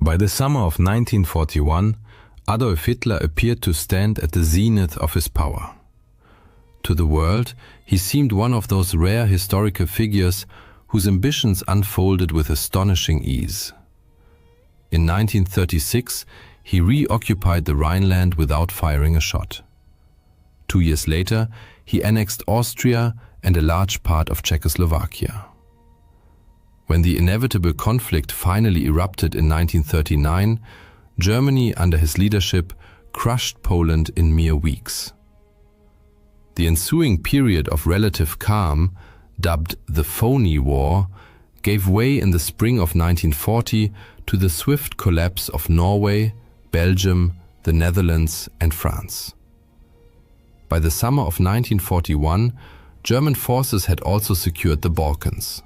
By the summer of 1941, Adolf Hitler appeared to stand at the zenith of his power. To the world, he seemed one of those rare historical figures whose ambitions unfolded with astonishing ease. In 1936, he reoccupied the Rhineland without firing a shot. 2 years later, he annexed Austria and a large part of Czechoslovakia. When the inevitable conflict finally erupted in 1939, Germany, under his leadership, crushed Poland in mere weeks. The ensuing period of relative calm, dubbed the Phony War, gave way in the spring of 1940 to the swift collapse of Norway, Belgium, the Netherlands, and France. By the summer of 1941, German forces had also secured the Balkans.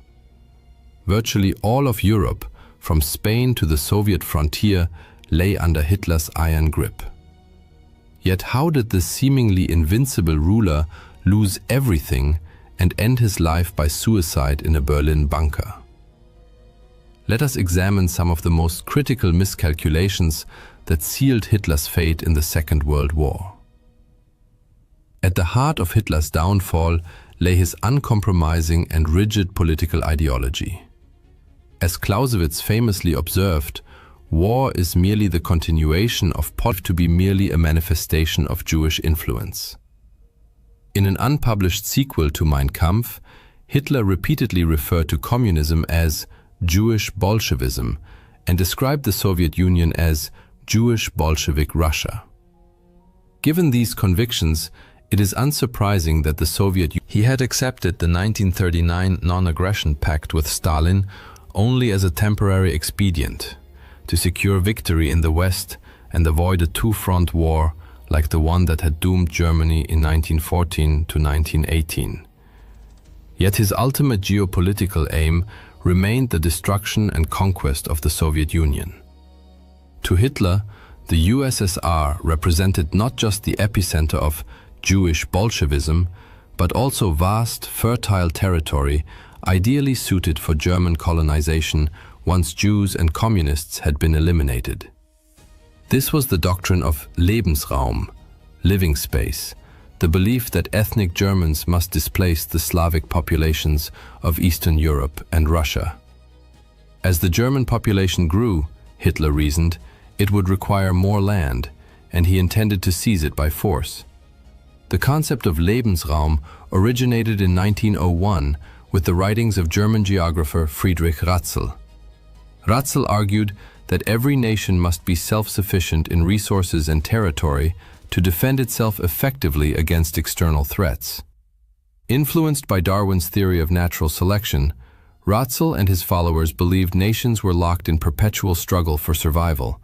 Virtually all of Europe, from Spain to the Soviet frontier, lay under Hitler's iron grip. Yet how did this seemingly invincible ruler lose everything and end his life by suicide in a Berlin bunker? Let us examine some of the most critical miscalculations that sealed Hitler's fate in the Second World War. At the heart of Hitler's downfall lay his uncompromising and rigid political ideology. As Clausewitz famously observed, war is merely the continuation of politics to be merely a manifestation of Jewish influence. In an unpublished sequel to Mein Kampf, Hitler repeatedly referred to communism as Jewish Bolshevism and described the Soviet Union as Jewish Bolshevik Russia. Given these convictions, it is unsurprising that the Soviet Union he had accepted the 1939 non-aggression pact with Stalin only as a temporary expedient to secure victory in the West and avoid a two-front war like the one that had doomed Germany in 1914 to 1918. Yet his ultimate geopolitical aim remained the destruction and conquest of the Soviet Union. To Hitler, the USSR represented not just the epicenter of Jewish Bolshevism, but also vast, fertile territory ideally suited for German colonization once Jews and communists had been eliminated. This was the doctrine of Lebensraum, living space, the belief that ethnic Germans must displace the Slavic populations of Eastern Europe and Russia. As the German population grew, Hitler reasoned, it would require more land, and he intended to seize it by force. The concept of Lebensraum originated in 1901 with the writings of German geographer Friedrich Ratzel. Ratzel argued that every nation must be self-sufficient in resources and territory to defend itself effectively against external threats. Influenced by Darwin's theory of natural selection, Ratzel and his followers believed nations were locked in perpetual struggle for survival,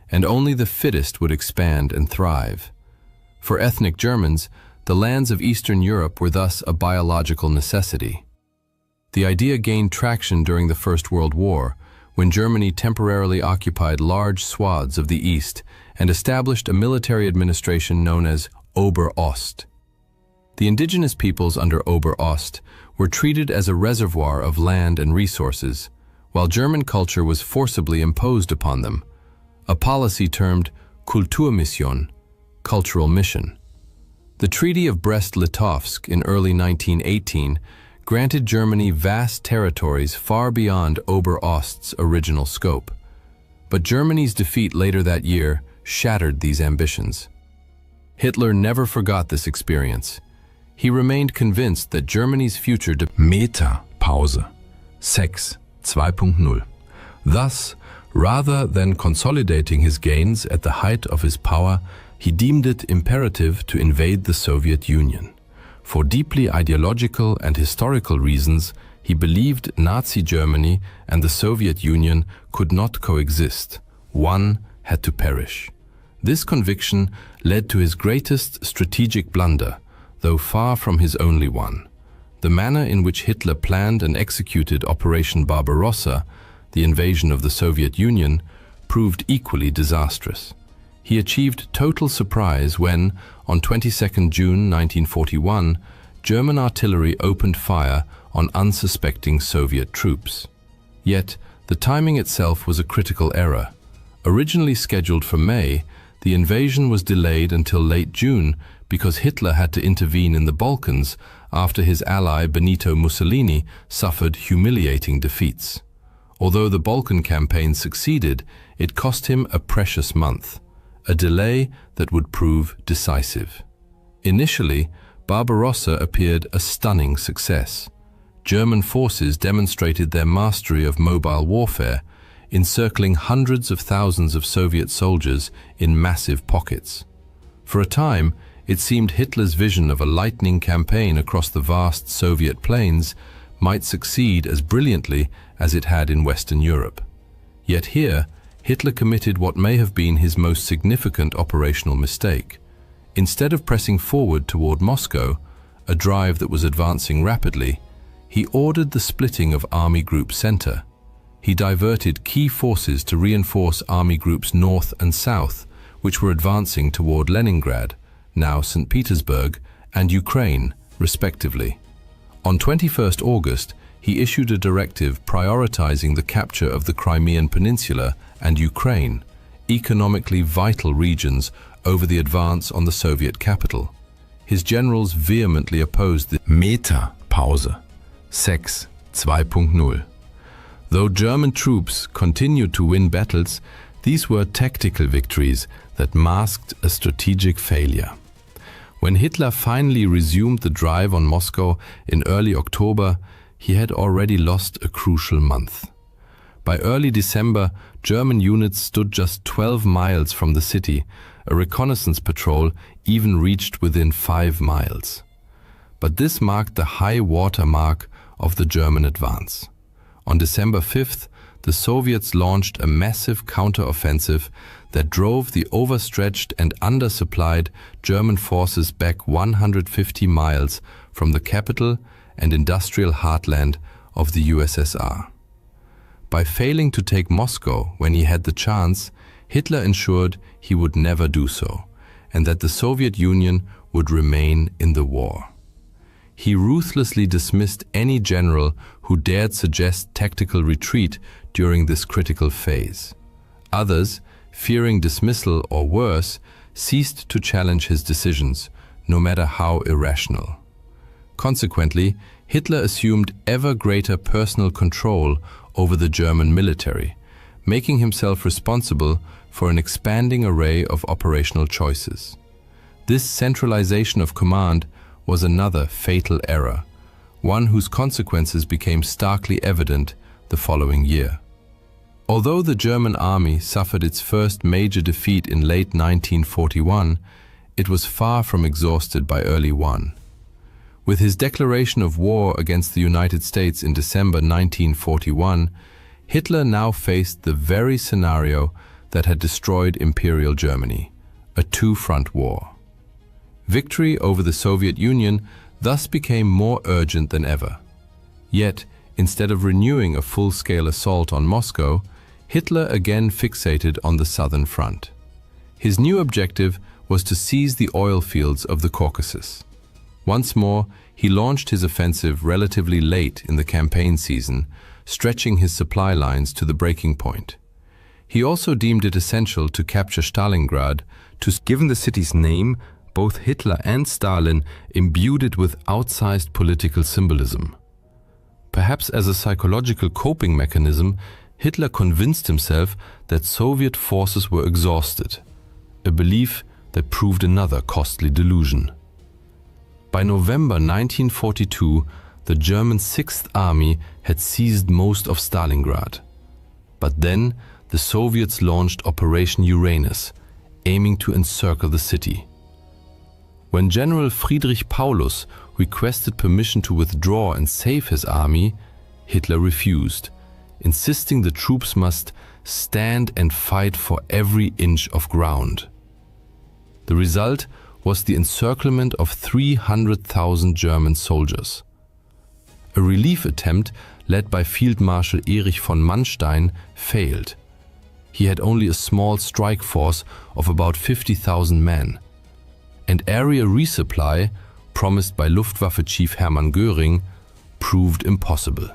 and only the fittest would expand and thrive. For ethnic Germans, the lands of Eastern Europe were thus a biological necessity. The idea gained traction during the First World War, when Germany temporarily occupied large swaths of the East and established a military administration known as Ober-Ost. The indigenous peoples under Ober-Ost were treated as a reservoir of land and resources, while German culture was forcibly imposed upon them, a policy termed Kulturmission, cultural mission. The Treaty of Brest-Litovsk in early 1918 granted Germany vast territories far beyond Ober-Ost's original scope. But Germany's defeat later that year shattered these ambitions. Hitler never forgot this experience. He remained convinced that Germany's future Meta-Pause 6 2.0. Thus, rather than consolidating his gains at the height of his power, he deemed it imperative to invade the Soviet Union. For deeply ideological and historical reasons, he believed Nazi Germany and the Soviet Union could not coexist. One had to perish. This conviction led to his greatest strategic blunder, though far from his only one. The manner in which Hitler planned and executed Operation Barbarossa, the invasion of the Soviet Union, proved equally disastrous. He achieved total surprise when, on 22 June 1941, German artillery opened fire on unsuspecting Soviet troops. Yet, the timing itself was a critical error. Originally scheduled for May, the invasion was delayed until late June because Hitler had to intervene in the Balkans after his ally Benito Mussolini suffered humiliating defeats. Although the Balkan campaign succeeded, it cost him a precious month, a delay that would prove decisive. Initially, Barbarossa appeared a stunning success. German forces demonstrated their mastery of mobile warfare, encircling hundreds of thousands of Soviet soldiers in massive pockets. For a time, it seemed Hitler's vision of a lightning campaign across the vast Soviet plains might succeed as brilliantly as it had in Western Europe. Yet here, Hitler committed what may have been his most significant operational mistake. Instead of pressing forward toward Moscow, a drive that was advancing rapidly, he ordered the splitting of Army Group Center. He diverted key forces to reinforce Army Groups North and South, which were advancing toward Leningrad, now St. Petersburg, and Ukraine, respectively. On 21st August, he issued a directive prioritizing the capture of the Crimean Peninsula and Ukraine, economically vital regions, over the advance on the Soviet capital. His generals vehemently opposed the Meta-Pause, Sex 2.0. Though German troops continued to win battles, these were tactical victories that masked a strategic failure. When Hitler finally resumed the drive on Moscow in early October, he had already lost a crucial month. By early December, German units stood just 12 miles from the city. A reconnaissance patrol even reached within 5 miles. But this marked the high water mark of the German advance. On December 5th, the Soviets launched a massive counter-offensive that drove the overstretched and undersupplied German forces back 150 miles from the capital and industrial heartland of the USSR. By failing to take Moscow when he had the chance, Hitler ensured he would never do so, and that the Soviet Union would remain in the war. He ruthlessly dismissed any general who dared suggest tactical retreat during this critical phase. Others, fearing dismissal or worse, ceased to challenge his decisions, no matter how irrational. Consequently, Hitler assumed ever greater personal control over the German military, making himself responsible for an expanding array of operational choices. This centralization of command was another fatal error, one whose consequences became starkly evident the following year. Although the German army suffered its first major defeat in late 1941, it was far from exhausted by early one. With his declaration of war against the United States in December 1941, Hitler now faced the very scenario that had destroyed Imperial Germany, a two-front war. Victory over the Soviet Union thus became more urgent than ever. Yet, instead of renewing a full-scale assault on Moscow, Hitler again fixated on the southern front. His new objective was to seize the oil fields of the Caucasus. Once more, he launched his offensive relatively late in the campaign season, stretching his supply lines to the breaking point. He also deemed it essential to capture Stalingrad. Given the city's name, both Hitler and Stalin imbued it with outsized political symbolism. Perhaps as a psychological coping mechanism, Hitler convinced himself that Soviet forces were exhausted, a belief that proved another costly delusion. By November 1942, the German Sixth Army had seized most of Stalingrad. But then the Soviets launched Operation Uranus, aiming to encircle the city. When General Friedrich Paulus requested permission to withdraw and save his army, Hitler refused, insisting the troops must stand and fight for every inch of ground. The result was the encirclement of 300,000 German soldiers. A relief attempt led by Field Marshal Erich von Manstein failed. He had only a small strike force of about 50,000 men. And area resupply, promised by Luftwaffe Chief Hermann Göring, proved impossible.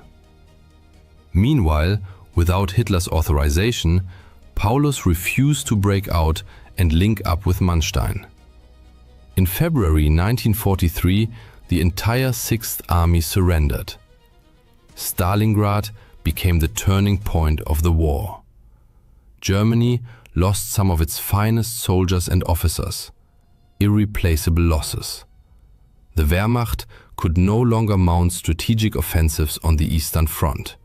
Meanwhile, without Hitler's authorization, Paulus refused to break out and link up with Manstein. In February 1943, the entire Sixth Army surrendered. Stalingrad became the turning point of the war. Germany lost some of its finest soldiers and officers, irreplaceable losses. The Wehrmacht could no longer mount strategic offensives on the Eastern Front,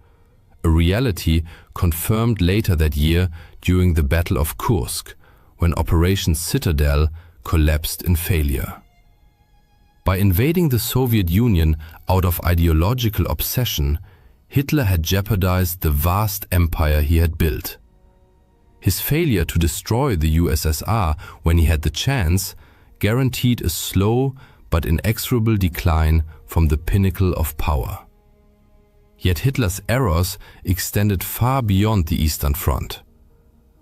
a reality confirmed later that year during the Battle of Kursk, when Operation Citadel collapsed in failure. By invading the Soviet Union out of ideological obsession, Hitler had jeopardized the vast empire he had built. His failure to destroy the USSR when he had the chance guaranteed a slow but inexorable decline from the pinnacle of power. Yet Hitler's errors extended far beyond the Eastern Front.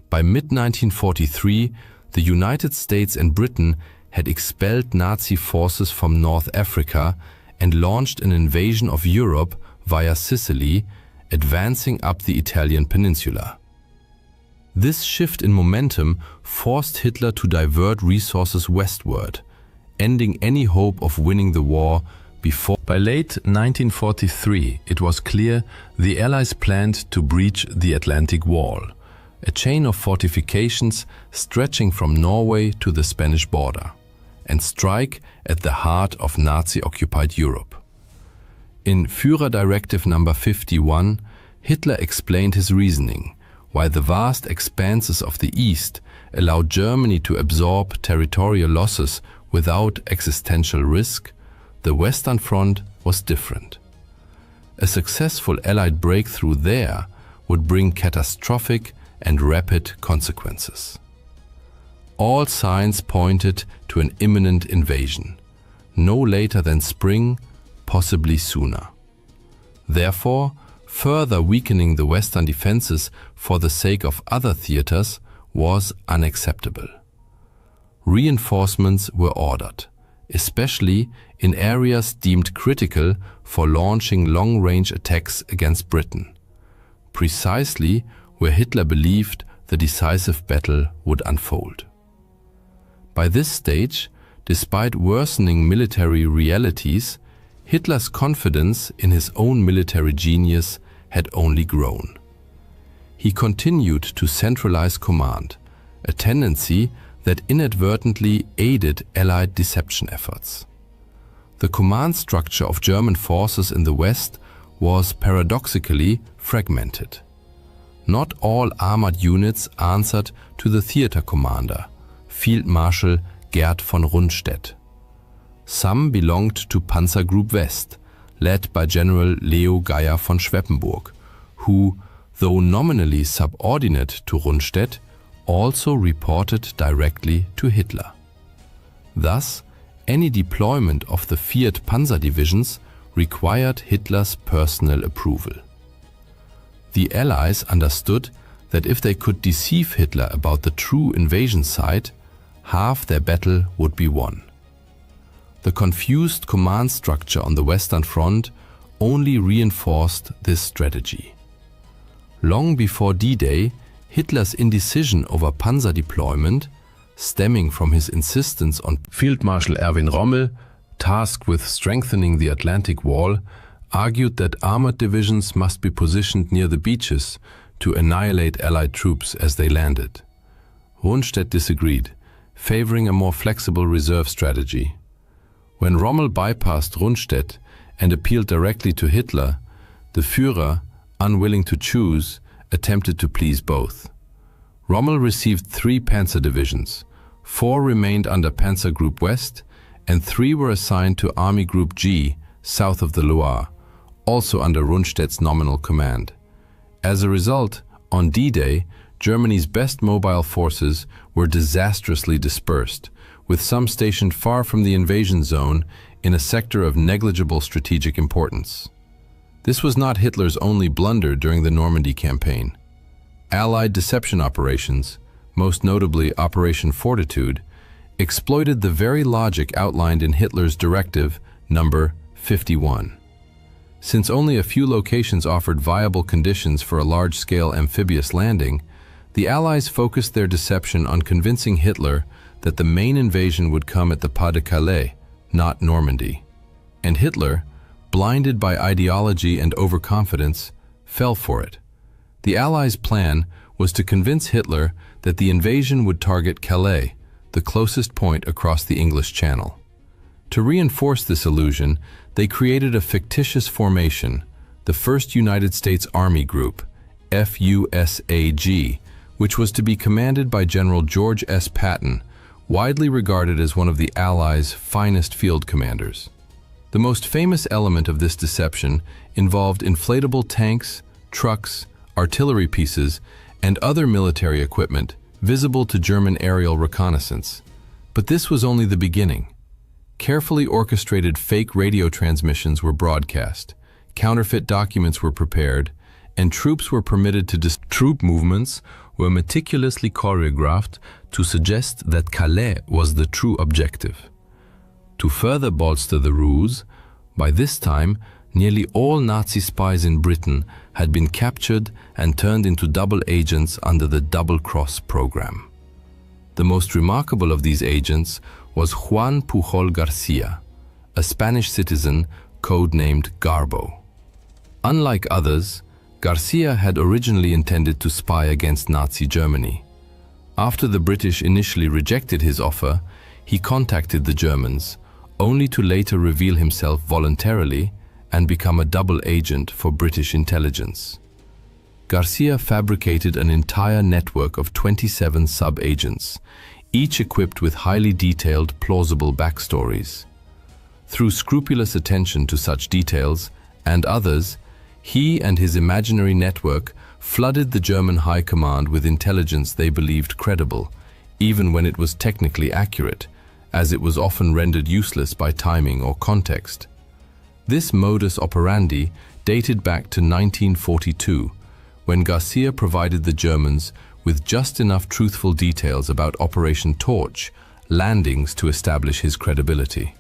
By mid-1943, the United States and Britain had expelled Nazi forces from North Africa and launched an invasion of Europe via Sicily, advancing up the Italian peninsula. This shift in momentum forced Hitler to divert resources westward, ending any hope of winning the war before. By late 1943, it was clear the Allies planned to breach the Atlantic Wall, a chain of fortifications stretching from Norway to the Spanish border, and strike at the heart of Nazi-occupied Europe. In Führer Directive No. 51, Hitler explained his reasoning. While the vast expanses of the East allowed Germany to absorb territorial losses without existential risk, the Western Front was different. A successful Allied breakthrough there would bring catastrophic and rapid consequences. All signs pointed to an imminent invasion, no later than spring, possibly sooner. Therefore, further weakening the Western defenses for the sake of other theaters was unacceptable. Reinforcements were ordered, especially in areas deemed critical for launching long-range attacks against Britain, precisely where Hitler believed the decisive battle would unfold. By this stage, despite worsening military realities, Hitler's confidence in his own military genius had only grown. He continued to centralize command, a tendency that inadvertently aided Allied deception efforts. The command structure of German forces in the West was paradoxically fragmented. Not all armored units answered to the theater commander, Field Marshal Gerd von Rundstedt. Some belonged to Panzergroup West, led by General Leo Geier von Schweppenburg, who, though nominally subordinate to Rundstedt, also reported directly to Hitler. Thus, any deployment of the Fiat Panzer divisions required Hitler's personal approval. The Allies understood that if they could deceive Hitler about the true invasion site, half their battle would be won. The confused command structure on the Western Front only reinforced this strategy. Long before D-Day, Hitler's indecision over panzer deployment, stemming from his insistence on Field Marshal Erwin Rommel, tasked with strengthening the Atlantic Wall, argued that armored divisions must be positioned near the beaches to annihilate Allied troops as they landed. Rundstedt disagreed, favoring a more flexible reserve strategy. When Rommel bypassed Rundstedt and appealed directly to Hitler, the Führer, unwilling to choose, attempted to please both. Rommel received 3 panzer divisions, 4 remained under Panzer Group West, and 3 were assigned to Army Group G, south of the Loire, also under Rundstedt's nominal command. As a result, on D-Day, Germany's best mobile forces were disastrously dispersed, with some stationed far from the invasion zone in a sector of negligible strategic importance. This was not Hitler's only blunder during the Normandy campaign. Allied deception operations, most notably Operation Fortitude, exploited the very logic outlined in Hitler's Directive No. 51. Since only a few locations offered viable conditions for a large-scale amphibious landing, The Allies focused their deception on convincing Hitler that the main invasion would come at the Pas de Calais, not Normandy. And Hitler, blinded by ideology and overconfidence, fell for it. The Allies' plan was to convince Hitler that the invasion would target Calais, the closest point across the English Channel. To reinforce this illusion, they created a fictitious formation, the 1st United States Army Group, FUSAG, which was to be commanded by General George S. Patton, widely regarded as one of the Allies' finest field commanders. The most famous element of this deception involved inflatable tanks, trucks, artillery pieces, and other military equipment visible to German aerial reconnaissance. But this was only the beginning. Carefully orchestrated fake radio transmissions were broadcast, counterfeit documents were prepared, and troops were permitted to troop movements were meticulously choreographed to suggest that Calais was the true objective. To further bolster the ruse, by this time, nearly all Nazi spies in Britain had been captured and turned into double agents under the Double Cross program. The most remarkable of these agents was Juan Pujol Garcia, a Spanish citizen codenamed Garbo. Unlike others, Garcia had originally intended to spy against Nazi Germany. After the British initially rejected his offer, he contacted the Germans, only to later reveal himself voluntarily and become a double agent for British intelligence. Garcia fabricated an entire network of 27 sub-agents, each equipped with highly detailed, plausible backstories. Through scrupulous attention to such details, and others, he and his imaginary network flooded the German high command with intelligence they believed credible, even when it was technically accurate, as it was often rendered useless by timing or context. This modus operandi dated back to 1942, when Garcia provided the Germans with just enough truthful details about Operation Torch landings to establish his credibility.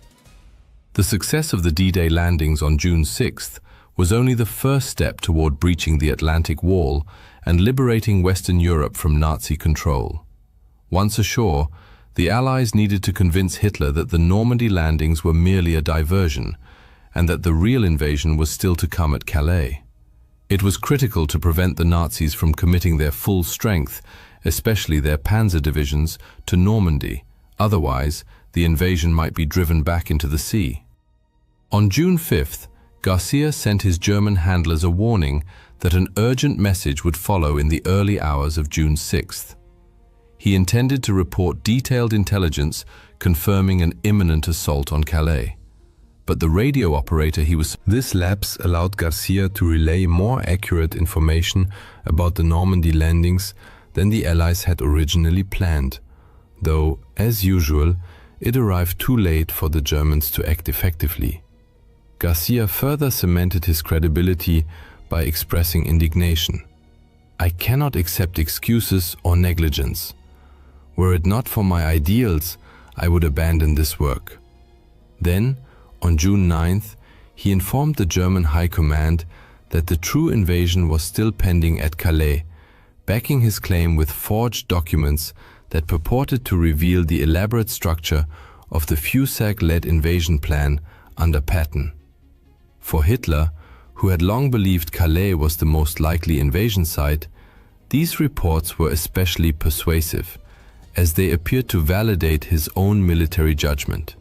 The success of the D-Day landings on June 6th was only the first step toward breaching the Atlantic Wall and liberating Western Europe from Nazi control. Once ashore, the Allies needed to convince Hitler that the Normandy landings were merely a diversion, and that the real invasion was still to come at Calais. It was critical to prevent the Nazis from committing their full strength, especially their panzer divisions, to Normandy. Otherwise, the invasion might be driven back into the sea. On June 5th, Garcia sent his German handlers a warning that an urgent message would follow in the early hours of June 6th. He intended to report detailed intelligence confirming an imminent assault on Calais. But the radio operator This lapse allowed Garcia to relay more accurate information about the Normandy landings than the Allies had originally planned, though, as usual, it arrived too late for the Germans to act effectively. Garcia further cemented his credibility by expressing indignation. "I cannot accept excuses or negligence. Were it not for my ideals, I would abandon this work." Then, on June 9th, he informed the German High Command that the true invasion was still pending at Calais, backing his claim with forged documents that purported to reveal the elaborate structure of the FUSAG-led invasion plan under Patton. For Hitler, who had long believed Calais was the most likely invasion site, these reports were especially persuasive, as they appeared to validate his own military judgment.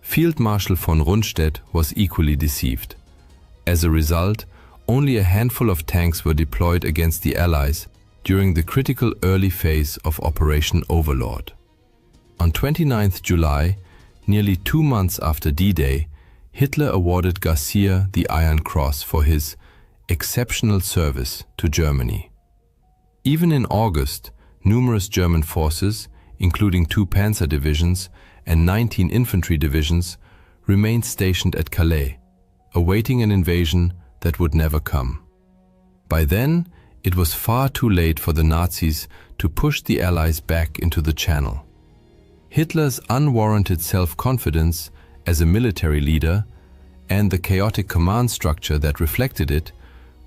Field Marshal von Rundstedt was equally deceived. As a result, only a handful of tanks were deployed against the Allies during the critical early phase of Operation Overlord. On 29 July, nearly 2 months after D-Day, Hitler awarded Garcia the Iron Cross for his exceptional service to Germany. Even in August, numerous German forces, including 2 panzer divisions and 19 infantry divisions, remained stationed at Calais, awaiting an invasion that would never come. By then, it was far too late for the Nazis to push the Allies back into the Channel. Hitler's unwarranted self-confidence as a military leader and the chaotic command structure that reflected it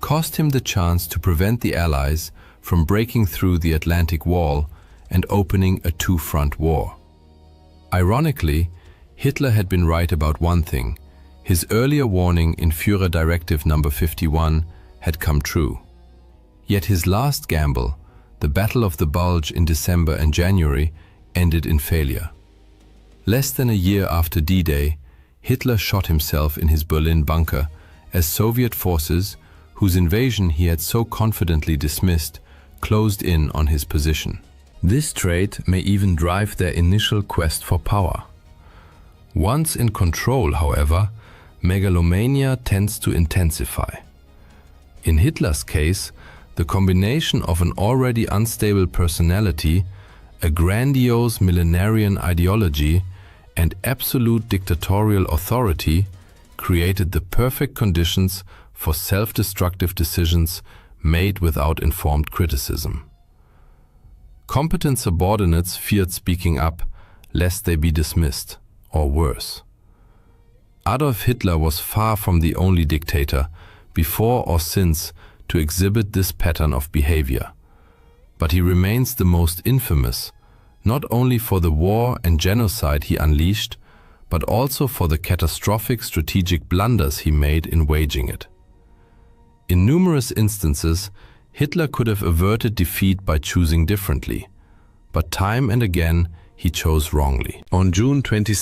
cost him the chance to prevent the Allies from breaking through the Atlantic Wall and opening a two-front war. Ironically, Hitler had been right about one thing. His earlier warning in Führer Directive No. 51 had come true. Yet his last gamble, the Battle of the Bulge in December and January, ended in failure. Less than a year after D-Day, Hitler shot himself in his Berlin bunker as Soviet forces, whose invasion he had so confidently dismissed, closed in on his position. This trait may even drive their initial quest for power. Once in control, however, megalomania tends to intensify. In Hitler's case, the combination of an already unstable personality, a grandiose millenarian ideology, and absolute dictatorial authority created the perfect conditions for self-destructive decisions made without informed criticism. Competent subordinates feared speaking up, lest they be dismissed, or worse. Adolf Hitler was far from the only dictator, before or since, to exhibit this pattern of behavior. But he remains the most infamous, not only for the war and genocide he unleashed, but also for the catastrophic strategic blunders he made in waging it. In numerous instances, Hitler could have averted defeat by choosing differently, but time and again he chose wrongly. On June 22,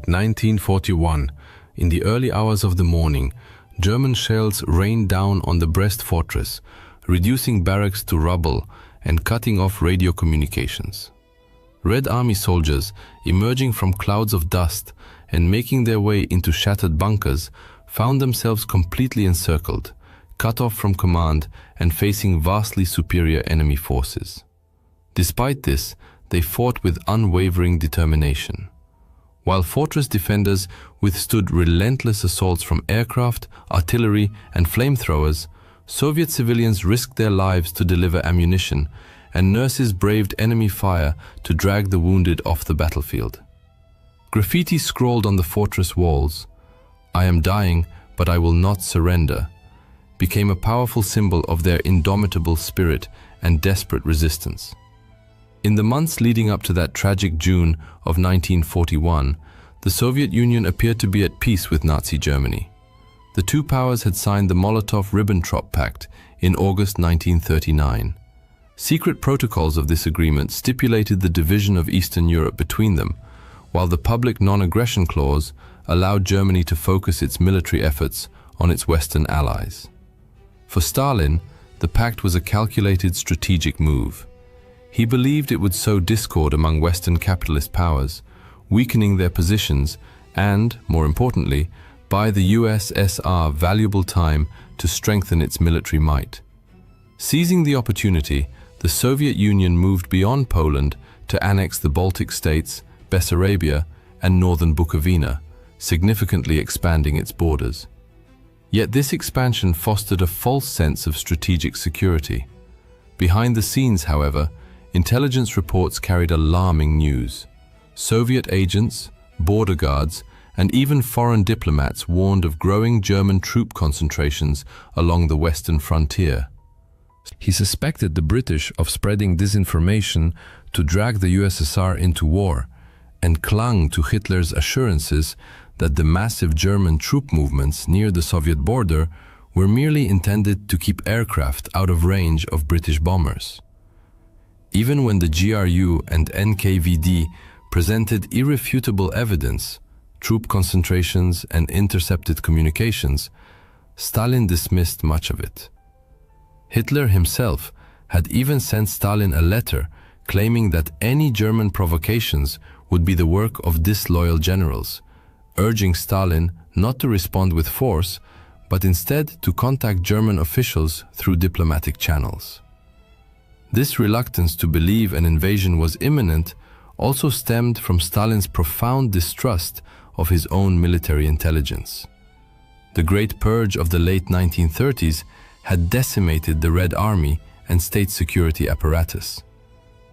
1941, in the early hours of the morning, German shells rained down on the Brest fortress, reducing barracks to rubble and cutting off radio communications. Red Army soldiers, emerging from clouds of dust and making their way into shattered bunkers, found themselves completely encircled, cut off from command and facing vastly superior enemy forces. Despite this, they fought with unwavering determination. While fortress defenders withstood relentless assaults from aircraft, artillery, and flamethrowers, Soviet civilians risked their lives to deliver ammunition, and nurses braved enemy fire to drag the wounded off the battlefield. Graffiti scrawled on the fortress walls, "I am dying, but I will not surrender," became a powerful symbol of their indomitable spirit and desperate resistance. In the months leading up to that tragic June of 1941, the Soviet Union appeared to be at peace with Nazi Germany. The two powers had signed the Molotov-Ribbentrop Pact in August 1939. Secret protocols of this agreement stipulated the division of Eastern Europe between them, while the public non-aggression clause allowed Germany to focus its military efforts on its Western allies. For Stalin, the pact was a calculated strategic move. He believed it would sow discord among Western capitalist powers, weakening their positions and, more importantly, buy the USSR valuable time to strengthen its military might. Seizing the opportunity, the Soviet Union moved beyond Poland to annex the Baltic states, Bessarabia, and northern Bukovina, significantly expanding its borders. Yet this expansion fostered a false sense of strategic security. Behind the scenes, however, intelligence reports carried alarming news. Soviet agents, border guards, and even foreign diplomats warned of growing German troop concentrations along the western frontier. He suspected the British of spreading disinformation to drag the USSR into war, and clung to Hitler's assurances that the massive German troop movements near the Soviet border were merely intended to keep aircraft out of range of British bombers. Even when the GRU and NKVD presented irrefutable evidence, troop concentrations and intercepted communications, Stalin dismissed much of it. Hitler himself had even sent Stalin a letter claiming that any German provocations would be the work of disloyal generals, urging Stalin not to respond with force, but instead to contact German officials through diplomatic channels. This reluctance to believe an invasion was imminent also stemmed from Stalin's profound distrust of his own military intelligence. The Great Purge of the late 1930s had decimated the Red Army and state security apparatus.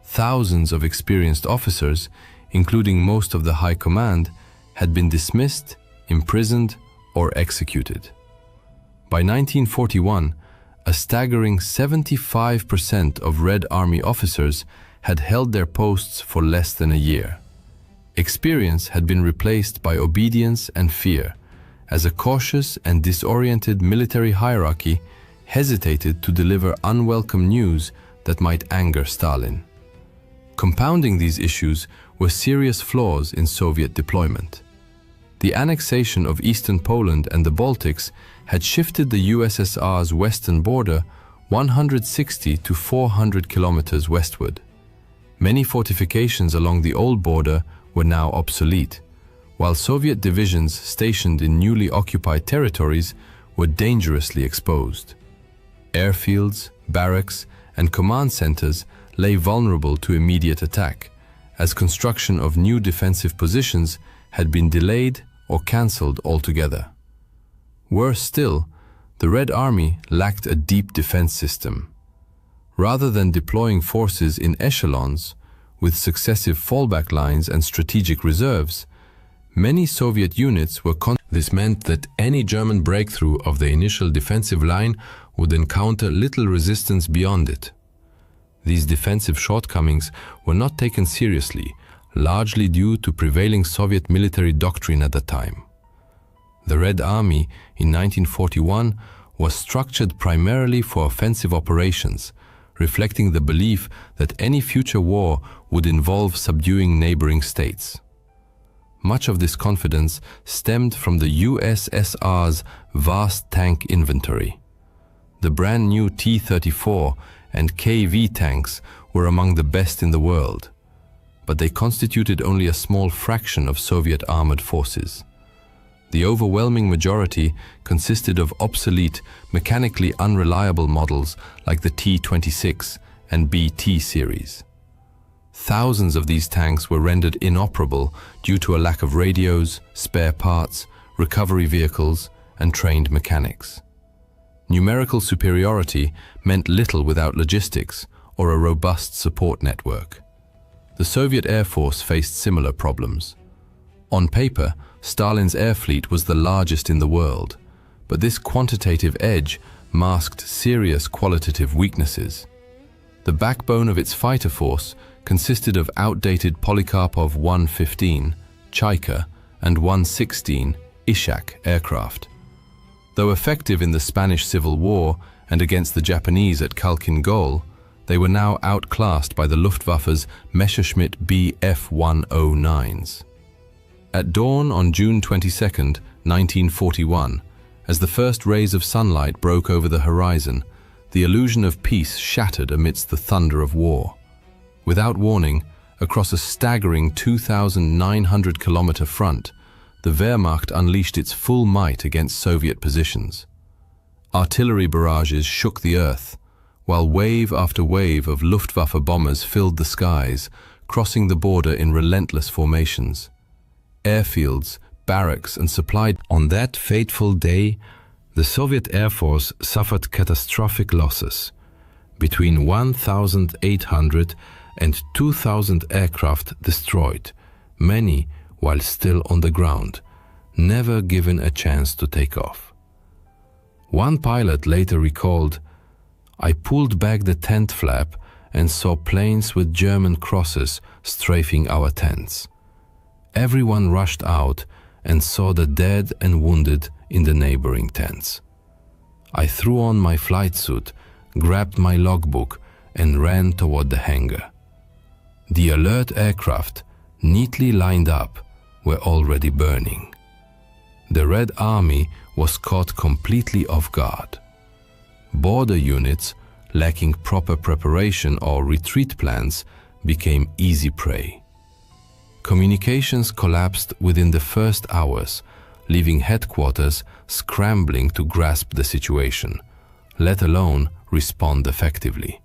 Thousands of experienced officers, including most of the high command, had been dismissed, imprisoned, or executed. By 1941, a staggering 75% of Red Army officers had held their posts for less than a year. Experience had been replaced by obedience and fear, as a cautious and disoriented military hierarchy hesitated to deliver unwelcome news that might anger Stalin. Compounding these issues were serious flaws in Soviet deployment. The annexation of eastern Poland and the Baltics had shifted the USSR's western border 160 to 400 kilometers westward. Many fortifications along the old border were now obsolete, while Soviet divisions stationed in newly occupied territories were dangerously exposed. Airfields, barracks, and command centers lay vulnerable to immediate attack, as construction of new defensive positions had been delayed or cancelled altogether. Worse still, the Red Army lacked a deep defense system. Rather than deploying forces in echelons, with successive fallback lines and strategic reserves, many Soviet units were This meant that any German breakthrough of the initial defensive line would encounter little resistance beyond it. These defensive shortcomings were not taken seriously, largely due to prevailing Soviet military doctrine at the time. The Red Army in 1941 was structured primarily for offensive operations, reflecting the belief that any future war would involve subduing neighboring states. Much of this confidence stemmed from the USSR's vast tank inventory. The brand new T-34 and KV tanks were among the best in the world, but they constituted only a small fraction of Soviet armored forces. The overwhelming majority consisted of obsolete, mechanically unreliable models like the T-26 and BT series. Thousands of these tanks were rendered inoperable due to a lack of radios, spare parts, recovery vehicles, and trained mechanics. Numerical superiority meant little without logistics or a robust support network. The Soviet Air Force faced similar problems. On paper, Stalin's air fleet was the largest in the world, but this quantitative edge masked serious qualitative weaknesses. The backbone of its fighter force consisted of outdated Polikarpov 115, Chaika, and 116 Ishak aircraft. Though effective in the Spanish Civil War and against the Japanese at Khalkhin Gol, they were now outclassed by the Luftwaffe's Messerschmitt Bf-109s. At dawn on June 22, 1941, as the first rays of sunlight broke over the horizon, the illusion of peace shattered amidst the thunder of war. Without warning, across a staggering 2,900-kilometer front, the Wehrmacht unleashed its full might against Soviet positions. Artillery barrages shook the earth, while wave after wave of Luftwaffe bombers filled the skies, crossing the border in relentless formations. Airfields, barracks, and supply. On that fateful day, the Soviet Air Force suffered catastrophic losses. Between 1,800 and 2,000 aircraft destroyed, many while still on the ground, never given a chance to take off. One pilot later recalled, "I pulled back the tent flap and saw planes with German crosses strafing our tents. Everyone rushed out and saw the dead and wounded in the neighboring tents. I threw on my flight suit, grabbed my logbook, and ran toward the hangar. The alert aircraft, neatly lined up, were already burning. The Red Army was caught completely off guard. Border units, lacking proper preparation or retreat plans, became easy prey. Communications collapsed within the first hours, leaving headquarters scrambling to grasp the situation, let alone respond effectively.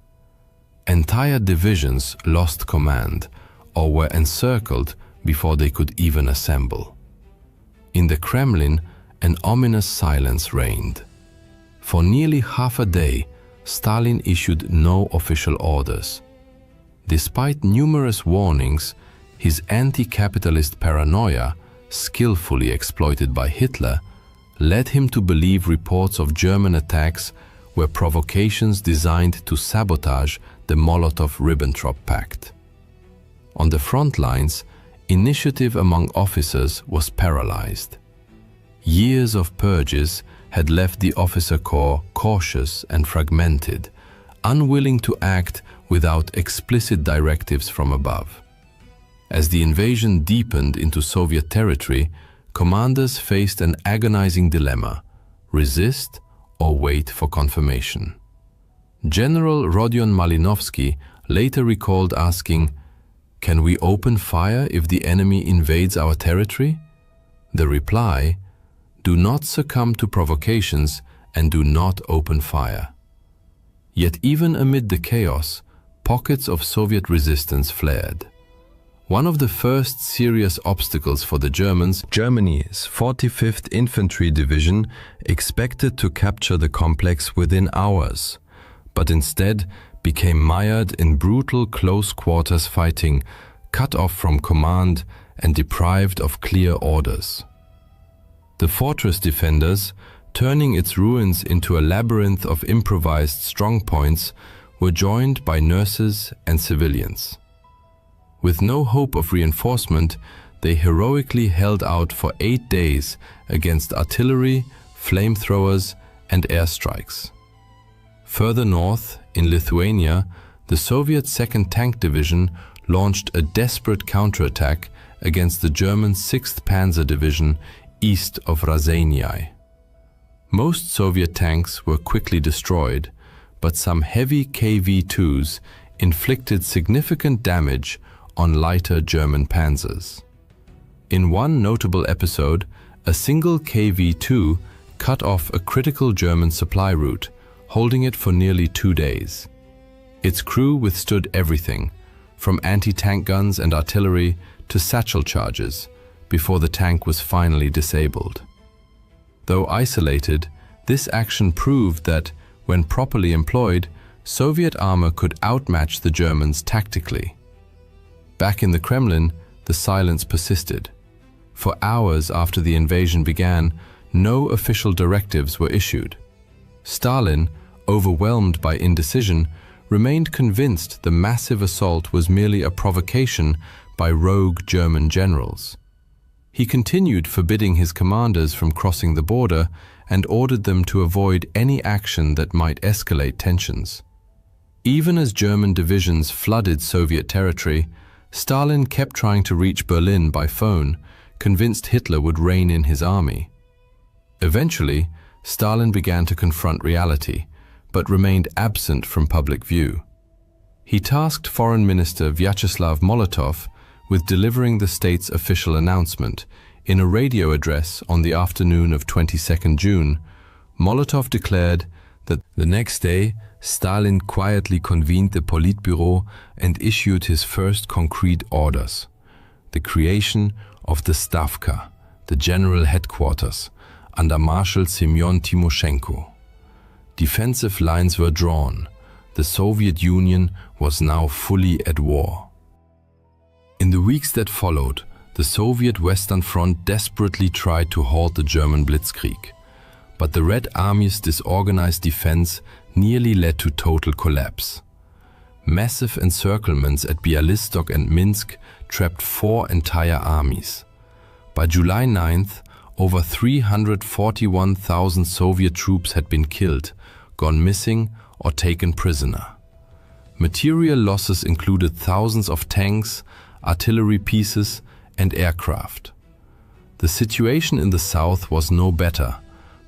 Entire divisions lost command or were encircled before they could even assemble. In the Kremlin, an ominous silence reigned. For nearly half a day, Stalin issued no official orders. Despite numerous warnings, his anti-capitalist paranoia, skillfully exploited by Hitler, led him to believe reports of German attacks were provocations designed to sabotage the Molotov-Ribbentrop Pact. On the front lines, initiative among officers was paralyzed. Years of purges had left the officer corps cautious and fragmented, unwilling to act without explicit directives from above. As the invasion deepened into Soviet territory, commanders faced an agonizing dilemma: resist or wait for confirmation. General Rodion Malinovsky later recalled asking, "Can we open fire if the enemy invades our territory?" The reply, "Do not succumb to provocations and do not open fire." Yet even amid the chaos, pockets of Soviet resistance flared. One of the first serious obstacles for the Germans, Germany's 45th Infantry Division, expected to capture the complex within hours, but instead became mired in brutal close-quarters fighting, cut off from command and deprived of clear orders. The fortress defenders, turning its ruins into a labyrinth of improvised strongpoints, were joined by nurses and civilians. With no hope of reinforcement, they heroically held out for 8 days against artillery, flamethrowers, and airstrikes. Further north, in Lithuania, the Soviet 2nd Tank Division launched a desperate counterattack against the German 6th Panzer Division east of Raseiniai. Most Soviet tanks were quickly destroyed, but some heavy KV-2s inflicted significant damage on lighter German panzers. In one notable episode, a single KV-2 cut off a critical German supply route, holding it for nearly 2 days. Its crew withstood everything, from anti-tank guns and artillery to satchel charges, before the tank was finally disabled. Though isolated, this action proved that, when properly employed, Soviet armor could outmatch the Germans tactically. Back in the Kremlin, the silence persisted. For hours after the invasion began, no official directives were issued. Stalin, overwhelmed by indecision, remained convinced the massive assault was merely a provocation by rogue German generals. He continued forbidding his commanders from crossing the border and ordered them to avoid any action that might escalate tensions. Even as German divisions flooded Soviet territory, Stalin kept trying to reach Berlin by phone, convinced Hitler would rein in his army. Eventually, Stalin began to confront reality, but remained absent from public view. He tasked Foreign Minister Vyacheslav Molotov with delivering the state's official announcement. In a radio address on the afternoon of 22nd June, Molotov declared that the next day, Stalin quietly convened the Politburo and issued his first concrete orders: the creation of the Stavka, the general headquarters, under Marshal Semyon Timoshenko. Defensive lines were drawn. The Soviet Union was now fully at war. In the weeks that followed, the Soviet Western Front desperately tried to halt the German blitzkrieg, but the Red Army's disorganized defense nearly led to total collapse. Massive encirclements at Bialystok and Minsk trapped 4 entire armies. By July 9th, over 341,000 Soviet troops had been killed, gone missing, or taken prisoner. Material losses included thousands of tanks, artillery pieces, and aircraft. The situation in the south was no better.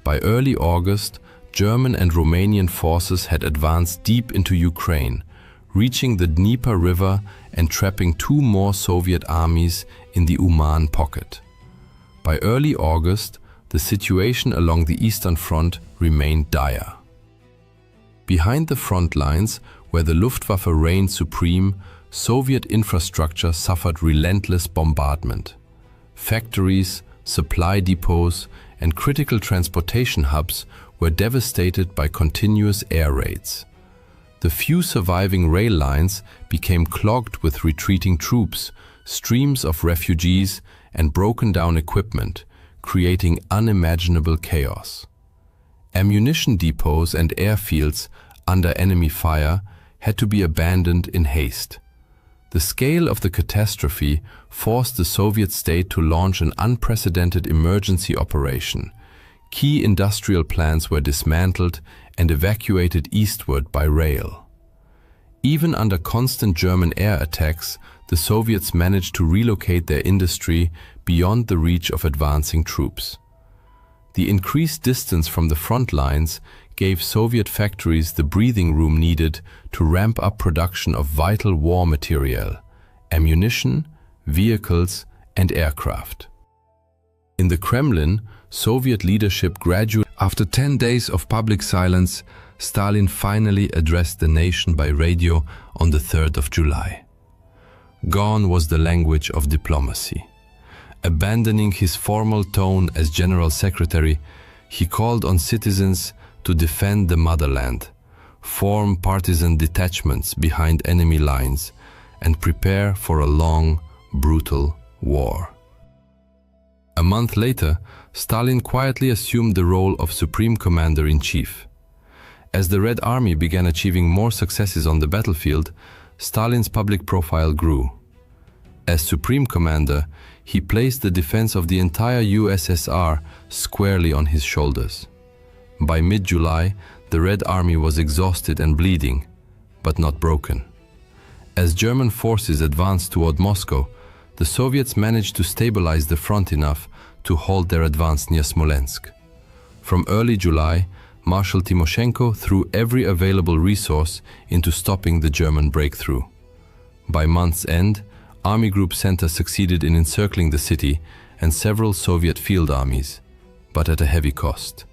By early August, German and Romanian forces had advanced deep into Ukraine, reaching the Dnieper River and trapping 2 more Soviet armies in the Uman pocket. By early August, the situation along the Eastern Front remained dire. Behind the front lines, where the Luftwaffe reigned supreme, Soviet infrastructure suffered relentless bombardment. Factories, supply depots, and critical transportation hubs were devastated by continuous air raids. The few surviving rail lines became clogged with retreating troops, streams of refugees, and broken-down equipment, creating unimaginable chaos. Ammunition depots and airfields under enemy fire had to be abandoned in haste. The scale of the catastrophe forced the Soviet state to launch an unprecedented emergency operation. Key industrial plants were dismantled and evacuated eastward by rail. Even under constant German air attacks, the Soviets managed to relocate their industry beyond the reach of advancing troops. The increased distance from the front lines gave Soviet factories the breathing room needed to ramp up production of vital war material, ammunition, vehicles, and aircraft. In the Kremlin, Soviet leadership gradually. After 10 days of public silence, Stalin finally addressed the nation by radio on the 3rd of July. Gone was the language of diplomacy. Abandoning his formal tone as General Secretary, he called on citizens to defend the motherland, form partisan detachments behind enemy lines, and prepare for a long, brutal war. A month later, Stalin quietly assumed the role of Supreme Commander-in-Chief. As the Red Army began achieving more successes on the battlefield, Stalin's public profile grew. As Supreme Commander, he placed the defense of the entire USSR squarely on his shoulders. By mid-July, the Red Army was exhausted and bleeding, but not broken. As German forces advanced toward Moscow, the Soviets managed to stabilize the front enough to halt their advance near Smolensk. From early July, Marshal Timoshenko threw every available resource into stopping the German breakthrough. By month's end, Army Group Center succeeded in encircling the city and several Soviet field armies, but at a heavy cost.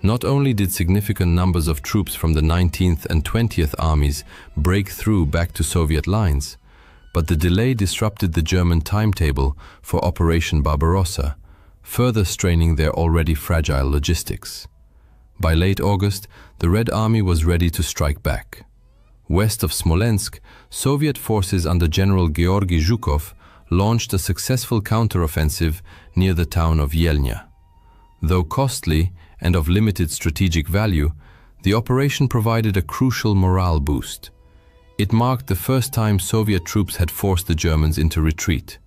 Not only did significant numbers of troops from the 19th and 20th armies break through back to Soviet lines, but the delay disrupted the German timetable for Operation Barbarossa, further straining their already fragile logistics. By late August, the Red Army was ready to strike back. West of Smolensk, Soviet forces under General Georgy Zhukov launched a successful counteroffensive near the town of Yelnya. Though costly and of limited strategic value, the operation provided a crucial morale boost. It marked the first time Soviet troops had forced the Germans into retreat.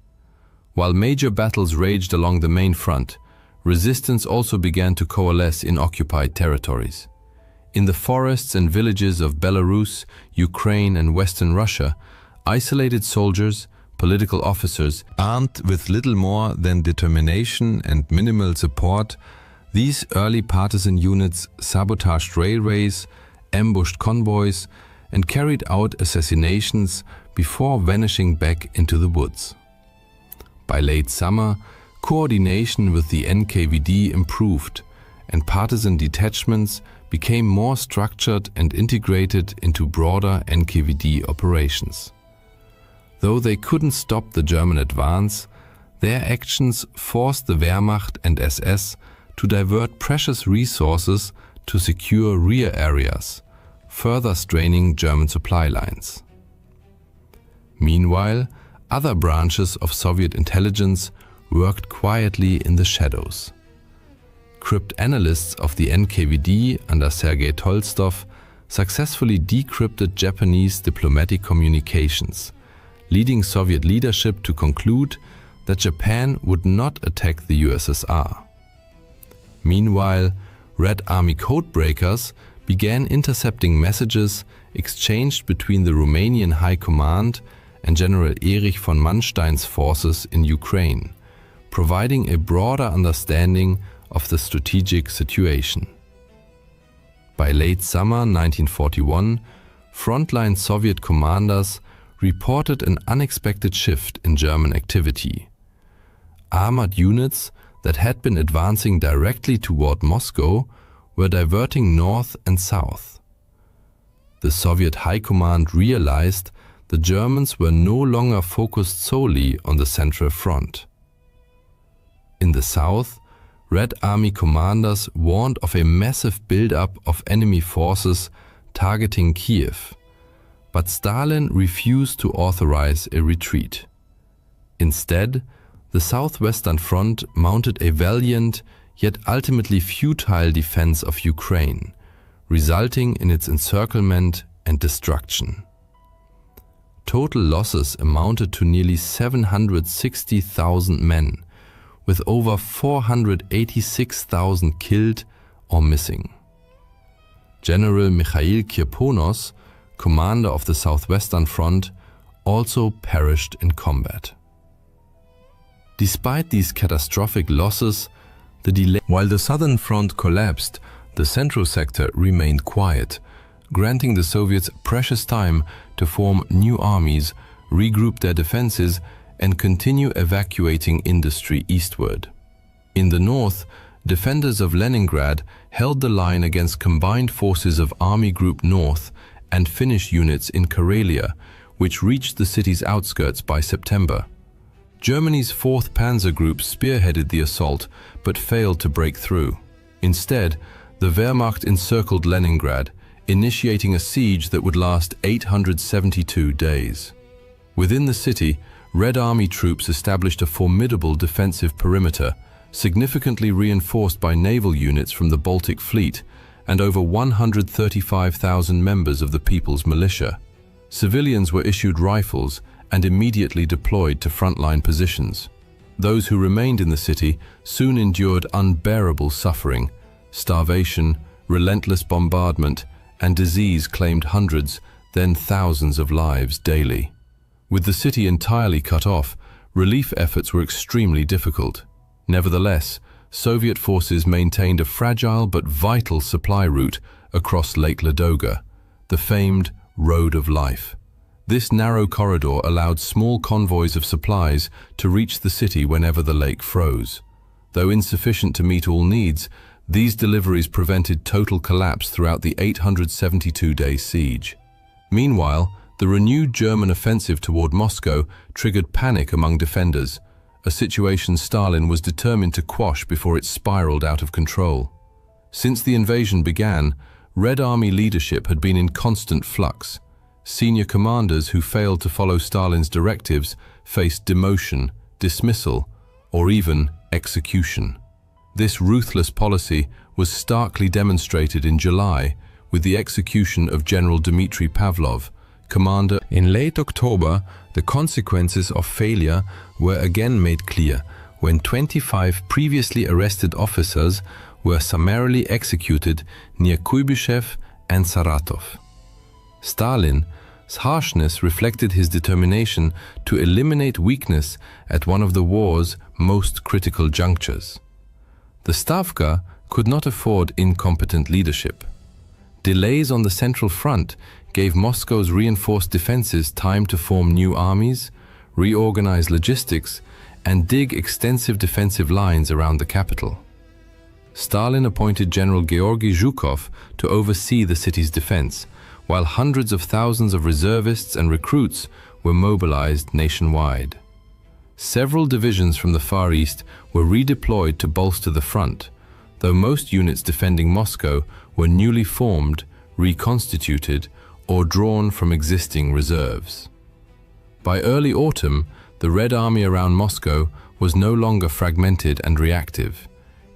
While major battles raged along the main front, resistance also began to coalesce in occupied territories. In the forests and villages of Belarus, Ukraine, and Western Russia, isolated soldiers, political officers, armed with little more than determination and minimal support, these early partisan units sabotaged railways, ambushed convoys, and carried out assassinations before vanishing back into the woods. By late summer, coordination with the NKVD improved, and partisan detachments became more structured and integrated into broader NKVD operations. Though they couldn't stop the German advance, their actions forced the Wehrmacht and SS to divert precious resources to secure rear areas, further straining German supply lines. Meanwhile, other branches of Soviet intelligence worked quietly in the shadows. Cryptanalysts of the NKVD under Sergei Tolstov successfully decrypted Japanese diplomatic communications, leading Soviet leadership to conclude that Japan would not attack the USSR. Meanwhile, Red Army codebreakers began intercepting messages exchanged between the Romanian High Command and General Erich von Manstein's forces in Ukraine, providing a broader understanding of the strategic situation. By late summer 1941, frontline Soviet commanders reported an unexpected shift in German activity. Armored units that had been advancing directly toward Moscow were diverting north and south. The Soviet High Command realized the Germans were no longer focused solely on the Central Front. In the south, Red Army commanders warned of a massive buildup of enemy forces targeting Kiev, but Stalin refused to authorize a retreat. Instead, the Southwestern Front mounted a valiant yet ultimately futile defense of Ukraine, resulting in its encirclement and destruction. Total losses amounted to nearly 760,000 men, with over 486,000 killed or missing. General Mikhail Kirponos, commander of the Southwestern Front, also perished in combat. Despite these catastrophic losses, while the Southern Front collapsed, the Central Sector remained quiet, granting the Soviets precious time to form new armies, regroup their defenses, and continue evacuating industry eastward. In the north, defenders of Leningrad held the line against combined forces of Army Group North and Finnish units in Karelia, which reached the city's outskirts by September. Germany's 4th Panzer Group spearheaded the assault but failed to break through. Instead, the Wehrmacht encircled Leningrad, initiating a siege that would last 872 days. Within the city, Red Army troops established a formidable defensive perimeter, significantly reinforced by naval units from the Baltic Fleet and over 135,000 members of the People's Militia. Civilians were issued rifles and immediately deployed to frontline positions. Those who remained in the city soon endured unbearable suffering. Starvation, relentless bombardment, and disease claimed hundreds, then thousands of lives daily. With the city entirely cut off, relief efforts were extremely difficult. Nevertheless, Soviet forces maintained a fragile but vital supply route across Lake Ladoga, the famed Road of Life. This narrow corridor allowed small convoys of supplies to reach the city whenever the lake froze. Though insufficient to meet all needs, these deliveries prevented total collapse throughout the 872-day siege. Meanwhile, the renewed German offensive toward Moscow triggered panic among defenders, a situation Stalin was determined to quash before it spiraled out of control. Since the invasion began, Red Army leadership had been in constant flux. Senior commanders who failed to follow Stalin's directives faced demotion, dismissal, or even execution. This ruthless policy was starkly demonstrated in July with the execution of General Dmitry Pavlov, commander. In late October, the consequences of failure were again made clear when 25 previously arrested officers were summarily executed near Kuybyshev and Saratov. Stalin's harshness reflected his determination to eliminate weakness at one of the war's most critical junctures. The Stavka could not afford incompetent leadership. Delays on the Central Front gave Moscow's reinforced defenses time to form new armies, reorganize logistics, and dig extensive defensive lines around the capital. Stalin appointed General Georgy Zhukov to oversee the city's defense, while hundreds of thousands of reservists and recruits were mobilized nationwide. Several divisions from the Far East were redeployed to bolster the front, though most units defending Moscow were newly formed, reconstituted, or drawn from existing reserves. By early autumn, the Red Army around Moscow was no longer fragmented and reactive.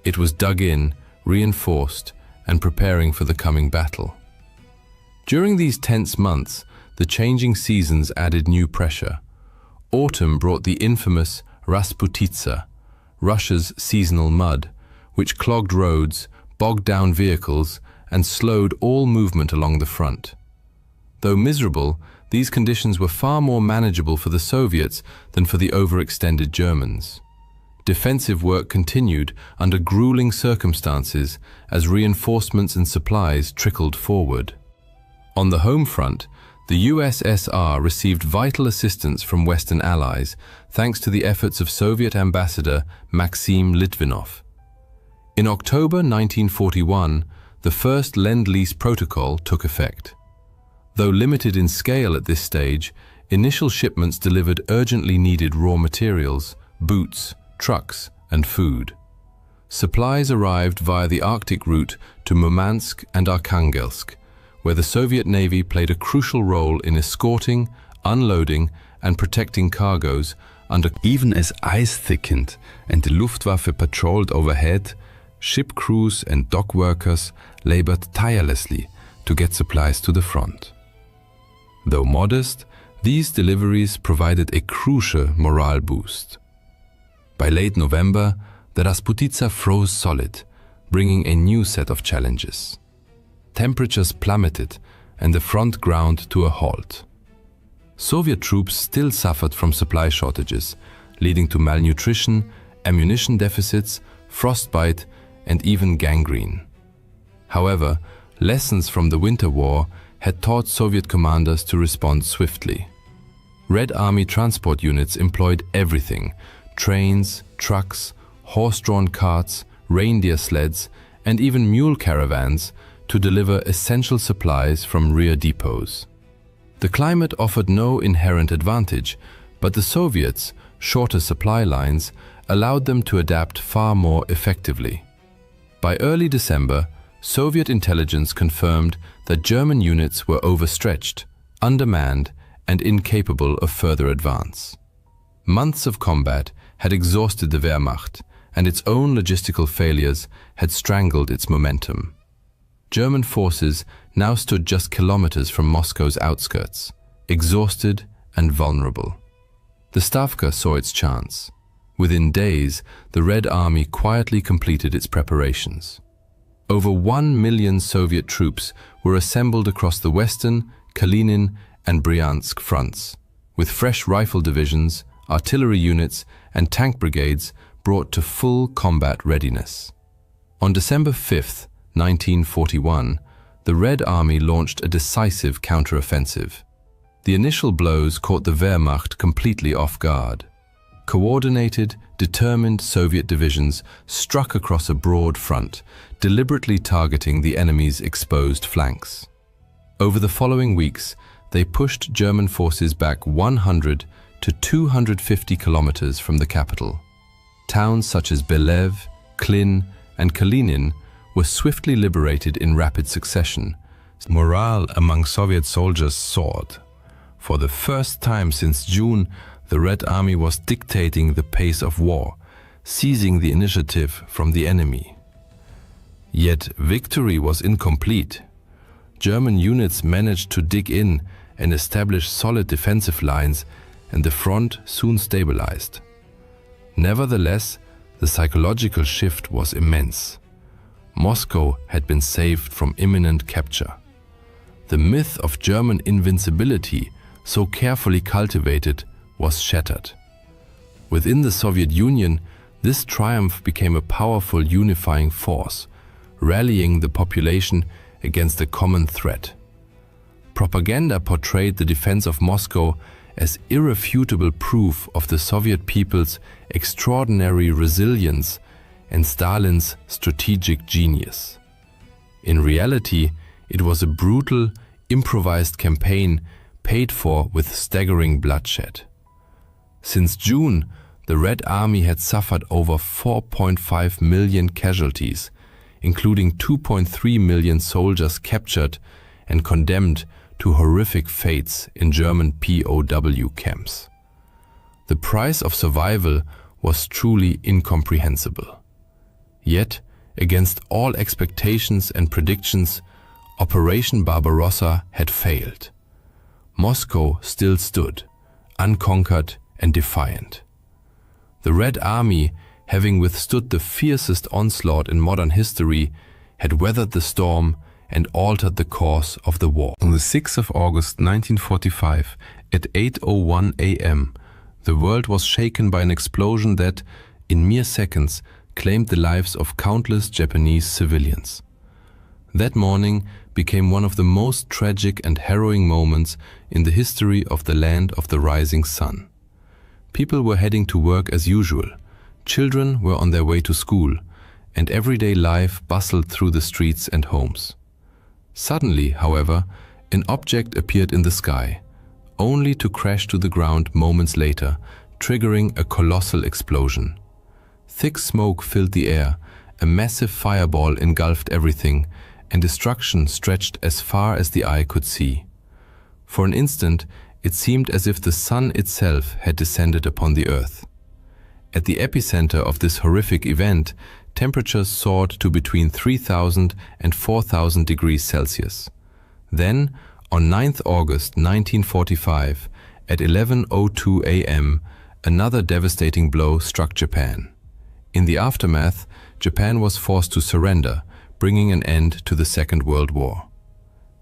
It was dug in, reinforced, and preparing for the coming battle. During these tense months, the changing seasons added new pressure. Autumn brought the infamous Rasputitsa, Russia's seasonal mud, which clogged roads, bogged down vehicles, and slowed all movement along the front. Though miserable, these conditions were far more manageable for the Soviets than for the overextended Germans. Defensive work continued under grueling circumstances as reinforcements and supplies trickled forward. On the home front, the USSR received vital assistance from Western allies thanks to the efforts of Soviet ambassador Maxim Litvinov. In October 1941, the first Lend-Lease Protocol took effect. Though limited in scale at this stage, initial shipments delivered urgently needed raw materials, boots, trucks, and food. Supplies arrived via the Arctic route to Murmansk and Arkhangelsk, where the Soviet Navy played a crucial role in escorting, unloading, and protecting cargoes under. Even as ice thickened and the Luftwaffe patrolled overhead, Ship crews and dock workers labored tirelessly to get supplies to the front. Though modest, these deliveries provided a crucial morale boost. By late November, the Rasputitsa froze solid, bringing a new set of challenges. Temperatures plummeted and the front ground to a halt. Soviet troops still suffered from supply shortages, leading to malnutrition, ammunition deficits, frostbite, and even gangrene. However, lessons from the Winter War had taught Soviet commanders to respond swiftly. Red Army transport units employed everything: trains, trucks, horse-drawn carts, reindeer sleds, and even mule caravans to deliver essential supplies from rear depots. The climate offered no inherent advantage, but the Soviets' shorter supply lines allowed them to adapt far more effectively. By early December, Soviet intelligence confirmed that German units were overstretched, undermanned, and incapable of further advance. Months of combat had exhausted the Wehrmacht, and its own logistical failures had strangled its momentum. German forces now stood just kilometers from Moscow's outskirts, exhausted and vulnerable. The Stavka saw its chance. Within days, the Red Army quietly completed its preparations. Over 1 million Soviet troops were assembled across the Western, Kalinin, and Bryansk fronts, with fresh rifle divisions, artillery units, and tank brigades brought to full combat readiness. On December 5, 1941, the Red Army launched a decisive counteroffensive. The initial blows caught the Wehrmacht completely off guard. Coordinated, determined Soviet divisions struck across a broad front, deliberately targeting the enemy's exposed flanks. Over the following weeks, they pushed German forces back 100 to 250 kilometers from the capital. Towns such as Belev, Klin, and Kalinin were swiftly liberated in rapid succession. Morale among Soviet soldiers soared. For the first time since June, the Red Army was dictating the pace of war, seizing the initiative from the enemy. Yet victory was incomplete. German units managed to dig in and establish solid defensive lines, and the front soon stabilized. Nevertheless, the psychological shift was immense. Moscow had been saved from imminent capture. The myth of German invincibility, so carefully cultivated, was shattered. Within the Soviet Union, this triumph became a powerful unifying force, rallying the population against a common threat. Propaganda portrayed the defense of Moscow as irrefutable proof of the Soviet people's extraordinary resilience and Stalin's strategic genius. In reality, it was a brutal, improvised campaign paid for with staggering bloodshed. Since June, the Red Army had suffered over 4.5 million casualties, including 2.3 million soldiers captured and condemned to horrific fates in German POW camps. The price of survival was truly incomprehensible. Yet, against all expectations and predictions, Operation Barbarossa had failed. Moscow still stood, unconquered and defiant. The Red Army, having withstood the fiercest onslaught in modern history, had weathered the storm and altered the course of the war. On the 6th of August 1945, at 8:01 a.m., the world was shaken by an explosion that, in mere seconds, claimed the lives of countless Japanese civilians. That morning became one of the most tragic and harrowing moments in the history of the land of the rising sun. People were heading to work as usual, children were on their way to school, and everyday life bustled through the streets and homes. Suddenly, however, an object appeared in the sky, only to crash to the ground moments later, triggering a colossal explosion. Thick smoke filled the air, a massive fireball engulfed everything, and destruction stretched as far as the eye could see. For an instant, it seemed as if the sun itself had descended upon the earth. At the epicenter of this horrific event, temperatures soared to between 3,000 and 4,000 degrees Celsius. Then, on 9th August 1945, at 11:02 a.m., another devastating blow struck Japan. In the aftermath, Japan was forced to surrender, bringing an end to the Second World War.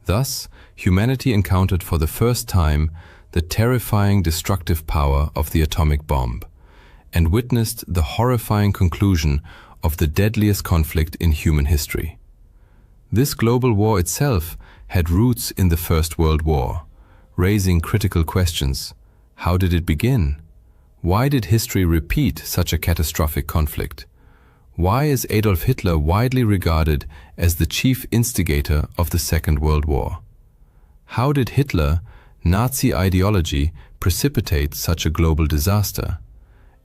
Thus, humanity encountered for the first time the terrifying destructive power of the atomic bomb, and witnessed the horrifying conclusion of the deadliest conflict in human history. This global war itself had roots in the First World War, raising critical questions. How did it begin? Why did history repeat such a catastrophic conflict? Why is Adolf Hitler widely regarded as the chief instigator of the Second World War? How did Hitler, Nazi ideology, precipitate such a global disaster?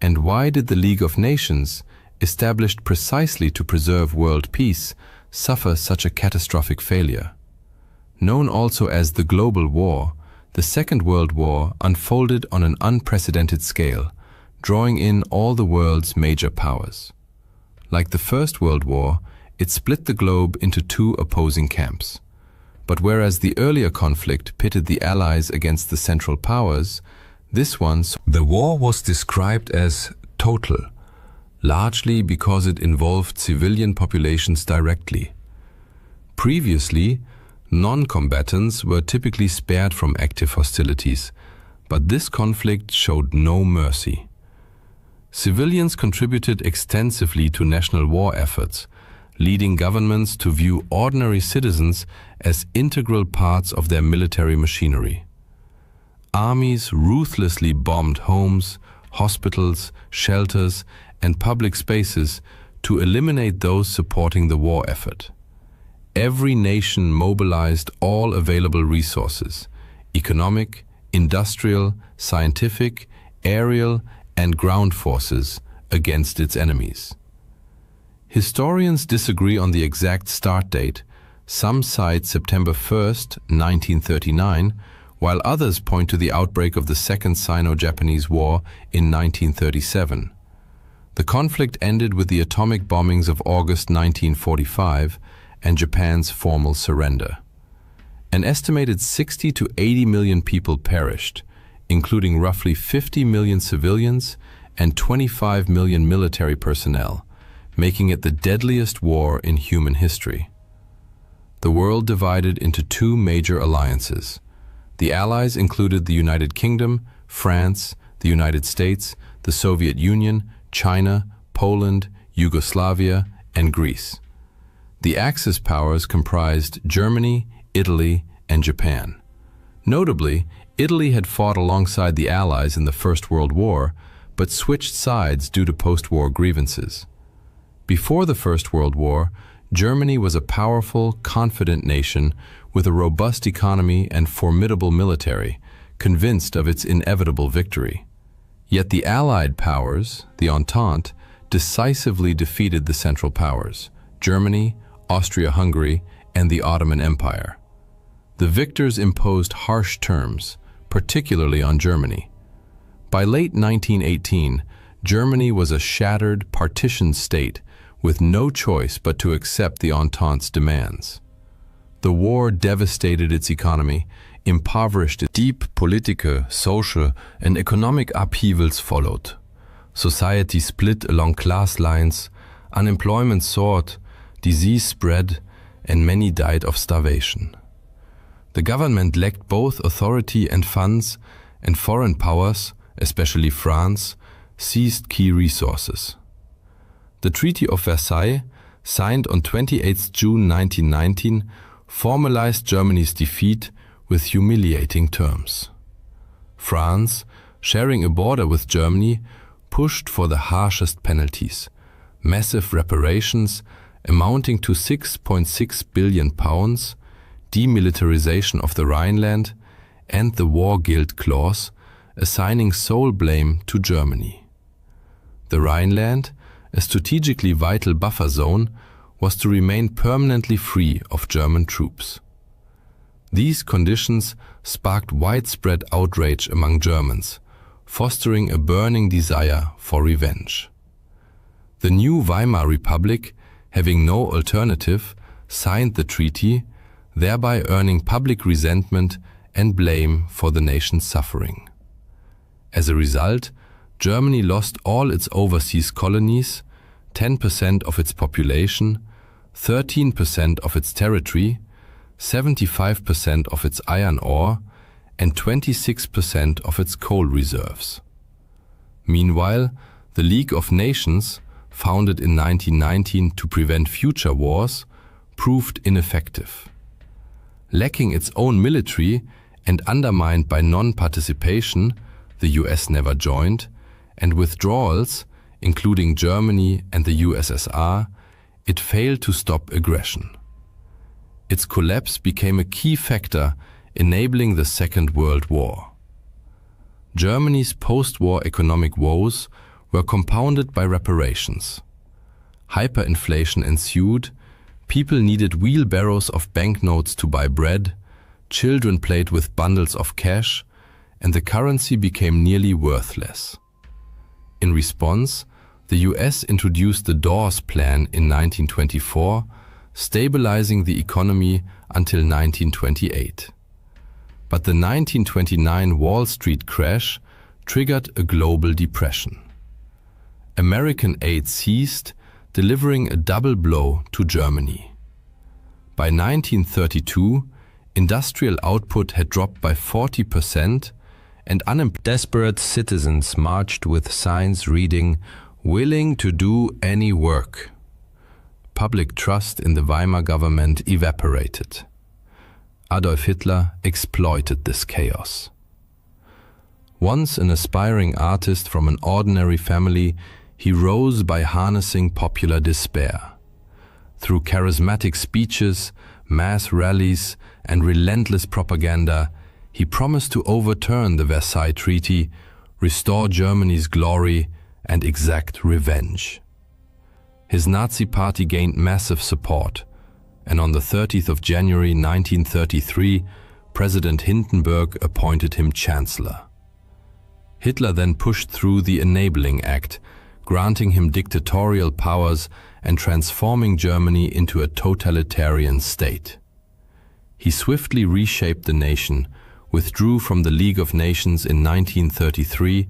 And why did the League of Nations, established precisely to preserve world peace, suffer such a catastrophic failure? Known also as the Global War, the Second World War unfolded on an unprecedented scale, drawing in all the world's major powers. Like the First World War, it split the globe into two opposing camps. But whereas the earlier conflict pitted the Allies against the Central Powers, this one, the war was described as total, largely because it involved civilian populations directly. Previously, non-combatants were typically spared from active hostilities, but this conflict showed no mercy. Civilians contributed extensively to national war efforts, leading governments to view ordinary citizens as integral parts of their military machinery. Armies ruthlessly bombed homes, hospitals, shelters, and public spaces to eliminate those supporting the war effort. Every nation mobilized all available resources: economic, industrial, scientific, aerial, and ground forces against its enemies. Historians disagree on the exact start date. Some cite September 1st, 1939, while others point to the outbreak of the Second Sino-Japanese War in 1937. The conflict ended with the atomic bombings of August 1945 and Japan's formal surrender. An estimated 60 to 80 million people perished, including roughly 50 million civilians and 25 million military personnel, making it the deadliest war in human history. The world divided into two major alliances. The Allies included the United Kingdom, France, the United States, the Soviet Union, China, Poland, Yugoslavia, and Greece. The Axis powers comprised Germany, Italy, and Japan. Notably, Italy had fought alongside the Allies in the First World War, but switched sides due to post-war grievances. Before the First World War, Germany was a powerful, confident nation with a robust economy and formidable military, convinced of its inevitable victory. Yet the Allied powers, the Entente, decisively defeated the Central Powers, Germany, Austria-Hungary, and the Ottoman Empire. The victors imposed harsh terms, particularly on Germany. By late 1918, Germany was a shattered, partitioned state with no choice but to accept the Entente's demands. The war devastated its economy, impoverished it. Deep political, social, and economic upheavals followed. Society split along class lines, unemployment soared, disease spread, and many died of starvation. The government lacked both authority and funds, and foreign powers, especially France, seized key resources. The Treaty of Versailles, signed on 28 June 1919, formalized Germany's defeat with humiliating terms. France, sharing a border with Germany, pushed for the harshest penalties, massive reparations amounting to £6.6 billion, demilitarization of the Rhineland, and the War Guilt Clause, assigning sole blame to Germany. The Rhineland, a strategically vital buffer zone, was to remain permanently free of German troops. These conditions sparked widespread outrage among Germans, fostering a burning desire for revenge. The new Weimar Republic, having no alternative, signed the treaty, thereby earning public resentment and blame for the nation's suffering. As a result, Germany lost all its overseas colonies, 10% of its population, 13% of its territory, 75% of its iron ore, and 26% of its coal reserves. Meanwhile, the League of Nations, founded in 1919 to prevent future wars, proved ineffective. Lacking its own military and undermined by non-participation, the US never joined, and withdrawals, including Germany and the USSR, it failed to stop aggression. Its collapse became a key factor enabling the Second World War. Germany's post-war economic woes were compounded by reparations. Hyperinflation ensued, people needed wheelbarrows of banknotes to buy bread, children played with bundles of cash, and the currency became nearly worthless. In response, the US introduced the Dawes Plan in 1924, stabilizing the economy until 1928. But the 1929 Wall Street crash triggered a global depression. American aid ceased, delivering a double blow to Germany. By 1932, industrial output had dropped by 40%, and desperate citizens marched with signs reading, "Willing to do any work." Public trust in the Weimar government evaporated. Adolf Hitler exploited this chaos. Once an aspiring artist from an ordinary family, he rose by harnessing popular despair. Through charismatic speeches, mass rallies, and relentless propaganda, he promised to overturn the Versailles Treaty, restore Germany's glory, and exact revenge. His Nazi party gained massive support, and on the 30th of January 1933, President Hindenburg appointed him Chancellor. Hitler then pushed through the Enabling Act, granting him dictatorial powers and transforming Germany into a totalitarian state. He swiftly reshaped the nation, withdrew from the League of Nations in 1933,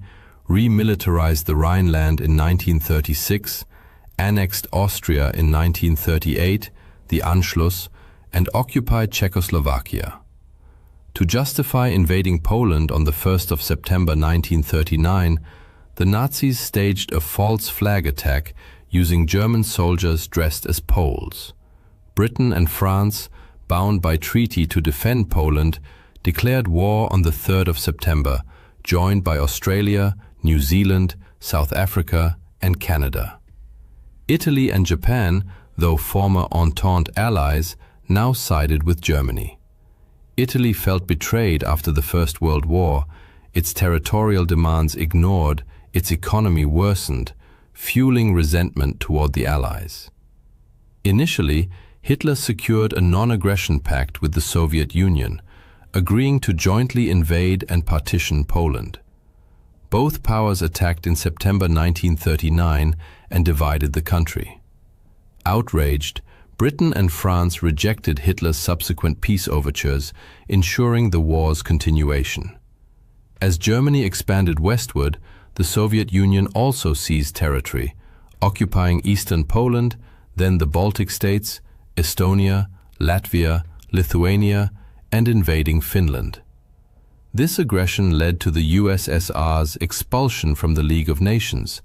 remilitarized the Rhineland in 1936, annexed Austria in 1938, the Anschluss, and occupied Czechoslovakia. To justify invading Poland on the 1st of September 1939, the Nazis staged a false flag attack using German soldiers dressed as Poles. Britain and France, bound by treaty to defend Poland, declared war on the 3rd of September, joined by Australia, New Zealand, South Africa, and Canada. Italy and Japan, though former Entente allies, now sided with Germany. Italy felt betrayed after the First World War, its territorial demands ignored, its economy worsened, fueling resentment toward the Allies. Initially, Hitler secured a non-aggression pact with the Soviet Union, agreeing to jointly invade and partition Poland. Both powers attacked in September 1939 and divided the country. Outraged, Britain and France rejected Hitler's subsequent peace overtures, ensuring the war's continuation. As Germany expanded westward, the Soviet Union also seized territory, occupying eastern Poland, then the Baltic states, Estonia, Latvia, Lithuania, and invading Finland. This aggression led to the USSR's expulsion from the League of Nations,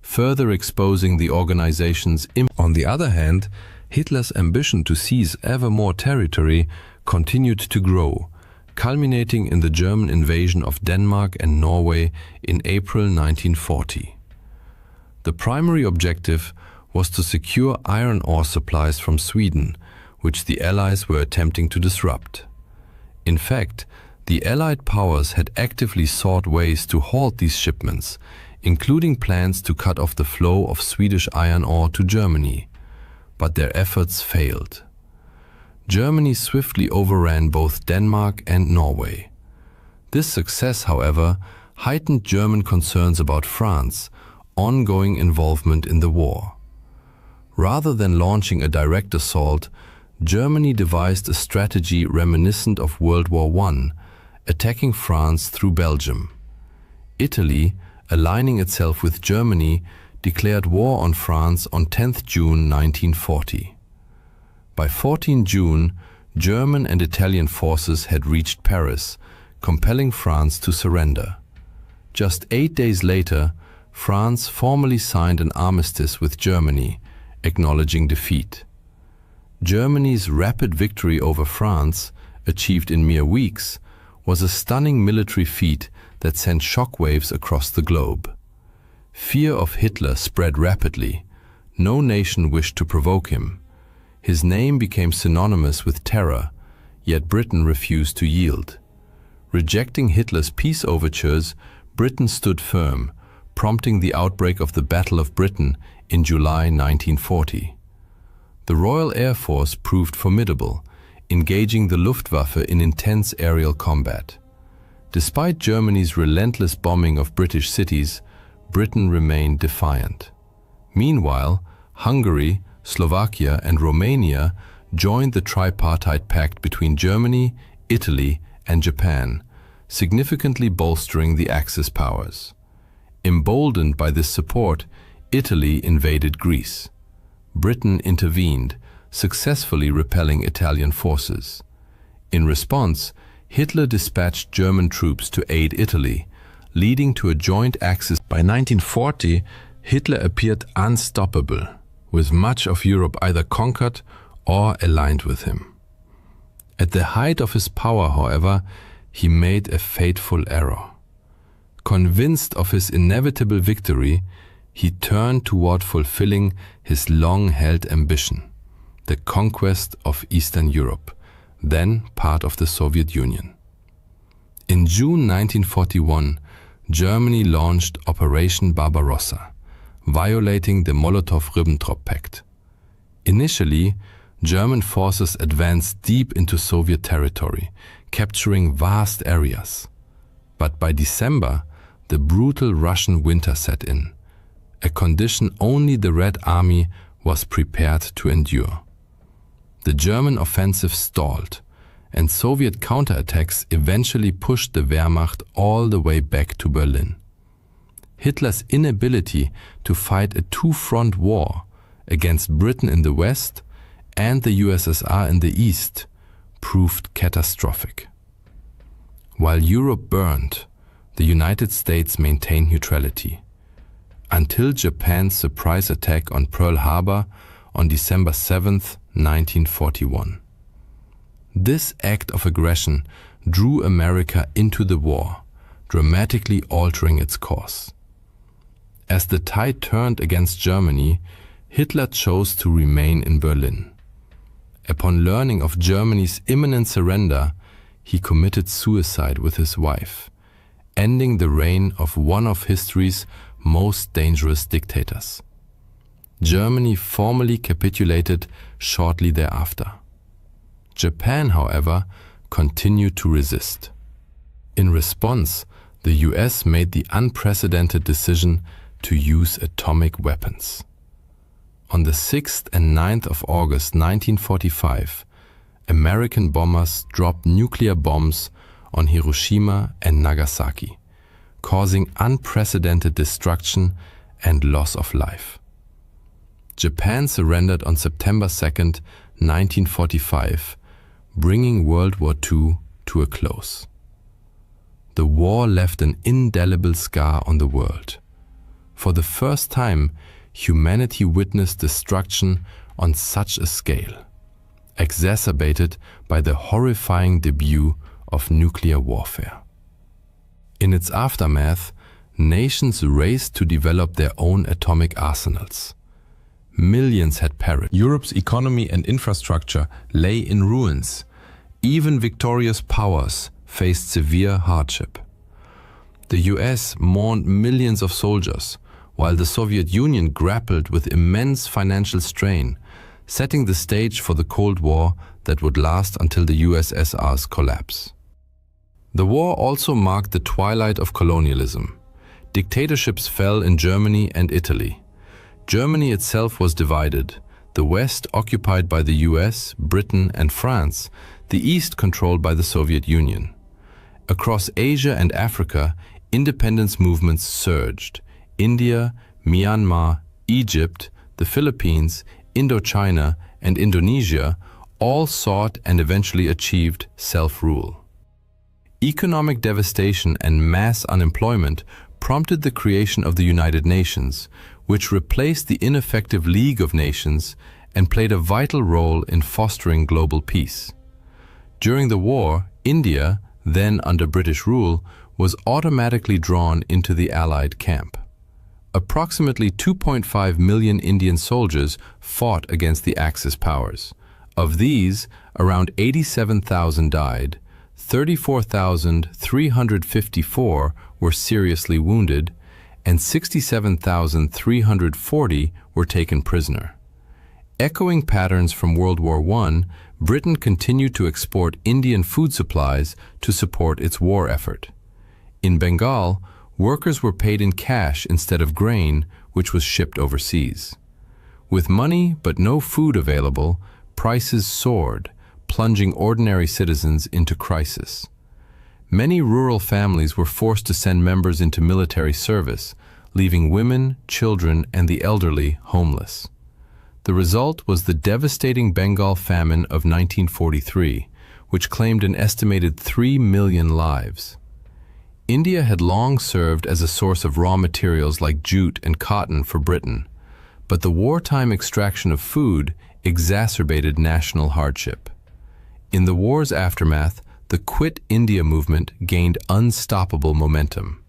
further exposing the organization's impact. On the other hand, Hitler's ambition to seize ever more territory continued to grow, culminating in the German invasion of Denmark and Norway in April 1940. The primary objective was to secure iron ore supplies from Sweden, which the Allies were attempting to disrupt. In fact, the Allied powers had actively sought ways to halt these shipments, including plans to cut off the flow of Swedish iron ore to Germany, but their efforts failed. Germany swiftly overran both Denmark and Norway. This success, however, heightened German concerns about France, ongoing involvement in the war. Rather than launching a direct assault, Germany devised a strategy reminiscent of World War I, attacking France through Belgium. Italy, aligning itself with Germany, declared war on France on 10 June 1940. By 14 June, German and Italian forces had reached Paris, compelling France to surrender. Just 8 days later, France formally signed an armistice with Germany, acknowledging defeat. Germany's rapid victory over France, achieved in mere weeks, was a stunning military feat that sent shockwaves across the globe. Fear of Hitler spread rapidly. No nation wished to provoke him. His name became synonymous with terror, yet Britain refused to yield. Rejecting Hitler's peace overtures, Britain stood firm, prompting the outbreak of the Battle of Britain in July 1940. The Royal Air Force proved formidable, engaging the Luftwaffe in intense aerial combat. Despite Germany's relentless bombing of British cities, Britain remained defiant. Meanwhile, Hungary, Slovakia, and Romania joined the tripartite pact between Germany, Italy, and Japan, significantly bolstering the Axis powers. Emboldened by this support, Italy invaded Greece. Britain intervened, successfully repelling Italian forces. In response, Hitler dispatched German troops to aid Italy, leading to a joint Axis. By 1940, Hitler appeared unstoppable, with much of Europe either conquered or aligned with him. At the height of his power, however, he made a fateful error. Convinced of his inevitable victory, he turned toward fulfilling his long-held ambition, the conquest of Eastern Europe, then part of the Soviet Union. In June 1941, Germany launched Operation Barbarossa, violating the Molotov-Ribbentrop Pact. Initially, German forces advanced deep into Soviet territory, capturing vast areas. But by December, the brutal Russian winter set in, a condition only the Red Army was prepared to endure. The German offensive stalled, and Soviet counterattacks eventually pushed the Wehrmacht all the way back to Berlin. Hitler's inability to fight a two-front war against Britain in the west and the USSR in the east proved catastrophic. While Europe burned, the United States maintained neutrality, until Japan's surprise attack on Pearl Harbor on December 7, 1941. This act of aggression drew America into the war, dramatically altering its course. As the tide turned against Germany, Hitler chose to remain in Berlin. Upon learning of Germany's imminent surrender, he committed suicide with his wife, ending the reign of one of history's most dangerous dictators. Germany formally capitulated shortly thereafter. Japan, however, continued to resist. In response, the US made the unprecedented decision to use atomic weapons. On the 6th and 9th of August 1945, American bombers dropped nuclear bombs on Hiroshima and Nagasaki, causing unprecedented destruction and loss of life. Japan surrendered on September 2, 1945, bringing World War II to a close. The war left an indelible scar on the world. For the first time, humanity witnessed destruction on such a scale, exacerbated by the horrifying debut of nuclear warfare. In its aftermath, nations raced to develop their own atomic arsenals. Millions had perished. Europe's economy and infrastructure lay in ruins. Even victorious powers faced severe hardship. The US mourned millions of soldiers, while the Soviet Union grappled with immense financial strain, setting the stage for the Cold War that would last until the USSR's collapse. The war also marked the twilight of colonialism. dictatorships fell in Germany and Italy. Germany itself was divided, the West occupied by the US, Britain, and France, the East controlled by the Soviet Union. Across Asia and Africa, independence movements surged. India, Myanmar, Egypt, the Philippines, Indochina, and Indonesia all sought and eventually achieved self-rule. Economic devastation and mass unemployment prompted the creation of the United Nations, which replaced the ineffective League of Nations and played a vital role in fostering global peace. During the war, India, then under British rule, was automatically drawn into the Allied camp. Approximately 2.5 million Indian soldiers fought against the Axis powers. Of these, around 87,000 died, 34,354 were seriously wounded, and 67,340 were taken prisoner. Echoing patterns from World War I, Britain continued to export Indian food supplies to support its war effort. In Bengal, workers were paid in cash instead of grain, which was shipped overseas. With money but no food available, prices soared, plunging ordinary citizens into crisis. Many rural families were forced to send members into military service, leaving women, children, and the elderly homeless. The result was the devastating Bengal famine of 1943, which claimed an estimated 3 million lives. India had long served as a source of raw materials like jute and cotton for Britain, but the wartime extraction of food exacerbated national hardship. In the war's aftermath, the Quit India movement gained unstoppable momentum.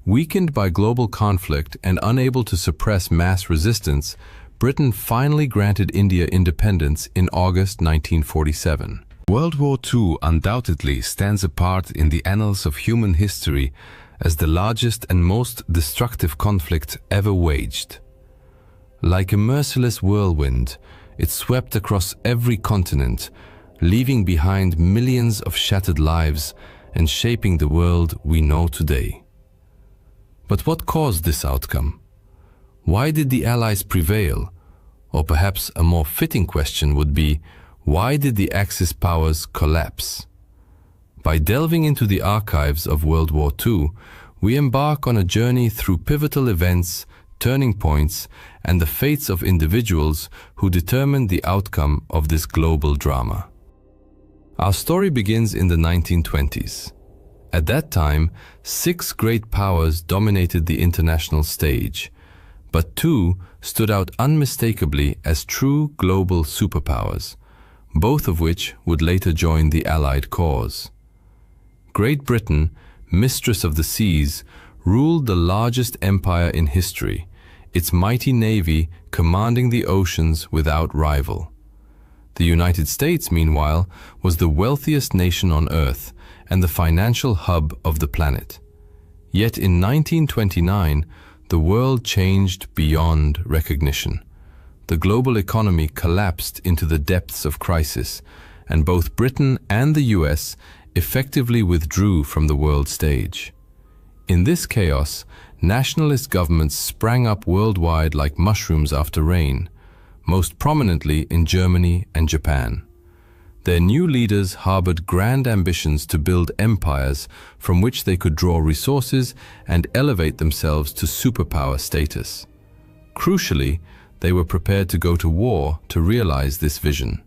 Weakened by global conflict and unable to suppress mass resistance, Britain finally granted India independence in August 1947. World War II undoubtedly stands apart in the annals of human history as the largest and most destructive conflict ever waged. Like a merciless whirlwind, it swept across every continent, leaving behind millions of shattered lives and shaping the world we know today. But what caused this outcome? Why did the Allies prevail? Or perhaps a more fitting question would be, why did the Axis powers collapse? By delving into the archives of World War II, we embark on a journey through pivotal events, turning points, and the fates of individuals who determined the outcome of this global drama. Our story begins in the 1920s. At that time, 6 great powers dominated the international stage, but 2 stood out unmistakably as true global superpowers, both of which would later join the Allied cause. Great Britain, mistress of the seas, ruled the largest empire in history, its mighty navy commanding the oceans without rival. The United States, meanwhile, was the wealthiest nation on Earth and the financial hub of the planet. Yet in 1929, the world changed beyond recognition. The global economy collapsed into the depths of crisis, and both Britain and the US effectively withdrew from the world stage. In this chaos, nationalist governments sprang up worldwide like mushrooms after rain, most prominently in Germany and Japan. Their new leaders harbored grand ambitions to build empires from which they could draw resources and elevate themselves to superpower status. Crucially, they were prepared to go to war to realize this vision.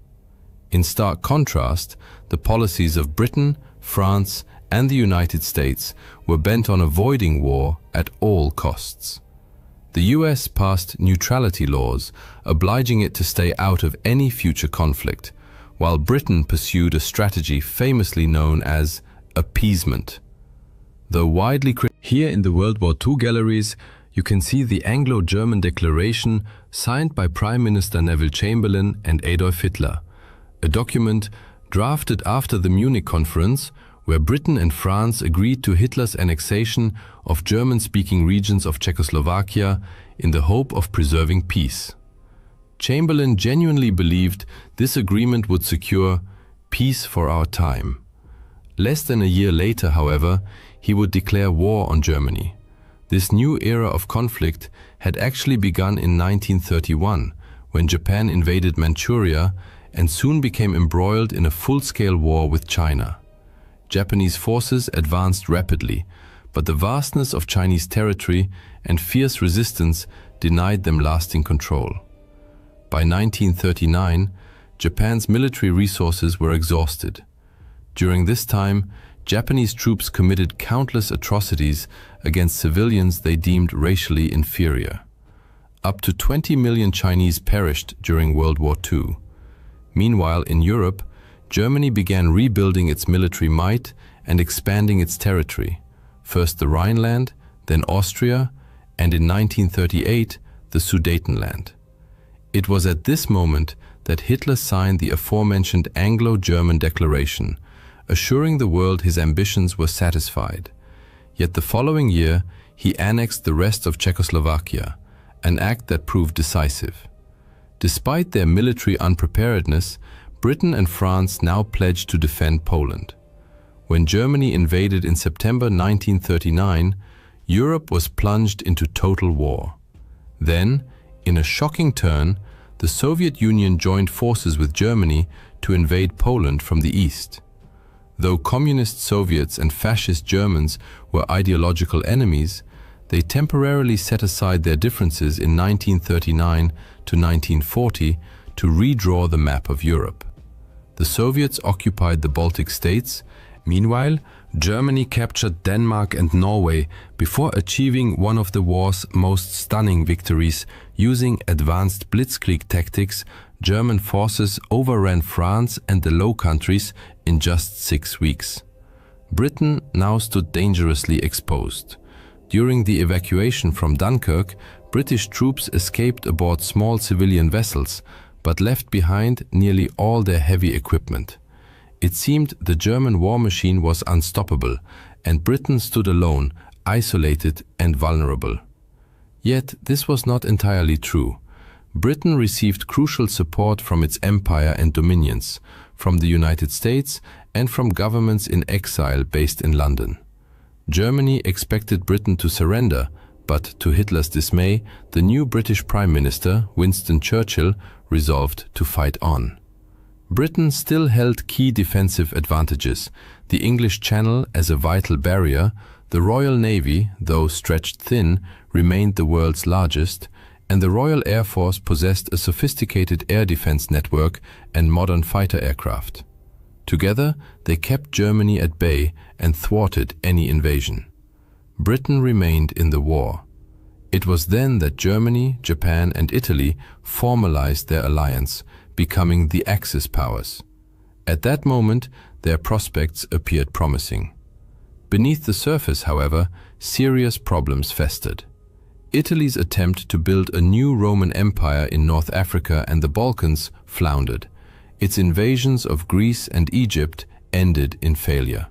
In stark contrast, the policies of Britain, France, and the United States were bent on avoiding war at all costs. The US passed neutrality laws, obliging it to stay out of any future conflict, while Britain pursued a strategy famously known as appeasement. Though widely criticized, here in the World War II galleries, you can see the Anglo-German Declaration signed by Prime Minister Neville Chamberlain and Adolf Hitler, a document drafted after the Munich Conference, where Britain and France agreed to Hitler's annexation of German-speaking regions of Czechoslovakia in the hope of preserving peace. Chamberlain genuinely believed this agreement would secure peace for our time. Less than a year later, however, he would declare war on Germany. This new era of conflict had actually begun in 1931, when Japan invaded Manchuria and soon became embroiled in a full-scale war with China. Japanese forces advanced rapidly, but the vastness of Chinese territory and fierce resistance denied them lasting control. By 1939, Japan's military resources were exhausted. During this time, Japanese troops committed countless atrocities against civilians they deemed racially inferior. Up to 20 million Chinese perished during World War II. Meanwhile, in Europe, Germany began rebuilding its military might and expanding its territory, first the Rhineland, then Austria, and in 1938, the Sudetenland. It was at this moment that Hitler signed the aforementioned Anglo-German Declaration, assuring the world his ambitions were satisfied. Yet the following year, he annexed the rest of Czechoslovakia, an act that proved decisive. Despite their military unpreparedness, Britain and France now pledged to defend Poland. When Germany invaded in September 1939, Europe was plunged into total war. Then, in a shocking turn, the Soviet Union joined forces with Germany to invade Poland from the east. Though communist Soviets and fascist Germans were ideological enemies, they temporarily set aside their differences in 1939 to 1940 to redraw the map of Europe. The Soviets occupied the Baltic states. Meanwhile, Germany captured Denmark and Norway before achieving one of the war's most stunning victories. Using advanced blitzkrieg tactics, German forces overran France and the Low Countries in just 6 weeks. Britain now stood dangerously exposed. During the evacuation from Dunkirk, British troops escaped aboard small civilian vessels, but left behind nearly all their heavy equipment. It seemed the German war machine was unstoppable, and Britain stood alone, isolated and vulnerable. Yet this was not entirely true. Britain received crucial support from its empire and dominions, from the United States and from governments in exile based in London. Germany expected Britain to surrender, but to Hitler's dismay, the new British Prime Minister, Winston Churchill, resolved to fight on. Britain still held key defensive advantages: the English Channel as a vital barrier, the Royal Navy, though stretched thin, remained the world's largest, and the Royal Air Force possessed a sophisticated air defense network and modern fighter aircraft. Together, they kept Germany at bay and thwarted any invasion. Britain remained in the war. It was then that Germany, Japan, and Italy formalized their alliance, becoming the Axis powers. At that moment, their prospects appeared promising. Beneath the surface, however, serious problems festered. Italy's attempt to build a new Roman Empire in North Africa and the Balkans floundered. Its invasions of Greece and Egypt ended in failure.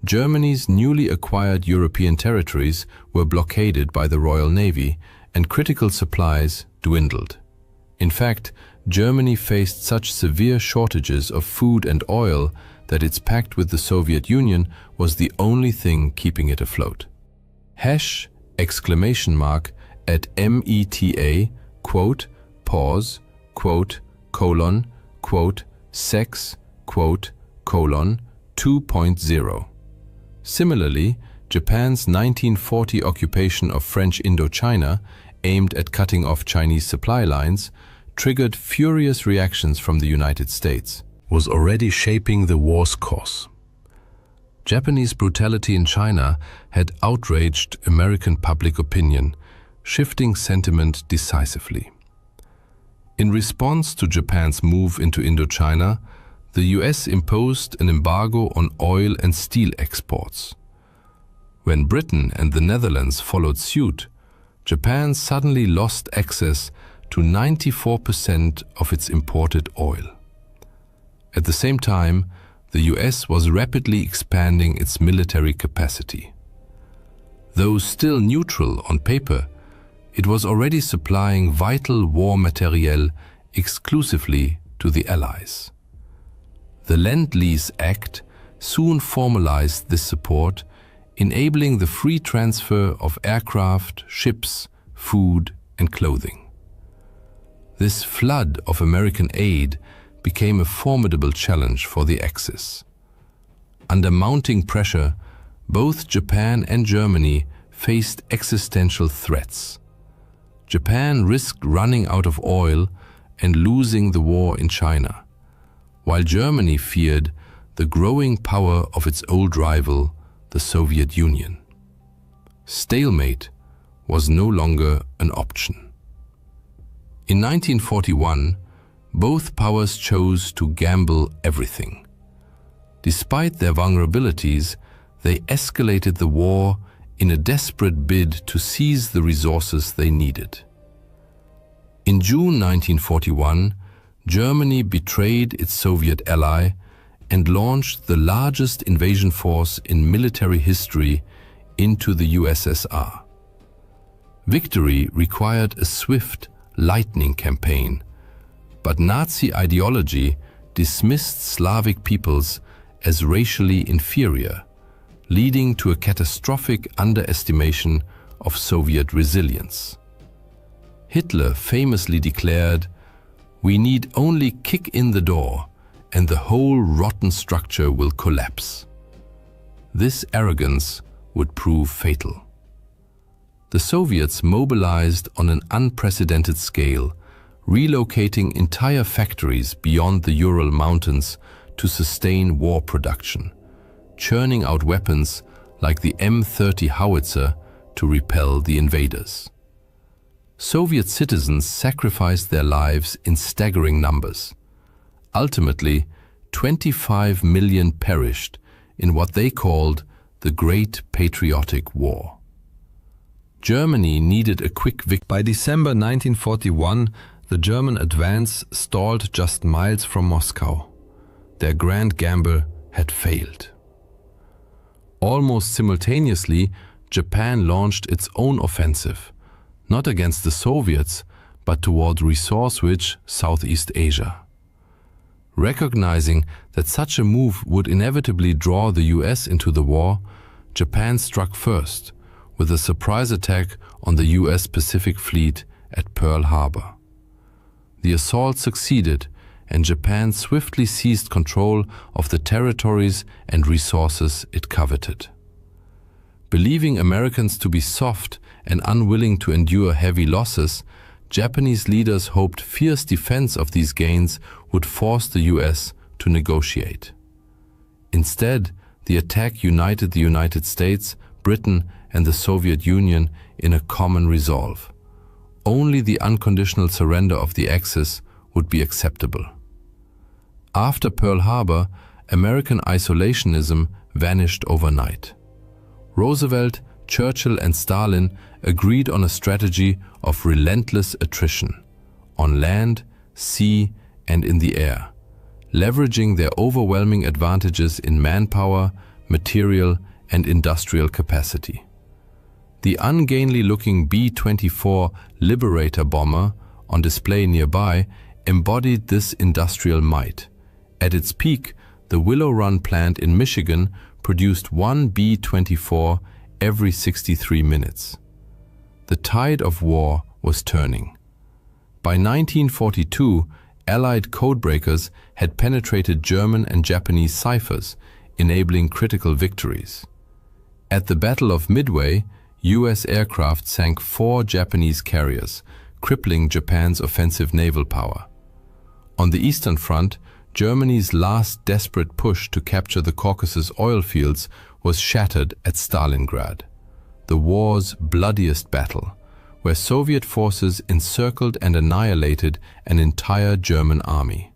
Germany's newly acquired European territories were blockaded by the Royal Navy, and critical supplies dwindled. In fact, Germany faced such severe shortages of food and oil that its pact with the Soviet Union was the only thing keeping it afloat. #! At META, quote, pause, quote, colon, quote, sex, quote, colon, 2.0. Similarly, Japan's 1940 occupation of French Indochina, aimed at cutting off Chinese supply lines, triggered furious reactions from the United States, was already shaping the war's course. Japanese brutality in China had outraged American public opinion, shifting sentiment decisively. In response to Japan's move into Indochina, the US imposed an embargo on oil and steel exports. When Britain and the Netherlands followed suit, Japan suddenly lost access to 94% of its imported oil. At the same time, the US was rapidly expanding its military capacity. Though still neutral on paper, it was already supplying vital war materiel exclusively to the Allies. The Lend-Lease Act soon formalized this support, enabling the free transfer of aircraft, ships, food, and clothing. This flood of American aid became a formidable challenge for the Axis. Under mounting pressure, both Japan and Germany faced existential threats. Japan risked running out of oil and losing the war in China, while Germany feared the growing power of its old rival, the Soviet Union. Stalemate was no longer an option. In 1941, both powers chose to gamble everything. Despite their vulnerabilities, they escalated the war in a desperate bid to seize the resources they needed. In June 1941, Germany betrayed its Soviet ally and launched the largest invasion force in military history into the USSR. Victory required a swift, lightning campaign, but Nazi ideology dismissed Slavic peoples as racially inferior, leading to a catastrophic underestimation of Soviet resilience. Hitler famously declared, "We need only kick in the door and the whole rotten structure will collapse." This arrogance would prove fatal. The Soviets mobilized on an unprecedented scale, relocating entire factories beyond the Ural Mountains to sustain war production, churning out weapons like the M30 howitzer to repel the invaders. Soviet citizens sacrificed their lives in staggering numbers. Ultimately, 25 million perished in what they called the Great Patriotic War. Germany needed a quick victory. By December 1941, the German advance stalled just miles from Moscow. Their grand gamble had failed. Almost simultaneously, Japan launched its own offensive, not against the Soviets, but toward resource-rich Southeast Asia. Recognizing that such a move would inevitably draw the US into the war, Japan struck first, with a surprise attack on the US Pacific Fleet at Pearl Harbor. The assault succeeded, and Japan swiftly seized control of the territories and resources it coveted. Believing Americans to be soft and unwilling to endure heavy losses, Japanese leaders hoped fierce defense of these gains would force the US to negotiate. Instead, the attack united the United States, Britain, and the Soviet Union in a common resolve. Only the unconditional surrender of the Axis would be acceptable. After Pearl Harbor, American isolationism vanished overnight. Roosevelt, Churchill, and Stalin agreed on a strategy of relentless attrition, on land, sea, and in the air, leveraging their overwhelming advantages in manpower, material, and industrial capacity. The ungainly-looking B-24 Liberator bomber, on display nearby, embodied this industrial might. At its peak, the Willow Run plant in Michigan produced one B-24 every 63 minutes. The tide of war was turning. By 1942, Allied codebreakers had penetrated German and Japanese ciphers, enabling critical victories. At the Battle of Midway, US aircraft sank 4 Japanese carriers, crippling Japan's offensive naval power. On the Eastern Front, Germany's last desperate push to capture the Caucasus oil fields was shattered at Stalingrad, the war's bloodiest battle, where Soviet forces encircled and annihilated an entire German army.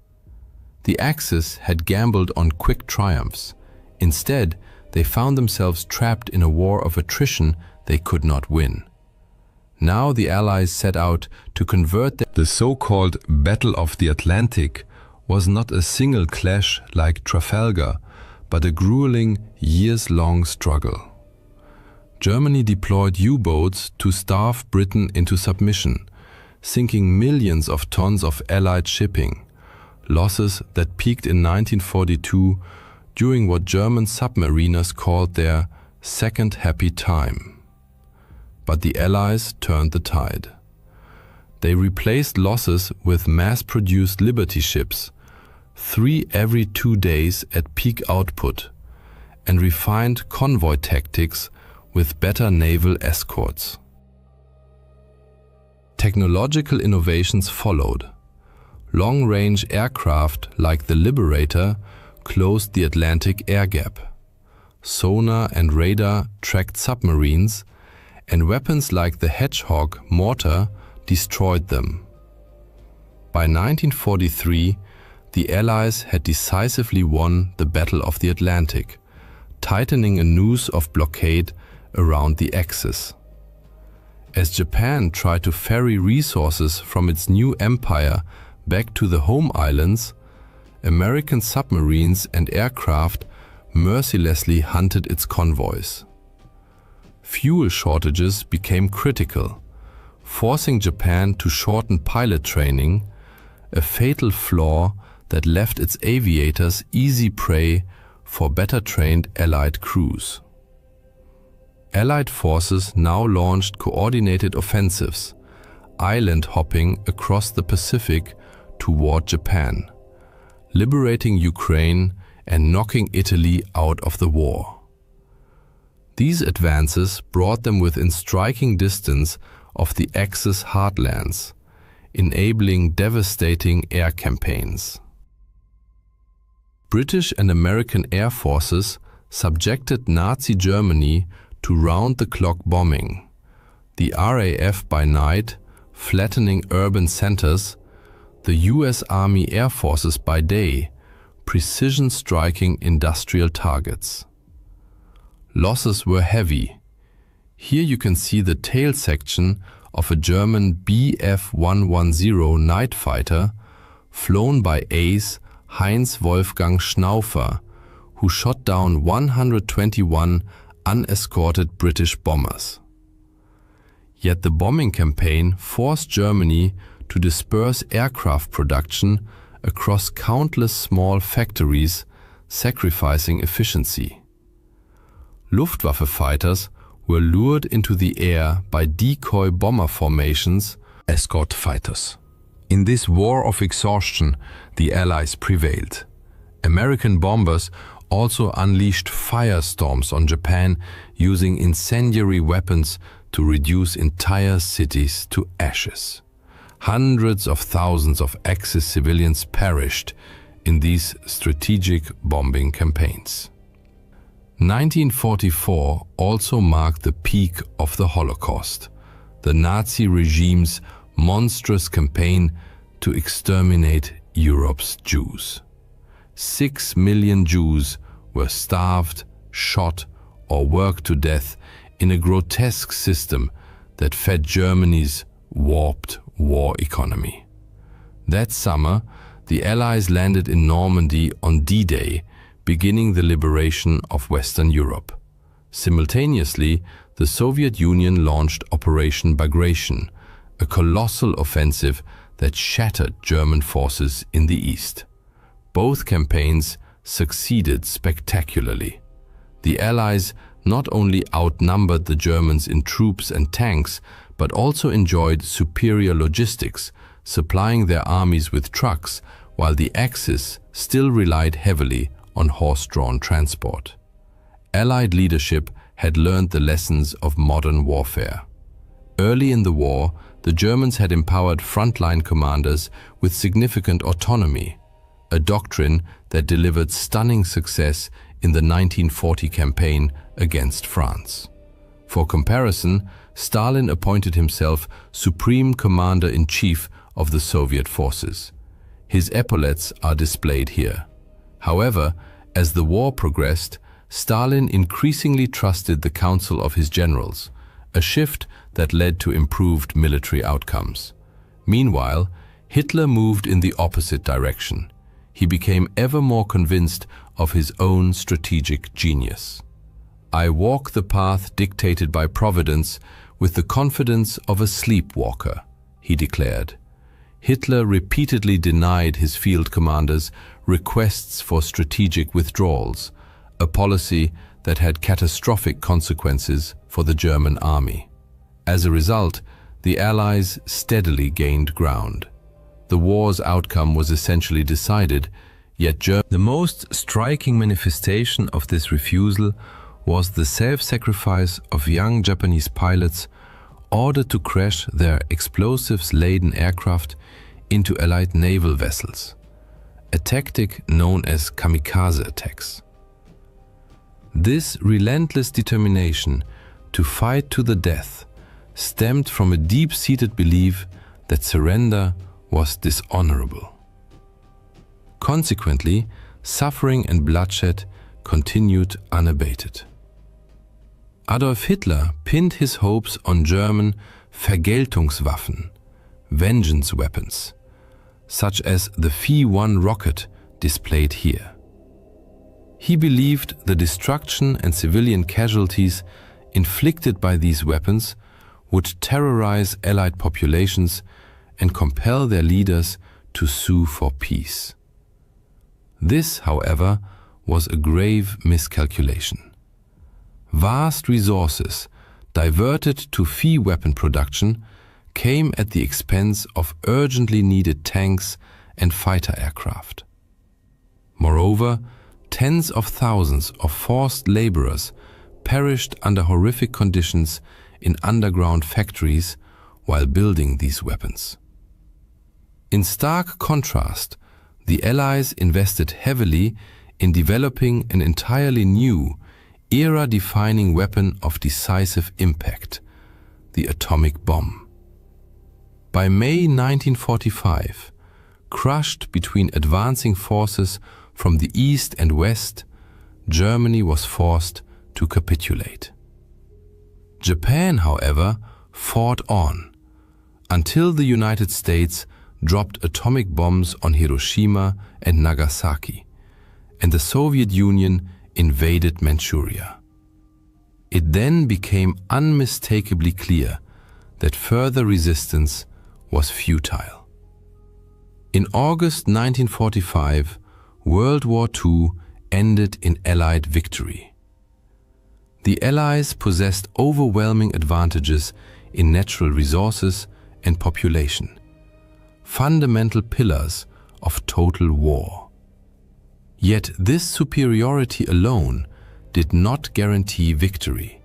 The Axis had gambled on quick triumphs. Instead, they found themselves trapped in a war of attrition they could not win. Now the Allies set out to convert the so-called Battle of the Atlantic was not a single clash like Trafalgar, but a grueling, years-long struggle. Germany deployed U-boats to starve Britain into submission, sinking millions of tons of Allied shipping, losses that peaked in 1942 during what German submariners called their second happy time. But the Allies turned the tide. They replaced losses with mass-produced Liberty ships, 3 every 2 days at peak output, and refined convoy tactics with better naval escorts. Technological innovations followed. Long-range aircraft like the Liberator closed the Atlantic air gap. Sonar and radar tracked submarines, and weapons like the Hedgehog mortar destroyed them. By 1943, the Allies had decisively won the Battle of the Atlantic, tightening a noose of blockade around the Axis. As Japan tried to ferry resources from its new empire back to the home islands, American submarines and aircraft mercilessly hunted its convoys. Fuel shortages became critical, forcing Japan to shorten pilot training, a fatal flaw that left its aviators easy prey for better-trained Allied crews. Allied forces now launched coordinated offensives, island-hopping across the Pacific toward Japan, liberating Ukraine and knocking Italy out of the war. These advances brought them within striking distance of the Axis heartlands, enabling devastating air campaigns. British and American air forces subjected Nazi Germany to round-the-clock bombing, the RAF by night flattening urban centers, the US Army Air Forces by day precision-striking industrial targets. Losses were heavy. Here you can see the tail section of a German Bf-110 night fighter flown by ace Heinz Wolfgang Schnaufer, who shot down 121 unescorted British bombers. Yet the bombing campaign forced Germany to disperse aircraft production across countless small factories, sacrificing efficiency. Luftwaffe fighters were lured into the air by decoy bomber formations, escort fighters. In this war of exhaustion, the Allies prevailed. American bombers also unleashed firestorms on Japan, using incendiary weapons to reduce entire cities to ashes. Hundreds of thousands of Axis civilians perished in these strategic bombing campaigns. 1944 also marked the peak of the Holocaust, the Nazi regime's monstrous campaign to exterminate Europe's Jews. 6 million Jews were starved, shot, or worked to death in a grotesque system that fed Germany's warped war economy. That summer, the Allies landed in Normandy on D-Day, beginning the liberation of Western Europe. Simultaneously, the Soviet Union launched Operation Bagration, a colossal offensive that shattered German forces in the east. Both campaigns succeeded spectacularly. The Allies not only outnumbered the Germans in troops and tanks, but also enjoyed superior logistics, supplying their armies with trucks, while the Axis still relied heavily on horse-drawn transport. Allied leadership had learned the lessons of modern warfare. Early in the war, the Germans had empowered frontline commanders with significant autonomy, a doctrine that delivered stunning success in the 1940 campaign against France. For comparison, Stalin appointed himself Supreme Commander-in-Chief of the Soviet forces. His epaulets are displayed here. However, as the war progressed, Stalin increasingly trusted the counsel of his generals, a shift that led to improved military outcomes. Meanwhile, Hitler moved in the opposite direction. He became ever more convinced of his own strategic genius. "I walk the path dictated by Providence with the confidence of a sleepwalker," he declared. Hitler repeatedly denied his field commanders requests for strategic withdrawals, a policy that had catastrophic consequences for the German army. As a result, the Allies steadily gained ground. The war's outcome was essentially decided, yet the most striking manifestation of this refusal was the self-sacrifice of young Japanese pilots ordered to crash their explosives-laden aircraft into Allied naval vessels, a tactic known as kamikaze attacks. This relentless determination to fight to the death stemmed from a deep-seated belief that surrender was dishonorable. Consequently, suffering and bloodshed continued unabated. Adolf Hitler pinned his hopes on German Vergeltungswaffen, vengeance weapons, such as the Phi-1 rocket displayed here. He believed the destruction and civilian casualties inflicted by these weapons would terrorize Allied populations and compel their leaders to sue for peace. This, however, was a grave miscalculation. Vast resources diverted to Phi weapon production came at the expense of urgently needed tanks and fighter aircraft. Moreover, tens of thousands of forced laborers perished under horrific conditions in underground factories while building these weapons. In stark contrast, the Allies invested heavily in developing an entirely new, era-defining weapon of decisive impact, the atomic bomb. By May 1945, crushed between advancing forces from the east and west, Germany was forced to capitulate. Japan, however, fought on until the United States dropped atomic bombs on Hiroshima and Nagasaki, and the Soviet Union invaded Manchuria. It then became unmistakably clear that further resistance was futile. In August 1945, World War II ended in Allied victory. The Allies possessed overwhelming advantages in natural resources and population, fundamental pillars of total war. Yet this superiority alone did not guarantee victory.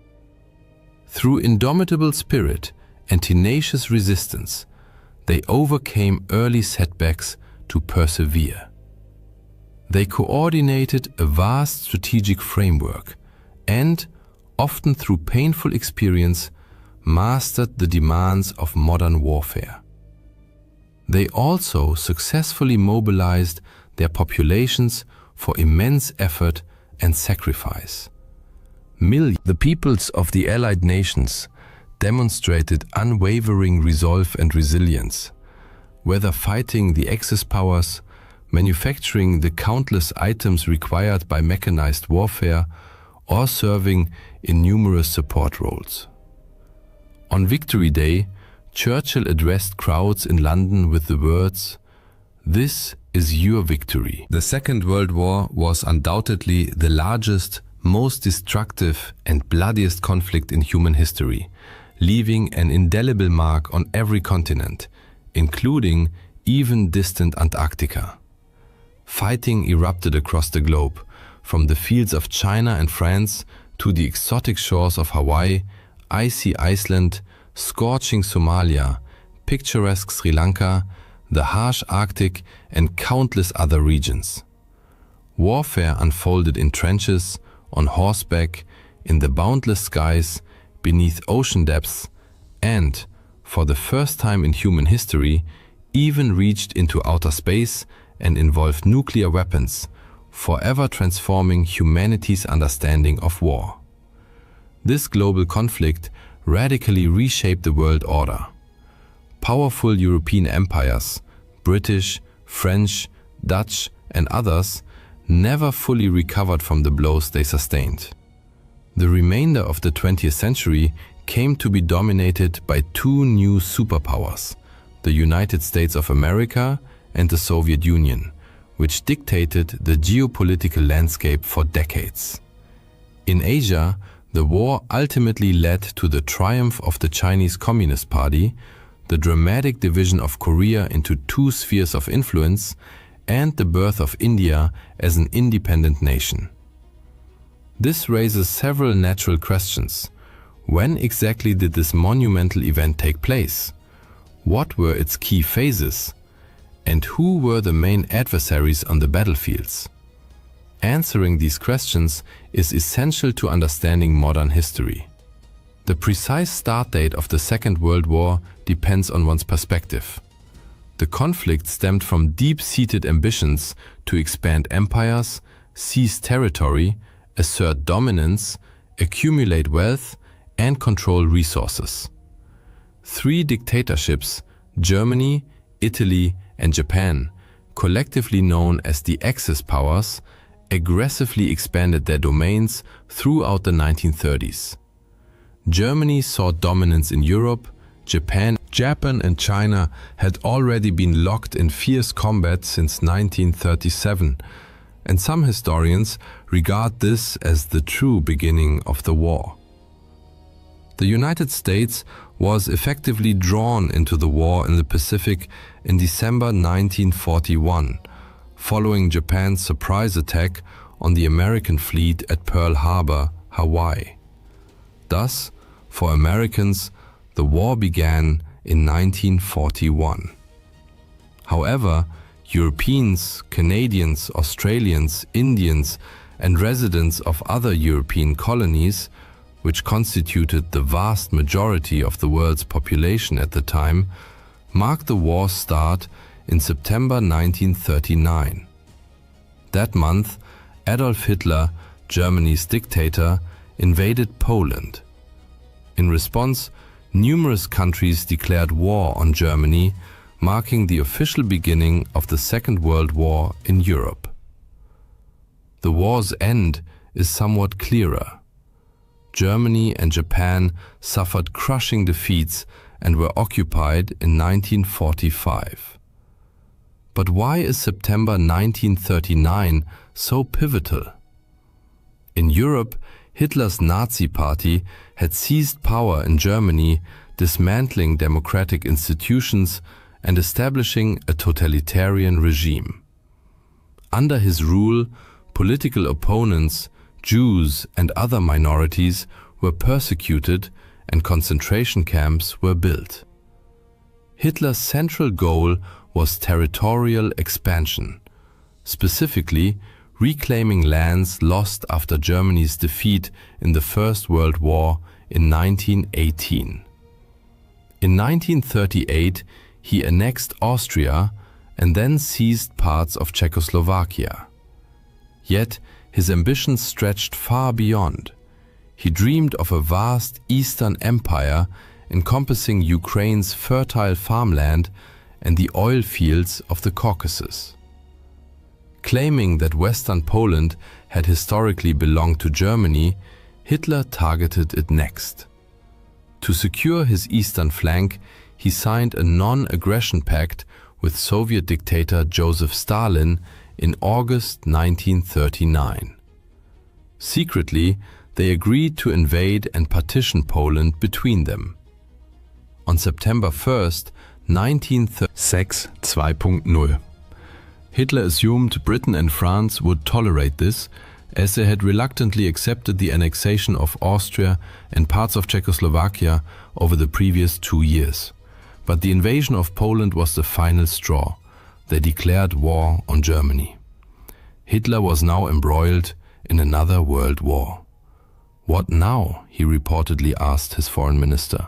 Through indomitable spirit and tenacious resistance, they overcame early setbacks to persevere. They coordinated a vast strategic framework and, often through painful experience, mastered the demands of modern warfare. They also successfully mobilized their populations for immense effort and sacrifice. The peoples of the Allied nations demonstrated unwavering resolve and resilience, whether fighting the Axis powers, manufacturing the countless items required by mechanized warfare, or serving in numerous support roles. On Victory Day, Churchill addressed crowds in London with the words, "This is your victory." The Second World War was undoubtedly the largest, most destructive and bloodiest conflict in human history, leaving an indelible mark on every continent, including even distant Antarctica. Fighting erupted across the globe, from the fields of China and France to the exotic shores of Hawaii, icy Iceland, scorching Somalia, picturesque Sri Lanka, the harsh Arctic, and countless other regions. Warfare unfolded in trenches, on horseback, in the boundless skies, beneath ocean depths, and, for the first time in human history, even reached into outer space and involved nuclear weapons, forever transforming humanity's understanding of war. This global conflict radically reshaped the world order. Powerful European empires, British, French, Dutch, and others, never fully recovered from the blows they sustained. The remainder of the 20th century came to be dominated by two new superpowers, the United States of America and the Soviet Union, which dictated the geopolitical landscape for decades. In Asia, the war ultimately led to the triumph of the Chinese Communist Party, the dramatic division of Korea into two spheres of influence, and the birth of India as an independent nation. This raises several natural questions. When exactly did this monumental event take place? What were its key phases? And who were the main adversaries on the battlefields? Answering these questions is essential to understanding modern history. The precise start date of the Second World War depends on one's perspective. The conflict stemmed from deep-seated ambitions to expand empires, seize territory, assert dominance, accumulate wealth, and control resources. Three dictatorships, Germany, Italy, and Japan, collectively known as the Axis powers, aggressively expanded their domains throughout the 1930s. Germany saw dominance in Europe. Japan and China had already been locked in fierce combat since 1937, and some historians regard this as the true beginning of the war. The United States was effectively drawn into the war in the Pacific in December 1941, following Japan's surprise attack on the American fleet at Pearl Harbor, Hawaii. Thus, for Americans, the war began in 1941. However, Europeans, Canadians, Australians, Indians, and residents of other European colonies, which constituted the vast majority of the world's population at the time, marked the war's start in September 1939. That month, Adolf Hitler, Germany's dictator, invaded Poland. In response, numerous countries declared war on Germany, marking the official beginning of the Second World War in Europe. The war's end is somewhat clearer. Germany and Japan suffered crushing defeats and were occupied in 1945. But why is September 1939 so pivotal? In Europe, Hitler's Nazi Party had seized power in Germany, dismantling democratic institutions and establishing a totalitarian regime. Under his rule, political opponents, Jews, and other minorities were persecuted and concentration camps were built. Hitler's central goal was territorial expansion, specifically reclaiming lands lost after Germany's defeat in the First World War in 1918. In 1938, he annexed Austria and then seized parts of Czechoslovakia. Yet, his ambitions stretched far beyond. He dreamed of a vast Eastern Empire encompassing Ukraine's fertile farmland and the oil fields of the Caucasus. Claiming that Western Poland had historically belonged to Germany, Hitler targeted it next. To secure his eastern flank, he signed a non-aggression pact with Soviet dictator Joseph Stalin in August 1939. Secretly, they agreed to invade and partition Poland between them. On September 1st, 1936 2.0, Hitler assumed Britain and France would tolerate this, as they had reluctantly accepted the annexation of Austria and parts of Czechoslovakia over the previous 2 years. But the invasion of Poland was the final straw. They declared war on Germany. Hitler was now embroiled in another world war. What now? He reportedly asked his foreign minister.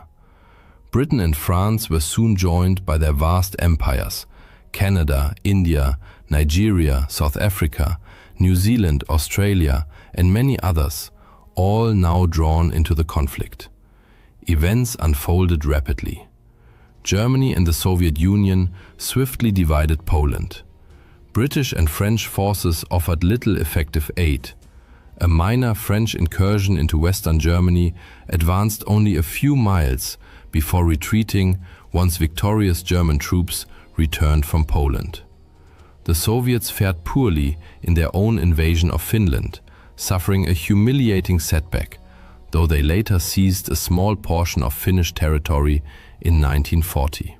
Britain and France were soon joined by their vast empires: Canada, India, Nigeria, South Africa, New Zealand, Australia, and many others, all now drawn into the conflict. Events unfolded rapidly. Germany and the Soviet Union swiftly divided Poland. British and French forces offered little effective aid. A minor French incursion into Western Germany advanced only a few miles before retreating once victorious German troops returned from Poland. The Soviets fared poorly in their own invasion of Finland, suffering a humiliating setback, though they later seized a small portion of Finnish territory in 1940.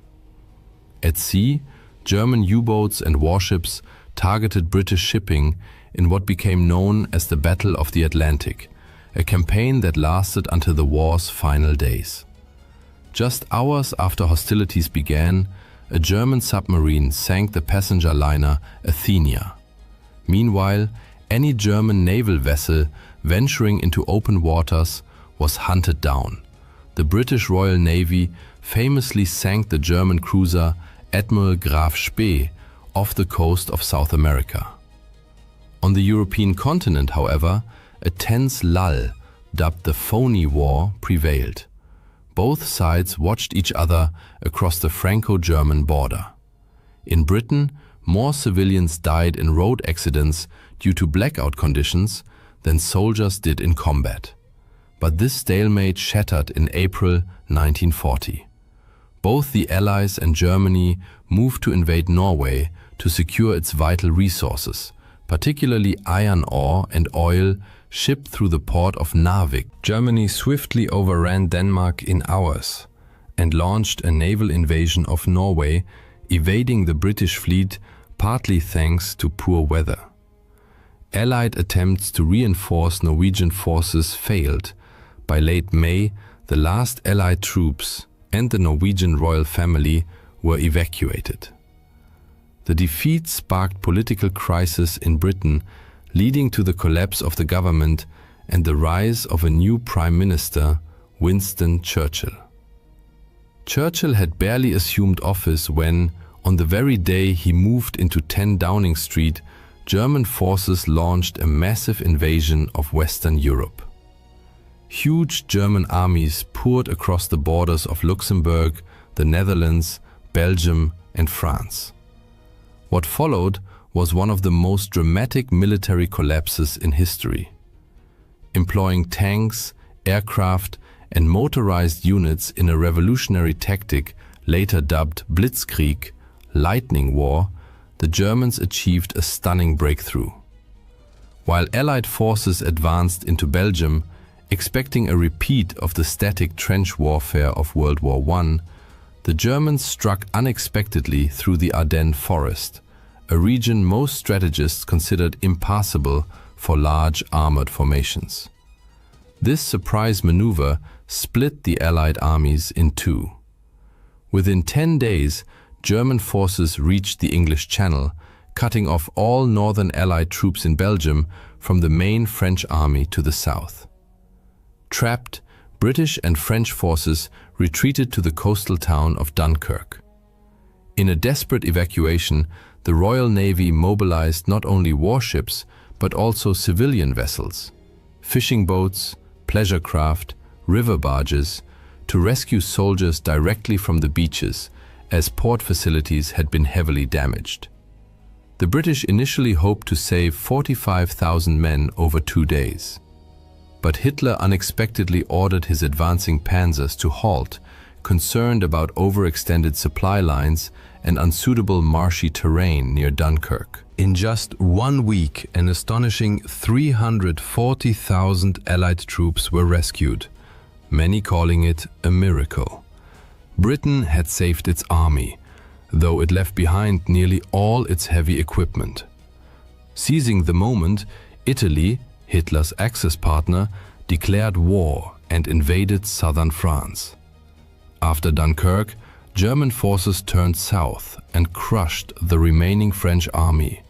At sea, German U-boats and warships targeted British shipping in what became known as the Battle of the Atlantic, a campaign that lasted until the war's final days. Just hours after hostilities began, a German submarine sank the passenger liner Athenia. Meanwhile, any German naval vessel venturing into open waters was hunted down. The British Royal Navy famously sank the German cruiser Admiral Graf Spee off the coast of South America. On the European continent, however, a tense lull, dubbed the Phony War, prevailed. Both sides watched each other across the Franco-German border. In Britain, more civilians died in road accidents due to blackout conditions than soldiers did in combat. But this stalemate shattered in April 1940. Both the Allies and Germany moved to invade Norway to secure its vital resources, particularly iron ore and oil shipped through the port of Narvik. Germany swiftly overran Denmark in hours and launched a naval invasion of Norway, evading the British fleet partly thanks to poor weather. Allied attempts to reinforce Norwegian forces failed. By late May, the last Allied troops and the Norwegian royal family were evacuated. The defeat sparked political crisis in Britain, leading to the collapse of the government and the rise of a new Prime Minister, Winston Churchill. Churchill had barely assumed office when, on the very day he moved into 10 Downing Street, German forces launched a massive invasion of Western Europe. Huge German armies poured across the borders of Luxembourg, the Netherlands, Belgium, and France. What followed was one of the most dramatic military collapses in history. Employing tanks, aircraft, and motorized units in a revolutionary tactic later dubbed Blitzkrieg, Lightning War, the Germans achieved a stunning breakthrough. While Allied forces advanced into Belgium, expecting a repeat of the static trench warfare of World War I, the Germans struck unexpectedly through the Ardennes forest, a region most strategists considered impassable for large armored formations. This surprise maneuver split the Allied armies in two. Within 10 days, German forces reached the English Channel, cutting off all northern Allied troops in Belgium from the main French army to the south. Trapped, British and French forces retreated to the coastal town of Dunkirk. In a desperate evacuation, the Royal Navy mobilized not only warships but also civilian vessels, fishing boats, pleasure craft, river barges, to rescue soldiers directly from the beaches, as port facilities had been heavily damaged. The British initially hoped to save 45,000 men over 2 days. But Hitler unexpectedly ordered his advancing panzers to halt, concerned about overextended supply lines and unsuitable marshy terrain near Dunkirk. In just 1 week, an astonishing 340,000 Allied troops were rescued, many calling it a miracle. Britain had saved its army, though it left behind nearly all its heavy equipment. Seizing the moment, Italy, Hitler's Axis partner, declared war and invaded southern France. After Dunkirk, German forces turned south and crushed the remaining French army.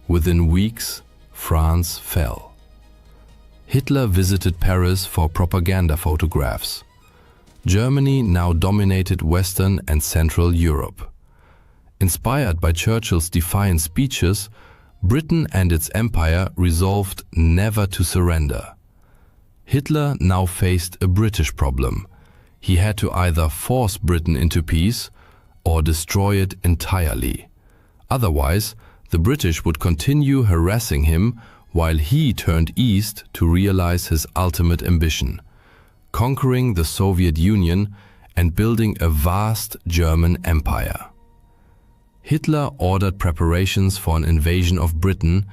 Within weeks, France fell. Hitler visited Paris for propaganda photographs. Germany now dominated Western and Central Europe. Inspired by Churchill's defiant speeches, Britain and its empire resolved never to surrender. Hitler now faced a British problem. He had to either force Britain into peace or destroy it entirely. Otherwise, the British would continue harassing him while he turned east to realize his ultimate ambition, conquering the Soviet Union and building a vast German empire. Hitler ordered preparations for an invasion of Britain,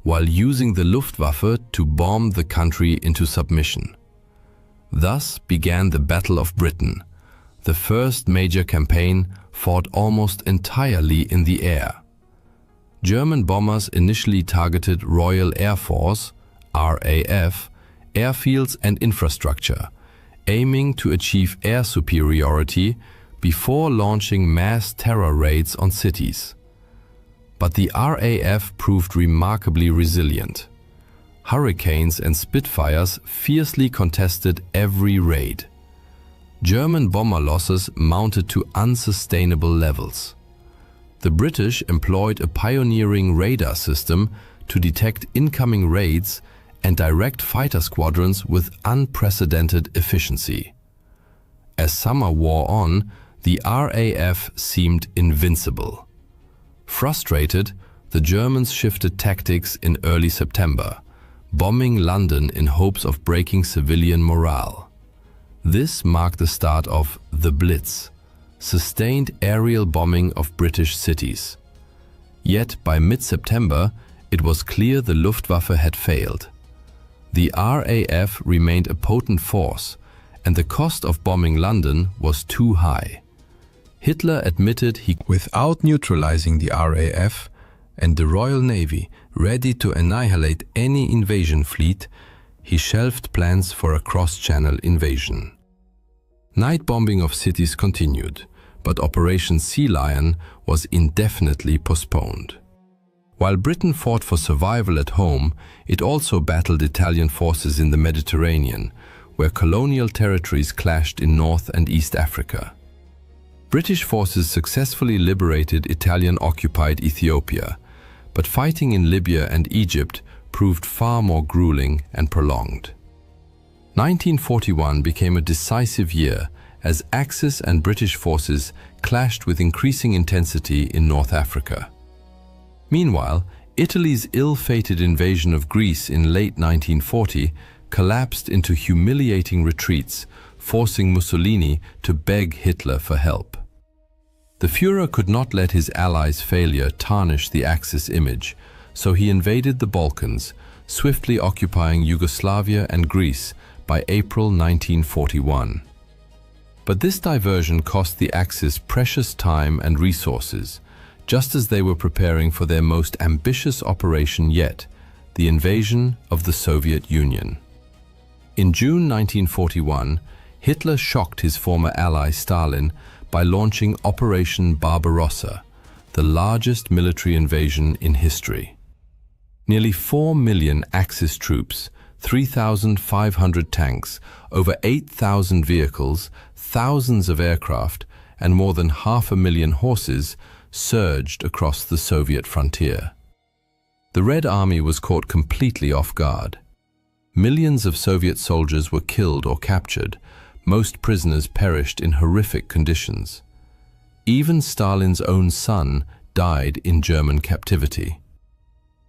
while using the Luftwaffe to bomb the country into submission. Thus began the Battle of Britain, the first major campaign fought almost entirely in the air. German bombers initially targeted Royal Air Force, RAF, airfields and infrastructure, aiming to achieve air superiority before launching mass terror raids on cities. But the RAF proved remarkably resilient. Hurricanes and Spitfires fiercely contested every raid. German bomber losses mounted to unsustainable levels. The British employed a pioneering radar system to detect incoming raids and direct fighter squadrons with unprecedented efficiency. As summer wore on, the RAF seemed invincible. Frustrated, the Germans shifted tactics in early September, bombing London in hopes of breaking civilian morale. This marked the start of the Blitz, sustained aerial bombing of British cities. Yet by mid-September, it was clear the Luftwaffe had failed. The RAF remained a potent force, and the cost of bombing London was too high. Hitler admitted without neutralizing the RAF and the Royal Navy ready to annihilate any invasion fleet, he shelved plans for a cross-channel invasion. Night bombing of cities continued, but Operation Sea Lion was indefinitely postponed. While Britain fought for survival at home, it also battled Italian forces in the Mediterranean, where colonial territories clashed in North and East Africa. British forces successfully liberated Italian-occupied Ethiopia, but fighting in Libya and Egypt proved far more grueling and prolonged. 1941 became a decisive year as Axis and British forces clashed with increasing intensity in North Africa. Meanwhile, Italy's ill-fated invasion of Greece in late 1940 collapsed into humiliating retreats, forcing Mussolini to beg Hitler for help. The Führer could not let his allies' failure tarnish the Axis image, so he invaded the Balkans, swiftly occupying Yugoslavia and Greece by April 1941. But this diversion cost the Axis precious time and resources, just as they were preparing for their most ambitious operation yet, the invasion of the Soviet Union. In June 1941, Hitler shocked his former ally Stalin by launching Operation Barbarossa, the largest military invasion in history. Nearly 4 million Axis troops, 3,500 tanks, over 8,000 vehicles, thousands of aircraft, and more than 500,000 horses surged across the Soviet frontier. The Red Army was caught completely off guard. Millions of Soviet soldiers were killed or captured. Most prisoners perished in horrific conditions. Even Stalin's own son died in German captivity.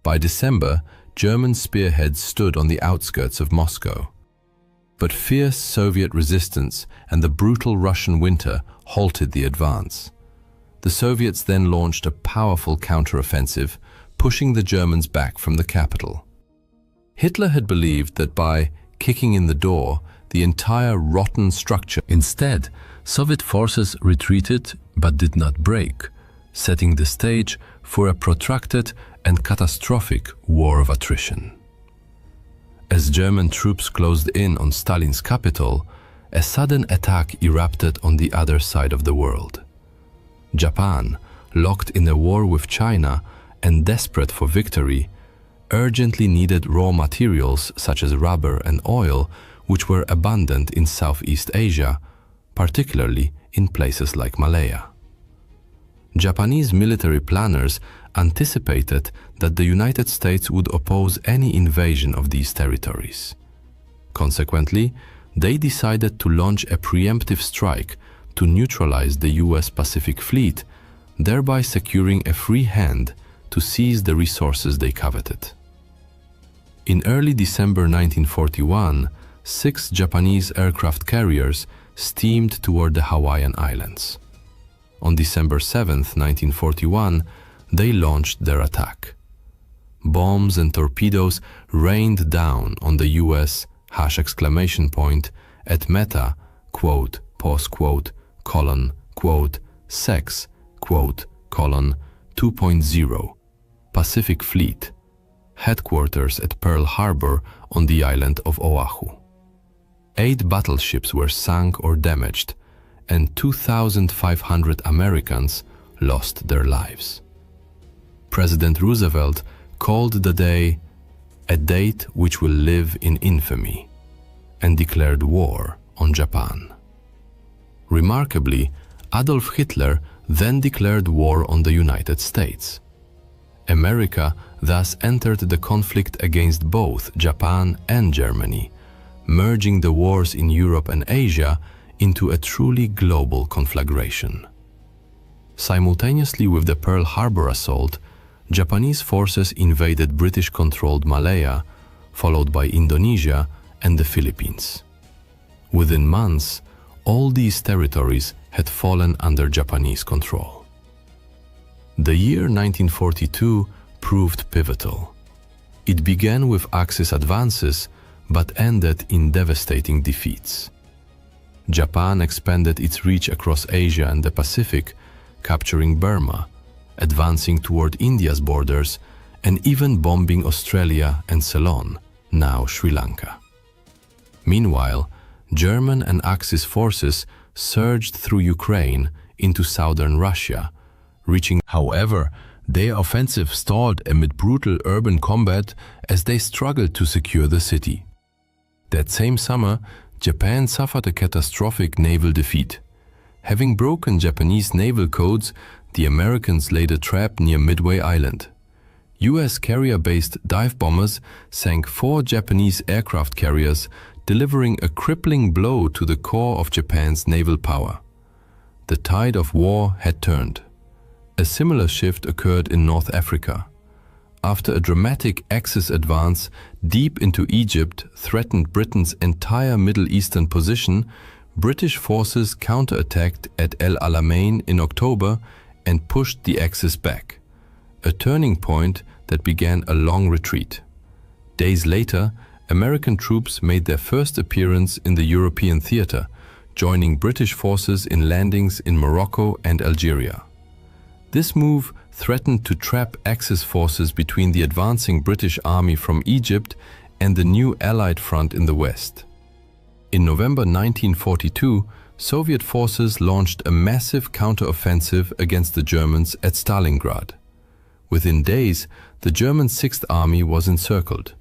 By December, German spearheads stood on the outskirts of Moscow. But fierce Soviet resistance and the brutal Russian winter halted the advance. The Soviets then launched a powerful counteroffensive, pushing the Germans back from the capital. Hitler had believed that by kicking in the door, the entire rotten structure. Instead, Soviet forces retreated but did not break, setting the stage for a protracted and catastrophic war of attrition. As German troops closed in on Stalin's capital, a sudden attack erupted on the other side of the world. Japan, locked in a war with China and desperate for victory, urgently needed raw materials such as rubber and oil, which were abundant in Southeast Asia, particularly in places like Malaya. Japanese military planners anticipated that the United States would oppose any invasion of these territories. Consequently, they decided to launch a preemptive strike to neutralize the US Pacific Fleet, thereby securing a free hand to seize the resources they coveted. In early December 1941, 6 Japanese aircraft carriers steamed toward the Hawaiian Islands. On December 7, 1941, they launched their attack. bombs and torpedoes rained down on the US at Meta, quote, pause quote, colon, quote, sex, quote, colon, 2.0, Pacific Fleet, headquarters at Pearl Harbor on the island of Oahu. 8 battleships were sunk or damaged, and 2,500 Americans lost their lives. President Roosevelt called the day a date which will live in infamy, and declared war on Japan. Remarkably, Adolf Hitler then declared war on the United States. America thus entered the conflict against both Japan and Germany, merging the wars in Europe and Asia into a truly global conflagration. Simultaneously with the Pearl Harbor assault, Japanese forces invaded British-controlled Malaya, followed by Indonesia and the Philippines. Within months, all these territories had fallen under Japanese control. The year 1942 proved pivotal. It began with Axis advances, but ended in devastating defeats. Japan expanded its reach across Asia and the Pacific, capturing Burma, advancing toward India's borders, and even bombing Australia and Ceylon, now Sri Lanka. Meanwhile, German and Axis forces surged through Ukraine into southern Russia, reaching. However, their offensive stalled amid brutal urban combat as they struggled to secure the city. That same summer, Japan suffered a catastrophic naval defeat. Having broken Japanese naval codes, the Americans laid a trap near Midway Island. US carrier-based dive bombers sank 4 Japanese aircraft carriers, delivering a crippling blow to the core of Japan's naval power. The tide of war had turned. A similar shift occurred in North Africa. After a dramatic Axis advance deep into Egypt threatened Britain's entire Middle Eastern position, British forces counterattacked at El Alamein in October and pushed the Axis back, a turning point that began a long retreat. Days later, American troops made their first appearance in the European theater, joining British forces in landings in Morocco and Algeria. This move threatened to trap Axis forces between the advancing British army from Egypt and the new Allied front in the west. In November 1942, Soviet forces launched a massive counteroffensive against the Germans at Stalingrad. Within days, the German Sixth Army was encircled.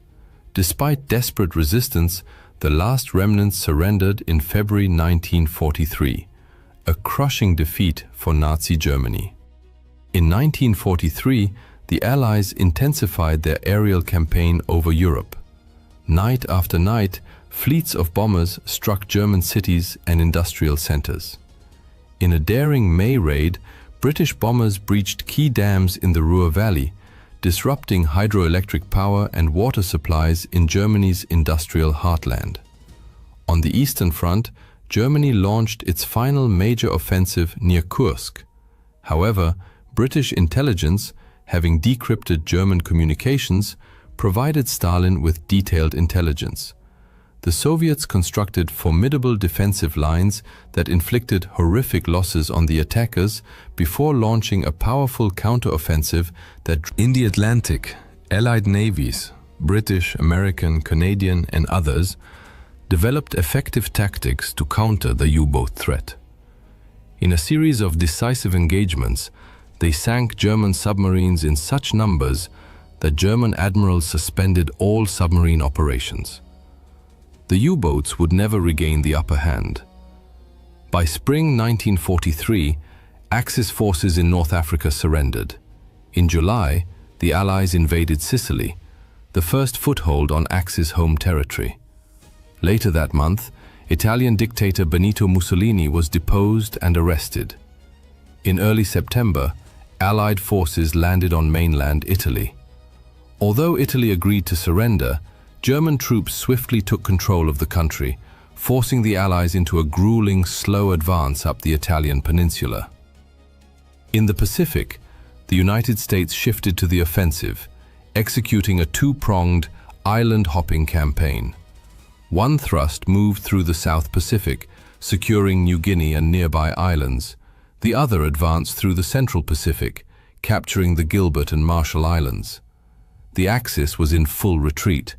Despite desperate resistance, the last remnants surrendered in February 1943, a crushing defeat for Nazi Germany. In 1943, the Allies intensified their aerial campaign over Europe. Night after night, fleets of bombers struck German cities and industrial centers. In a daring May raid, British bombers breached key dams in the Ruhr Valley, disrupting hydroelectric power and water supplies in Germany's industrial heartland. On the Eastern Front, Germany launched its final major offensive near Kursk. However, British intelligence, having decrypted German communications, provided Stalin with detailed intelligence. The Soviets constructed formidable defensive lines that inflicted horrific losses on the attackers before launching a powerful counteroffensive that in the Atlantic, Allied navies, British, American, Canadian, and others, developed effective tactics to counter the U-boat threat. In a series of decisive engagements, they sank German submarines in such numbers that German admirals suspended all submarine operations. The U-boats would never regain the upper hand. By spring 1943, Axis forces in North Africa surrendered. In July, the Allies invaded Sicily, the first foothold on Axis home territory. Later that month, Italian dictator Benito Mussolini was deposed and arrested. In early September, Allied forces landed on mainland Italy. Although Italy agreed to surrender, German troops swiftly took control of the country, forcing the Allies into a grueling, slow advance up the Italian peninsula. In the Pacific, the United States shifted to the offensive, executing a two-pronged, island-hopping campaign. One thrust moved through the South Pacific, securing New Guinea and nearby islands. The other advanced through the Central Pacific, capturing the Gilbert and Marshall Islands. The Axis was in full retreat.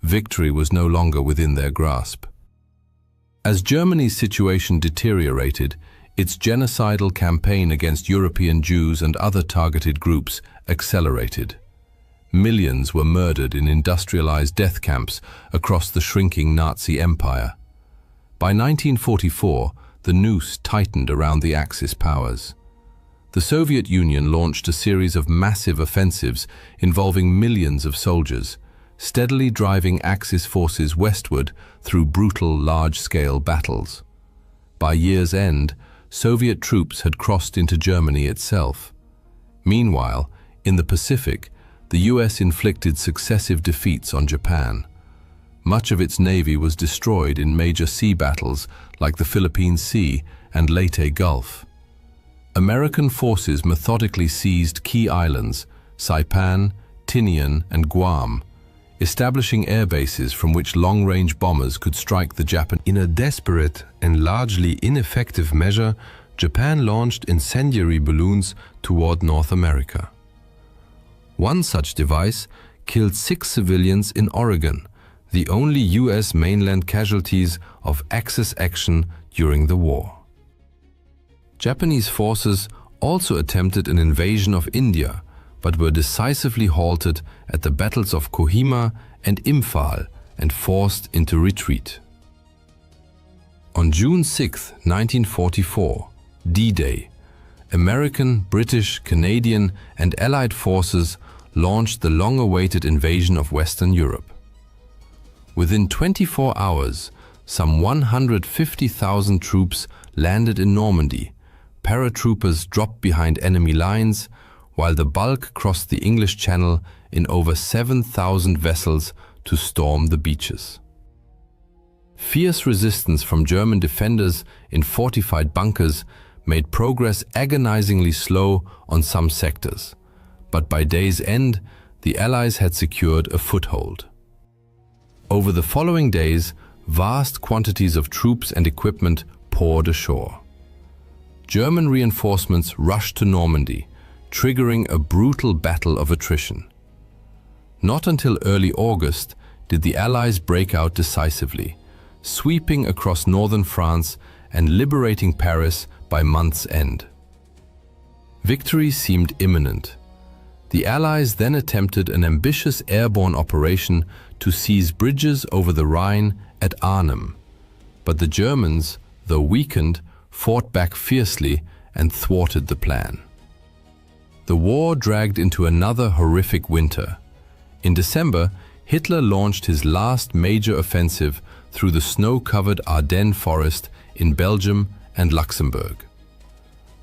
Victory was no longer within their grasp. As Germany's situation deteriorated, its genocidal campaign against European Jews and other targeted groups accelerated. Millions were murdered in industrialized death camps across the shrinking Nazi empire. By 1944, the noose tightened around the Axis powers. The Soviet Union launched a series of massive offensives involving millions of soldiers, steadily driving Axis forces westward through brutal, large-scale battles. By year's end, Soviet troops had crossed into Germany itself. Meanwhile, in the Pacific, the US inflicted successive defeats on Japan. Much of its navy was destroyed in major sea battles like the Philippine Sea and Leyte Gulf. American forces methodically seized key islands, Saipan, Tinian, and Guam, establishing air bases from which long-range bombers could strike the Japanese. In a desperate and largely ineffective measure, Japan launched incendiary balloons toward North America. One such device killed 6 civilians in Oregon, the only US mainland casualties of Axis action during the war. Japanese forces also attempted an invasion of India, but were decisively halted at the battles of Kohima and Imphal and forced into retreat. On June 6, 1944, D-Day, American, British, Canadian, and Allied forces launched the long-awaited invasion of Western Europe. Within 24 hours, some 150,000 troops landed in Normandy. Paratroopers dropped behind enemy lines, while the bulk crossed the English Channel in over 7,000 vessels to storm the beaches. Fierce resistance from German defenders in fortified bunkers made progress agonizingly slow on some sectors, but by day's end, the Allies had secured a foothold. Over the following days, vast quantities of troops and equipment poured ashore. German reinforcements rushed to Normandy, triggering a brutal battle of attrition. Not until early August did the Allies break out decisively, sweeping across northern France and liberating Paris by month's end. Victory seemed imminent. The Allies then attempted an ambitious airborne operation to seize bridges over the Rhine at Arnhem, but the Germans, though weakened, fought back fiercely and thwarted the plan. The war dragged into another horrific winter. In December, Hitler launched his last major offensive through the snow-covered Ardennes forest in Belgium and Luxembourg.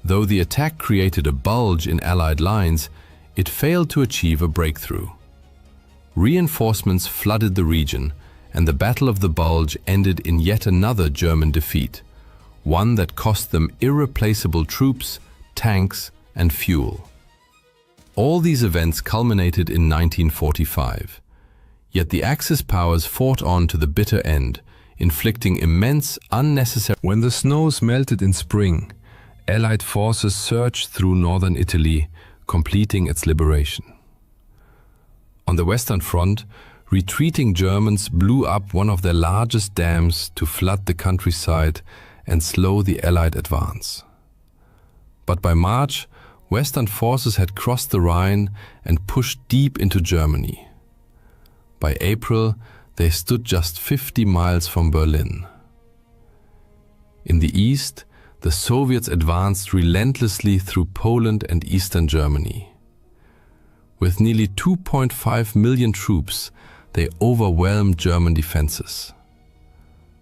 Though the attack created a bulge in Allied lines, it failed to achieve a breakthrough. Reinforcements flooded the region, and the Battle of the Bulge ended in yet another German defeat, one that cost them irreplaceable troops, tanks, and fuel. All these events culminated in 1945. Yet the Axis powers fought on to the bitter end, inflicting immense, unnecessary... When the snows melted in spring, Allied forces surged through northern Italy, completing its liberation. On the Western Front, retreating Germans blew up one of their largest dams to flood the countryside and slow the Allied advance. But by March, Western forces had crossed the Rhine and pushed deep into Germany. By April, they stood just 50 miles from Berlin. In the east, the Soviets advanced relentlessly through Poland and eastern Germany. With nearly 2.5 million troops, they overwhelmed German defenses.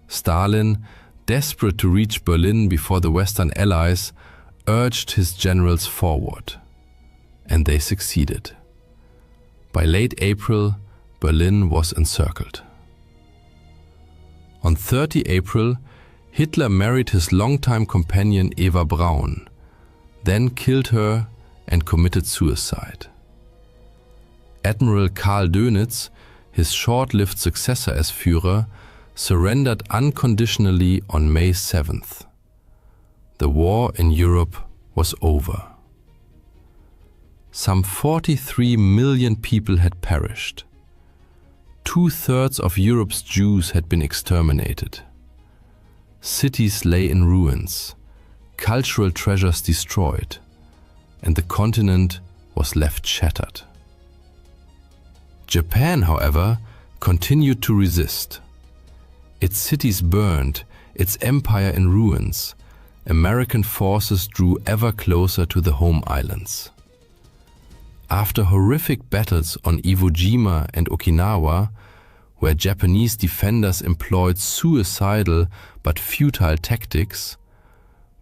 Stalin, desperate to reach Berlin before the Western Allies, urged his generals forward, and they succeeded. By late April, Berlin was encircled. On 30 April, Hitler married his longtime companion Eva Braun, then killed her and committed suicide. Admiral Karl Dönitz, his short-lived successor as Führer, surrendered unconditionally on May 7th. The war in Europe was over. Some 43 million people had perished. 2/3 of Europe's Jews had been exterminated. Cities lay in ruins, cultural treasures destroyed, and the continent was left shattered. Japan, however, continued to resist. Its cities burned, its empire in ruins. American forces drew ever closer to the home islands. After horrific battles on Iwo Jima and Okinawa, where Japanese defenders employed suicidal but futile tactics,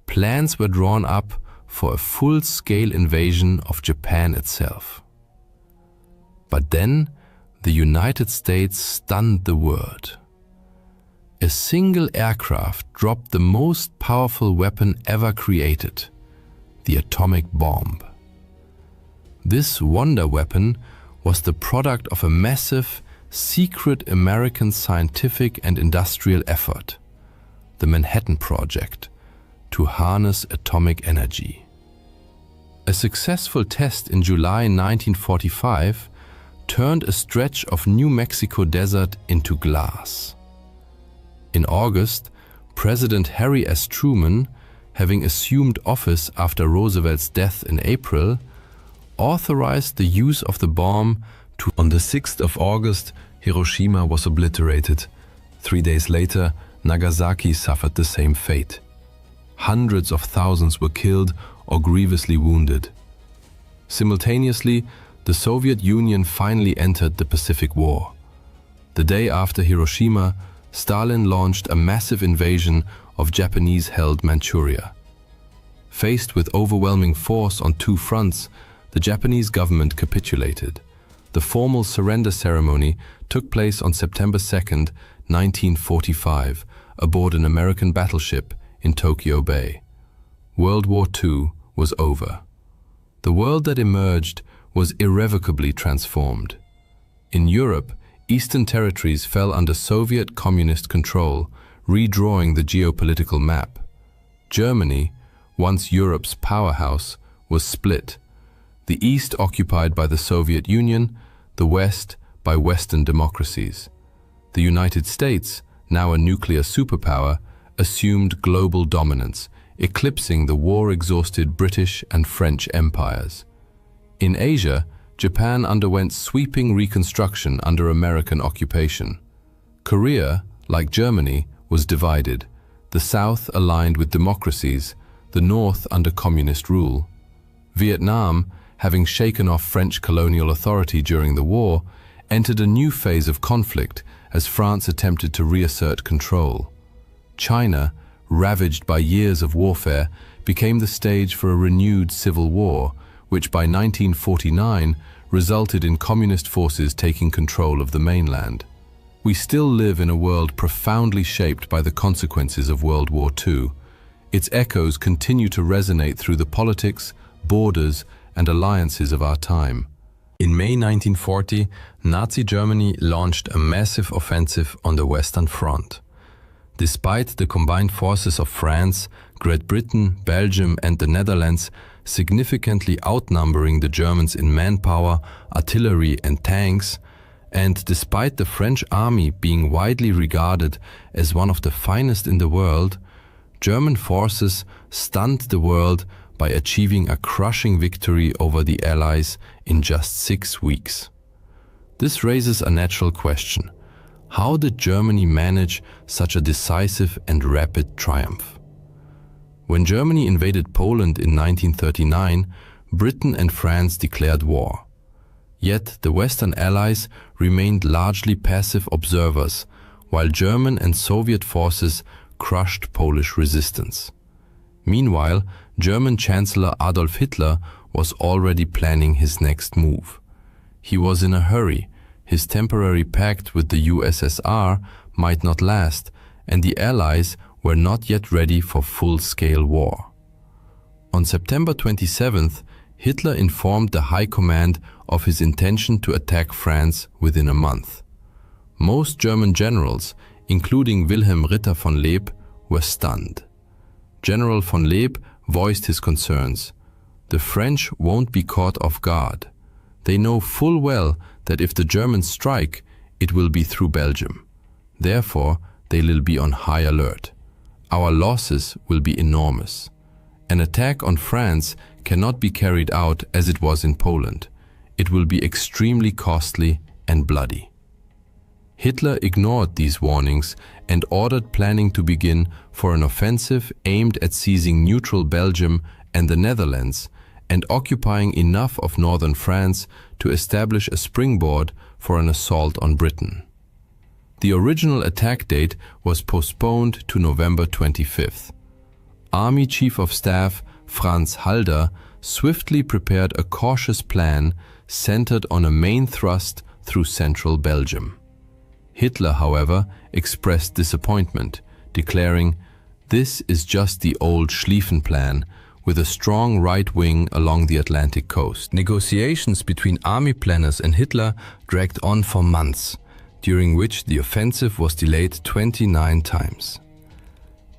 plans were drawn up for a full-scale invasion of Japan itself. But then, the United States stunned the world. A single aircraft dropped the most powerful weapon ever created, the atomic bomb. This wonder weapon was the product of a massive, secret American scientific and industrial effort, the Manhattan Project, to harness atomic energy. A successful test in July 1945 turned a stretch of New Mexico desert into glass. In August, President Harry S. Truman, having assumed office after Roosevelt's death in April, authorized the use of the bomb to. On the 6th of August, Hiroshima was obliterated. 3 days later, Nagasaki suffered the same fate. Hundreds of thousands were killed or grievously wounded. Simultaneously, the Soviet Union finally entered the Pacific War. The day after Hiroshima, Stalin launched a massive invasion of Japanese-held Manchuria. Faced with overwhelming force on two fronts, the Japanese government capitulated. The formal surrender ceremony took place on September 2, 1945, aboard an American battleship in Tokyo Bay. World War II was over. The world that emerged was irrevocably transformed. In Europe, Eastern territories fell under Soviet communist control, redrawing the geopolitical map. Germany, once Europe's powerhouse, was split. The East occupied by the Soviet Union, the West by Western democracies. The United States, now a nuclear superpower, assumed global dominance, eclipsing the war-exhausted British and French empires. In Asia, Japan underwent sweeping reconstruction under American occupation. Korea, like Germany, was divided, the South aligned with democracies, the North under communist rule. Vietnam, having shaken off French colonial authority during the war, entered a new phase of conflict as France attempted to reassert control. China, ravaged by years of warfare, became the stage for a renewed civil war, which by 1949 resulted in communist forces taking control of the mainland. We still live in a world profoundly shaped by the consequences of World War II. Its echoes continue to resonate through the politics, borders, and alliances of our time. In May 1940, Nazi Germany launched a massive offensive on the Western Front. Despite the combined forces of France, Great Britain, Belgium, and the Netherlands significantly outnumbering the Germans in manpower, artillery, and tanks, and despite the French army being widely regarded as one of the finest in the world, German forces stunned the world by achieving a crushing victory over the Allies in just 6 weeks. This raises a natural question. How did Germany manage such a decisive and rapid triumph? When Germany invaded Poland in 1939, Britain and France declared war. Yet the Western Allies remained largely passive observers, while German and Soviet forces crushed Polish resistance. Meanwhile, German Chancellor Adolf Hitler was already planning his next move. He was in a hurry. His temporary pact with the USSR might not last, and the Allies were not yet ready for full-scale war. On September 27th, Hitler informed the High Command of his intention to attack France within a month. Most German generals, including Wilhelm Ritter von Leeb, were stunned. General von Leeb voiced his concerns. The French won't be caught off guard. They know full well that if the Germans strike, it will be through Belgium. Therefore, they will be on high alert. Our losses will be enormous. An attack on France cannot be carried out as it was in Poland. It will be extremely costly and bloody. Hitler ignored these warnings and ordered planning to begin for an offensive aimed at seizing neutral Belgium and the Netherlands and occupying enough of northern France to establish a springboard for an assault on Britain. The original attack date was postponed to November 25th. Army Chief of Staff Franz Halder swiftly prepared a cautious plan centered on a main thrust through central Belgium. Hitler, however, expressed disappointment, declaring, "This is just the old Schlieffen plan, with a strong right wing along the Atlantic coast." Negotiations between army planners and Hitler dragged on for months, during which the offensive was delayed 29 times.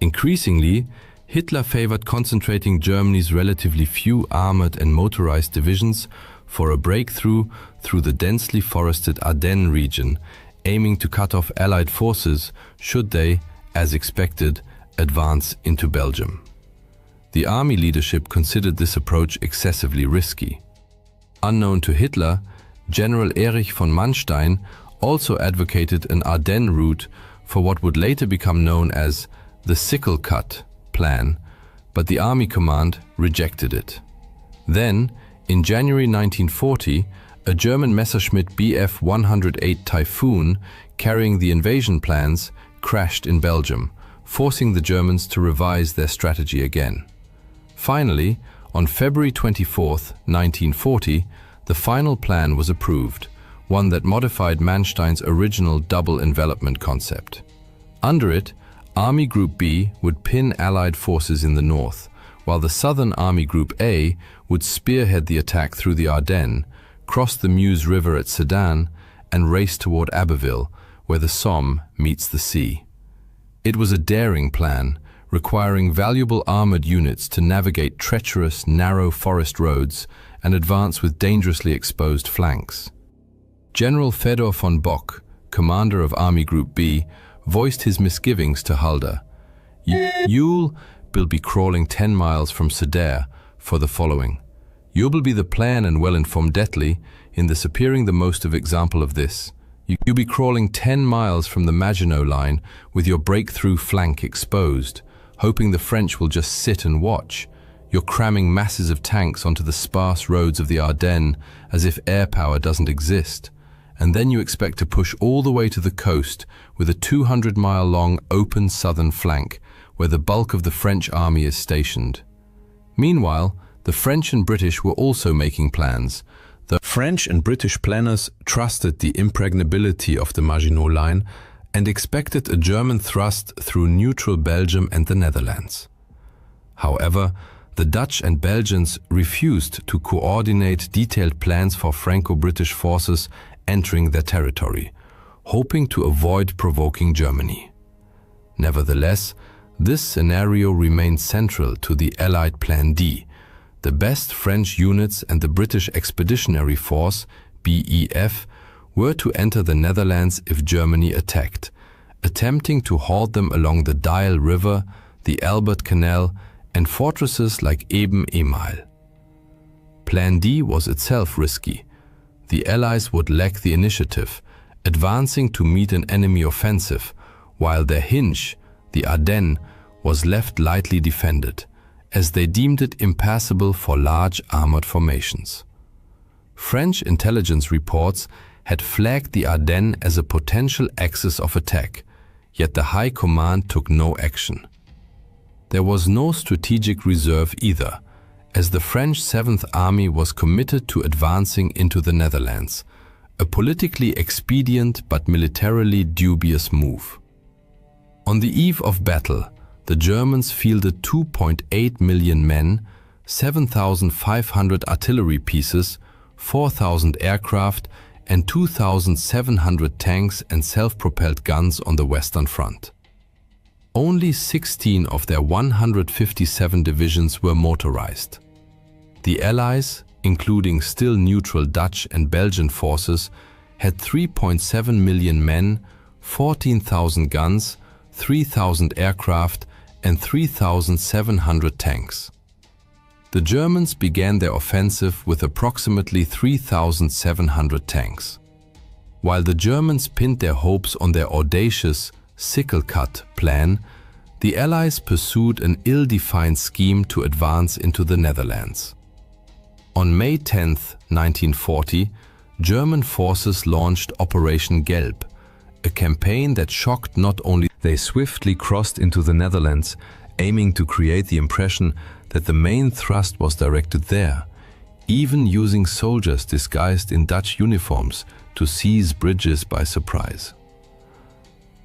Increasingly, Hitler favored concentrating Germany's relatively few armored and motorized divisions for a breakthrough through the densely forested Ardennes region, aiming to cut off Allied forces should they, as expected, advance into Belgium. The army leadership considered this approach excessively risky. Unknown to Hitler, General Erich von Manstein also advocated an Ardennes route for what would later become known as the Sickle Cut plan, but the army command rejected it. Then, in January 1940, a German Messerschmitt Bf 108 Typhoon carrying the invasion plans crashed in Belgium, forcing the Germans to revise their strategy again. Finally, on February 24, 1940, the final plan was approved, one that modified Manstein's original double envelopment concept. Under it, Army Group B would pin Allied forces in the north, while the Southern Army Group A would spearhead the attack through the Ardennes, cross the Meuse River at Sedan, and race toward Abbeville, where the Somme meets the sea. It was a daring plan, requiring valuable armored units to navigate treacherous, narrow forest roads and advance with dangerously exposed flanks. General Fedor von Bock, commander of Army Group B, voiced his misgivings to Halder. "You'll be crawling 10 miles from Sedan for the following. You will be the plan and well-informed Detli in this appearing the most of example of this. You'll be crawling 10 miles from the Maginot Line with your breakthrough flank exposed, hoping the French will just sit and watch. You're cramming masses of tanks onto the sparse roads of the Ardennes as if air power doesn't exist. And then you expect to push all the way to the coast with a 200-mile-long open southern flank where the bulk of the French army is stationed." Meanwhile, the French and British were also making plans. The French and British planners trusted the impregnability of the Maginot Line and expected a German thrust through neutral Belgium and the Netherlands. However, the Dutch and Belgians refused to coordinate detailed plans for Franco-British forces entering their territory, hoping to avoid provoking Germany. Nevertheless, this scenario remained central to the Allied Plan D. The best French units and the British Expeditionary Force, BEF, were to enter the Netherlands if Germany attacked, attempting to halt them along the Dyle River, the Albert Canal, and fortresses like Eben-Emael. Plan D was itself risky. The Allies would lack the initiative, advancing to meet an enemy offensive, while their hinge, the Ardennes, was left lightly defended, as they deemed it impassable for large armored formations. French intelligence reports had flagged the Ardennes as a potential axis of attack, yet the High Command took no action. There was no strategic reserve either, as the French 7th Army was committed to advancing into the Netherlands, a politically expedient but militarily dubious move. On the eve of battle, the Germans fielded 2.8 million men, 7,500 artillery pieces, 4,000 aircraft, and 2,700 tanks and self-propelled guns on the Western Front. Only 16 of their 157 divisions were motorized. The Allies, including still neutral Dutch and Belgian forces, had 3.7 million men, 14,000 guns, 3,000 aircraft, and 3,700 tanks. The Germans began their offensive with approximately 3,700 tanks. While the Germans pinned their hopes on their audacious sickle-cut plan, the Allies pursued an ill-defined scheme to advance into the Netherlands. On May 10, 1940, German forces launched Operation Gelb, a campaign that shocked not only. They swiftly crossed into the Netherlands, aiming to create the impression that the main thrust was directed there, even using soldiers disguised in Dutch uniforms to seize bridges by surprise.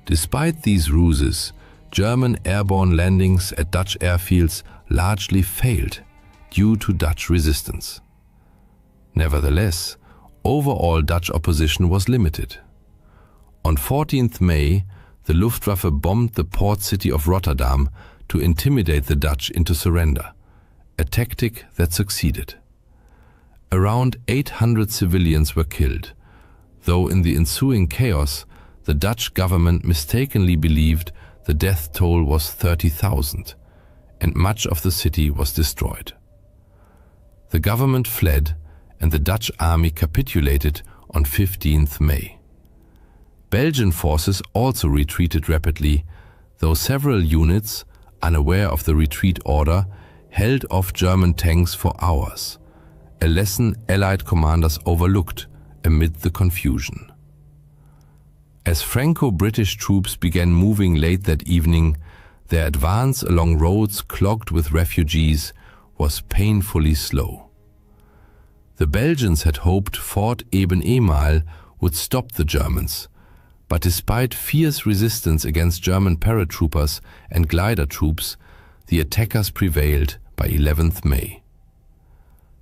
Despite these ruses, German airborne landings at Dutch airfields largely failed due to Dutch resistance. Nevertheless, overall Dutch opposition was limited. On 14th May, the Luftwaffe bombed the port city of Rotterdam to intimidate the Dutch into surrender, a tactic that succeeded. Around 800 civilians were killed, though in the ensuing chaos, the Dutch government mistakenly believed the death toll was 30,000, and much of the city was destroyed. The government fled, and the Dutch army capitulated on 15th May. Belgian forces also retreated rapidly, though several units, unaware of the retreat order, held off German tanks for hours, a lesson Allied commanders overlooked amid the confusion. As Franco-British troops began moving late that evening, their advance along roads clogged with refugees was painfully slow. The Belgians had hoped Fort Eben-Emael would stop the Germans, but despite fierce resistance against German paratroopers and glider troops, the attackers prevailed by 11th May.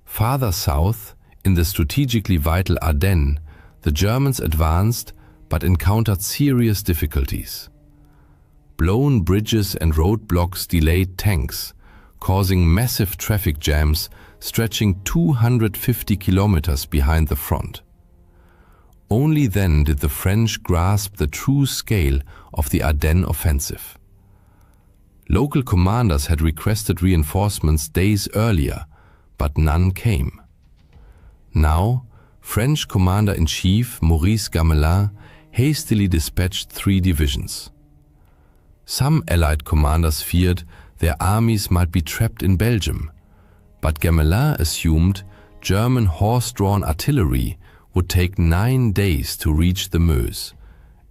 Farther south, in the strategically vital Ardennes, the Germans advanced but encountered serious difficulties. Blown bridges and roadblocks delayed tanks, causing massive traffic jams stretching 250 kilometers behind the front. Only then did the French grasp the true scale of the Ardennes offensive. Local commanders had requested reinforcements days earlier, but none came. Now, French Commander-in-Chief Maurice Gamelin hastily dispatched 3 divisions. Some Allied commanders feared their armies might be trapped in Belgium, but Gamelin assumed German horse-drawn artillery would take 9 days to reach the Meuse,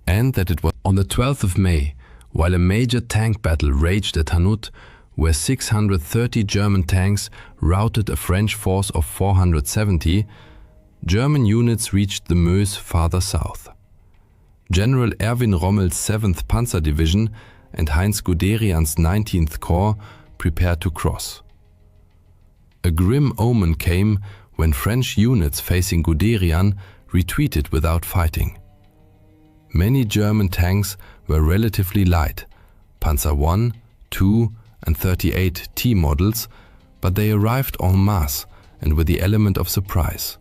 and that it was on the 12th of May, while a major tank battle raged at Hanout, where 630 German tanks routed a French force of 470, German units reached the Meuse farther south. General Erwin Rommel's 7th Panzer Division and Heinz Guderian's 19th Corps prepared to cross. A grim omen came when French units facing Guderian retreated without fighting. Many German tanks were relatively light, Panzer I, II, and 38T models, but they arrived en masse and with the element of surprise.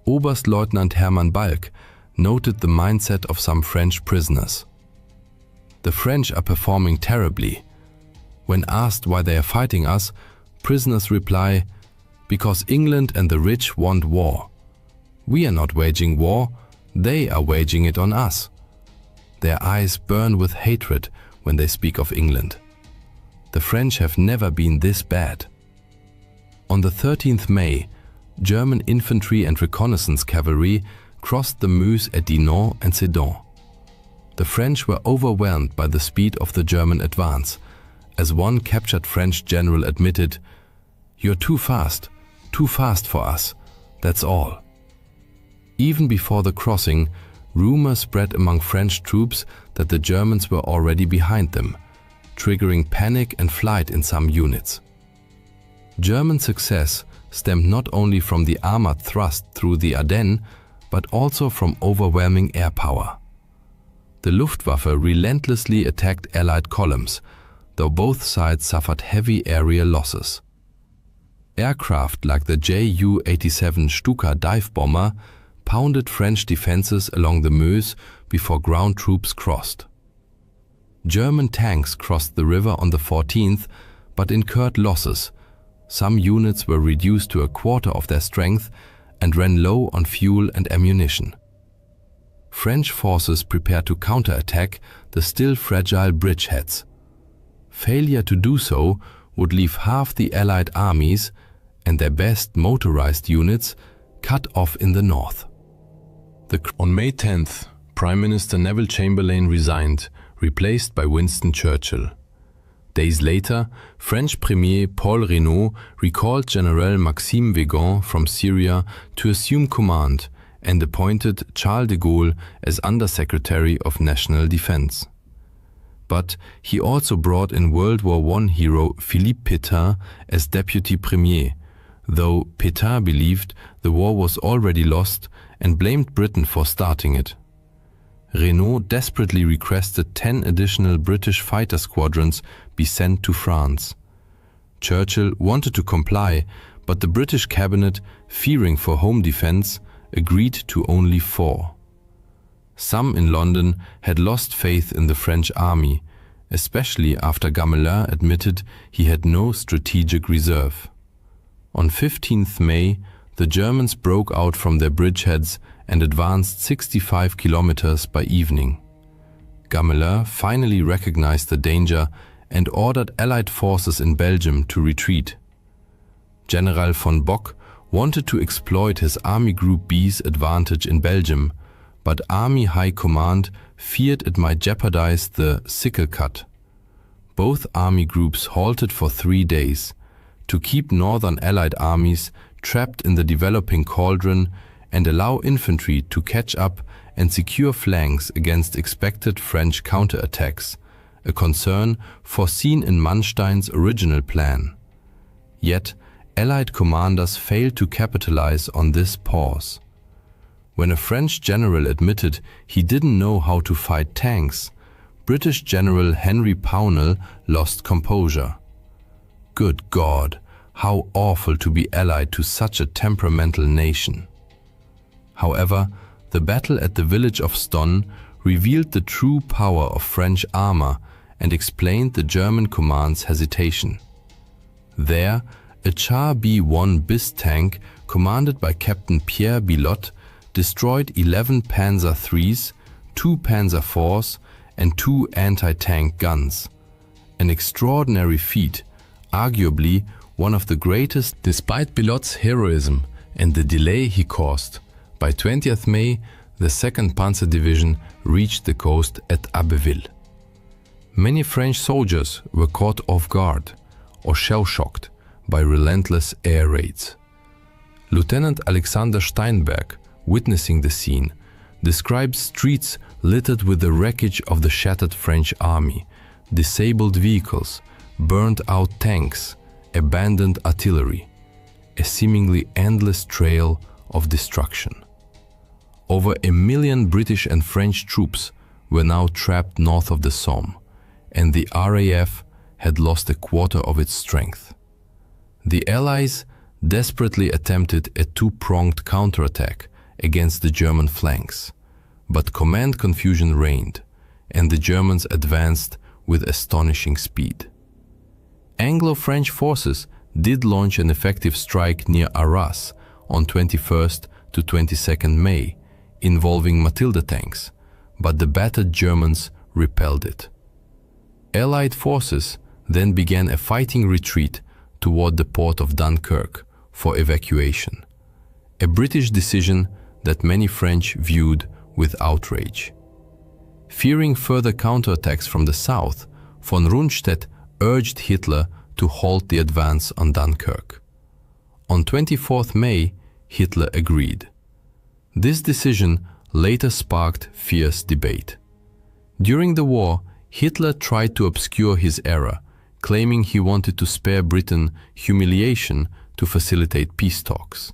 Oberstleutnant Hermann Balck noted the mindset of some French prisoners. The French are performing terribly. When asked why they are fighting us, prisoners reply, because England and the rich want war. We are not waging war, they are waging it on us. Their eyes burn with hatred when they speak of England. The French have never been this bad. On the 13th May, German infantry and reconnaissance cavalry crossed the Meuse at Dinant and Sedan. The French were overwhelmed by the speed of the German advance. As one captured French general admitted, "You're too fast for us, that's all." Even before the crossing, rumor spread among French troops that the Germans were already behind them, triggering panic and flight in some units. German success stemmed not only from the armored thrust through the Ardennes, but also from overwhelming air power. The Luftwaffe relentlessly attacked Allied columns, though both sides suffered heavy aerial losses. Aircraft like the Ju-87 Stuka dive bomber pounded French defenses along the Meuse before ground troops crossed. German tanks crossed the river on the 14th, but incurred losses. Some units were reduced to a quarter of their strength and ran low on fuel and ammunition. French forces prepared to counterattack the still fragile bridgeheads. Failure to do so would leave half the Allied armies and their best motorized units cut off in the north. On May 10th, Prime Minister Neville Chamberlain resigned, replaced by Winston Churchill. Days later, French Premier Paul Reynaud recalled General Maxime Weygand from Syria to assume command and appointed Charles de Gaulle as Undersecretary of National Defense. But he also brought in World War I hero Philippe Pétain as Deputy Premier, though Pétain believed the war was already lost and blamed Britain for starting it. Reynaud desperately requested 10 additional British fighter squadrons be sent to France. Churchill wanted to comply, but the British cabinet, fearing for home defense, agreed to only 4. Some in London had lost faith in the French army, especially after Gamelin admitted he had no strategic reserve. On 15th May, the Germans broke out from their bridgeheads and advanced 65 kilometers by evening. Gamelin finally recognized the danger and ordered Allied forces in Belgium to retreat. General von Bock wanted to exploit his Army Group B's advantage in Belgium, but Army High Command feared it might jeopardize the sickle cut. Both army groups halted for 3 days to keep northern Allied armies trapped in the developing cauldron and allow infantry to catch up and secure flanks against expected French counterattacks, a concern foreseen in Manstein's original plan. Yet, Allied commanders failed to capitalize on this pause. When a French general admitted he didn't know how to fight tanks, British General Henry Pownall lost composure. Good God, how awful to be allied to such a temperamental nation. However, the battle at the village of Stonne revealed the true power of French armor and explained the German command's hesitation. There, a Char B-1 BIS tank commanded by Captain Pierre Bilotte destroyed 11 Panzer IIIs, 2 Panzer IVs and 2 anti-tank guns. An extraordinary feat, arguably one of the greatest despite Bilotte's heroism and the delay he caused. By 20th May, the 2nd Panzer Division reached the coast at Abbeville. Many French soldiers were caught off guard or shell-shocked by relentless air raids. Lieutenant Alexander Steinberg, witnessing the scene, describes streets littered with the wreckage of the shattered French army, disabled vehicles, burned-out tanks, abandoned artillery, a seemingly endless trail of destruction. Over 1 million British and French troops were now trapped north of the Somme, and the RAF had lost a quarter of its strength. The Allies desperately attempted a two-pronged counterattack against the German flanks, but command confusion reigned, and the Germans advanced with astonishing speed. Anglo-French forces did launch an effective strike near Arras on 21st to 22nd May, involving Matilda tanks, but the battered Germans repelled it. Allied forces then began a fighting retreat toward the port of Dunkirk for evacuation, a British decision that many French viewed with outrage. Fearing further counterattacks from the south, von Rundstedt urged Hitler to halt the advance on Dunkirk. On 24th May, Hitler agreed. This decision later sparked fierce debate. During the war, Hitler tried to obscure his error, claiming he wanted to spare Britain humiliation to facilitate peace talks.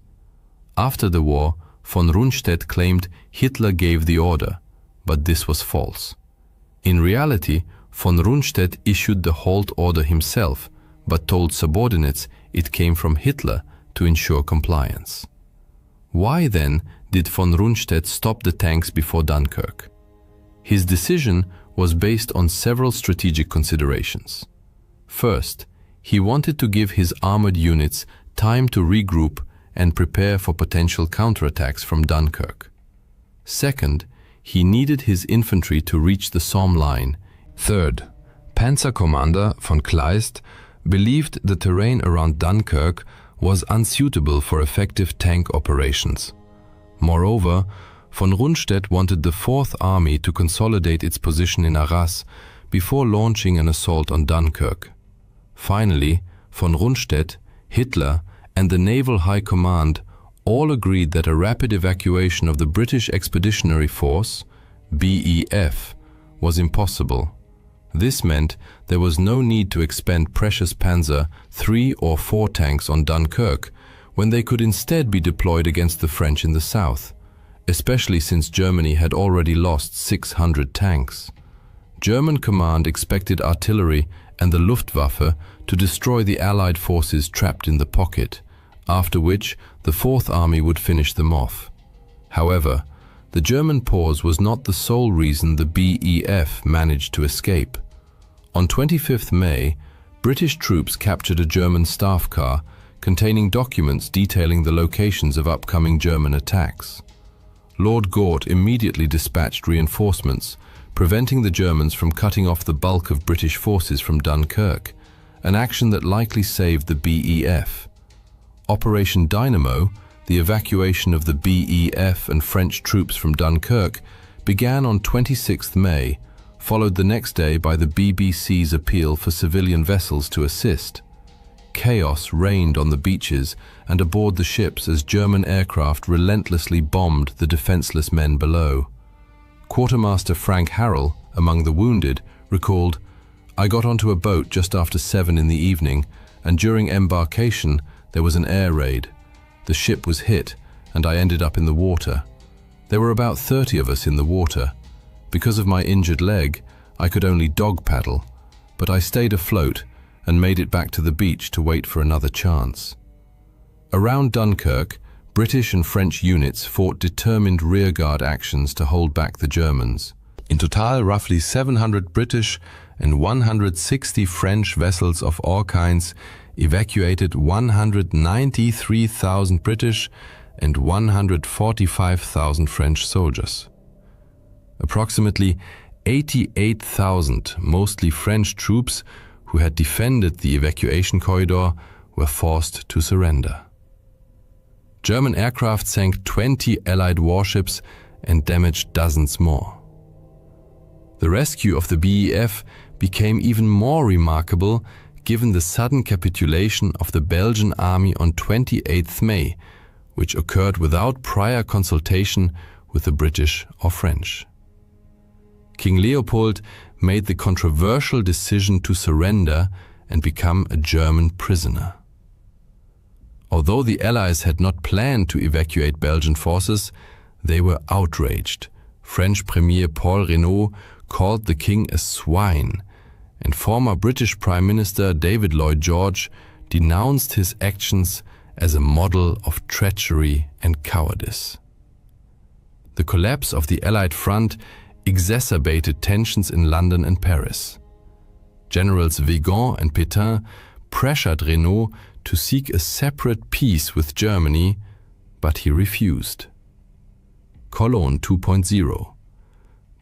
After the war, von Rundstedt claimed Hitler gave the order, but this was false. In reality, von Rundstedt issued the halt order himself, but told subordinates it came from Hitler to ensure compliance. Why then did von Rundstedt stop the tanks before Dunkirk? His decision was based on several strategic considerations. First, he wanted to give his armored units time to regroup and prepare for potential counterattacks from Dunkirk. Second, he needed his infantry to reach the Somme line. Third, Panzer Commander von Kleist believed the terrain around Dunkirk was unsuitable for effective tank operations. Moreover, von Rundstedt wanted the Fourth Army to consolidate its position in Arras before launching an assault on Dunkirk. Finally, von Rundstedt, Hitler, and the Naval High Command all agreed that a rapid evacuation of the British Expeditionary Force, BEF, was impossible. This meant there was no need to expend precious Panzer III or IV tanks on Dunkirk when they could instead be deployed against the French in the south, especially since Germany had already lost 600 tanks. German command expected artillery and the Luftwaffe to destroy the Allied forces trapped in the pocket, after which the Fourth Army would finish them off. However, the German pause was not the sole reason the BEF managed to escape. On 25 May, British troops captured a German staff car containing documents detailing the locations of upcoming German attacks. Lord Gort immediately dispatched reinforcements, preventing the Germans from cutting off the bulk of British forces from Dunkirk, an action that likely saved the BEF. Operation Dynamo, the evacuation of the BEF and French troops from Dunkirk, began on 26 May, followed the next day by the BBC's appeal for civilian vessels to assist. Chaos reigned on the beaches and aboard the ships as German aircraft relentlessly bombed the defenseless men below. Quartermaster Frank Harrell, among the wounded, recalled, "I got onto a boat just after 7 in the evening, and during embarkation there was an air raid. The ship was hit, and I ended up in the water. There were about 30 of us in the water. Because of my injured leg, I could only dog paddle, but I stayed afloat and made it back to the beach to wait for another chance." Around Dunkirk, British and French units fought determined rearguard actions to hold back the Germans. In total, roughly 700 British and 160 French vessels of all kinds evacuated 193,000 British and 145,000 French soldiers. Approximately 88,000, mostly French troops who had defended the evacuation corridor, were forced to surrender. German aircraft sank 20 Allied warships and damaged dozens more. The rescue of the BEF became even more remarkable given the sudden capitulation of the Belgian army on 28 May, which occurred without prior consultation with the British or French. King Leopold made the controversial decision to surrender and become a German prisoner. Although the Allies had not planned to evacuate Belgian forces, they were outraged. French Premier Paul Reynaud called the king a swine, and former British Prime Minister David Lloyd George denounced his actions as a model of treachery and cowardice. The collapse of the Allied front exacerbated tensions in London and Paris. Generals Vigan and Pétain pressured Reynaud to seek a separate peace with Germany, but he refused. Cologne 2.0.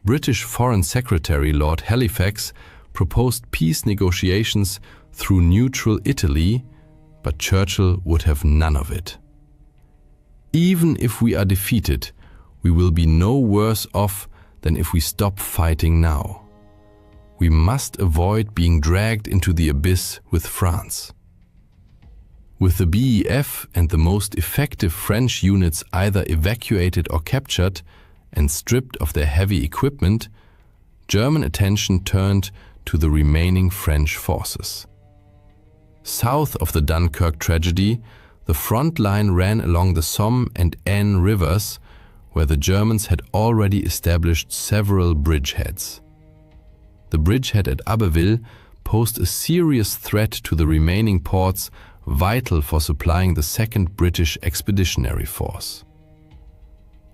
British Foreign Secretary Lord Halifax proposed peace negotiations through neutral Italy, but Churchill would have none of it. "Even if we are defeated, we will be no worse off than if we stop fighting now. We must avoid being dragged into the abyss with France." With the BEF and the most effective French units either evacuated or captured and stripped of their heavy equipment, German attention turned to the remaining French forces. South of the Dunkirk tragedy, the front line ran along the Somme and Aisne rivers, where the Germans had already established several bridgeheads. The bridgehead at Abbeville posed a serious threat to the remaining ports, vital for supplying the Second British Expeditionary Force.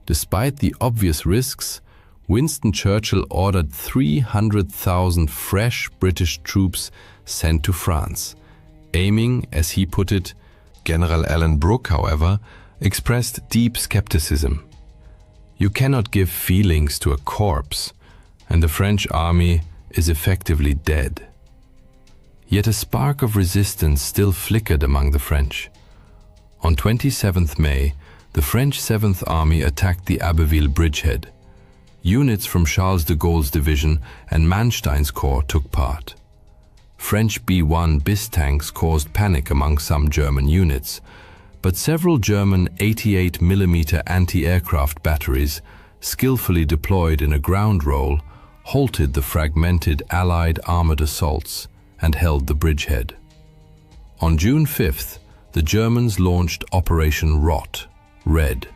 Despite the obvious risks, Winston Churchill ordered 300,000 fresh British troops sent to France, aiming, as he put it. General Alan Brooke, however, expressed deep skepticism. You cannot give feelings to a corpse, and the French army is effectively dead. Yet a spark of resistance still flickered among the French. On 27th May, the French 7th Army attacked the Abbeville bridgehead. Units from Charles de Gaulle's division and Manstein's corps took part. French B-1 BIS tanks caused panic among some German units, but several German 88mm anti-aircraft batteries, skillfully deployed in a ground role, halted the fragmented Allied armored assaults and held the bridgehead. On June 5th, the Germans launched Operation Rot, Red.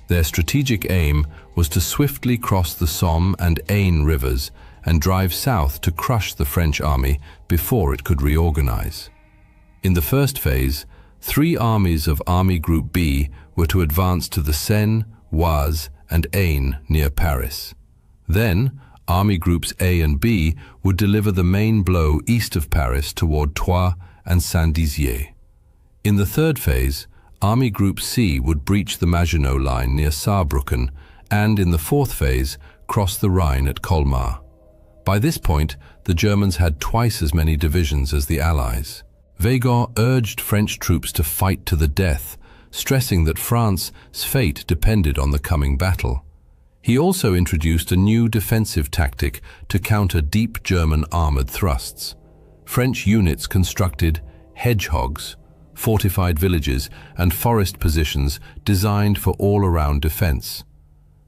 Their strategic aim was to swiftly cross the Somme and Aisne rivers and drive south to crush the French army before it could reorganize. In the first phase, 3 armies of Army Group B were to advance to the Seine, Oise, and Aisne near Paris. Then, Army Groups A and B would deliver the main blow east of Paris toward Troyes and Saint-Dizier. In the third phase, Army Group C would breach the Maginot Line near Saarbrücken and, in the fourth phase, cross the Rhine at Colmar. By this point, the Germans had twice as many divisions as the Allies. Weygand urged French troops to fight to the death, stressing that France's fate depended on the coming battle. He also introduced a new defensive tactic to counter deep German armored thrusts. French units constructed hedgehogs, fortified villages, and forest positions designed for all-around defense.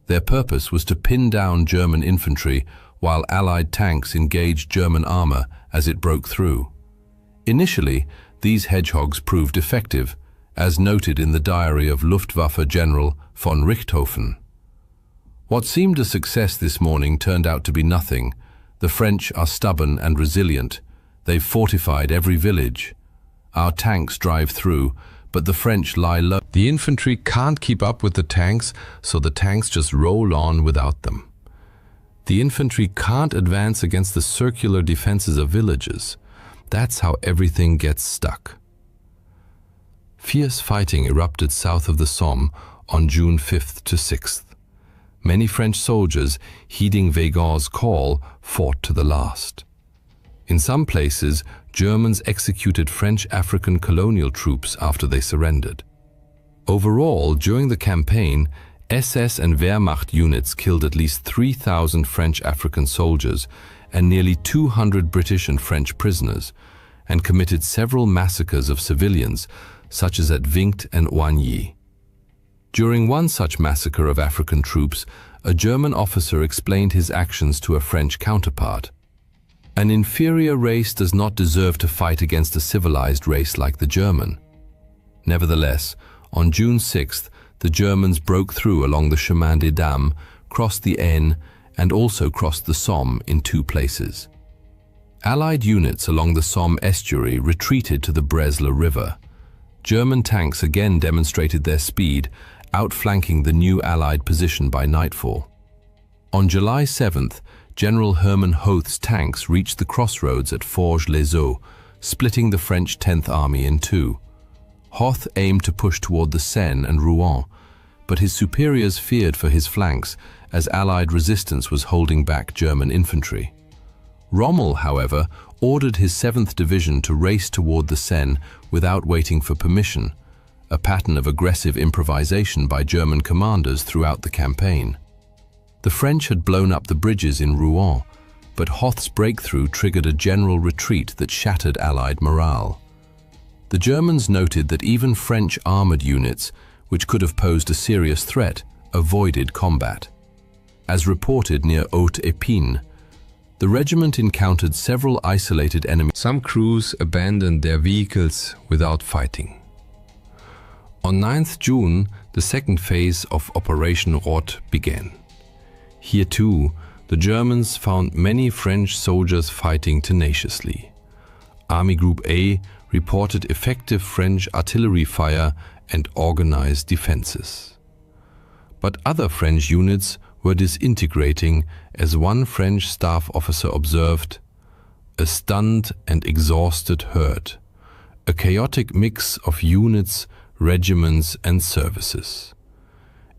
Their purpose was to pin down German infantry while Allied tanks engaged German armor as it broke through. Initially, these hedgehogs proved effective, as noted in the diary of Luftwaffe General von Richthofen. What seemed a success this morning turned out to be nothing. The French are stubborn and resilient. They've fortified every village. Our tanks drive through, but the French lie low. The infantry can't keep up with the tanks, so the tanks just roll on without them. The infantry can't advance against the circular defenses of villages. That's how everything gets stuck. Fierce fighting erupted south of the Somme on June 5th to 6th. Many French soldiers, heeding Weygand's call, fought to the last. In some places, Germans executed French African colonial troops after they surrendered. Overall, during the campaign, SS and Wehrmacht units killed at least 3,000 French African soldiers and nearly 200 British and French prisoners, and committed several massacres of civilians, such as at Vingt and Oigny. During one such massacre of African troops, a German officer explained his actions to a French counterpart. An inferior race does not deserve to fight against a civilized race like the German. Nevertheless, on June 6th, the Germans broke through along the Chemin des Dames, crossed the Aisne, and also crossed the Somme in 2 places. Allied units along the Somme estuary retreated to the Bresle River. German tanks again demonstrated their speed, outflanking the new Allied position by nightfall. On July 7th, General Hermann Hoth's tanks reached the crossroads at Forges-les-Eaux, splitting the French 10th Army in 2. Hoth aimed to push toward the Seine and Rouen, but his superiors feared for his flanks as Allied resistance was holding back German infantry. Rommel, however, ordered his 7th Division to race toward the Seine without waiting for permission, a pattern of aggressive improvisation by German commanders throughout the campaign. The French had blown up the bridges in Rouen, but Hoth's breakthrough triggered a general retreat that shattered Allied morale. The Germans noted that even French armored units, which could have posed a serious threat, avoided combat. As reported near Haute-Épine, The regiment encountered several isolated enemies. Some crews abandoned their vehicles without fighting. On 9th June, the second phase of Operation Rot began. Here too, the Germans found many French soldiers fighting tenaciously. Army Group A reported effective French artillery fire and organized defenses. But other French units were disintegrating, as one French staff officer observed, a stunned and exhausted herd, a chaotic mix of units, regiments and services.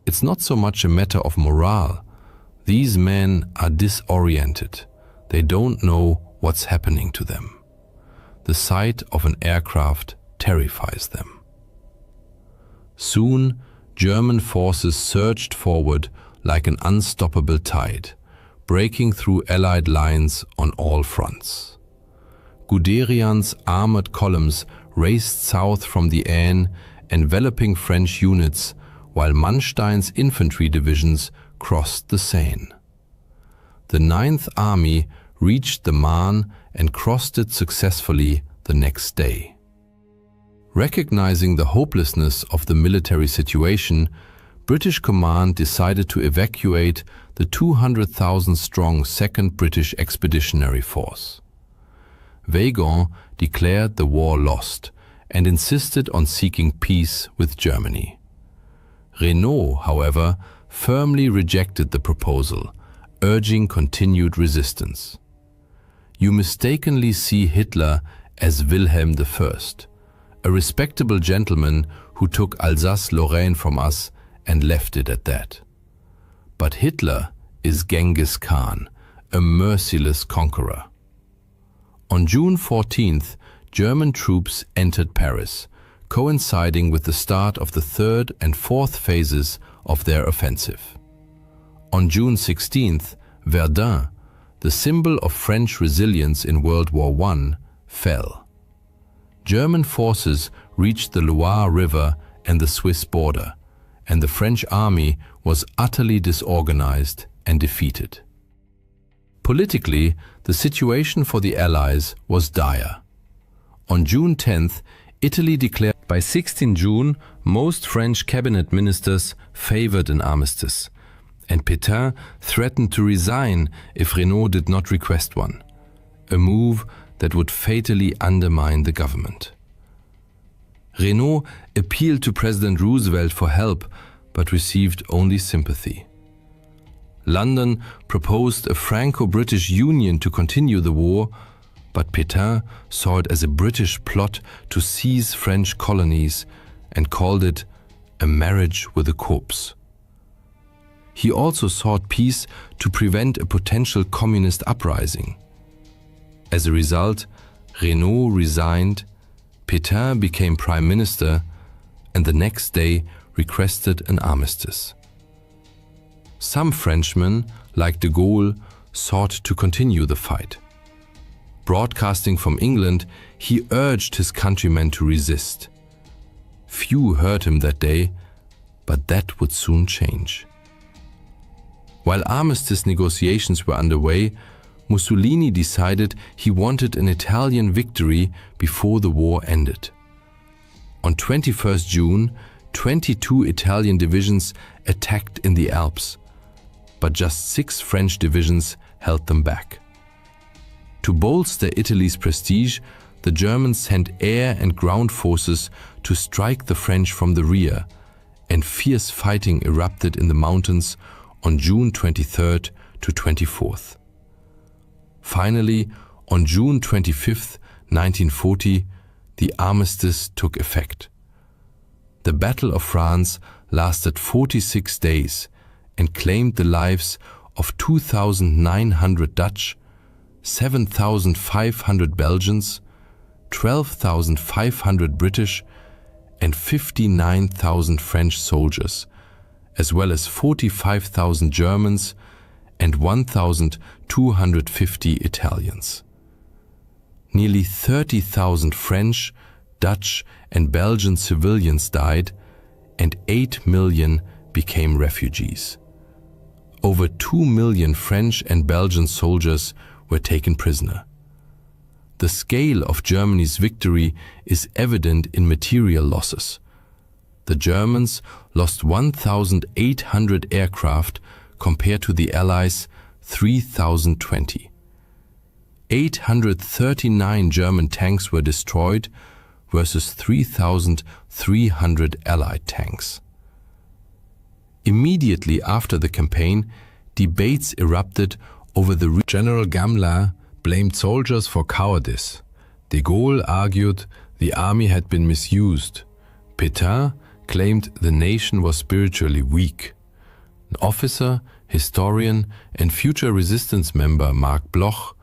It's not so much a matter of morale. These men are disoriented. They don't know what's happening to them. The sight of an aircraft terrifies them. Soon, German forces surged forward like an unstoppable tide, breaking through Allied lines on all fronts. Guderian's armored columns raced south from the Aisne, enveloping French units, while Manstein's infantry divisions crossed the Seine. The Ninth Army reached the Marne and crossed it successfully the next day. Recognizing the hopelessness of the military situation, British command decided to evacuate the 200,000-strong 2nd British Expeditionary Force. Weygand declared the war lost and insisted on seeking peace with Germany. Renaud, however, firmly rejected the proposal, urging continued resistance. You mistakenly see Hitler as Wilhelm I, a respectable gentleman who took Alsace-Lorraine from us and left it at that. But Hitler is Genghis Khan, a merciless conqueror. On June 14th, German troops entered Paris, coinciding with the start of the 3rd and 4th phases of their offensive. On June 16th, Verdun, the symbol of French resilience in World War I, fell. German forces reached the Loire River and the Swiss border, and the French army was utterly disorganized and defeated. Politically, the situation for the Allies was dire. On June 10th, Italy declared. By 16 June, most French cabinet ministers favored an armistice, and Pétain threatened to resign if Renaud did not request one, a move that would fatally undermine the government. Renaud appealed to President Roosevelt for help, but received only sympathy. London proposed a Franco-British union to continue the war, but Pétain saw it as a British plot to seize French colonies and called it a marriage with a corpse. He also sought peace to prevent a potential communist uprising. As a result, Renaud resigned, Pétain became prime minister, and the next day requested an armistice. Some Frenchmen, like de Gaulle, sought to continue the fight. Broadcasting from England, he urged his countrymen to resist. Few heard him that day, but that would soon change. While armistice negotiations were underway, Mussolini decided he wanted an Italian victory before the war ended. On 21st June, 22 Italian divisions attacked in the Alps, but just 6 French divisions held them back. To bolster Italy's prestige, the Germans sent air and ground forces to strike the French from the rear, and fierce fighting erupted in the mountains on June 23rd to 24th. Finally, on June 25, 1940, the armistice took effect. The Battle of France lasted 46 days and claimed the lives of 2,900 Dutch, 7,500 Belgians, 12,500 British, and 59,000 French soldiers, as well as 45,000 Germans and 1,250 Italians. Nearly 30,000 French, Dutch, and Belgian civilians died, and 8 million became refugees. Over 2 million French and Belgian soldiers were taken prisoner. The scale of Germany's victory is evident in material losses. The Germans lost 1,800 aircraft compared to the Allies' 3,020. 839 German tanks were destroyed versus 3,300 Allied tanks. Immediately after the campaign, debates erupted over the General Gamelin blamed soldiers for cowardice. De Gaulle argued the army had been misused. Pétain claimed the nation was spiritually weak. An officer, historian, and future resistance member Marc Bloch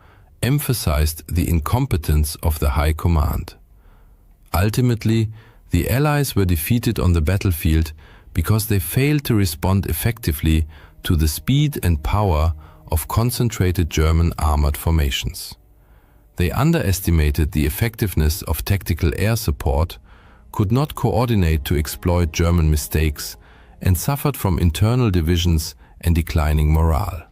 emphasized the incompetence of the High Command. Ultimately, the Allies were defeated on the battlefield because they failed to respond effectively to the speed and power of concentrated German armored formations. They underestimated the effectiveness of tactical air support, could not coordinate to exploit German mistakes, and suffered from internal divisions and declining morale.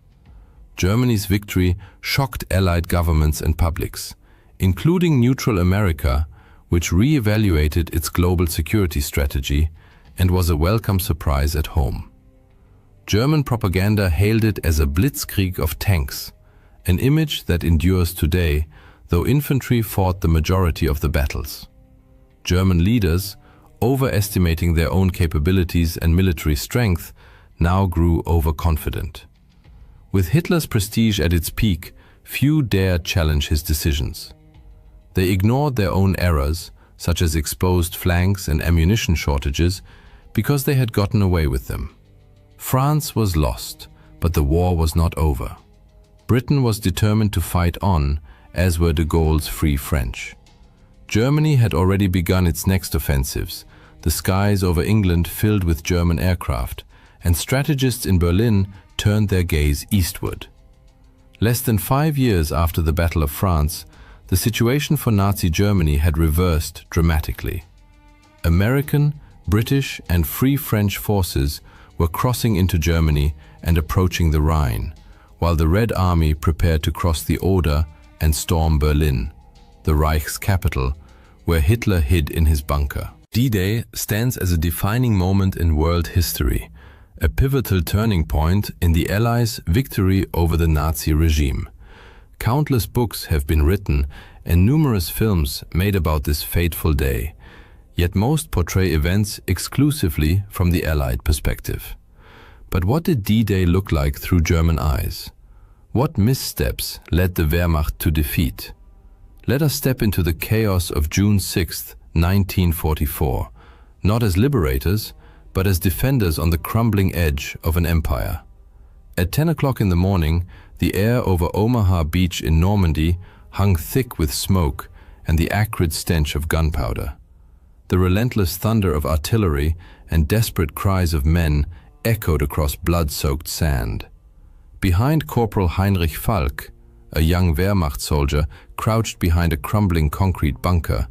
Germany's victory shocked Allied governments and publics, including neutral America, which re-evaluated its global security strategy and was a welcome surprise at home. German propaganda hailed it as a blitzkrieg of tanks, an image that endures today, though infantry fought the majority of the battles. German leaders, overestimating their own capabilities and military strength, now grew overconfident. With Hitler's prestige at its peak, few dared challenge his decisions. They ignored their own errors, such as exposed flanks and ammunition shortages, because they had gotten away with them. France was lost, but the war was not over. Britain was determined to fight on, as were de Gaulle's Free French. Germany had already begun its next offensives, the skies over England filled with German aircraft, and strategists in Berlin turned their gaze eastward. Less than 5 years after the Battle of France, the situation for Nazi Germany had reversed dramatically. American, British, and Free French forces were crossing into Germany and approaching the Rhine, while the Red Army prepared to cross the Oder and storm Berlin, the Reich's capital, where Hitler hid in his bunker. D-Day stands as a defining moment in world history, a pivotal turning point in the Allies' victory over the Nazi regime. Countless books have been written and numerous films made about this fateful day, yet most portray events exclusively from the Allied perspective. But what did D-Day look like through German eyes? What missteps led the Wehrmacht to defeat? Let us step into the chaos of June 6, 1944, not as liberators, but as defenders on the crumbling edge of an empire. At 10 o'clock in the morning, the air over Omaha Beach in Normandy hung thick with smoke and the acrid stench of gunpowder. The relentless thunder of artillery and desperate cries of men echoed across blood-soaked sand. Behind Corporal Heinrich Falk, a young Wehrmacht soldier crouched behind a crumbling concrete bunker,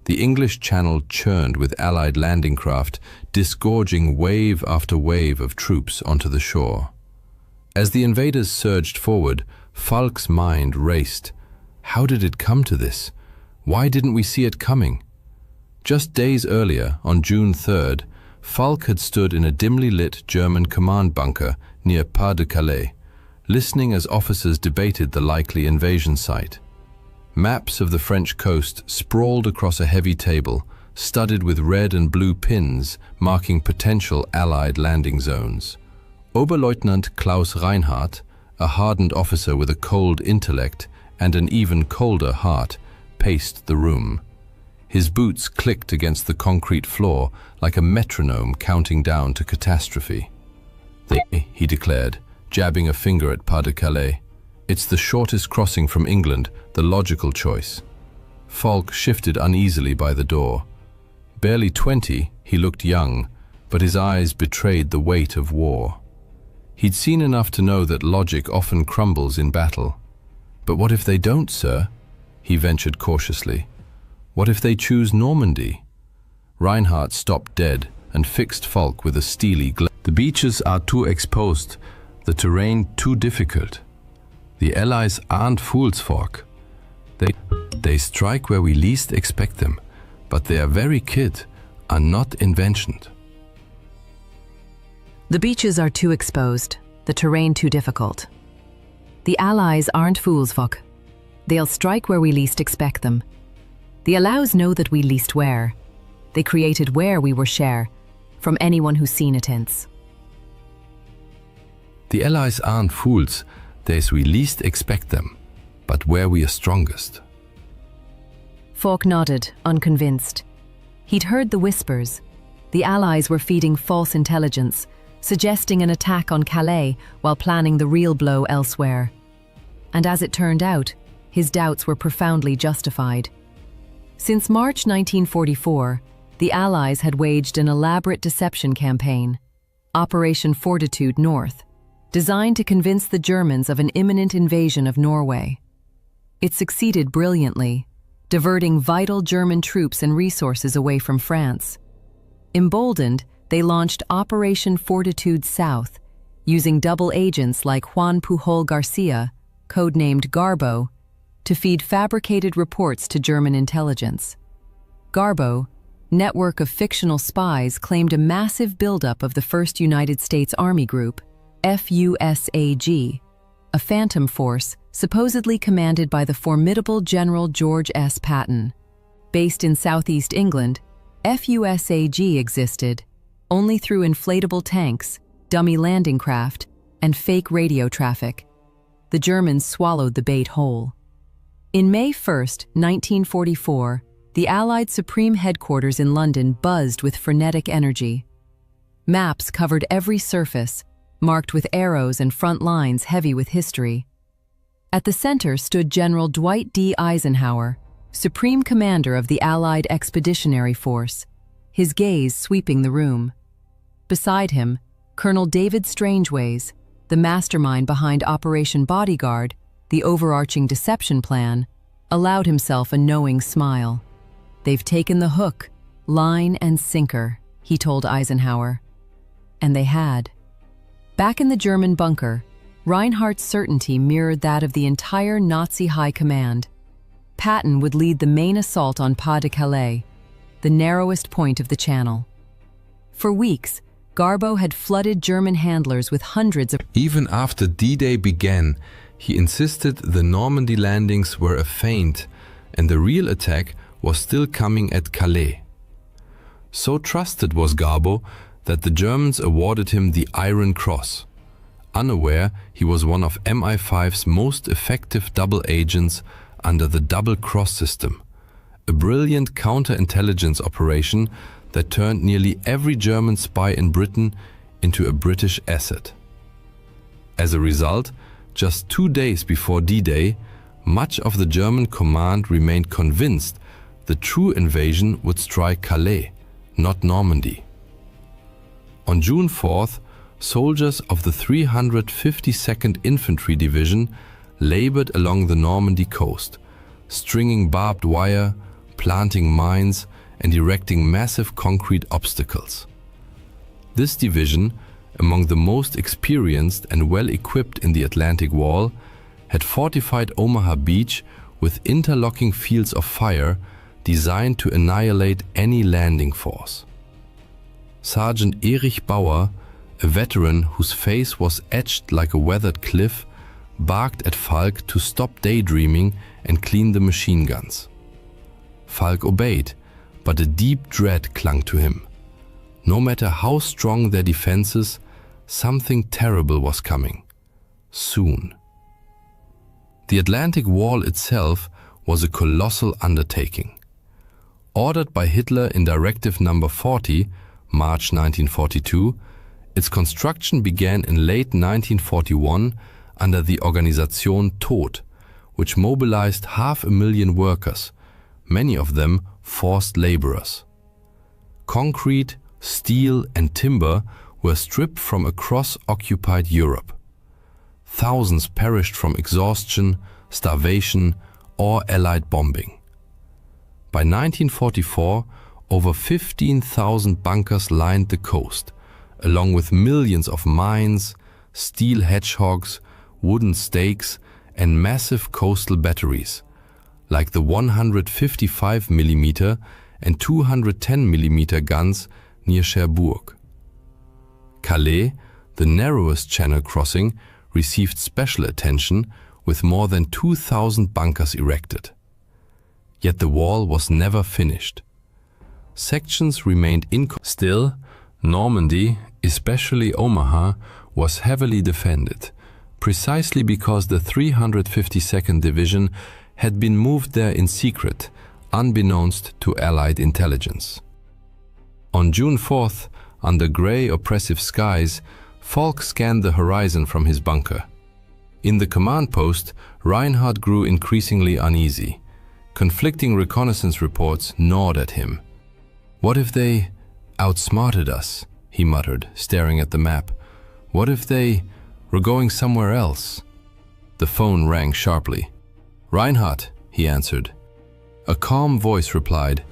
the English Channel churned with Allied landing craft, disgorging wave after wave of troops onto the shore. As the invaders surged forward, Falk's mind raced. How did it come to this? Why didn't we see it coming? Just days earlier, on June 3rd, Falk had stood in a dimly lit German command bunker near Pas-de-Calais, listening as officers debated the likely invasion site. Maps of the French coast sprawled across a heavy table, studded with red and blue pins marking potential Allied landing zones. Oberleutnant Klaus Reinhardt, a hardened officer with a cold intellect and an even colder heart, paced the room. His boots clicked against the concrete floor like a metronome counting down to catastrophe. He declared, jabbing a finger at Pas-de-Calais. It's the shortest crossing from England, the logical choice. Falk shifted uneasily by the door. Barely 20, he looked young, but his eyes betrayed the weight of war. He'd seen enough to know that logic often crumbles in battle. But what if they don't, sir? He ventured cautiously. What if they choose Normandy? Reinhardt stopped dead and fixed Falk with a steely glare. The beaches are too exposed, the terrain too difficult. The Allies aren't fools, Falk. They strike where we least expect them, but their very kit are not inventions. The beaches are too exposed, the terrain too difficult. The Allies aren't fools, Falk. They'll strike where we least expect them. The Allies know that we least where. They created where we were share, from anyone who's seen it hints. The Allies aren't fools, there's we least expect them, but where we are strongest. Falk nodded, unconvinced. He'd heard the whispers. The Allies were feeding false intelligence, suggesting an attack on Calais while planning the real blow elsewhere. And as it turned out, his doubts were profoundly justified. Since March 1944, the Allies had waged an elaborate deception campaign, Operation Fortitude North, designed to convince the Germans of an imminent invasion of Norway. It succeeded brilliantly, diverting vital German troops and resources away from France. Emboldened, they launched Operation Fortitude South, using double agents like Juan Pujol Garcia, codenamed Garbo, to feed fabricated reports to German intelligence. Garbo, network of fictional spies, claimed a massive buildup of the 1st United States Army Group, FUSAG, a phantom force supposedly commanded by the formidable General George S. Patton. Based in southeast England, FUSAG existed only through inflatable tanks, dummy landing craft, and fake radio traffic. The Germans swallowed the bait whole. In May 1, 1944, the Allied Supreme Headquarters in London buzzed with frenetic energy. Maps covered every surface, marked with arrows and front lines heavy with history. At the center stood General Dwight D. Eisenhower, Supreme Commander of the Allied Expeditionary Force, his gaze sweeping the room. Beside him, Colonel David Strangeways, the mastermind behind Operation Bodyguard, the overarching deception plan, allowed himself a knowing smile. "They've taken the hook, line and sinker," he told Eisenhower. And they had. Back in the German bunker, Reinhardt's certainty mirrored that of the entire Nazi high command. Patton would lead the main assault on Pas de Calais, the narrowest point of the Channel. For weeks, Garbo had flooded German handlers with hundreds of... Even after D-Day began, he insisted the Normandy landings were a feint and the real attack was still coming at Calais. So trusted was Garbo that the Germans awarded him the Iron Cross, unaware he was one of MI5's most effective double agents under the Double Cross system, a brilliant counterintelligence operation that turned nearly every German spy in Britain into a British asset. As a result, just 2 days before D-Day, much of the German command remained convinced the true invasion would strike Calais, not Normandy. On June 4th, soldiers of the 352nd Infantry Division labored along the Normandy coast, stringing barbed wire, planting mines, and erecting massive concrete obstacles. This division, among the most experienced and well-equipped in the Atlantic Wall, had fortified Omaha Beach with interlocking fields of fire designed to annihilate any landing force. Sergeant Erich Bauer, a veteran whose face was etched like a weathered cliff, barked at Falk to stop daydreaming and clean the machine guns. Falk obeyed, but a deep dread clung to him. No matter how strong their defenses, something terrible was coming. Soon. The Atlantic Wall itself was a colossal undertaking. Ordered by Hitler in Directive No. 40, March 1942, its construction began in late 1941 under the Organisation Tod, which mobilized 500,000 workers, many of them forced laborers. Concrete, steel and timber were stripped from across occupied Europe. Thousands perished from exhaustion, starvation or Allied bombing. By 1944, over 15,000 bunkers lined the coast, along with millions of mines, steel hedgehogs, wooden stakes and massive coastal batteries, like the 155mm and 210mm guns near Cherbourg. Calais, the narrowest channel crossing, received special attention with more than 2,000 bunkers erected. Yet the wall was never finished. Sections remained Still, Normandy, especially Omaha, was heavily defended, precisely because the 352nd Division had been moved there in secret, unbeknownst to Allied intelligence. On June 4th, under grey, oppressive skies, Falk scanned the horizon from his bunker. In the command post, Reinhardt grew increasingly uneasy. Conflicting reconnaissance reports gnawed at him. "What if they outsmarted us?" he muttered, staring at the map. "What if they were going somewhere else?" The phone rang sharply. "Reinhardt," he answered. A calm voice replied,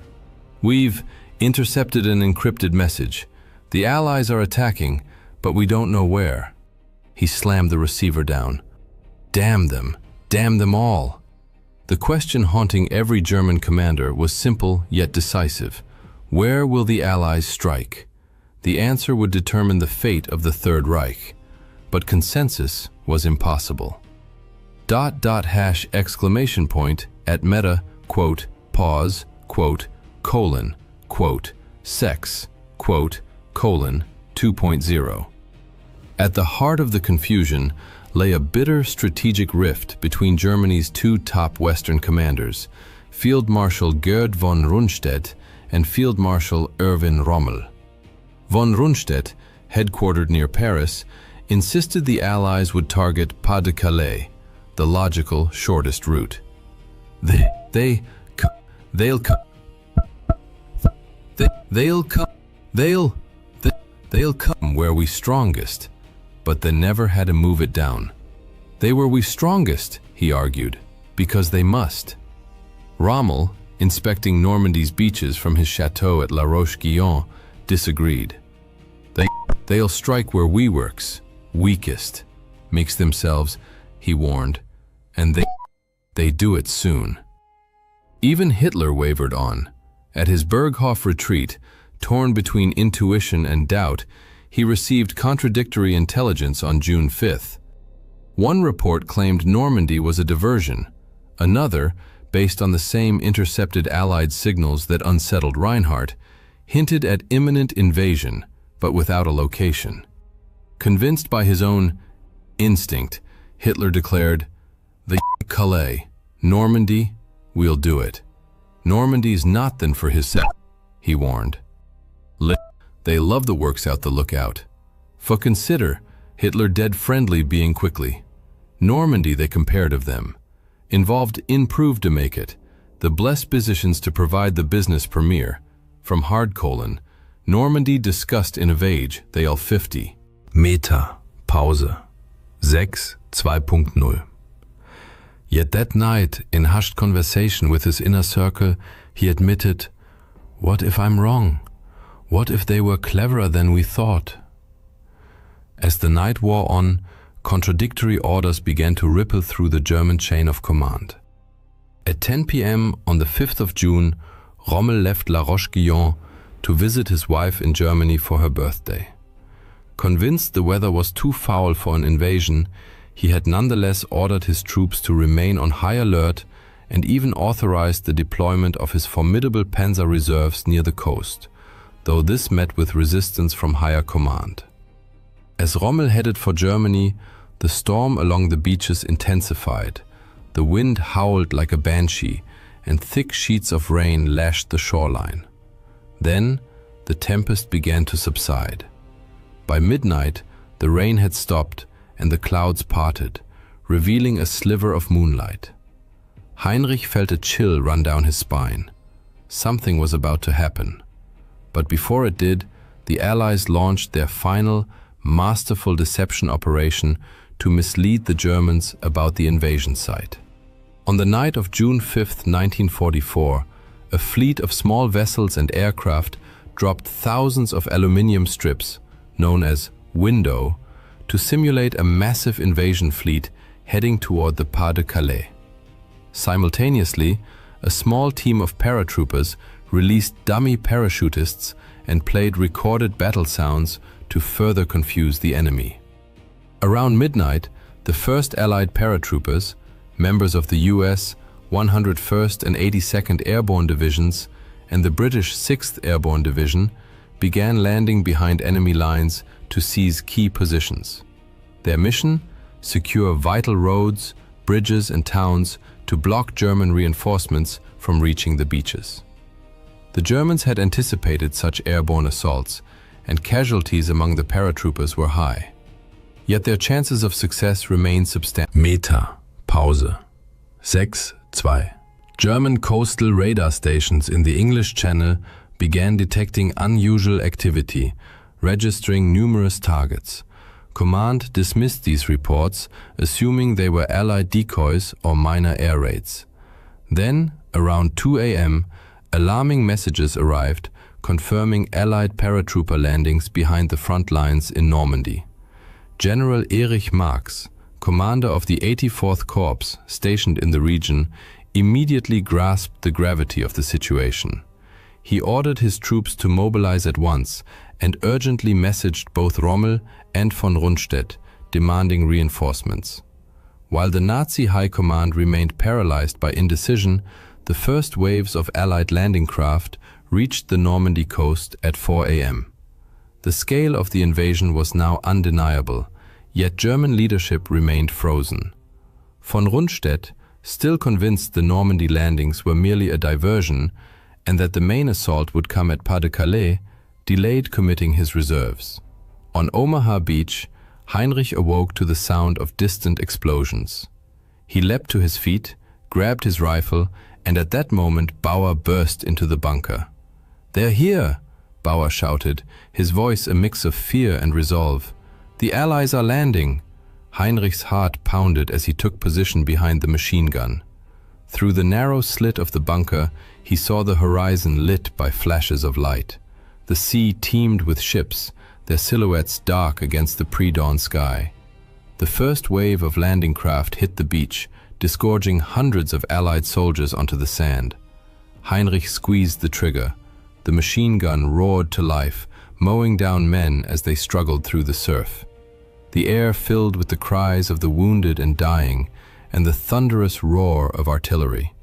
"We've intercepted an encrypted message. The Allies are attacking, but we don't know where." He slammed the receiver down. Damn them all. The question haunting every German commander was simple yet decisive. Where will the Allies strike? The answer would determine the fate of the Third Reich, but consensus was impossible. .. exclamation point at meta, quote, pause, quote, colon, quote, sex, quote, colon, 2.0. At the heart of the confusion lay a bitter strategic rift between Germany's two top Western commanders, Field Marshal Gerd von Rundstedt and Field Marshal Erwin Rommel. Von Rundstedt, headquartered near Paris, insisted the Allies would target Pas-de-Calais, the logical, shortest route. They'll come where we strongest, but they never had to move it down. They were we strongest, he argued, because they must. Rommel, inspecting Normandy's beaches from his chateau at La Roche-Guyon, disagreed. They'll strike where we works, weakest, makes themselves, he warned, and they do it soon. Even Hitler wavered on. At his Berghof retreat, torn between intuition and doubt, he received contradictory intelligence on June 5th. One report claimed Normandy was a diversion. Another, based on the same intercepted Allied signals that unsettled Reinhardt, hinted at imminent invasion, but without a location. Convinced by his own instinct, Hitler declared, "The Calais, Normandy, we'll do it. Normandy's not then for his set," he warned. They love the works out the lookout. For consider, Hitler dead friendly being quickly. Normandy they compared of them. Involved improved to make it, the blessed positions to provide the business premier. From Hardcolon, Normandy discussed in a Vage, they all 50. Meta, Pause, 6, 2.0. Yet that night, in hushed conversation with his inner circle, he admitted, "What if I'm wrong? What if they were cleverer than we thought?" As the night wore on, contradictory orders began to ripple through the German chain of command. At 10 p.m. on the 5th of June, Rommel left La Roche-Guyon to visit his wife in Germany for her birthday. Convinced the weather was too foul for an invasion, he had nonetheless ordered his troops to remain on high alert and even authorized the deployment of his formidable panzer reserves near the coast, though this met with resistance from higher command. As Rommel headed for Germany, the storm along the beaches intensified. The wind howled like a banshee, and thick sheets of rain lashed the shoreline. Then, the tempest began to subside. By midnight, the rain had stopped and the clouds parted, revealing a sliver of moonlight. Heinrich felt a chill run down his spine. Something was about to happen. But before it did, the Allies launched their final, masterful deception operation to mislead the Germans about the invasion site. On the night of June 5, 1944, a fleet of small vessels and aircraft dropped thousands of aluminium strips, known as window, to simulate a massive invasion fleet heading toward the Pas de Calais. Simultaneously, a small team of paratroopers released dummy parachutists and played recorded battle sounds to further confuse the enemy. Around midnight, the 1st Allied paratroopers, members of the US 101st and 82nd Airborne Divisions and the British 6th Airborne Division, began landing behind enemy lines to seize key positions. Their mission? Secure vital roads, bridges and towns to block German reinforcements from reaching the beaches. The Germans had anticipated such airborne assaults, and casualties among the paratroopers were high. Yet their chances of success remained substantial. Meta. Pause. 6:2. German coastal radar stations in the English Channel began detecting unusual activity, registering numerous targets. Command dismissed these reports, assuming they were Allied decoys or minor air raids. Then, around 2 a.m., alarming messages arrived, confirming Allied paratrooper landings behind the front lines in Normandy. General Erich Marx, commander of the 84th Corps stationed in the region, immediately grasped the gravity of the situation. He ordered his troops to mobilize at once and urgently messaged both Rommel and von Rundstedt, demanding reinforcements. While the Nazi High Command remained paralyzed by indecision, the first waves of Allied landing craft reached the Normandy coast at 4 a.m. The scale of the invasion was now undeniable, yet German leadership remained frozen. Von Rundstedt, still convinced the Normandy landings were merely a diversion and that the main assault would come at Pas de Calais, delayed committing his reserves. On Omaha Beach, Heinrich awoke to the sound of distant explosions. He leapt to his feet, grabbed his rifle, and at that moment Bauer burst into the bunker. "They're here!" Bauer shouted, his voice a mix of fear and resolve. "The Allies are landing!" Heinrich's heart pounded as he took position behind the machine gun. Through the narrow slit of the bunker, he saw the horizon lit by flashes of light. The sea teemed with ships, their silhouettes dark against the pre-dawn sky. The first wave of landing craft hit the beach, disgorging hundreds of Allied soldiers onto the sand. Heinrich squeezed the trigger. The machine gun roared to life, mowing down men as they struggled through the surf. The air filled with the cries of the wounded and dying, and the thunderous roar of artillery.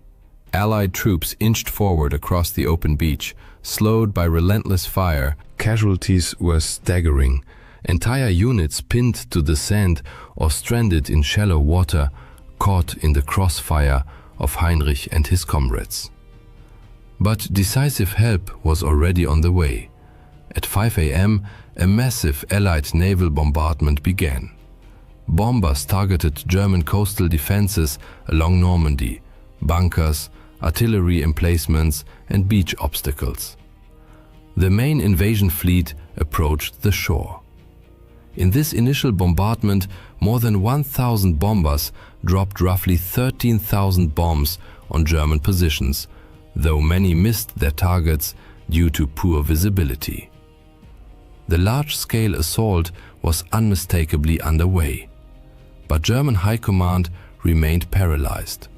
Allied troops inched forward across the open beach, slowed by relentless fire. Casualties were staggering. Entire units pinned to the sand or stranded in shallow water, caught in the crossfire of Heinrich and his comrades. But decisive help was already on the way. At 5 a.m., a massive Allied naval bombardment began. Bombers targeted German coastal defenses along Normandy, bunkers, artillery emplacements, and beach obstacles. The main invasion fleet approached the shore. In this initial bombardment, more than 1,000 bombers dropped roughly 13,000 bombs on German positions, though many missed their targets due to poor visibility. The large-scale assault was unmistakably underway, but German High Command remained paralyzed.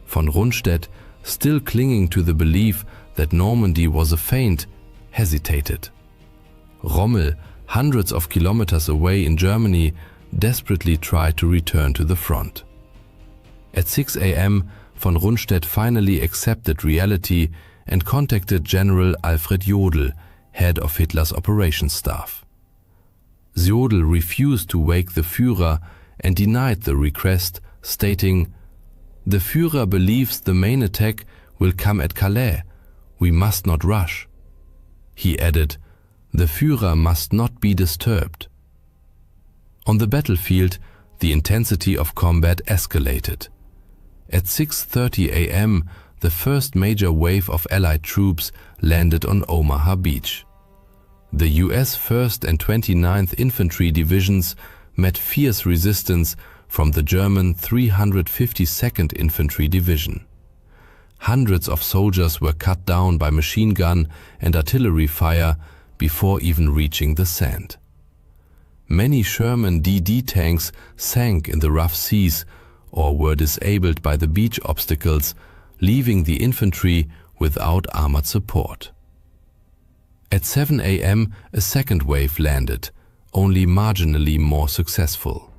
Von Rundstedt, still clinging to the belief that Normandy was a feint, hesitated. Rommel, hundreds of kilometers away in Germany, desperately tried to return to the front. At 6 a.m., von Rundstedt finally accepted reality and contacted General Alfred Jodl, head of Hitler's operations staff. Jodl refused to wake the Führer and denied the request, stating, "The Führer believes the main attack will come at Calais. We must not rush." He added, "The Führer must not be disturbed." On the battlefield, the intensity of combat escalated. At 6:30 a.m., the first major wave of Allied troops landed on Omaha Beach. The US 1st and 29th Infantry Divisions met fierce resistance from the German 352nd Infantry Division. Hundreds of soldiers were cut down by machine gun and artillery fire before even reaching the sand. many Sherman DD tanks sank in the rough seas or were disabled by the beach obstacles, leaving the infantry without armored support. At 7 a.m., a second wave landed, only marginally more successful.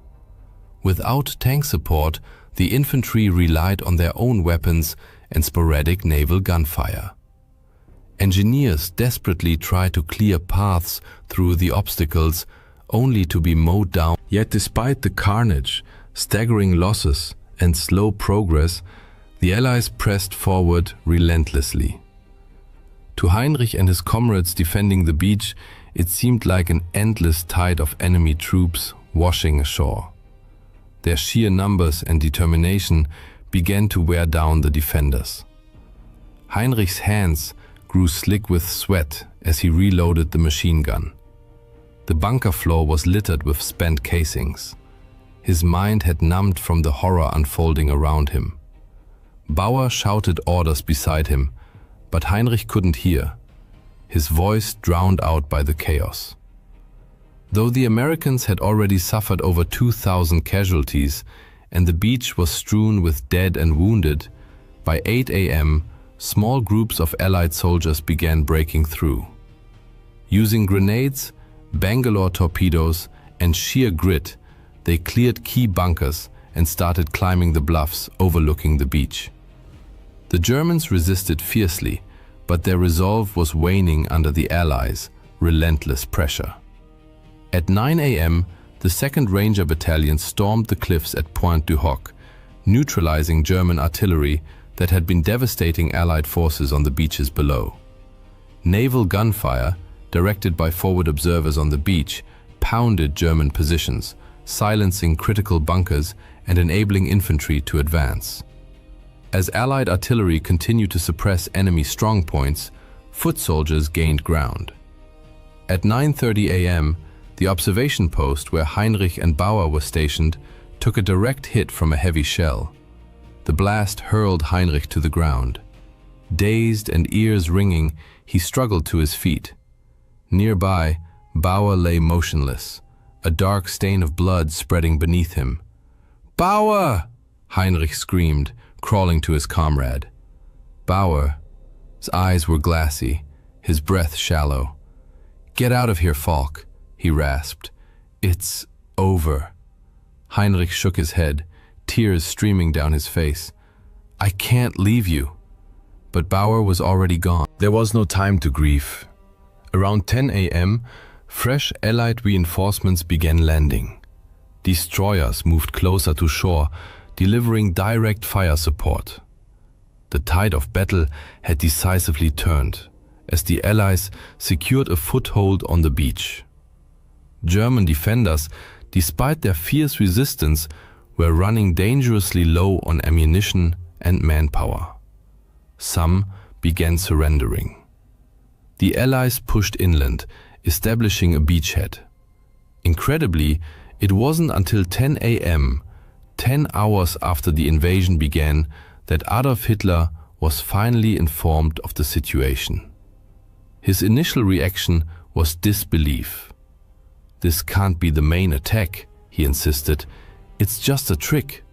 Without tank support, the infantry relied on their own weapons and sporadic naval gunfire. Engineers desperately tried to clear paths through the obstacles, only to be mowed down. Yet despite the carnage, staggering losses, and slow progress, the Allies pressed forward relentlessly. To Heinrich and his comrades defending the beach, it seemed like an endless tide of enemy troops washing ashore. Their sheer numbers and determination began to wear down the defenders. Heinrich's hands grew slick with sweat as he reloaded the machine gun. The bunker floor was littered with spent casings. His mind had numbed from the horror unfolding around him. Bauer shouted orders beside him, but Heinrich couldn't hear, his voice drowned out by the chaos. Though the Americans had already suffered over 2,000 casualties and the beach was strewn with dead and wounded, by 8 a.m., small groups of Allied soldiers began breaking through. Using grenades, Bangalore torpedoes, and sheer grit, they cleared key bunkers and started climbing the bluffs overlooking the beach. The Germans resisted fiercely, but their resolve was waning under the Allies' relentless pressure. At 9 a.m., the 2nd Ranger Battalion stormed the cliffs at Pointe du Hoc, neutralizing German artillery that had been devastating Allied forces on the beaches below. Naval gunfire, directed by forward observers on the beach, pounded German positions, silencing critical bunkers and enabling infantry to advance. As Allied artillery continued to suppress enemy strongpoints, foot soldiers gained ground. At 9:30 a.m., the observation post where Heinrich and Bauer were stationed took a direct hit from a heavy shell. The blast hurled Heinrich to the ground. Dazed and ears ringing, he struggled to his feet. Nearby, Bauer lay motionless, a dark stain of blood spreading beneath him. "Bauer!" Heinrich screamed, crawling to his comrade. Bauer's eyes were glassy, his breath shallow. "Get out of here, Falk," he rasped. "It's over." Heinrich shook his head, tears streaming down his face. "I can't leave you." But Bauer was already gone. There was no time to grieve. Around 10 a.m., fresh Allied reinforcements began landing. Destroyers moved closer to shore, delivering direct fire support. The tide of battle had decisively turned, as the Allies secured a foothold on the beach. German defenders, despite their fierce resistance, were running dangerously low on ammunition and manpower. Some began surrendering. The Allies pushed inland, establishing a beachhead. Incredibly, it wasn't until 10 a.m., 10 hours after the invasion began, that Adolf Hitler was finally informed of the situation. His initial reaction was disbelief. "This can't be the main attack," he insisted. "It's just a trick."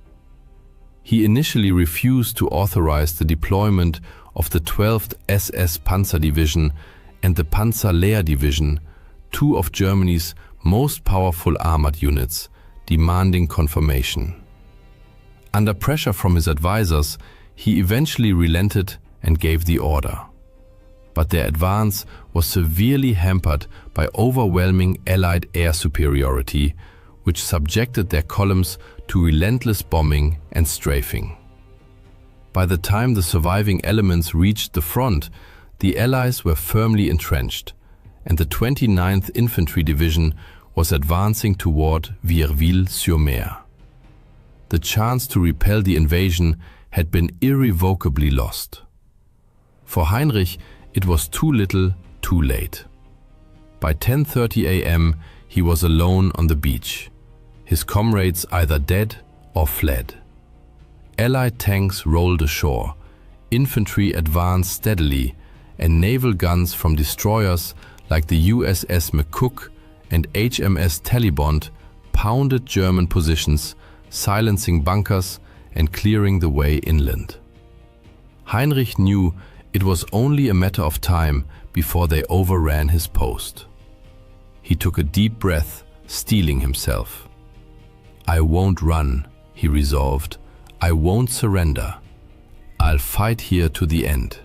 He initially refused to authorize the deployment of the 12th SS Panzer Division and the Panzerlehr Division, two of Germany's most powerful armored units, demanding confirmation. Under pressure from his advisors, he eventually relented and gave the order. But their advance was severely hampered by overwhelming Allied air superiority, which subjected their columns to relentless bombing and strafing. By the time the surviving elements reached the front, the Allies were firmly entrenched, and the 29th Infantry Division was advancing toward Vierville-sur-Mer. The chance to repel the invasion had been irrevocably lost. For Heinrich, it was too little, too late. By 10:30 a.m., he was alone on the beach, his comrades either dead or fled. Allied tanks rolled ashore, infantry advanced steadily, and naval guns from destroyers like the USS McCook and HMS Telebond pounded German positions, silencing bunkers and clearing the way inland. Heinrich knew it was only a matter of time before they overran his post. He took a deep breath, steeling himself. "I won't run," he resolved. "I won't surrender. I'll fight here to the end."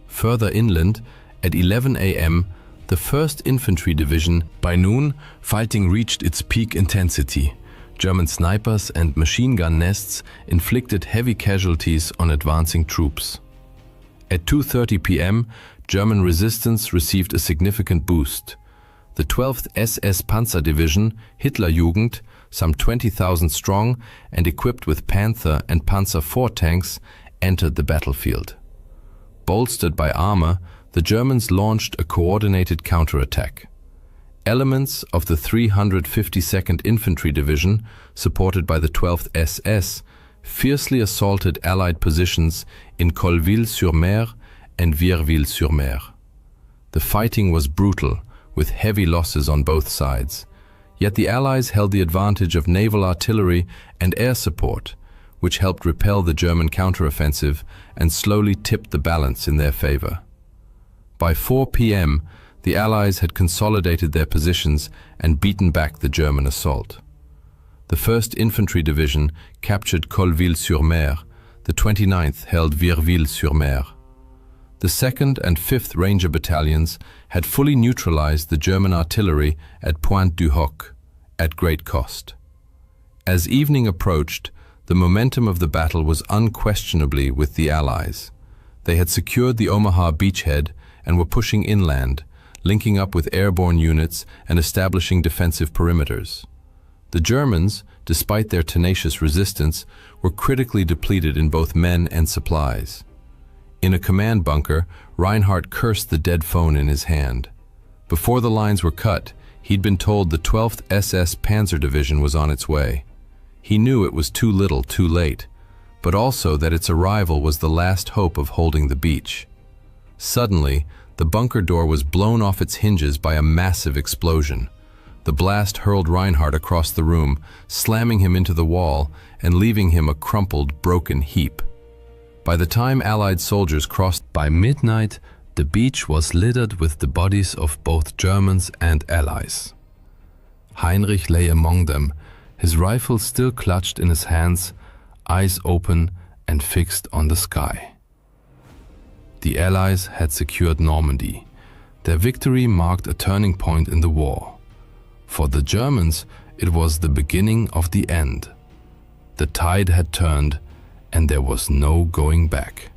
Further inland, at 11 a.m., the 1st Infantry Division. By noon, fighting reached its peak intensity. German snipers and machine gun nests inflicted heavy casualties on advancing troops. At 2:30 p.m., German resistance received a significant boost. The 12th SS Panzer Division, Hitlerjugend, some 20,000 strong and equipped with Panther and Panzer IV tanks, entered the battlefield. Bolstered by armor, the Germans launched a coordinated counterattack. Elements of the 352nd Infantry Division, supported by the 12th SS, fiercely assaulted Allied positions in Colleville-sur-Mer and Vierville-sur-Mer. The fighting was brutal, with heavy losses on both sides. Yet the Allies held the advantage of naval artillery and air support, which helped repel the German counteroffensive and slowly tipped the balance in their favor. By 4 p.m., the Allies had consolidated their positions and beaten back the German assault. The 1st Infantry Division captured Colleville-sur-Mer, the 29th held Vierville-sur-Mer. The 2nd and 5th Ranger Battalions had fully neutralized the German artillery at Pointe du Hoc, at great cost. As evening approached, the momentum of the battle was unquestionably with the Allies. They had secured the Omaha beachhead and were pushing inland, linking up with airborne units and establishing defensive perimeters. The Germans, despite their tenacious resistance, were critically depleted in both men and supplies. In a command bunker, Reinhardt cursed the dead phone in his hand. Before the lines were cut, he'd been told the 12th SS Panzer Division was on its way. He knew it was too little, too late, but also that its arrival was the last hope of holding the beach. Suddenly, the bunker door was blown off its hinges by a massive explosion. The blast hurled Reinhardt across the room, slamming him into the wall and leaving him a crumpled, broken heap. By the time Allied soldiers crossed by midnight, the beach was littered with the bodies of both Germans and Allies. Heinrich lay among them, his rifle still clutched in his hands, eyes open and fixed on the sky. The Allies had secured Normandy. Their victory marked a turning point in the war. For the Germans, it was the beginning of the end. The tide had turned, and there was no going back.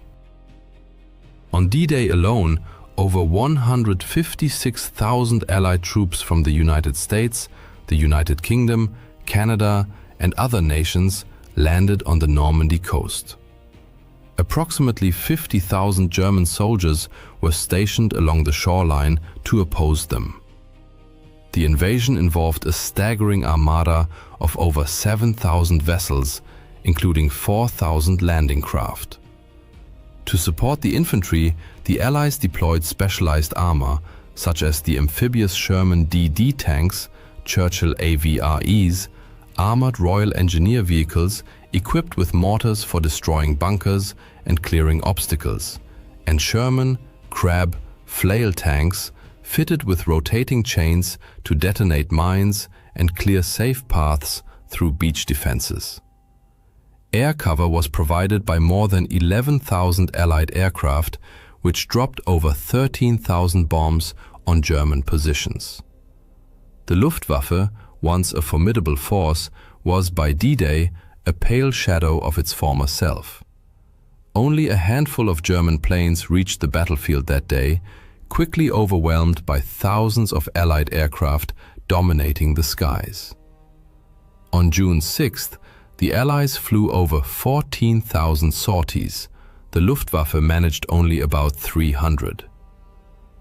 On D-Day alone, over 156,000 Allied troops from the United States, the United Kingdom, Canada, and other nations landed on the Normandy coast. Approximately 50,000 German soldiers were stationed along the shoreline to oppose them. The invasion involved a staggering armada of over 7,000 vessels, including 4,000 landing craft. To support the infantry, the Allies deployed specialized armor, such as the amphibious Sherman DD tanks, Churchill AVREs, armored Royal Engineer vehicles equipped with mortars for destroying bunkers and clearing obstacles, and Sherman, Crab, flail tanks fitted with rotating chains to detonate mines and clear safe paths through beach defenses. Air cover was provided by more than 11,000 Allied aircraft, which dropped over 13,000 bombs on German positions. The Luftwaffe, once a formidable force, was by D-Day a pale shadow of its former self. Only a handful of German planes reached the battlefield that day, quickly overwhelmed by thousands of Allied aircraft dominating the skies. On June 6th, the Allies flew over 14,000 sorties. The Luftwaffe managed only about 300.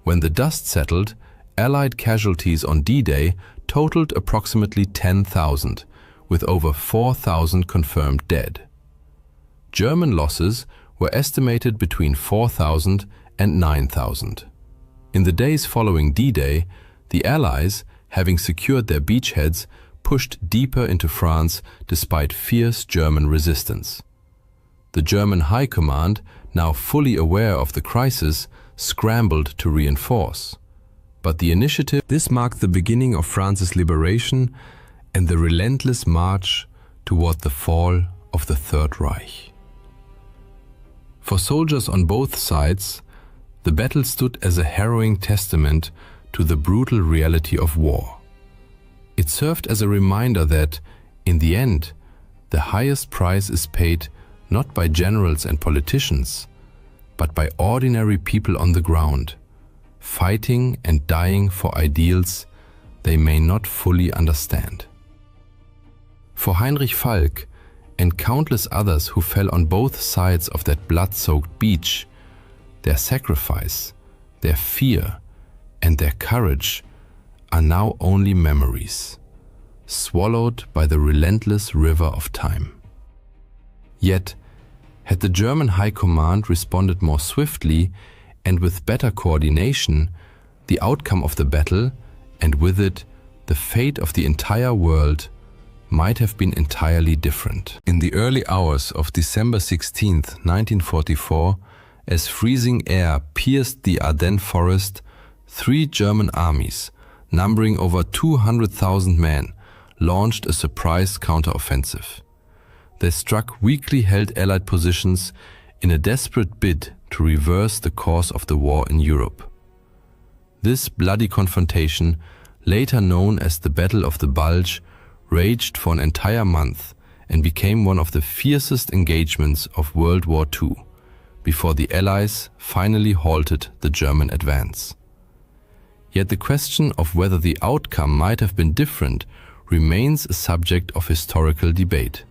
When the dust settled, Allied casualties on D-Day totaled approximately 10,000, with over 4,000 confirmed dead. German losses were estimated between 4,000 and 9,000. In the days following D-Day, the Allies, having secured their beachheads, pushed deeper into France despite fierce German resistance. The German High Command, now fully aware of the crisis, scrambled to reinforce. But the initiative... This marked the beginning of France's liberation and the relentless march toward the fall of the Third Reich. For soldiers on both sides, the battle stood as a harrowing testament to the brutal reality of war. It served as a reminder that, in the end, the highest price is paid not by generals and politicians, but by ordinary people on the ground, fighting and dying for ideals they may not fully understand. For Heinrich Falk and countless others who fell on both sides of that blood-soaked beach, their sacrifice, their fear, and their courage are now only memories, swallowed by the relentless river of time. Yet, had the German High Command responded more swiftly and with better coordination, the outcome of the battle, and with it, the fate of the entire world, might have been entirely different. In the early hours of December 16, 1944, as freezing air pierced the Ardennes forest, 3 German armies, numbering over 200,000 men, launched a surprise counteroffensive. They struck weakly held Allied positions in a desperate bid to reverse the course of the war in Europe. This bloody confrontation, later known as the Battle of the Bulge, raged for an entire month and became one of the fiercest engagements of World War II, before the Allies finally halted the German advance. Yet the question of whether the outcome might have been different remains a subject of historical debate.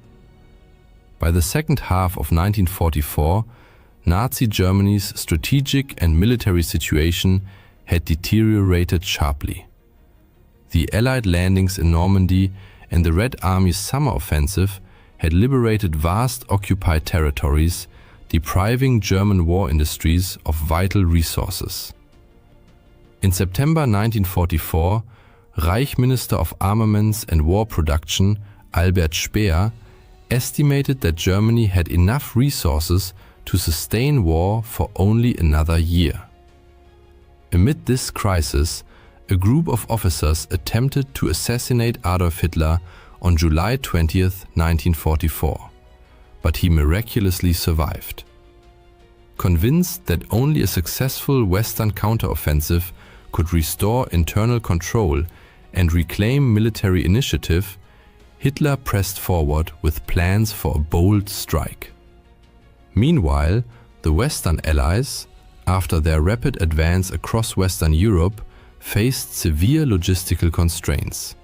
By the second half of 1944, Nazi Germany's strategic and military situation had deteriorated sharply. The Allied landings in Normandy and the Red Army's summer offensive had liberated vast occupied territories, depriving German war industries of vital resources. In September 1944, Reich Minister of Armaments and War Production Albert Speer estimated that Germany had enough resources to sustain war for only another year. Amid this crisis, a group of officers attempted to assassinate Adolf Hitler on July 20, 1944, but he miraculously survived. Convinced that only a successful Western counteroffensive could restore internal control and reclaim military initiative, Hitler pressed forward with plans for a bold strike. Meanwhile, the Western Allies, after their rapid advance across Western Europe, faced severe logistical constraints.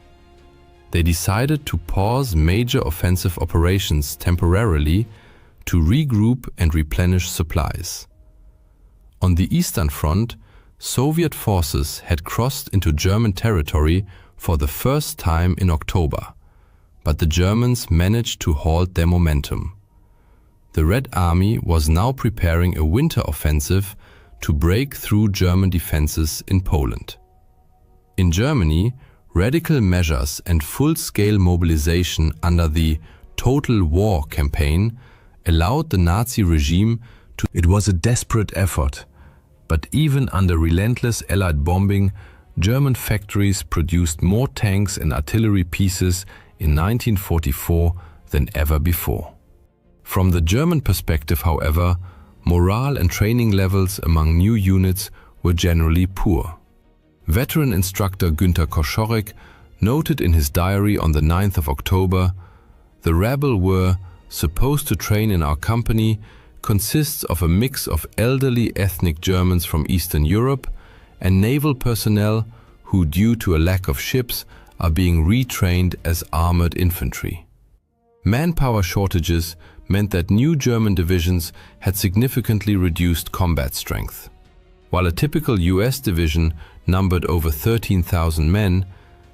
They decided to pause major offensive operations temporarily to regroup and replenish supplies. On the Eastern Front, Soviet forces had crossed into German territory for the first time in October, but the Germans managed to halt their momentum. The Red Army was now preparing a winter offensive to break through German defenses in Poland. In Germany, radical measures and full-scale mobilization under the Total War campaign allowed the Nazi regime to... It was a desperate effort, but even under relentless Allied bombing, German factories produced more tanks and artillery pieces in 1944 than ever before. From the German perspective, however, morale and training levels among new units were generally poor. Veteran instructor Günter Koschorek noted in his diary on the 9th of October, "The rabble were supposed to train in our company consists of a mix of elderly ethnic Germans from Eastern Europe and naval personnel who, due to a lack of ships, are being retrained as armored infantry." Manpower shortages meant that new German divisions had significantly reduced combat strength. While a typical US division numbered over 13,000 men,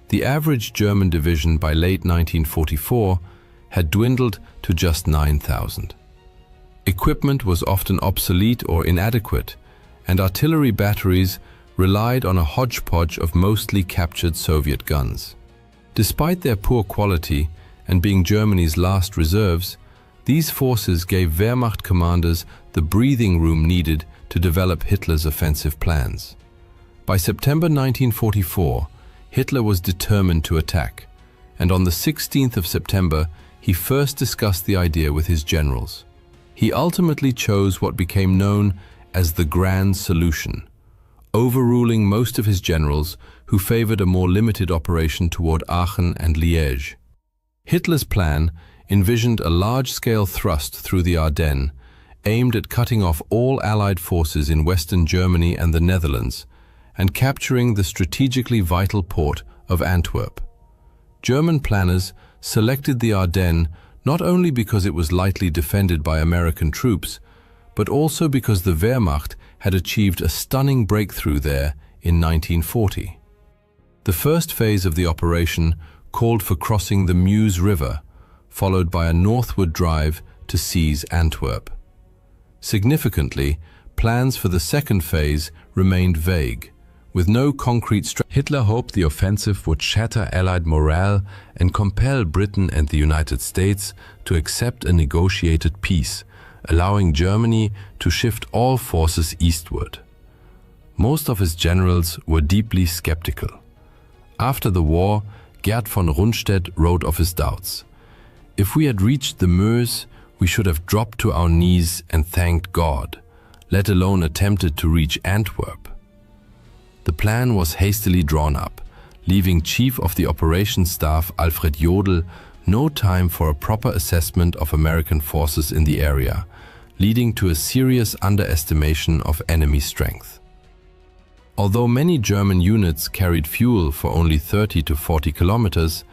the average German division by late 1944 had dwindled to just 9,000. Equipment was often obsolete or inadequate, and artillery batteries relied on a hodgepodge of mostly captured Soviet guns. Despite their poor quality and being Germany's last reserves, these forces gave Wehrmacht commanders the breathing room needed to develop Hitler's offensive plans. By September 1944, Hitler was determined to attack, and on the 16th of September, he first discussed the idea with his generals. He ultimately chose what became known as the Grand Solution, overruling most of his generals who favored a more limited operation toward Aachen and Liège. Hitler's plan envisioned a large-scale thrust through the Ardennes, aimed at cutting off all Allied forces in Western Germany and the Netherlands, and capturing the strategically vital port of Antwerp. German planners selected the Ardennes not only because it was lightly defended by American troops, but also because the Wehrmacht had achieved a stunning breakthrough there in 1940. The first phase of the operation called for crossing the Meuse River, followed by a northward drive to seize Antwerp. Significantly, plans for the second phase remained vague, with no concrete strategy. Hitler hoped the offensive would shatter Allied morale and compel Britain and the United States to accept a negotiated peace, allowing Germany to shift all forces eastward. Most of his generals were deeply skeptical. After the war, Gerd von Rundstedt wrote of his doubts. "If we had reached the Meuse, we should have dropped to our knees and thanked God, let alone attempted to reach Antwerp." The plan was hastily drawn up, leaving Chief of the Operations Staff Alfred Jodl no time for a proper assessment of American forces in the area, leading to a serious underestimation of enemy strength. Although many German units carried fuel for only 30 to 40 kilometers,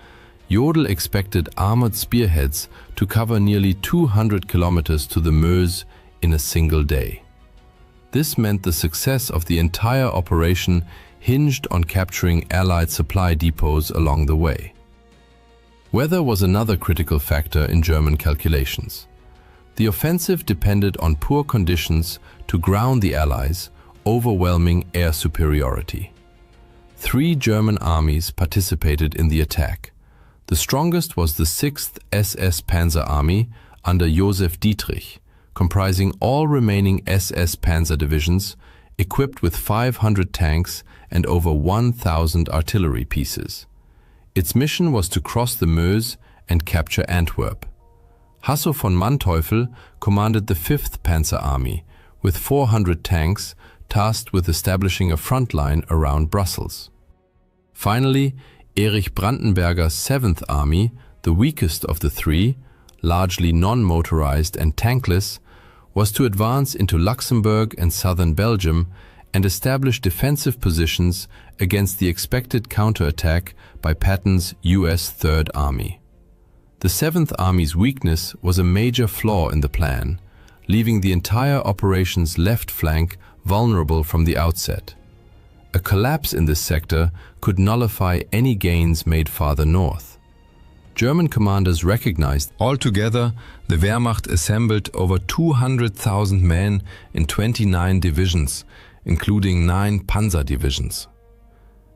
Jodl expected armored spearheads to cover nearly 200 kilometers to the Meuse in a single day. This meant the success of the entire operation hinged on capturing Allied supply depots along the way. Weather was another critical factor in German calculations. The offensive depended on poor conditions to ground the Allies, overwhelming air superiority. 3 German armies participated in the attack. The strongest was the 6th SS Panzer Army under Josef Dietrich, comprising all remaining SS Panzer divisions, equipped with 500 tanks and over 1,000 artillery pieces. Its mission was to cross the Meuse and capture Antwerp. Hasso von Manteuffel commanded the 5th Panzer Army, with 400 tanks, tasked with establishing a front line around Brussels. Finally, Erich Brandenberger's 7th Army, the weakest of the 3, largely non-motorized and tankless, was to advance into Luxembourg and southern Belgium and establish defensive positions against the expected counterattack by Patton's US 3rd Army. The 7th Army's weakness was a major flaw in the plan, leaving the entire operation's left flank vulnerable from the outset. A collapse in this sector could nullify any gains made farther north. German commanders recognized. Altogether, the Wehrmacht assembled over 200,000 men in 29 divisions, including 9 panzer divisions.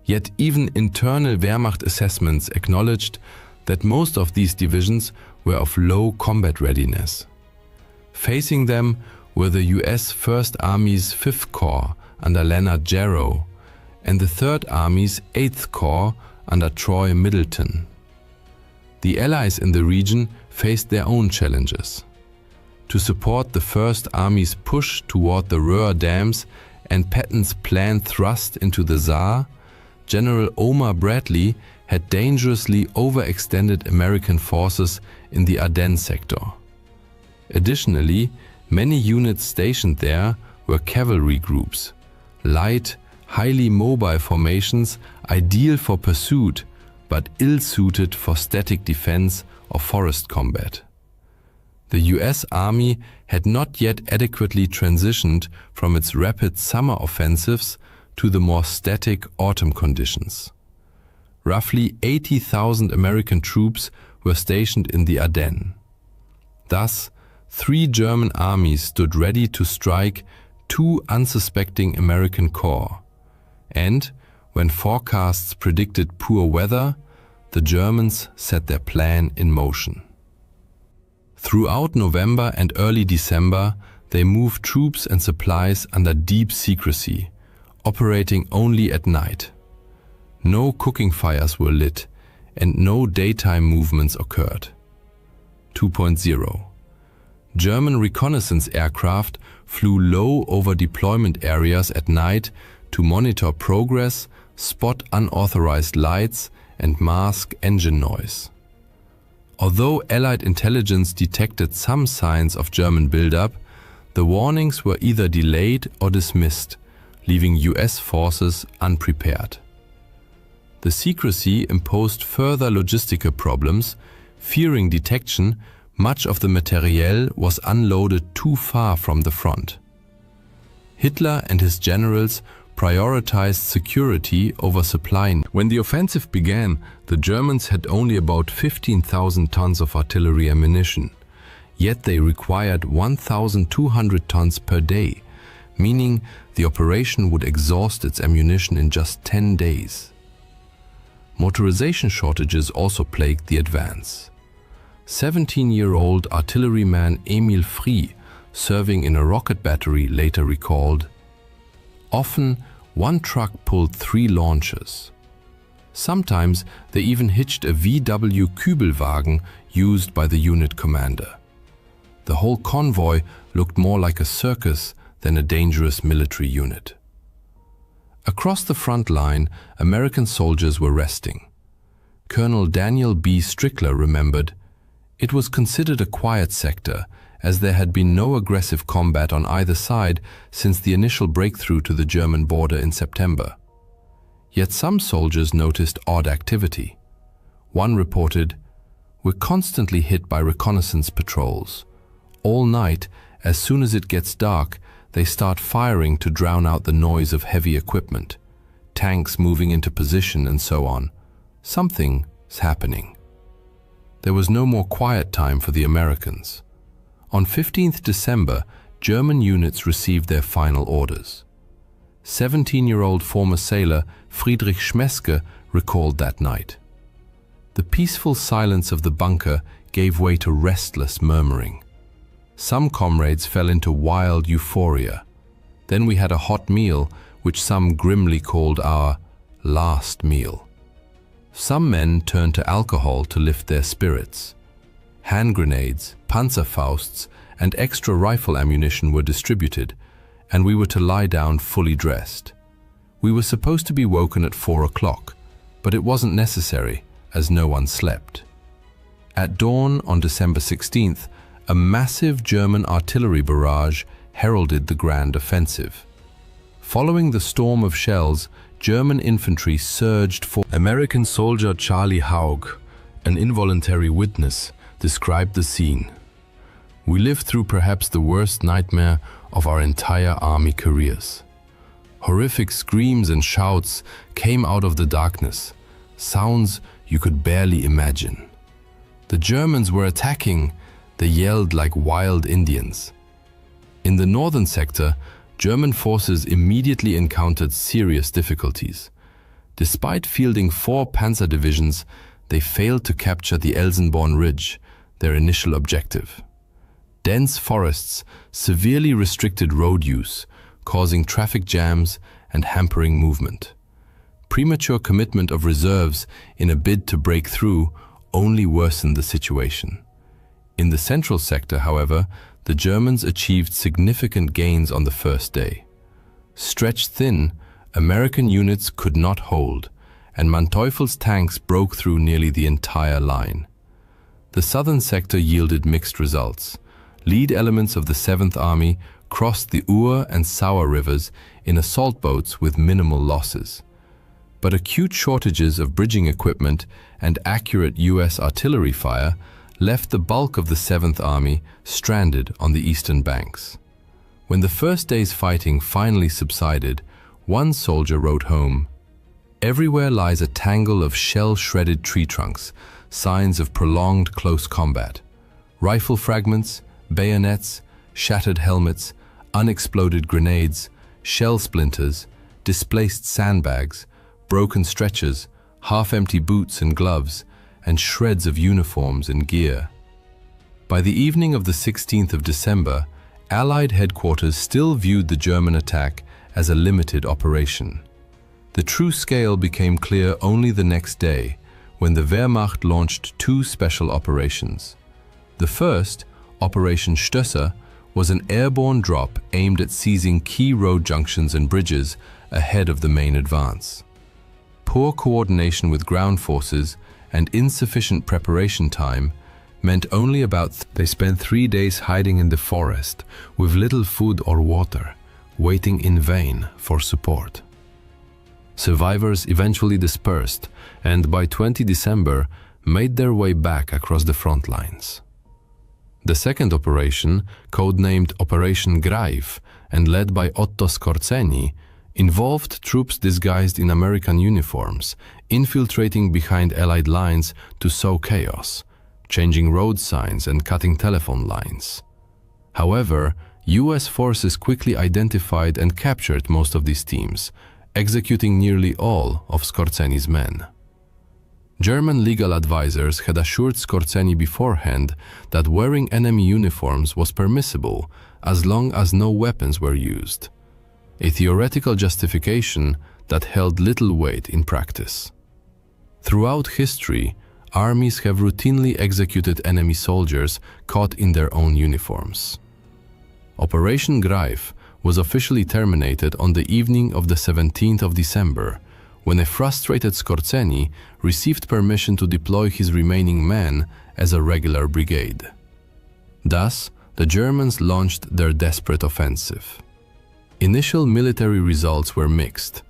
Yet even internal Wehrmacht assessments acknowledged that most of these divisions were of low combat readiness. Facing them were the US 1st Army's 5th Corps under Leonard Jarrow and the 3rd Army's 8th Corps under Troy Middleton. The Allies in the region faced their own challenges. To support the 1st Army's push toward the Ruhr dams and Patton's planned thrust into the Saar, General Omar Bradley had dangerously overextended American forces in the Ardennes sector. Additionally, many units stationed there were cavalry groups, light, highly mobile formations ideal for pursuit, but ill-suited for static defense or forest combat. The US Army had not yet adequately transitioned from its rapid summer offensives to the more static autumn conditions. Roughly 80,000 American troops were stationed in the Ardennes. Thus, 3 German armies stood ready to strike 2 unsuspecting American corps, And, when forecasts predicted poor weather, the Germans set their plan in motion. Throughout November and early December, they moved troops and supplies under deep secrecy, operating only at night. No cooking fires were lit, and no daytime movements occurred. 2.0. German reconnaissance aircraft flew low over deployment areas at night to monitor progress, spot unauthorized lights, and mask engine noise. Although Allied intelligence detected some signs of German buildup, the warnings were either delayed or dismissed, leaving US forces unprepared. The secrecy imposed further logistical problems. Fearing detection, much of the materiel was unloaded too far from the front. Hitler and his generals prioritized security over supply. When the offensive began, the Germans had only about 15,000 tons of artillery ammunition, yet they required 1,200 tons per day, meaning the operation would exhaust its ammunition in just 10 days. Motorization shortages also plagued the advance. 17-year-old artilleryman Emil Frie, serving in a rocket battery, later recalled, "Often, one truck pulled 3 launchers. Sometimes they even hitched a VW Kübelwagen used by the unit commander. The whole convoy looked more like a circus than a dangerous military unit." Across the front line, American soldiers were resting. Colonel Daniel B. Strickler remembered, "It was considered a quiet sector, as there had been no aggressive combat on either side since the initial breakthrough to the German border in September. Yet some soldiers noticed odd activity. One reported, "We're constantly hit by reconnaissance patrols. All night, as soon as it gets dark, they start firing to drown out the noise of heavy equipment, tanks moving into position and so on. Something's happening." There was no more quiet time for the Americans. On 15th December, German units received their final orders. 17-year-old former sailor Friedrich Schmeske recalled that night. The peaceful silence of the bunker gave way to restless murmuring. Some comrades fell into wild euphoria. Then we had a hot meal, which some grimly called our last meal. Some men turned to alcohol to lift their spirits. Hand grenades, Panzerfausts, and extra rifle ammunition were distributed, and we were to lie down fully dressed. We were supposed to be woken at 4 o'clock, but it wasn't necessary, as no one slept. At dawn on December 16th, a massive German artillery barrage heralded the grand offensive. Following the storm of shells, German infantry surged for. American soldier Charlie Haug, an involuntary witness, described the scene. "We lived through perhaps the worst nightmare of our entire army careers. Horrific screams and shouts came out of the darkness, sounds you could barely imagine. The Germans were attacking. They yelled like wild Indians." In the northern sector, German forces immediately encountered serious difficulties. Despite fielding 4 panzer divisions, they failed to capture the Elsenborn Ridge, their initial objective. Dense forests severely restricted road use, causing traffic jams and hampering movement. Premature commitment of reserves in a bid to break through only worsened the situation. In the central sector, however, the Germans achieved significant gains on the first day. Stretched thin, American units could not hold, and Manteuffel's tanks broke through nearly the entire line. The southern sector yielded mixed results. Lead elements of the 7th Army crossed the Ur and Sauer rivers in assault boats with minimal losses. But acute shortages of bridging equipment and accurate US artillery fire left the bulk of the 7th Army stranded on the eastern banks. When the first day's fighting finally subsided, one soldier wrote home, "Everywhere lies a tangle of shell-shredded tree trunks, signs of prolonged close combat. Rifle fragments, bayonets, shattered helmets, unexploded grenades, shell splinters, displaced sandbags, broken stretchers, half-empty boots and gloves, and shreds of uniforms and gear. By the evening of the 16th of December, Allied headquarters still viewed the German attack as a limited operation. The true scale became clear only the next day, when the Wehrmacht launched two special operations. The first, Operation Stösser, was an airborne drop aimed at seizing key road junctions and bridges ahead of the main advance. Poor coordination with ground forces and insufficient preparation time meant they spent 3 days hiding in the forest with little food or water, waiting in vain for support. Survivors eventually dispersed and by 20 December made their way back across the front lines. The second operation, codenamed Operation Greif and led by Otto Skorzeny, involved troops disguised in American uniforms, infiltrating behind Allied lines to sow chaos, changing road signs and cutting telephone lines. However, US forces quickly identified and captured most of these teams, executing nearly all of Skorzeny's men. German legal advisors had assured Skorzeny beforehand that wearing enemy uniforms was permissible as long as no weapons were used, a theoretical justification that held little weight in practice. Throughout history, armies have routinely executed enemy soldiers caught in their own uniforms. Operation Greif was officially terminated on the evening of the 17th of December, when a frustrated Skorzeny received permission to deploy his remaining men as a regular brigade. Thus, the Germans launched their desperate offensive. Initial military results were mixed,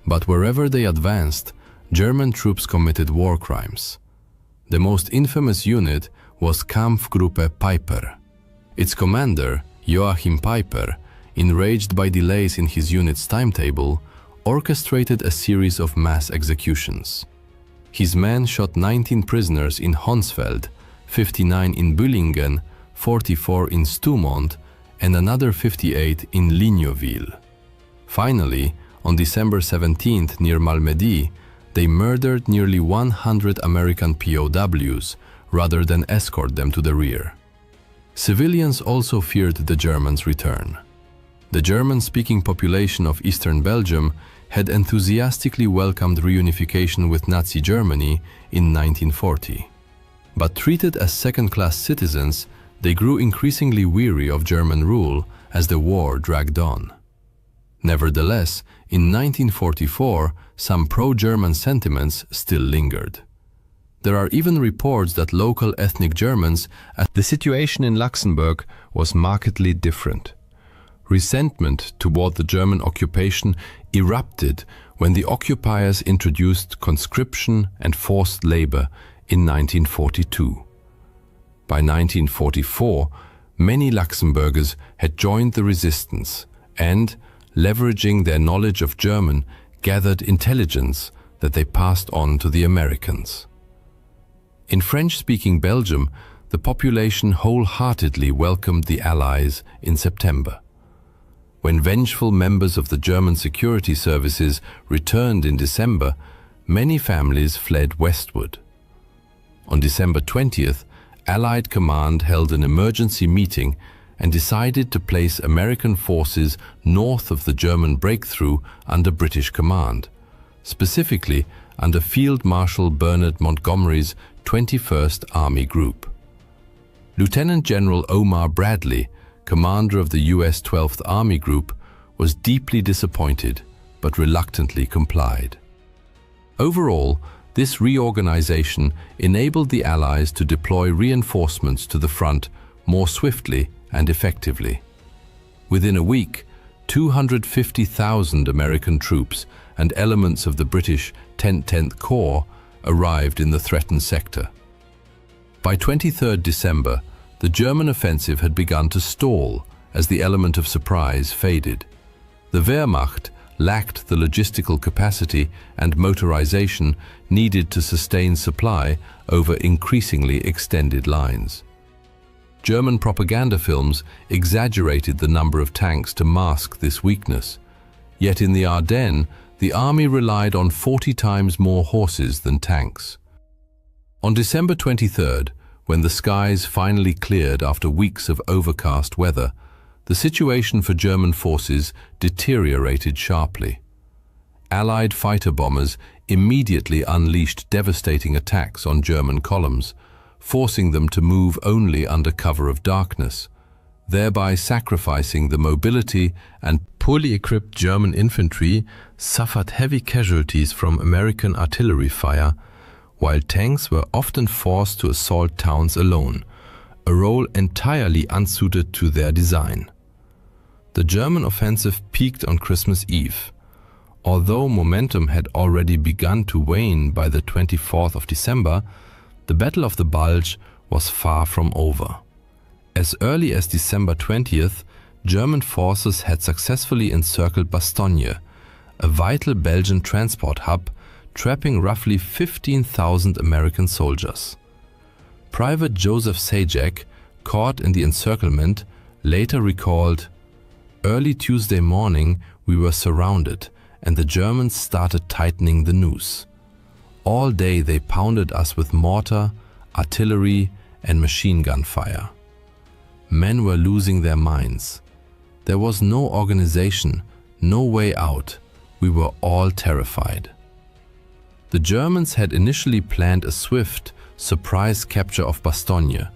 but wherever they advanced, German troops committed war crimes. The most infamous unit was Kampfgruppe Peiper. Its commander, Joachim Peiper, enraged by delays in his unit's timetable, orchestrated a series of mass executions. His men shot 19 prisoners in Honsfeld, 59 in Büllingen, 44 in Stoumont, and another 58 in Lignoville. Finally, on December 17th near Malmedy, they murdered nearly 100 American POWs rather than escort them to the rear. Civilians also feared the Germans' return. The German-speaking population of eastern Belgium had enthusiastically welcomed reunification with Nazi Germany in 1940. But treated as second-class citizens, they grew increasingly weary of German rule as the war dragged on. Nevertheless, in 1944, some pro-German sentiments still lingered. There are even reports that local ethnic Germans, the situation in Luxembourg was markedly different. Resentment toward the German occupation erupted when the occupiers introduced conscription and forced labor in 1942. By 1944, many Luxembourgers had joined the resistance and, leveraging their knowledge of German, gathered intelligence that they passed on to the Americans. In French-speaking Belgium, the population wholeheartedly welcomed the Allies in September. When vengeful members of the German security services returned in December, many families fled westward. On December 20th, Allied Command held an emergency meeting and decided to place American forces north of the German breakthrough under British command, specifically under Field Marshal Bernard Montgomery's 21st Army Group. Lieutenant General Omar Bradley, commander of the US 12th Army Group, was deeply disappointed but reluctantly complied. Overall, this reorganization enabled the Allies to deploy reinforcements to the front more swiftly and effectively. Within a week, 250,000 American troops and elements of the British 10th Corps arrived in the threatened sector. By 23 December, the German offensive had begun to stall as the element of surprise faded. The Wehrmacht lacked the logistical capacity and motorization needed to sustain supply over increasingly extended lines. German propaganda films exaggerated the number of tanks to mask this weakness. Yet in the Ardennes, the army relied on 40 times more horses than tanks. On December 23rd, when the skies finally cleared after weeks of overcast weather, the situation for German forces deteriorated sharply. Allied fighter bombers immediately unleashed devastating attacks on German columns, forcing them to move only under cover of darkness, thereby sacrificing the mobility, and poorly equipped German infantry suffered heavy casualties from American artillery fire, while tanks were often forced to assault towns alone, a role entirely unsuited to their design. The German offensive peaked on Christmas Eve. Although momentum had already begun to wane by the 24th of December, the Battle of the Bulge was far from over. As early as December 20th, German forces had successfully encircled Bastogne, a vital Belgian transport hub, trapping roughly 15,000 American soldiers. Private Joseph Sajak, caught in the encirclement, later recalled, "Early Tuesday morning we were surrounded and the Germans started tightening the noose. All day they pounded us with mortar, artillery and machine gun fire. Men were losing their minds. There was no organization, no way out. We were all terrified." The Germans had initially planned a swift, surprise capture of Bastogne,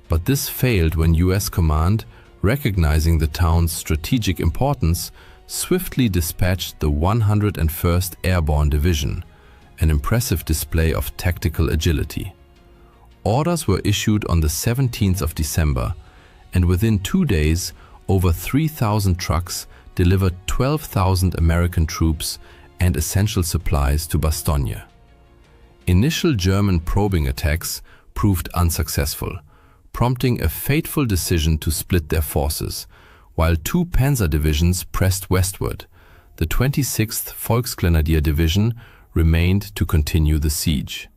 but this failed when US command, recognizing the town's strategic importance, swiftly dispatched the 101st Airborne Division, an impressive display of tactical agility. Orders were issued on the 17th of December, and within 2 days, over 3,000 trucks delivered 12,000 American troops and essential supplies to Bastogne. Initial German probing attacks proved unsuccessful, prompting a fateful decision to split their forces, while 2 panzer divisions pressed westward. The 26th Volksgrenadier Division remained to continue the siege.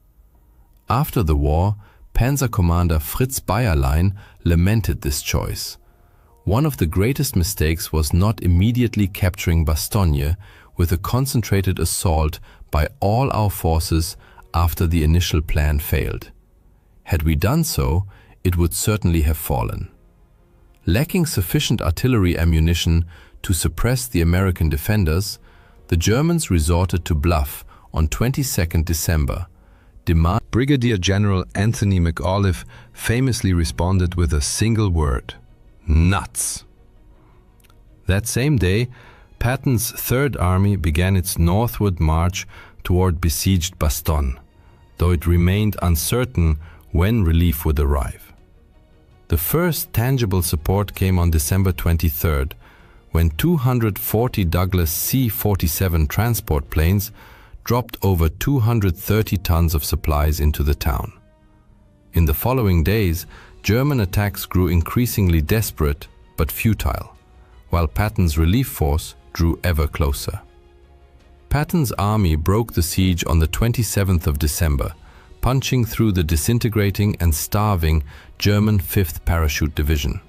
After the war, Panzer Commander Fritz Bayerlein lamented this choice. "One of the greatest mistakes was not immediately capturing Bastogne with a concentrated assault by all our forces after the initial plan failed. Had we done so, it would certainly have fallen." Lacking sufficient artillery ammunition to suppress the American defenders, the Germans resorted to bluff on 22nd December. Brigadier General Anthony McAuliffe famously responded with a single word: nuts. That same day, Patton's Third Army began its northward march toward besieged Bastogne, though it remained uncertain when relief would arrive. The first tangible support came on December 23rd, when 240 Douglas C-47 transport planes dropped over 230 tons of supplies into the town. In the following days, German attacks grew increasingly desperate but futile, while Patton's relief force drew ever closer. Patton's army broke the siege on the 27th of December, punching through the disintegrating and starving German 5th Parachute Division.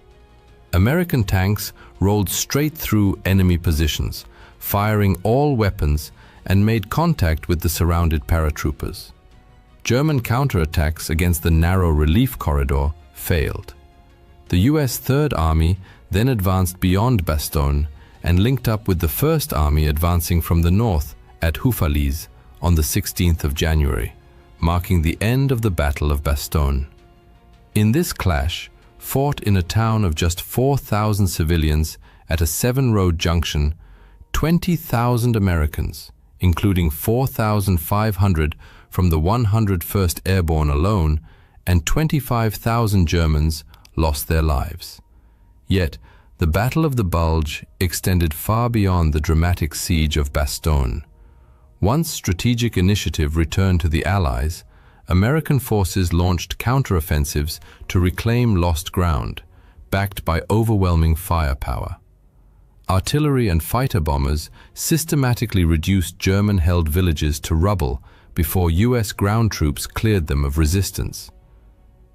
American tanks rolled straight through enemy positions, firing all weapons, and made contact with the surrounded paratroopers. German counterattacks against the narrow relief corridor failed. The US Third Army then advanced beyond Bastogne and linked up with the First Army advancing from the north at Houffalize on the 16th of January, marking the end of the Battle of Bastogne. In this clash, fought in a town of just 4,000 civilians at a 7-road junction, 20,000 Americans, including 4,500 from the 101st Airborne alone, and 25,000 Germans lost their lives. Yet, the Battle of the Bulge extended far beyond the dramatic siege of Bastogne. Once strategic initiative returned to the Allies, American forces launched counteroffensives to reclaim lost ground, backed by overwhelming firepower. Artillery and fighter bombers systematically reduced German-held villages to rubble before US ground troops cleared them of resistance.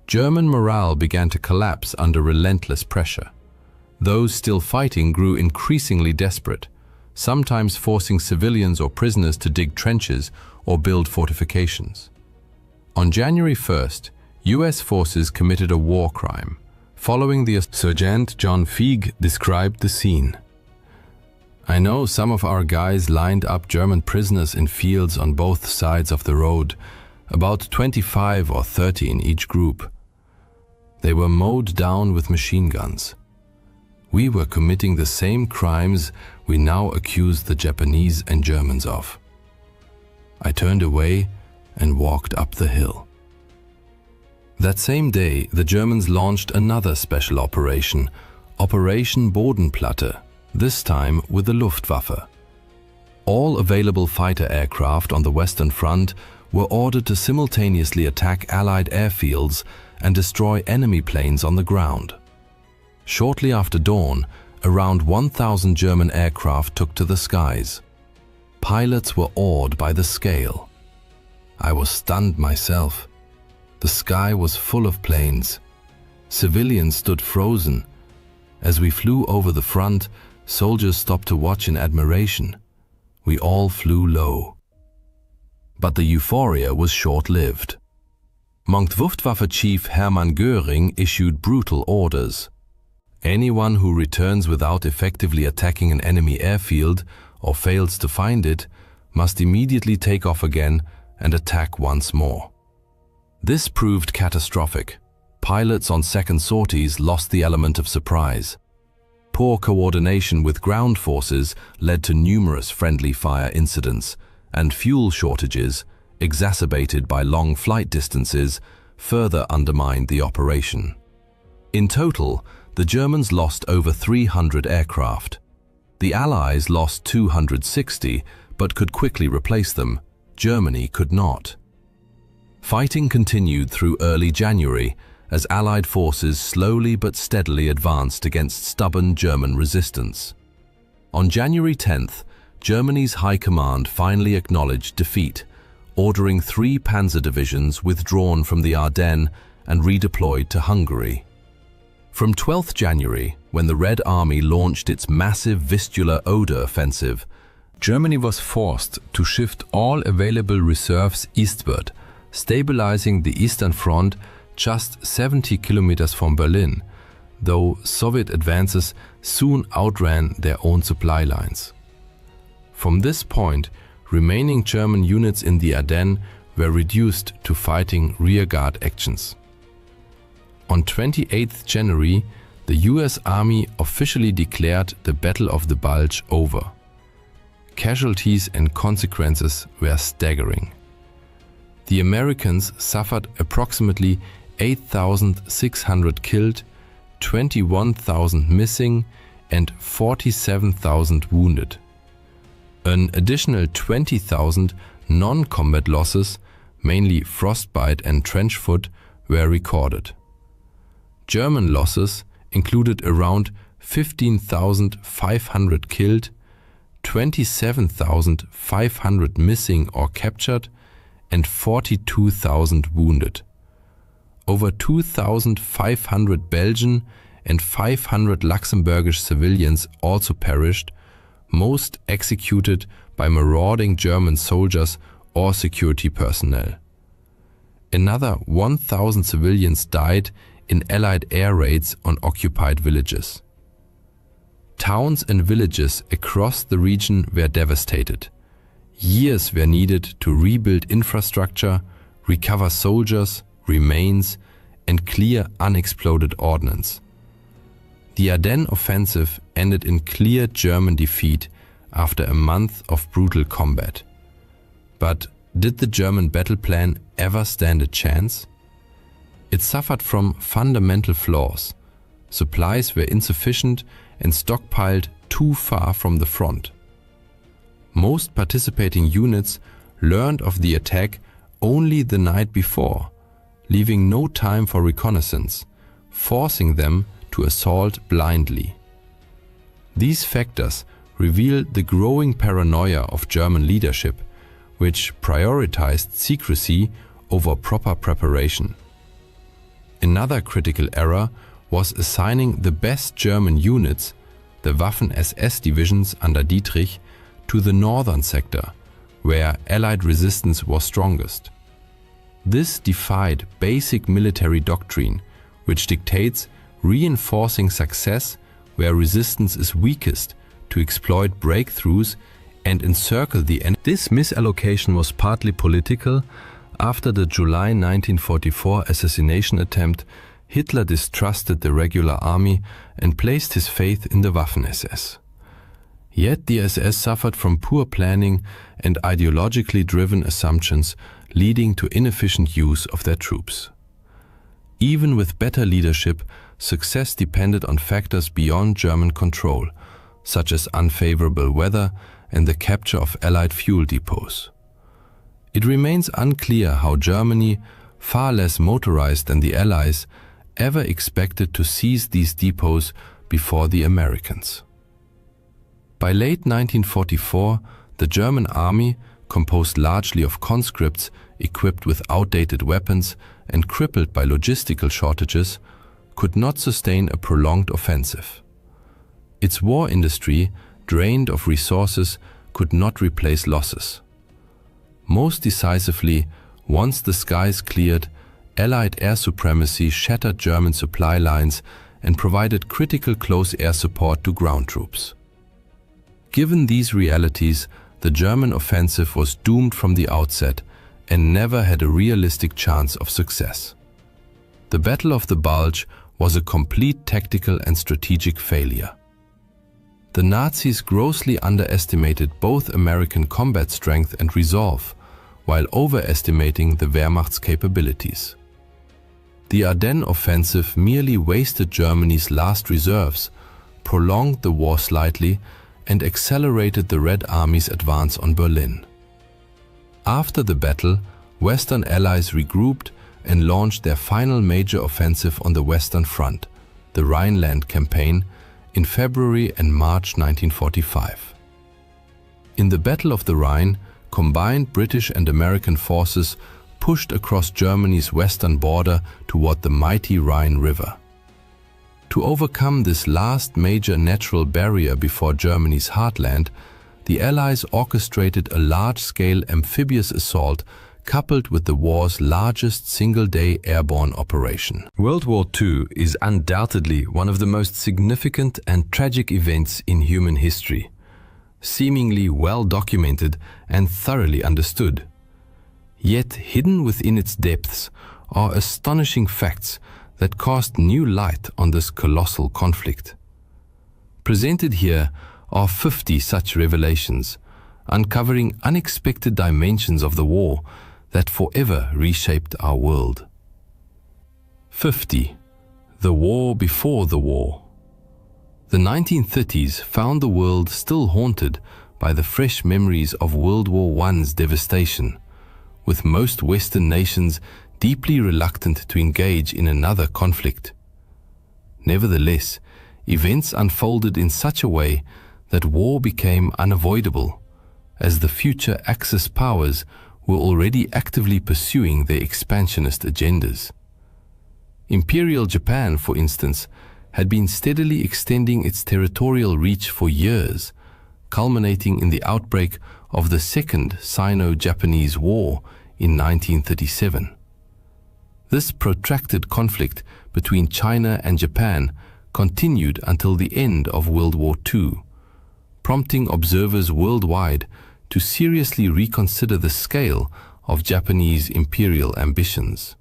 German morale began to collapse under relentless pressure. Those still fighting grew increasingly desperate, sometimes forcing civilians or prisoners to dig trenches or build fortifications. On January 1st, US forces committed a war crime. Following the Sergeant John Feig described the scene. "I know some of our guys lined up German prisoners in fields on both sides of the road, about 25 or 30 in each group. They were mowed down with machine guns. We were committing the same crimes we now accuse the Japanese and Germans of. I turned away and walked up the hill." That same day, the Germans launched another special operation, Operation Bodenplatte, this time with the Luftwaffe. All available fighter aircraft on the Western Front were ordered to simultaneously attack Allied airfields and destroy enemy planes on the ground. Shortly after dawn, around 1,000 German aircraft took to the skies. Pilots were awed by the scale. I was stunned myself. The sky was full of planes. Civilians stood frozen. As we flew over the front, soldiers stopped to watch in admiration. We all flew low. But the euphoria was short-lived. Luftwaffe Chief Hermann Göring issued brutal orders. Anyone who returns without effectively attacking an enemy airfield or fails to find it must immediately take off again and attack once more. This proved catastrophic. Pilots on second sorties lost the element of surprise. Poor coordination with ground forces led to numerous friendly fire incidents, and fuel shortages, exacerbated by long flight distances, further undermined the operation. In total, the Germans lost over 300 aircraft. The Allies lost 260, but could quickly replace them. Germany could not. Fighting continued through early January as Allied forces slowly but steadily advanced against stubborn German resistance. On January 10th, Germany's High Command finally acknowledged defeat, ordering 3 panzer divisions withdrawn from the Ardennes and redeployed to Hungary. From 12th January, when the Red Army launched its massive Vistula-Oder offensive, Germany was forced to shift all available reserves eastward, stabilizing the Eastern Front just 70 kilometers from Berlin, though Soviet advances soon outran their own supply lines. From this point, remaining German units in the Ardennes were reduced to fighting rearguard actions. On 28th January, the US Army officially declared the Battle of the Bulge over. Casualties and consequences were staggering. The Americans suffered approximately 8,600 killed, 21,000 missing, and 47,000 wounded. An additional 20,000 non-combat losses, mainly frostbite and trench foot, were recorded. German losses included around 15,500 killed, 27,500 missing or captured, and 42,000 wounded. Over 2,500 Belgian and 500 Luxembourgish civilians also perished, most executed by marauding German soldiers or security personnel. Another 1,000 civilians died in Allied air raids on occupied villages. Towns and villages across the region were devastated. Years were needed to rebuild infrastructure, recover soldiers, remains, and clear unexploded ordnance. The Ardennes offensive ended in clear German defeat after a month of brutal combat. But did the German battle plan ever stand a chance? It suffered from fundamental flaws. Supplies were insufficient and stockpiled too far from the front. Most participating units learned of the attack only the night before, leaving no time for reconnaissance, forcing them to assault blindly. These factors reveal the growing paranoia of German leadership, which prioritized secrecy over proper preparation. Another critical error was assigning the best German units, the Waffen-SS divisions under Dietrich, to the northern sector, where Allied resistance was strongest. This defied basic military doctrine, which dictates reinforcing success where resistance is weakest to exploit breakthroughs and encircle the enemy. This misallocation was partly political. After the July 1944 assassination attempt, Hitler distrusted the regular army and placed his faith in the Waffen-SS. Yet the SS suffered from poor planning and ideologically driven assumptions, leading to inefficient use of their troops. Even with better leadership, success depended on factors beyond German control, such as unfavorable weather and the capture of Allied fuel depots. It remains unclear how Germany, far less motorized than the Allies, ever expected to seize these depots before the Americans. By late 1944, the German army, composed largely of conscripts equipped with outdated weapons and crippled by logistical shortages, could not sustain a prolonged offensive. Its war industry, drained of resources, could not replace losses. Most decisively, once the skies cleared, Allied air supremacy shattered German supply lines and provided critical close air support to ground troops. Given these realities, the German offensive was doomed from the outset and never had a realistic chance of success. The Battle of the Bulge was a complete tactical and strategic failure. The Nazis grossly underestimated both American combat strength and resolve, while overestimating the Wehrmacht's capabilities. The Ardennes offensive merely wasted Germany's last reserves, prolonged the war slightly, and accelerated the Red Army's advance on Berlin. After the battle, Western Allies regrouped and launched their final major offensive on the Western Front, the Rhineland Campaign, in February and March 1945. In the Battle of the Rhine, combined British and American forces pushed across Germany's western border toward the mighty Rhine River. To overcome this last major natural barrier before Germany's heartland, the Allies orchestrated a large-scale amphibious assault coupled with the war's largest single-day airborne operation. World War II is undoubtedly one of the most significant and tragic events in human history, seemingly well documented and thoroughly understood. Yet hidden within its depths are astonishing facts that cast new light on this colossal conflict. Presented here are 50 such revelations, uncovering unexpected dimensions of the war that forever reshaped our world. 50. The war before the war. The 1930s found the world still haunted by the fresh memories of World War I's devastation, with most Western nations deeply reluctant to engage in another conflict. Nevertheless, events unfolded in such a way that war became unavoidable, as the future Axis powers were already actively pursuing their expansionist agendas. Imperial Japan, for instance, had been steadily extending its territorial reach for years, culminating in the outbreak of the Second Sino-Japanese War in 1937. This protracted conflict between China and Japan continued until the end of World War II, prompting observers worldwide to seriously reconsider the scale of Japanese imperial ambitions.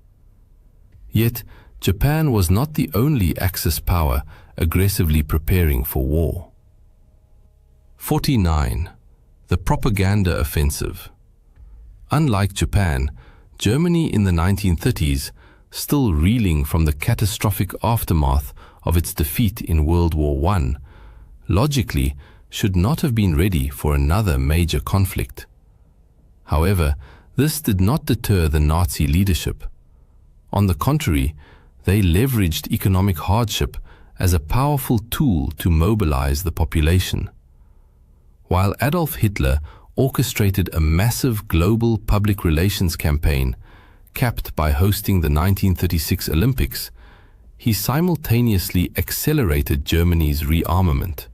Yet, Japan was not the only Axis power aggressively preparing for war. 49. The propaganda offensive. Unlike Japan, Germany in the 1930s, still reeling from the catastrophic aftermath of its defeat in World War I, logically should not have been ready for another major conflict. However, this did not deter the Nazi leadership. On the contrary, they leveraged economic hardship as a powerful tool to mobilize the population. While Adolf Hitler orchestrated a massive global public relations campaign, capped by hosting the 1936 Olympics, he simultaneously accelerated Germany's rearmament.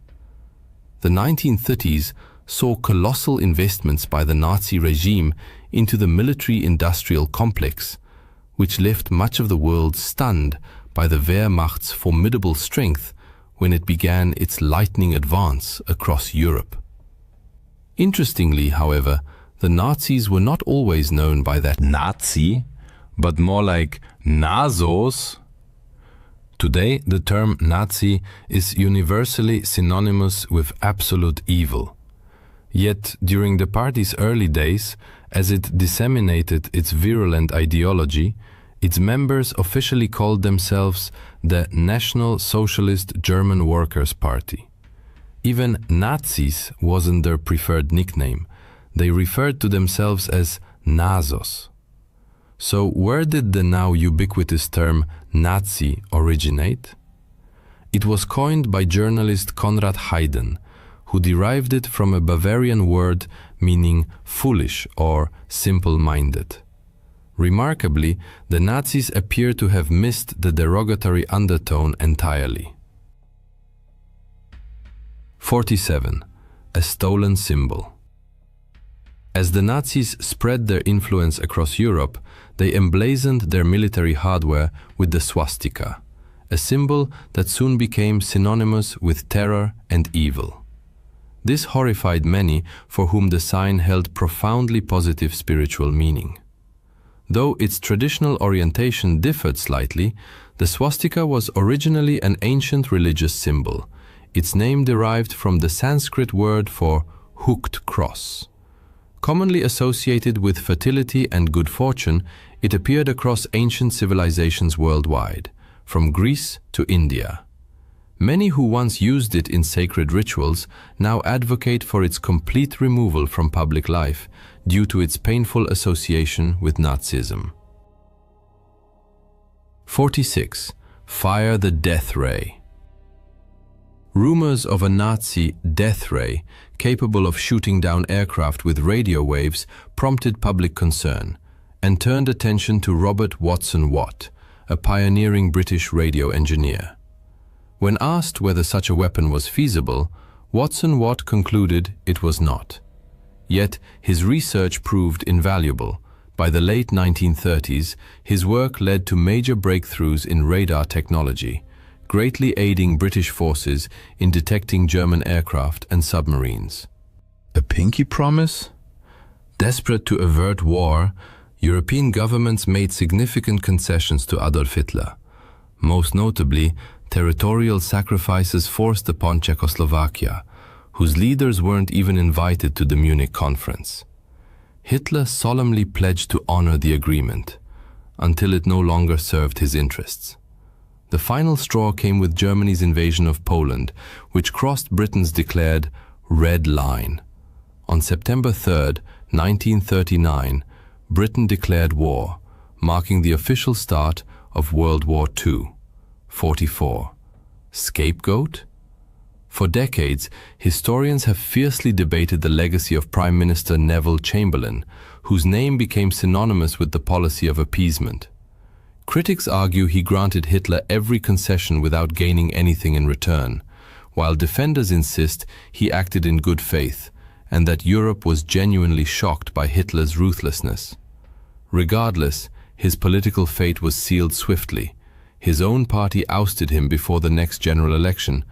The 1930s saw colossal investments by the Nazi regime into the military-industrial complex, which left much of the world stunned by the Wehrmacht's formidable strength when it began its lightning advance across Europe. Interestingly, however, the Nazis were not always known by that Nazi, but more like Nazos. Today, the term Nazi is universally synonymous with absolute evil. Yet, during the party's early days, as it disseminated its virulent ideology, its members officially called themselves the National Socialist German Workers' Party. Even Nazis wasn't their preferred nickname. They referred to themselves as Nazos. So where did the now ubiquitous term Nazi originate? It was coined by journalist Konrad Haydn, who derived it from a Bavarian word meaning foolish or simple-minded. Remarkably, the Nazis appear to have missed the derogatory undertone entirely. 47. A stolen symbol. As the Nazis spread their influence across Europe, they emblazoned their military hardware with the swastika, a symbol that soon became synonymous with terror and evil. This horrified many for whom the sign held profoundly positive spiritual meaning. Though its traditional orientation differed slightly, the swastika was originally an ancient religious symbol, its name derived from the Sanskrit word for hooked cross. Commonly associated with fertility and good fortune, it appeared across ancient civilizations worldwide, from Greece to India. Many who once used it in sacred rituals now advocate for its complete removal from public life due to its painful association with Nazism. 46. Fire the death ray. Rumors of a Nazi death ray capable of shooting down aircraft with radio waves prompted public concern and turned attention to Robert Watson Watt, a pioneering British radio engineer. When asked whether such a weapon was feasible, Watson Watt concluded it was not. Yet his research proved invaluable. By the late 1930s, his work led to major breakthroughs in radar technology, greatly aiding British forces in detecting German aircraft and submarines. A pinky promise? Desperate to avert war, European governments made significant concessions to Adolf Hitler. Most notably, territorial sacrifices forced upon Czechoslovakia, whose leaders weren't even invited to the Munich conference. Hitler solemnly pledged to honor the agreement, until it no longer served his interests. The final straw came with Germany's invasion of Poland, which crossed Britain's declared Red Line. On September 3, 1939, Britain declared war, marking the official start of World War II. 44. Scapegoat? For decades, historians have fiercely debated the legacy of Prime Minister Neville Chamberlain, whose name became synonymous with the policy of appeasement. Critics argue he granted Hitler every concession without gaining anything in return, while defenders insist he acted in good faith and that Europe was genuinely shocked by Hitler's ruthlessness. Regardless, his political fate was sealed swiftly. His own party ousted him before the next general election,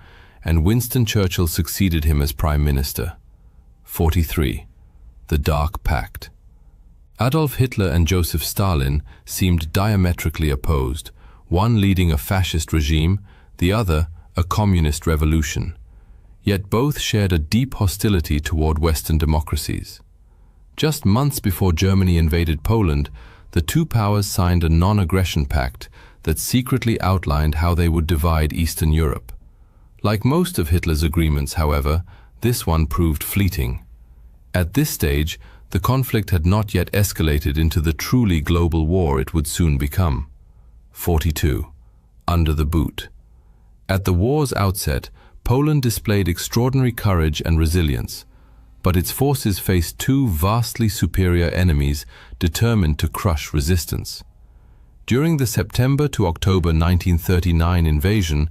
and Winston Churchill succeeded him as Prime Minister. 43. The Dark Pact. Adolf Hitler and Joseph Stalin seemed diametrically opposed, one leading a fascist regime, the other a communist revolution. Yet both shared a deep hostility toward Western democracies. Just months before Germany invaded Poland, the two powers signed a non-aggression pact that secretly outlined how they would divide Eastern Europe. Like most of Hitler's agreements, however, this one proved fleeting. At this stage, the conflict had not yet escalated into the truly global war it would soon become. 42. Under the boot. At the war's outset, Poland displayed extraordinary courage and resilience, but its forces faced two vastly superior enemies determined to crush resistance. During the September to October 1939 invasion,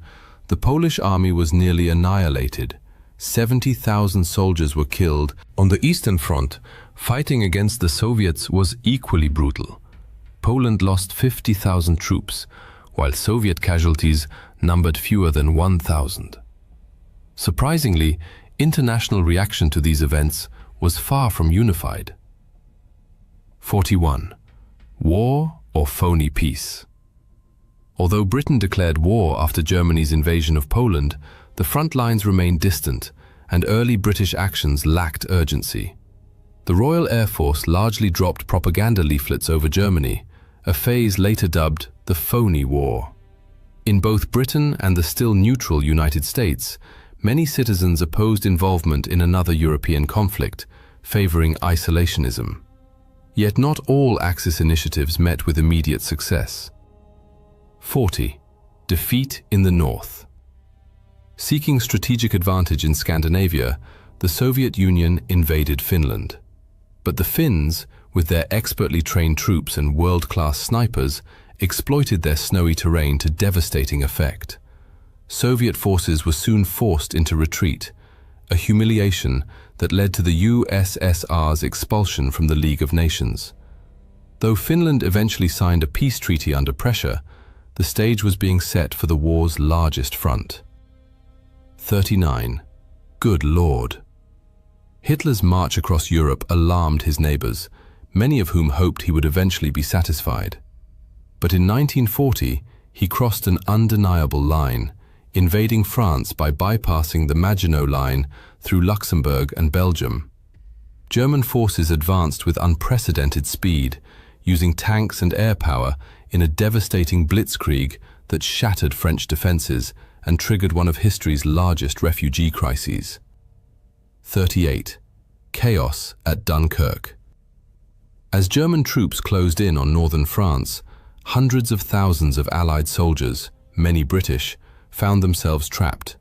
the Polish army was nearly annihilated, 70,000 soldiers were killed. On the Eastern Front, fighting against the Soviets was equally brutal. Poland lost 50,000 troops, while Soviet casualties numbered fewer than 1,000. Surprisingly, international reaction to these events was far from unified. 41. War or phony peace? Although Britain declared war after Germany's invasion of Poland, the front lines remained distant, and early British actions lacked urgency. The Royal Air Force largely dropped propaganda leaflets over Germany, a phase later dubbed the phony war. In both Britain and the still neutral United States, many citizens opposed involvement in another European conflict, favoring isolationism. Yet not all Axis initiatives met with immediate success. 40. Defeat in the North. Seeking strategic advantage in Scandinavia, the Soviet Union invaded Finland. But the Finns, with their expertly trained troops and world-class snipers, exploited their snowy terrain to devastating effect. Soviet forces were soon forced into retreat, a humiliation that led to the USSR's expulsion from the League of Nations. Though Finland eventually signed a peace treaty under pressure, the stage was being set for the war's largest front. 39. Good Lord. Hitler's march across Europe alarmed his neighbors, many of whom hoped he would eventually be satisfied. But in 1940, he crossed an undeniable line, invading France by bypassing the Maginot Line through Luxembourg and Belgium. German forces advanced with unprecedented speed, using tanks and air power in a devastating blitzkrieg that shattered French defenses and triggered one of history's largest refugee crises. 38. Chaos at Dunkirk. As German troops closed in on northern France, hundreds of thousands of Allied soldiers, many British, found themselves trapped.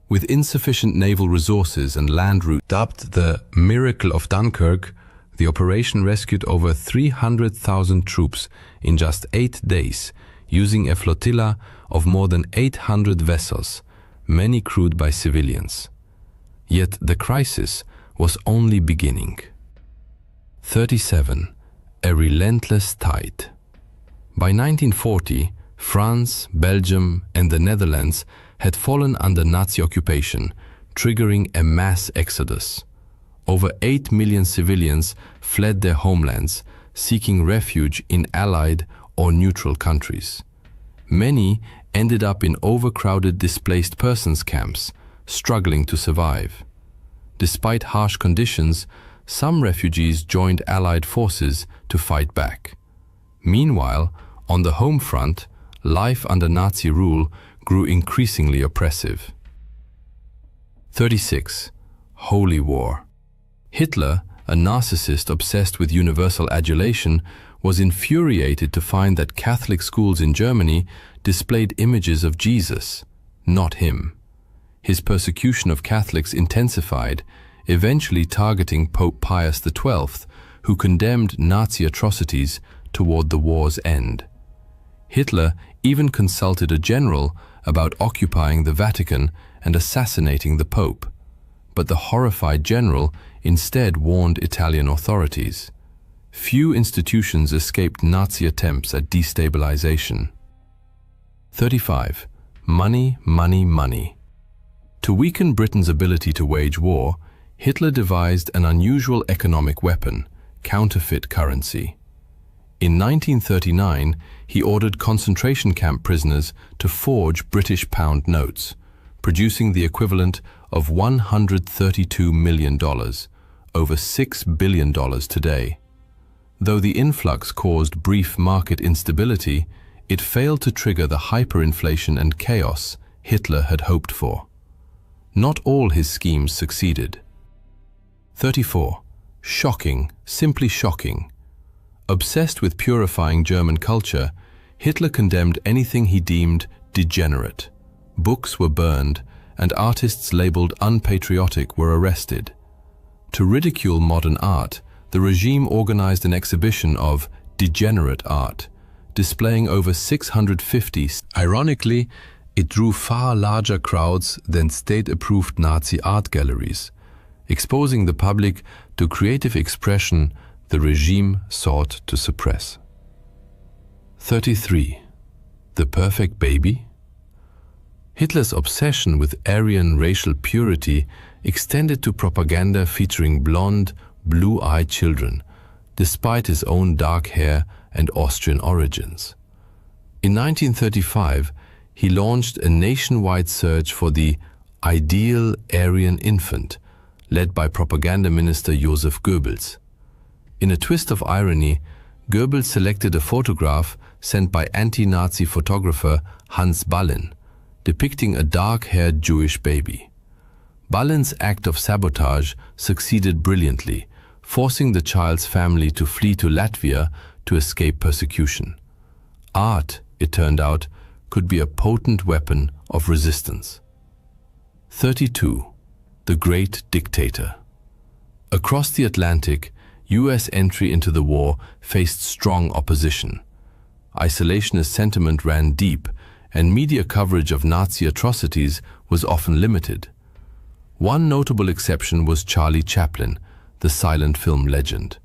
With insufficient naval resources and land routes dubbed the Miracle of Dunkirk, the operation rescued over 300,000 troops in just 8 days, using a flotilla of more than 800 vessels, many crewed by civilians. Yet the crisis was only beginning. 37. A relentless tide. By 1940, France, Belgium, and the Netherlands had fallen under Nazi occupation, triggering a mass exodus. Over 8 million civilians fled their homelands, seeking refuge in Allied or neutral countries. Many ended up in overcrowded displaced persons camps, struggling to survive. Despite harsh conditions, some refugees joined Allied forces to fight back. Meanwhile, on the home front, life under Nazi rule grew increasingly oppressive. 36. Holy War. Hitler, a narcissist obsessed with universal adulation, was infuriated to find that Catholic schools in Germany displayed images of Jesus, not him. His persecution of Catholics intensified, eventually targeting Pope Pius XII, who condemned Nazi atrocities toward the war's end. Hitler even consulted a general about occupying the Vatican and assassinating the Pope, but the horrified general instead warned Italian authorities. Few institutions escaped Nazi attempts at destabilization. 35. Money, money, money. To weaken Britain's ability to wage war, Hitler devised an unusual economic weapon, counterfeit currency. In 1939, he ordered concentration camp prisoners to forge British pound notes, producing the equivalent of $132 million, over $6 billion today. Though the influx caused brief market instability, it failed to trigger the hyperinflation and chaos Hitler had hoped for. Not all his schemes succeeded. 34. Shocking, simply shocking. Obsessed with purifying German culture, Hitler condemned anything he deemed degenerate. Books were burned, and artists labeled unpatriotic were arrested. To ridicule modern art, the regime organized an exhibition of degenerate art, displaying over 650. Ironically, It drew far larger crowds than state-approved Nazi art galleries, exposing the public to creative expression the regime sought to suppress. 33. The perfect baby? Hitler's obsession with Aryan racial purity extended to propaganda featuring blonde, blue-eyed children, despite his own dark hair and Austrian origins. In 1935, he launched a nationwide search for the ideal Aryan infant, led by propaganda minister Joseph Goebbels. In a twist of irony, Goebbels selected a photograph sent by anti-Nazi photographer Hans Ballin, depicting a dark-haired Jewish baby. Ballin's act of sabotage succeeded brilliantly, forcing the child's family to flee to Latvia to escape persecution. Art, it turned out, could be a potent weapon of resistance. 32. The Great Dictator. Across the Atlantic, US entry into the war faced strong opposition. Isolationist sentiment ran deep, and media coverage of Nazi atrocities was often limited. One notable exception was Charlie Chaplin, the silent film legend.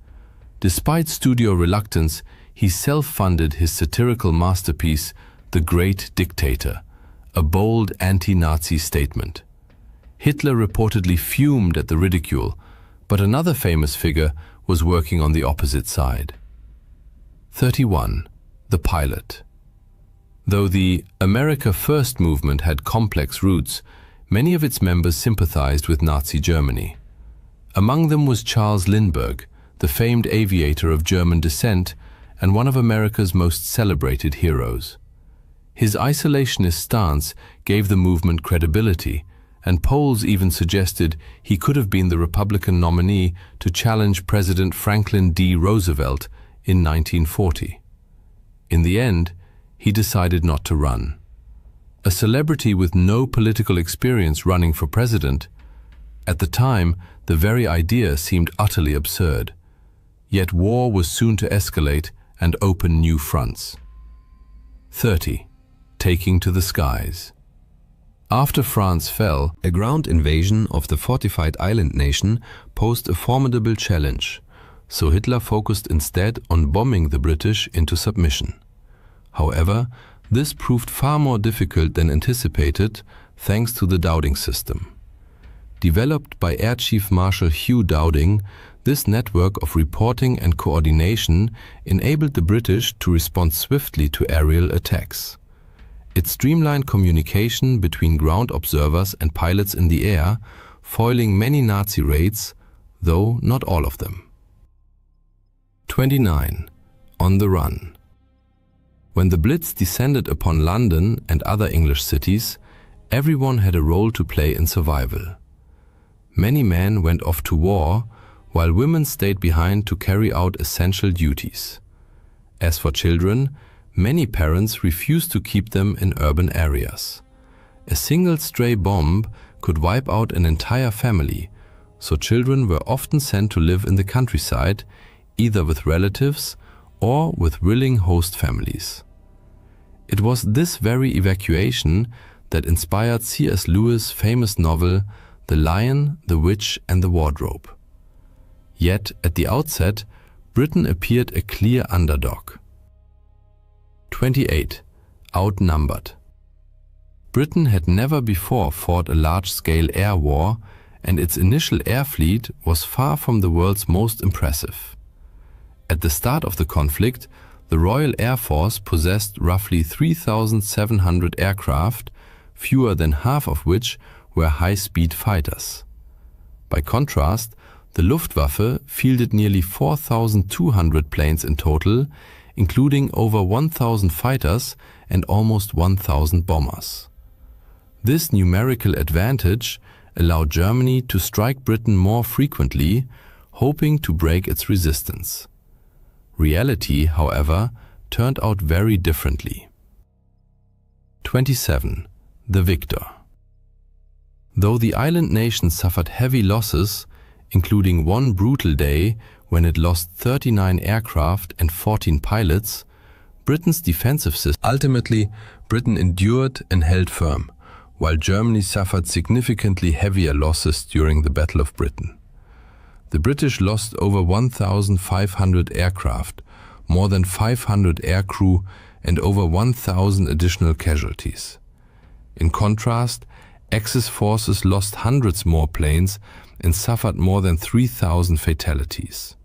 Despite studio reluctance, he self-funded his satirical masterpiece, The Great Dictator, a bold anti-Nazi statement. Hitler reportedly fumed at the ridicule, but another famous figure was working on the opposite side. 31. The Pilot. Though the America First movement had complex roots, many of its members sympathized with Nazi Germany. Among them was Charles Lindbergh, the famed aviator of German descent and one of America's most celebrated heroes. His isolationist stance gave the movement credibility, and polls even suggested he could have been the Republican nominee to challenge President Franklin D. Roosevelt in 1940. In the end, he decided not to run. A celebrity with no political experience running for president, at the time, the very idea seemed utterly absurd. Yet war was soon to escalate and open new fronts. 30. Taking to the skies. After France fell, a ground invasion of the fortified island nation posed a formidable challenge, so Hitler focused instead on bombing the British into submission. However, this proved far more difficult than anticipated thanks to the Dowding system. Developed by Air Chief Marshal Hugh Dowding, this network of reporting and coordination enabled the British to respond swiftly to aerial attacks. It streamlined communication between ground observers and pilots in the air, foiling many Nazi raids, though not all of them. 29. On the run. When the Blitz descended upon London and other English cities, everyone had a role to play in survival. Many men went off to war, while women stayed behind to carry out essential duties. As for children, many parents refused to keep them in urban areas. A single stray bomb could wipe out an entire family, so children were often sent to live in the countryside, either with relatives or with willing host families. It was this very evacuation that inspired C.S. Lewis' famous novel The Lion, the Witch and the Wardrobe. Yet, at the outset, Britain appeared a clear underdog. 28. Outnumbered. Britain had never before fought a large-scale air war, and its initial air fleet was far from the world's most impressive. At the start of the conflict, the Royal Air Force possessed roughly 3,700 aircraft, fewer than half of which were high-speed fighters. By contrast, the Luftwaffe fielded nearly 4,200 planes in total, including over 1,000 fighters and almost 1,000 bombers. This numerical advantage allowed Germany to strike Britain more frequently, hoping to break its resistance. Reality, however, turned out very differently. 27. The Victor. Though the island nation suffered heavy losses, including one brutal day when it lost 39 aircraft and 14 pilots, Britain's defensive system. Ultimately, Britain endured and held firm, while Germany suffered significantly heavier losses during the Battle of Britain. The British lost over 1,500 aircraft, more than 500 aircrew, and over 1,000 additional casualties. In contrast, Axis forces lost hundreds more planes and suffered more than 3,000 fatalities.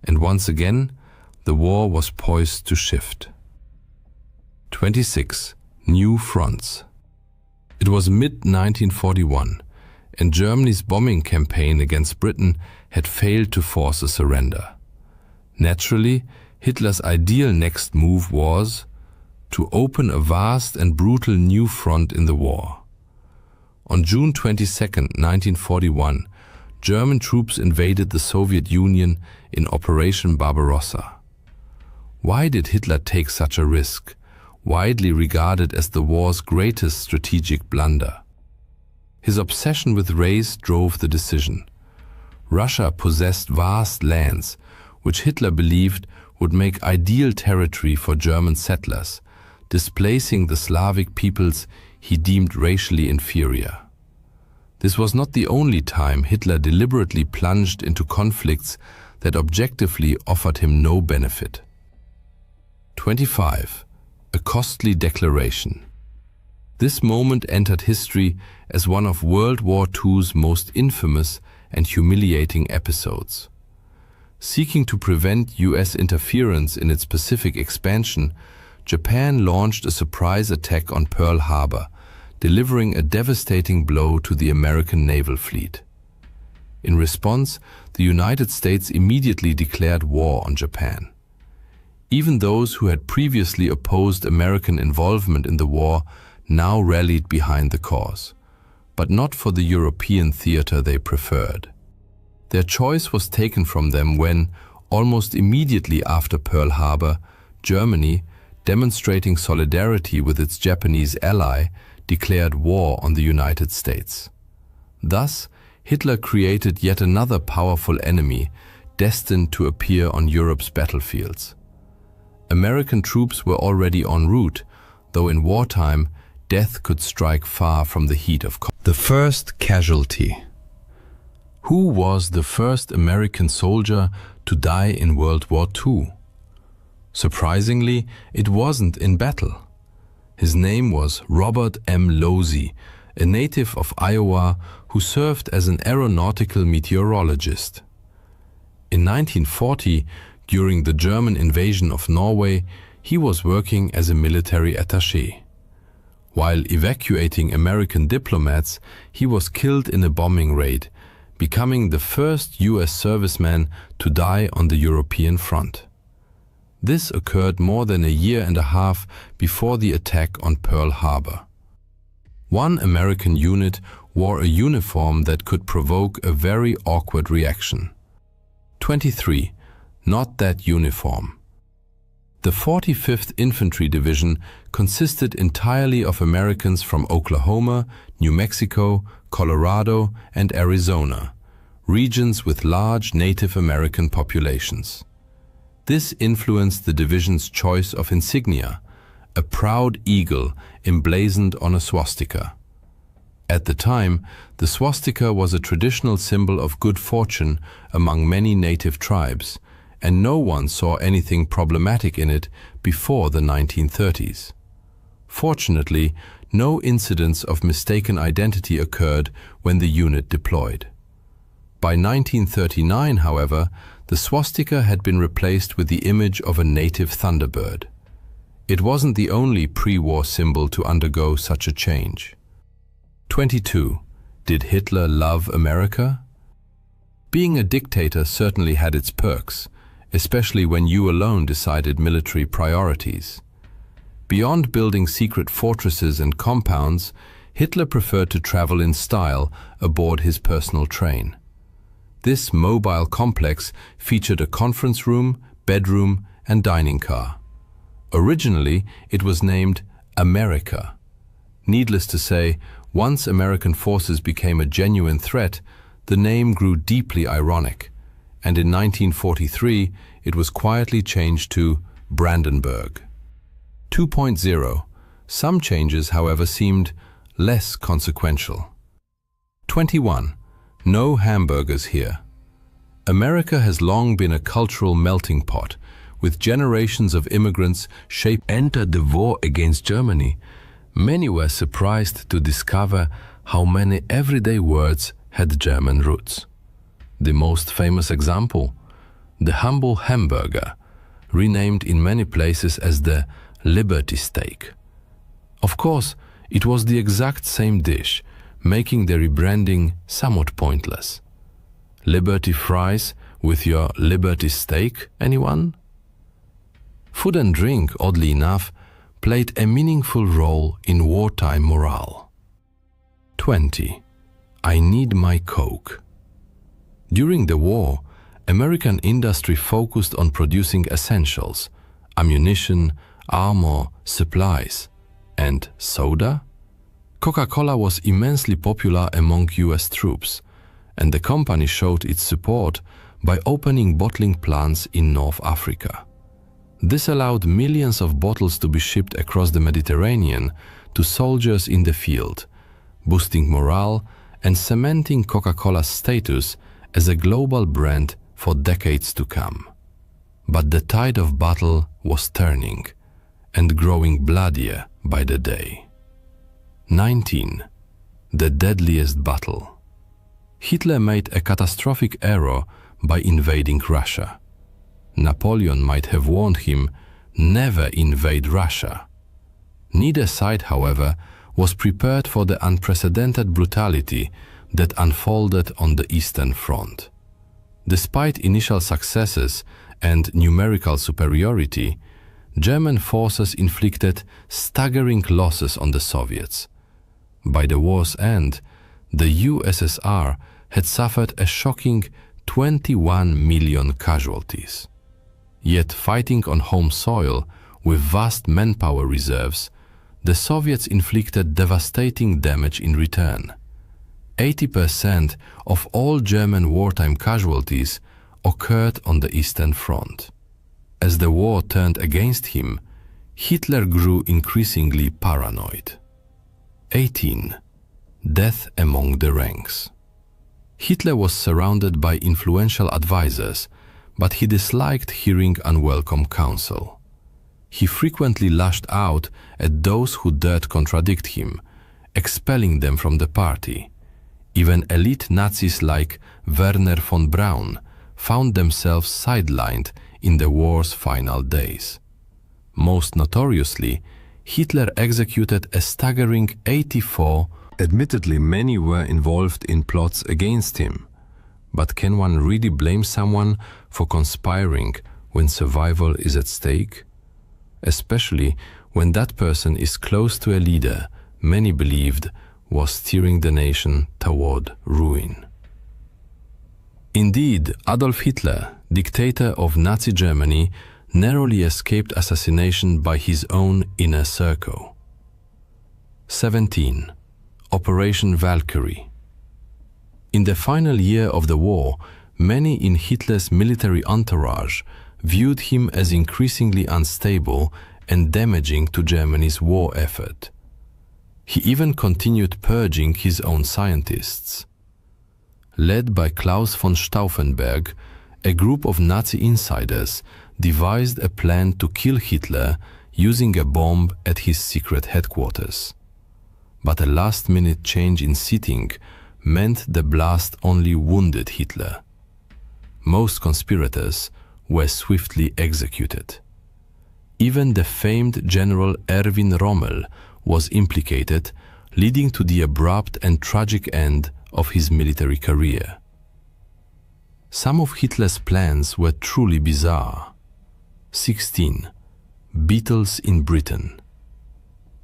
And once again, the war was poised to shift. 26. New fronts. It was mid-1941, and Germany's bombing campaign against Britain had failed to force a surrender. Naturally, Hitler's ideal next move was to open a vast and brutal new front in the war. On June 22, 1941, German troops invaded the Soviet Union in Operation Barbarossa. Why did Hitler take such a risk, widely regarded as the war's greatest strategic blunder? His obsession with race drove the decision. Russia possessed vast lands, which Hitler believed would make ideal territory for German settlers, displacing the Slavic peoples he deemed racially inferior. This was not the only time Hitler deliberately plunged into conflicts that objectively offered him no benefit. 25. A costly declaration. This moment entered history as one of World War II's most infamous and humiliating episodes. Seeking to prevent US interference in its Pacific expansion, Japan launched a surprise attack on Pearl Harbor, delivering a devastating blow to the American naval fleet. In response, the United States immediately declared war on Japan. Even those who had previously opposed American involvement in the war now rallied behind the cause, but not for the European theater they preferred. Their choice was taken from them when, almost immediately after Pearl Harbor, Germany, demonstrating solidarity with its Japanese ally, declared war on the United States. Thus, Hitler created yet another powerful enemy destined to appear on Europe's battlefields. American troops were already en route, though in wartime, death could strike far from the heat of combat. The first casualty. Who was the first American soldier to die in World War II? Surprisingly, it wasn't in battle. His name was Robert M. Losey, a native of Iowa who served as an aeronautical meteorologist. In 1940, during the German invasion of Norway, he was working as a military attaché. While evacuating American diplomats, he was killed in a bombing raid, becoming the first US serviceman to die on the European front. This occurred more than a year and a half before the attack on Pearl Harbor. One American unit wore a uniform that could provoke a very awkward reaction. 23. Not that uniform. The 45th Infantry Division consisted entirely of Americans from Oklahoma, New Mexico, Colorado, and Arizona, regions with large Native American populations. This influenced the division's choice of insignia, a proud eagle emblazoned on a swastika. At the time, the swastika was a traditional symbol of good fortune among many native tribes, and no one saw anything problematic in it before the 1930s. Fortunately, no incidents of mistaken identity occurred when the unit deployed. By 1939, however, the swastika had been replaced with the image of a native thunderbird. It wasn't the only pre-war symbol to undergo such a change. 22. Did Hitler love America? Being a dictator certainly had its perks, especially when you alone decided military priorities. Beyond building secret fortresses and compounds, Hitler preferred to travel in style aboard his personal train. This mobile complex featured a conference room, bedroom, and dining car. Originally, it was named America. Needless to say, once American forces became a genuine threat, the name grew deeply ironic, and in 1943 it was quietly changed to Brandenburg. 2.0. Some changes, however, seemed less consequential. 21. No hamburgers here. America has long been a cultural melting pot, with generations of immigrants entered the war against Germany. Many were surprised to discover how many everyday words had German roots. The most famous example, the humble hamburger, renamed in many places as the Liberty steak. Of course, it was the exact same dish, making the rebranding somewhat pointless. Liberty fries with your Liberty steak, anyone? Food and drink, oddly enough, played a meaningful role in wartime morale. 20. I need my Coke. During the war, American industry focused on producing essentials, ammunition, armor, supplies, and soda? Coca-Cola was immensely popular among US troops, and the company showed its support by opening bottling plants in North Africa. This allowed millions of bottles to be shipped across the Mediterranean to soldiers in the field, boosting morale and cementing Coca-Cola's status as a global brand for decades to come. But the tide of battle was turning and growing bloodier by the day. 19. The deadliest battle. Hitler made a catastrophic error by invading Russia. Napoleon might have warned him, never invade Russia. Neither side, however, was prepared for the unprecedented brutality that unfolded on the Eastern Front. Despite initial successes and numerical superiority, German forces inflicted staggering losses on the Soviets. By the war's end, the USSR had suffered a shocking 21 million casualties. Yet fighting on home soil with vast manpower reserves, the Soviets inflicted devastating damage in return. 80% of all German wartime casualties occurred on the Eastern Front. As the war turned against him, Hitler grew increasingly paranoid. 18. Death among the ranks. Hitler was surrounded by influential advisors, but he disliked hearing unwelcome counsel. He frequently lashed out at those who dared contradict him, expelling them from the party. Even elite Nazis like Werner von Braun found themselves sidelined in the war's final days. Most notoriously, Hitler executed a staggering 84. Admittedly, many were involved in plots against him. But can one really blame someone for conspiring when survival is at stake? Especially when that person is close to a leader many believed was steering the nation toward ruin. Indeed, Adolf Hitler, dictator of Nazi Germany, narrowly escaped assassination by his own inner circle. 17. Operation Valkyrie. In the final year of the war, many in Hitler's military entourage viewed him as increasingly unstable and damaging to Germany's war effort. He even continued purging his own scientists. Led by Klaus von Stauffenberg, a group of Nazi insiders devised a plan to kill Hitler using a bomb at his secret headquarters. But a last-minute change in seating meant the blast only wounded Hitler. Most conspirators were swiftly executed. Even the famed General Erwin Rommel was implicated, leading to the abrupt and tragic end of his military career. Some of Hitler's plans were truly bizarre. 16. Beatles in Britain.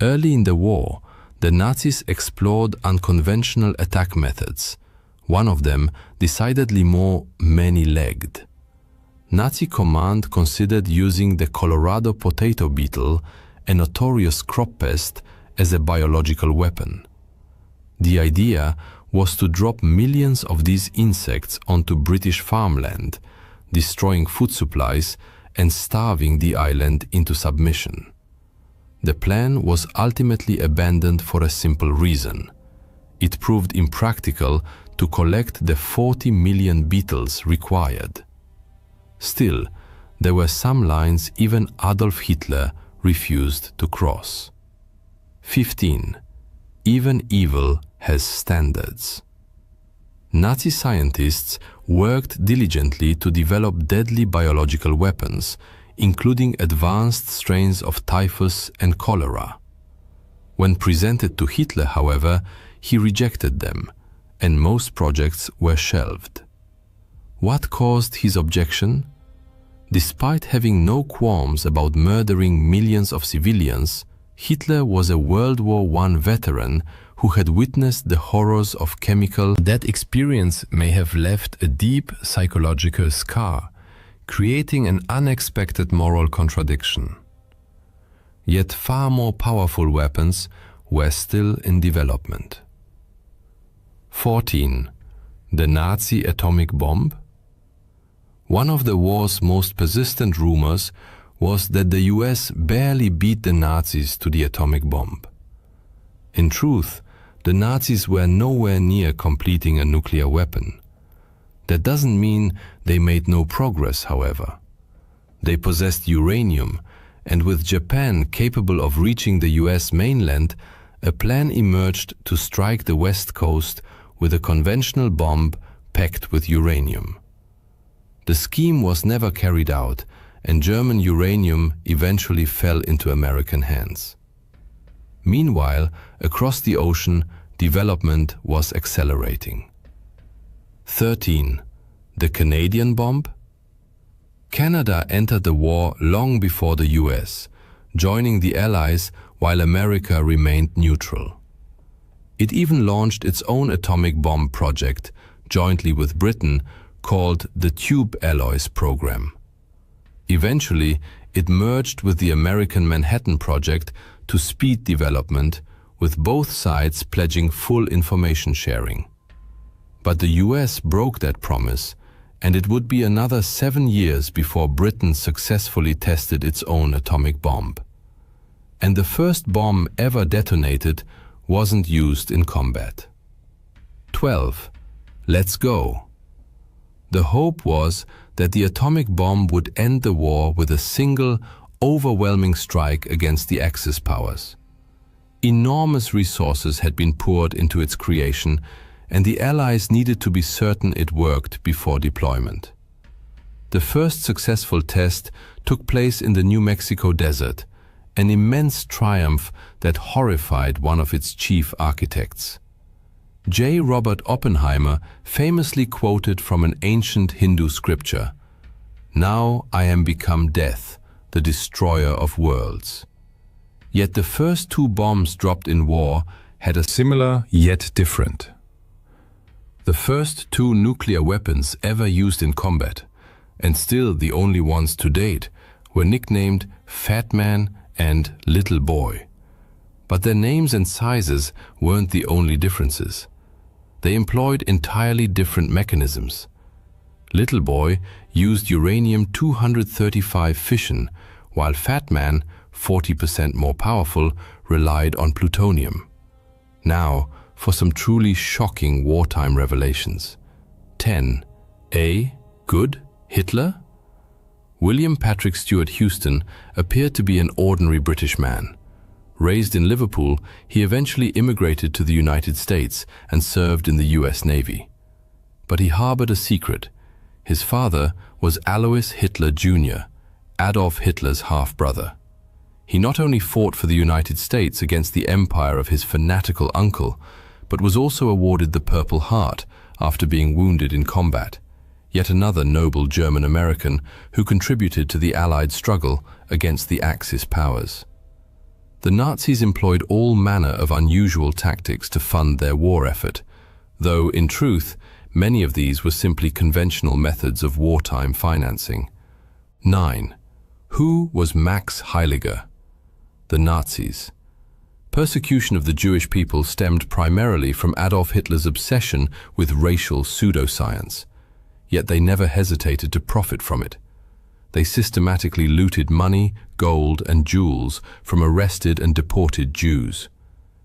Early in the war, the Nazis explored unconventional attack methods, one of them decidedly more many-legged. Nazi command considered using the Colorado potato beetle, a notorious crop pest, as a biological weapon. The idea was to drop millions of these insects onto British farmland, destroying food supplies and starving the island into submission. The plan was ultimately abandoned for a simple reason. It proved impractical to collect the 40 million beetles required. Still, there were some lines even Adolf Hitler refused to cross. 15. Even evil has standards. Nazi scientists worked diligently to develop deadly biological weapons, including advanced strains of typhus and cholera. When presented to Hitler, however, he rejected them, and most projects were shelved. What caused his objection? Despite having no qualms about murdering millions of civilians, Hitler was a World War I veteran who had witnessed the horrors of chemical. That experience may have left a deep psychological scar, creating an unexpected moral contradiction. Yet far more powerful weapons were still in development. 14. The Nazi atomic bomb? One of the war's most persistent rumors was that the US barely beat the Nazis to the atomic bomb. In truth, the Nazis were nowhere near completing a nuclear weapon. That doesn't mean they made no progress, however. They possessed uranium, and with Japan capable of reaching the US mainland, a plan emerged to strike the West Coast with a conventional bomb packed with uranium. The scheme was never carried out, and German uranium eventually fell into American hands. Meanwhile, across the ocean, development was accelerating. 13. The Canadian bomb? Canada entered the war long before the US, joining the Allies while America remained neutral. It even launched its own atomic bomb project, jointly with Britain, called the Tube Alloys Program. Eventually, it merged with the American Manhattan Project to speed development, with both sides pledging full information sharing. But the US broke that promise, and it would be another 7 years before Britain successfully tested its own atomic bomb. And the first bomb ever detonated wasn't used in combat. 12. Let's go. The hope was that the atomic bomb would end the war with a single, overwhelming strike against the Axis powers. Enormous resources had been poured into its creation, and the Allies needed to be certain it worked before deployment. The first successful test took place in the New Mexico desert, an immense triumph that horrified one of its chief architects. J. Robert Oppenheimer famously quoted from an ancient Hindu scripture, "Now I am become death, the destroyer of worlds." Yet the first 2 bombs dropped in war had a similar yet different. The first 2 nuclear weapons ever used in combat, and still the only ones to date, were nicknamed Fat Man and Little Boy. But their names and sizes weren't the only differences. They employed entirely different mechanisms. Little Boy used uranium-235 fission, while Fat Man, 40% more powerful, relied on plutonium. Now, for some truly shocking wartime revelations. 10. A. Good Hitler? William Patrick Stewart Houston appeared to be an ordinary British man. Raised in Liverpool, he eventually immigrated to the United States and served in the US Navy. But he harbored a secret. His father was Alois Hitler Jr., Adolf Hitler's half-brother. He not only fought for the United States against the empire of his fanatical uncle, but was also awarded the Purple Heart after being wounded in combat, yet another noble German-American who contributed to the Allied struggle against the Axis powers. The Nazis employed all manner of unusual tactics to fund their war effort, though, in truth, many of these were simply conventional methods of wartime financing. 9. Who was Max Heiliger? The Nazis. Persecution of the Jewish people stemmed primarily from Adolf Hitler's obsession with racial pseudoscience, yet they never hesitated to profit from it. they systematically looted money, gold, and jewels from arrested and deported Jews.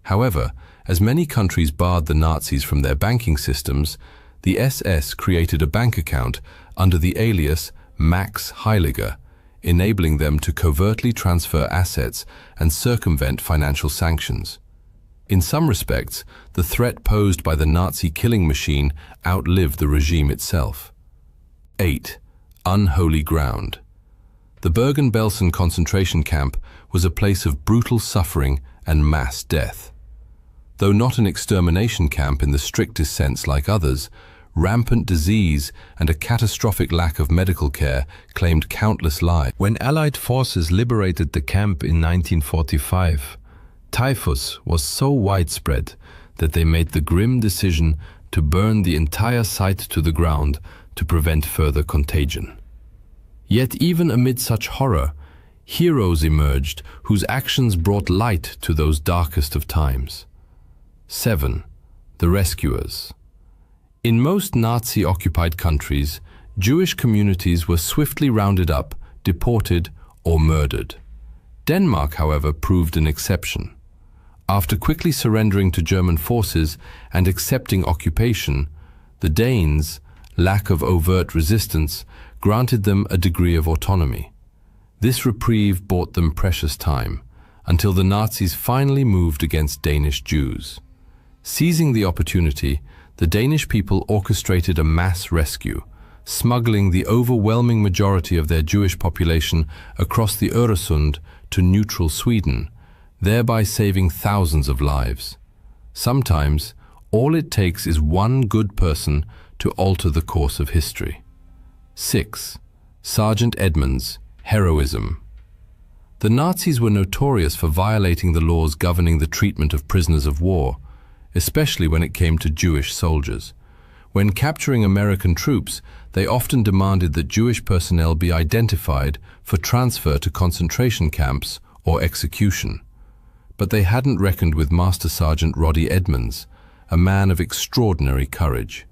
However, as many countries barred the Nazis from their banking systems, the SS created a bank account under the alias Max Heiliger, enabling them to covertly transfer assets and circumvent financial sanctions. In some respects, the threat posed by the Nazi killing machine outlived the regime itself. 8. Unholy ground. The Bergen-Belsen concentration camp was a place of brutal suffering and mass death. Though not an extermination camp in the strictest sense like others, rampant disease and a catastrophic lack of medical care claimed countless lives. When Allied forces liberated the camp in 1945, typhus was so widespread that they made the grim decision to burn the entire site to the ground to prevent further contagion. Yet even amid such horror, heroes emerged whose actions brought light to those darkest of times. 7. The rescuers. In most Nazi-occupied countries, Jewish communities were swiftly rounded up, deported, or murdered. Denmark, however, proved an exception. After quickly surrendering to German forces and accepting occupation, the Danes, lack of overt resistance, granted them a degree of autonomy. This reprieve bought them precious time, until the Nazis finally moved against Danish Jews. Seizing the opportunity, the Danish people orchestrated a mass rescue, smuggling the overwhelming majority of their Jewish population across the Öresund to neutral Sweden, thereby saving thousands of lives. Sometimes, all it takes is one good person to alter the course of history. 6. Sergeant Edmunds, heroism. The Nazis were notorious for violating the laws governing the treatment of prisoners of war, especially when it came to Jewish soldiers. When capturing American troops, they often demanded that Jewish personnel be identified for transfer to concentration camps or execution. But they hadn't reckoned with Master Sergeant Roddy Edmunds, a man of extraordinary courage.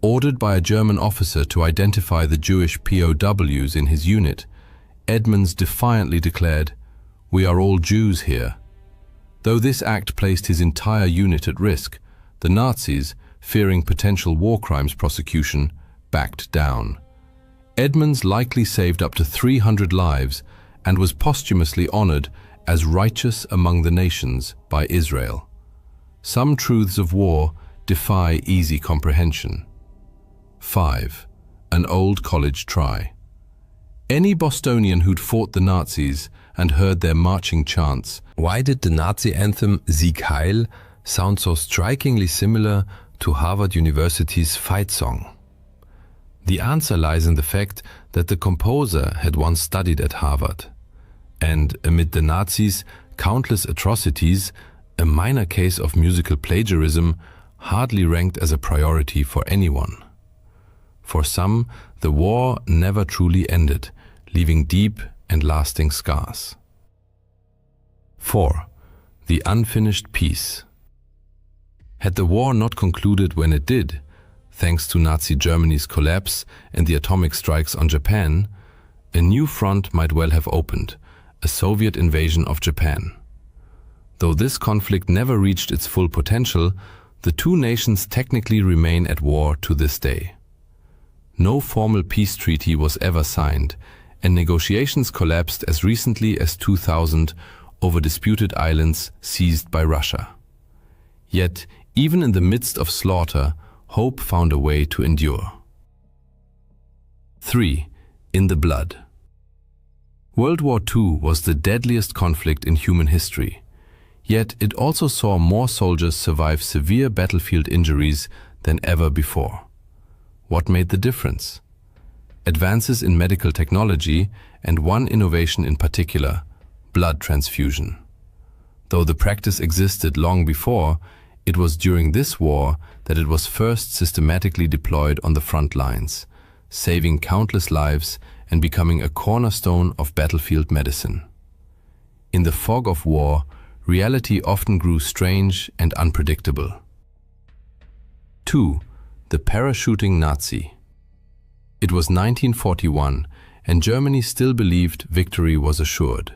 Ordered by a German officer to identify the Jewish POWs in his unit, Edmunds defiantly declared, "We are all Jews here." Though this act placed his entire unit at risk, the Nazis, fearing potential war crimes prosecution, backed down. Edmunds likely saved up to 300 lives and was posthumously honored as righteous among the nations by Israel. Some truths of war defy easy comprehension. 5. An old college try. Any Bostonian who'd fought the Nazis and heard their marching chants, "Why did the Nazi anthem Sieg Heil sound so strikingly similar to Harvard University's fight song?" The answer lies in the fact that the composer had once studied at Harvard. And amid the Nazis' countless atrocities, a minor case of musical plagiarism hardly ranked as a priority for anyone. For some, the war never truly ended, leaving deep and lasting scars. 4. The unfinished peace. Had the war not concluded when it did, thanks to Nazi Germany's collapse and the atomic strikes on Japan, a new front might well have opened, a Soviet invasion of Japan. Though this conflict never reached its full potential, the two nations technically remain at war to this day. No formal peace treaty was ever signed, and negotiations collapsed as recently as 2000 over disputed islands seized by Russia. Yet, even in the midst of slaughter, hope found a way to endure. 3. In the blood. World War II was the deadliest conflict in human history, yet it also saw more soldiers survive severe battlefield injuries than ever before. What made the difference? Advances in medical technology and one innovation in particular, blood transfusion. Though the practice existed long before, it was during this war that it was first systematically deployed on the front lines, saving countless lives and becoming a cornerstone of battlefield medicine. In the fog of war, reality often grew strange and unpredictable. 2. The parachuting Nazi. It was 1941, and Germany still believed victory was assured.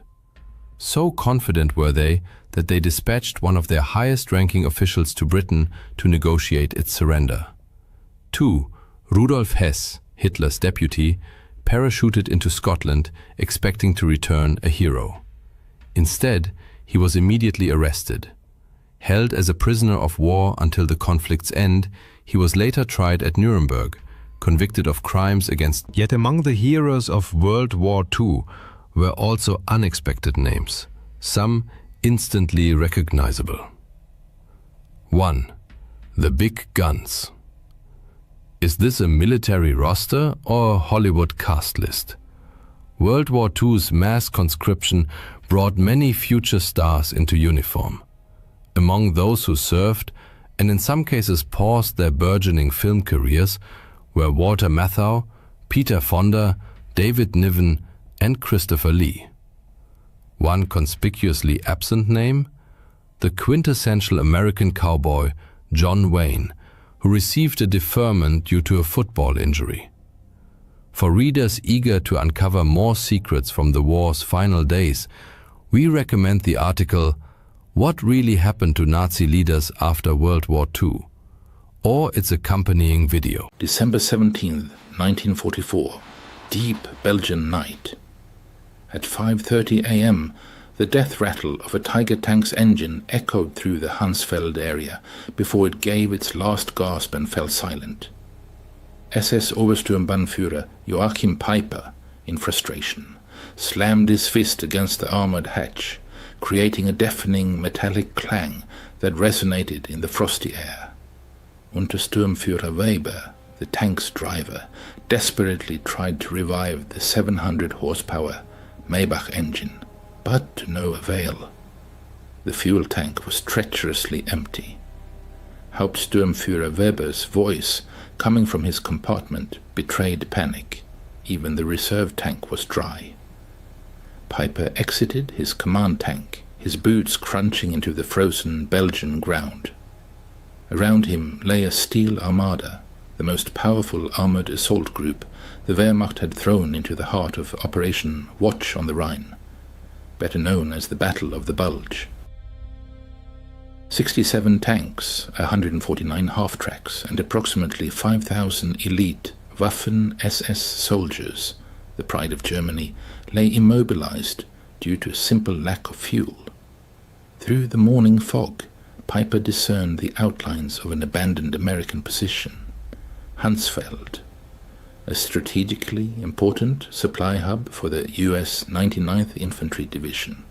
So confident were they that they dispatched one of their highest-ranking officials to Britain to negotiate its surrender. 2. Rudolf Hess, Hitler's deputy, parachuted into Scotland expecting to return a hero. Instead, he was immediately arrested. Held as a prisoner of war until the conflict's end, he was later tried at Nuremberg, convicted of crimes against. Yet among the heroes of World War II were also unexpected names, some instantly recognizable. 1. The Big Guns. Is this a military roster or a Hollywood cast list? World War II's mass conscription brought many future stars into uniform. Among those who served, and in some cases paused their burgeoning film careers, were Walter Matthau, Peter Fonda, David Niven, and Christopher Lee. One conspicuously absent name? The quintessential American cowboy, John Wayne, who received a deferment due to a football injury. For readers eager to uncover more secrets from the war's final days, we recommend the article "What Really Happened to Nazi Leaders After World War II?" or its accompanying video. December 17th, 1944, deep Belgian night. At 5:30 a.m., the death rattle of a Tiger tank's engine echoed through the Hansfeld area before it gave its last gasp and fell silent. SS Obersturmbannführer Joachim Peiper, in frustration, slammed his fist against the armored hatch, creating a deafening metallic clang that resonated in the frosty air. Untersturmführer Weber, the tank's driver, desperately tried to revive the 700 horsepower Maybach engine, but to no avail. The fuel tank was treacherously empty. Hauptsturmführer Weber's voice, coming from his compartment, betrayed panic. Even the reserve tank was dry. Peiper exited his command tank, his boots crunching into the frozen Belgian ground. Around him lay a steel armada, the most powerful armored assault group the Wehrmacht had thrown into the heart of Operation Watch on the Rhine, better known as the Battle of the Bulge. 67 tanks, 149 half-tracks, and approximately 5,000 elite Waffen-SS soldiers, the pride of Germany, lay immobilized due to a simple lack of fuel. Through the morning fog, Peiper discerned the outlines of an abandoned American position, Hansfeld, a strategically important supply hub for the US 99th Infantry Division.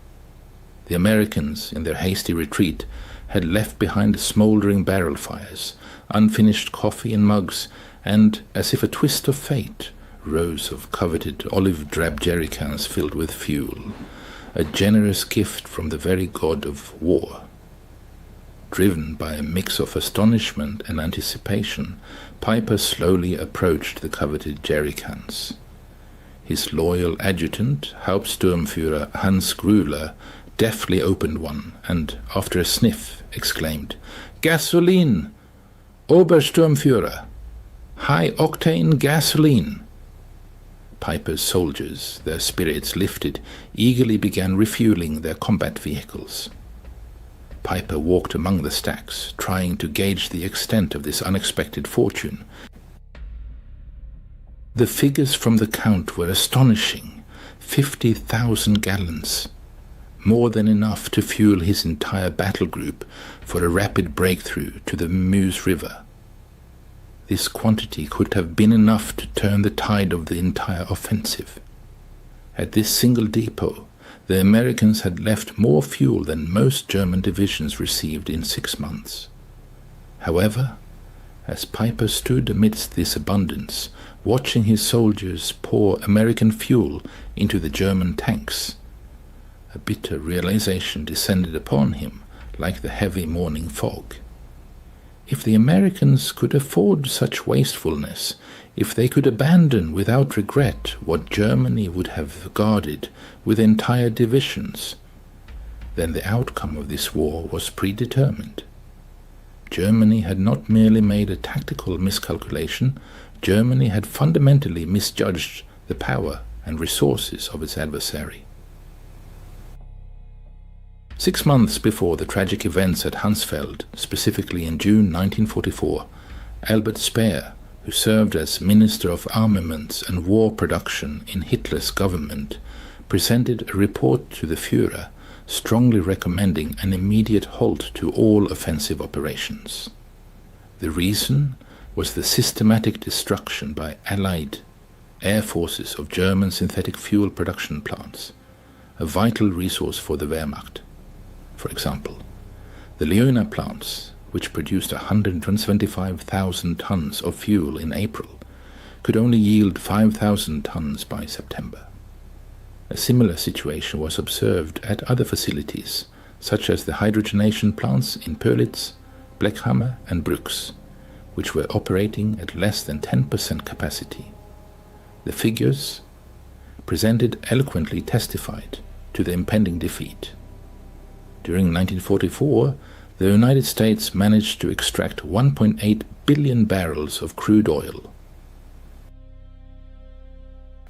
The Americans, in their hasty retreat, had left behind smoldering barrel fires, unfinished coffee in mugs, and, as if a twist of fate, rows of coveted olive-drab jerrycans filled with fuel, a generous gift from the very god of war. Driven by a mix of astonishment and anticipation, Peiper slowly approached the coveted jerrycans. His loyal adjutant, Hauptsturmführer Hans Grüler, deftly opened one and, after a sniff, exclaimed, "Gasoline! Obersturmführer! High-octane gasoline!" Peiper's soldiers, their spirits lifted, eagerly began refueling their combat vehicles. Peiper walked among the stacks, trying to gauge the extent of this unexpected fortune. The figures from the count were astonishing. 50,000 gallons. More than enough to fuel his entire battle group for a rapid breakthrough to the Meuse River. This quantity could have been enough to turn the tide of the entire offensive. At this single depot, the Americans had left more fuel than most German divisions received in 6 months. However, as Peiper stood amidst this abundance, watching his soldiers pour American fuel into the German tanks, a bitter realization descended upon him like the heavy morning fog. If the Americans could afford such wastefulness, if they could abandon without regret what Germany would have guarded with entire divisions, then the outcome of this war was predetermined. Germany had not merely made a tactical miscalculation, Germany had fundamentally misjudged the power and resources of its adversary. 6 months before the tragic events at Hunsfeld, specifically in June 1944, Albert Speer, who served as Minister of Armaments and War Production in Hitler's government, presented a report to the Führer strongly recommending an immediate halt to all offensive operations. The reason was the systematic destruction by Allied air forces of German synthetic fuel production plants, a vital resource for the Wehrmacht. For example, the Leuna plants, which produced 125,000 tons of fuel in April, could only yield 5,000 tons by September. A similar situation was observed at other facilities, such as the hydrogenation plants in Pörlitz, Blechhammer and Brux, which were operating at less than 10% capacity. The figures presented eloquently testified to the impending defeat. During 1944, the United States managed to extract 1.8 billion barrels of crude oil.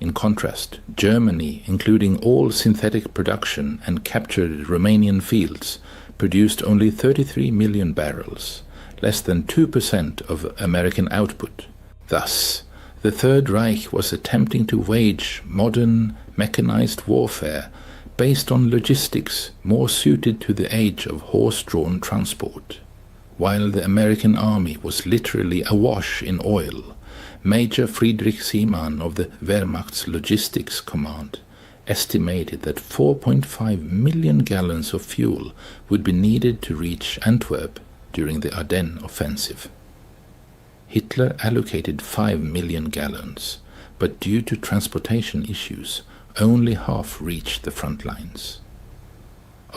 In contrast, Germany, including all synthetic production and captured Romanian fields, produced only 33 million barrels, less than 2% of American output. Thus, the Third Reich was attempting to wage modern mechanized warfare based on logistics more suited to the age of horse-drawn transport. While the American army was literally awash in oil, Major Friedrich Seemann of the Wehrmacht's Logistics Command estimated that 4.5 million gallons of fuel would be needed to reach Antwerp during the Ardennes offensive. Hitler allocated 5 million gallons, but due to transportation issues, only half reached the front lines.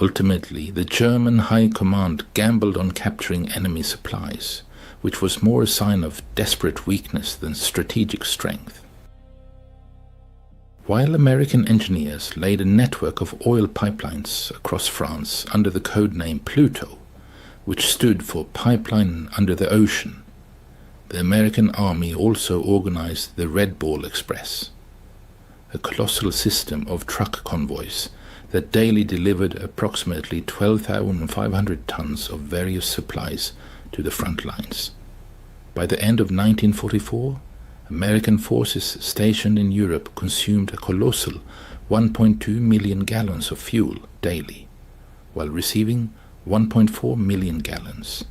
Ultimately, the German High Command gambled on capturing enemy supplies, which was more a sign of desperate weakness than strategic strength. While American engineers laid a network of oil pipelines across France under the code name Pluto, which stood for Pipeline Under the Ocean, the American Army also organized the Red Ball Express, a colossal system of truck convoys that daily delivered approximately 12,500 tons of various supplies to the front lines. By the end of 1944, American forces stationed in Europe consumed a colossal 1.2 million gallons of fuel daily, while receiving 1.4 million gallons.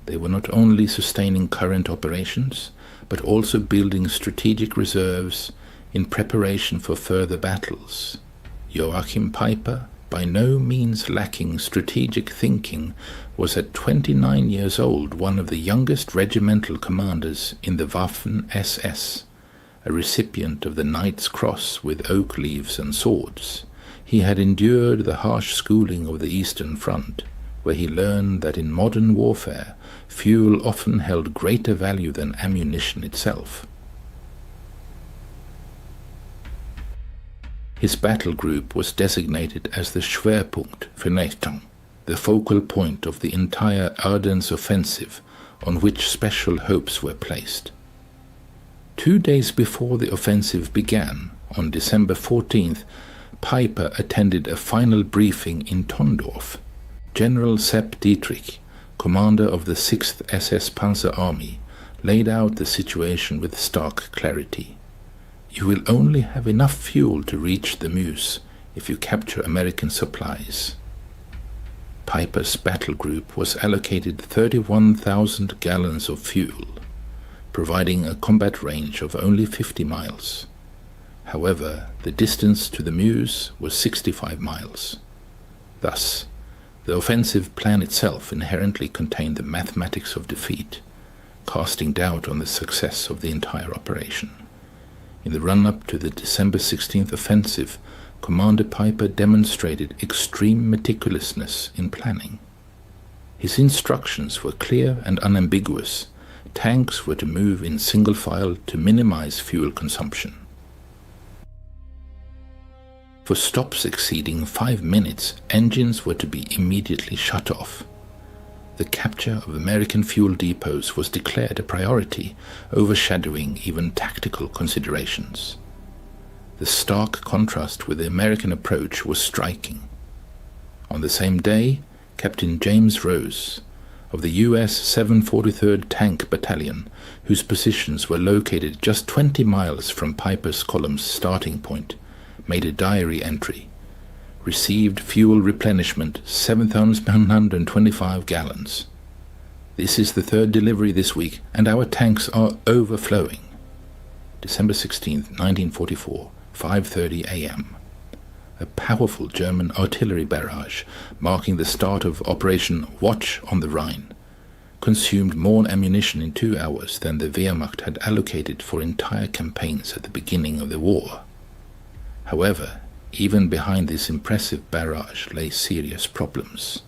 They were not only sustaining current operations, but also building strategic reserves in preparation for further battles. Joachim Peiper, by no means lacking strategic thinking, was at 29 years old one of the youngest regimental commanders in the Waffen-SS, a recipient of the Knight's Cross with oak leaves and swords. He had endured the harsh schooling of the Eastern Front, where he learned that in modern warfare, fuel often held greater value than ammunition itself. His battle group was designated as the Schwerpunkt Vernichtung, the focal point of the entire Ardennes offensive, on which special hopes were placed. 2 days before the offensive began, on December 14th, Peiper attended a final briefing in Tondorf. General Sepp Dietrich, commander of the 6th SS Panzer Army, laid out the situation with stark clarity. You will only have enough fuel to reach the Meuse if you capture American supplies. Peiper's battle group was allocated 31,000 gallons of fuel, providing a combat range of only 50 miles. However, the distance to the Meuse was 65 miles. Thus, the offensive plan itself inherently contained the mathematics of defeat, casting doubt on the success of the entire operation. In the run-up to the December 16th offensive, Commander Peiper demonstrated extreme meticulousness in planning. His instructions were clear and unambiguous. Tanks were to move in single file to minimize fuel consumption. For stops exceeding 5 minutes, engines were to be immediately shut off. The capture of American fuel depots was declared a priority, overshadowing even tactical considerations. The stark contrast with the American approach was striking. On the same day, Captain James Rose, of the U.S. 743rd Tank Battalion, whose positions were located just 20 miles from Piper's column's starting point, made a diary entry. Received fuel replenishment 7,125 gallons. This is the third delivery this week, and our tanks are overflowing. December 16, 1944, 5:30 a.m. A powerful German artillery barrage, marking the start of Operation Watch on the Rhine, consumed more ammunition in 2 hours than the Wehrmacht had allocated for entire campaigns at the beginning of the war. However, even behind this impressive barrage lay serious problems.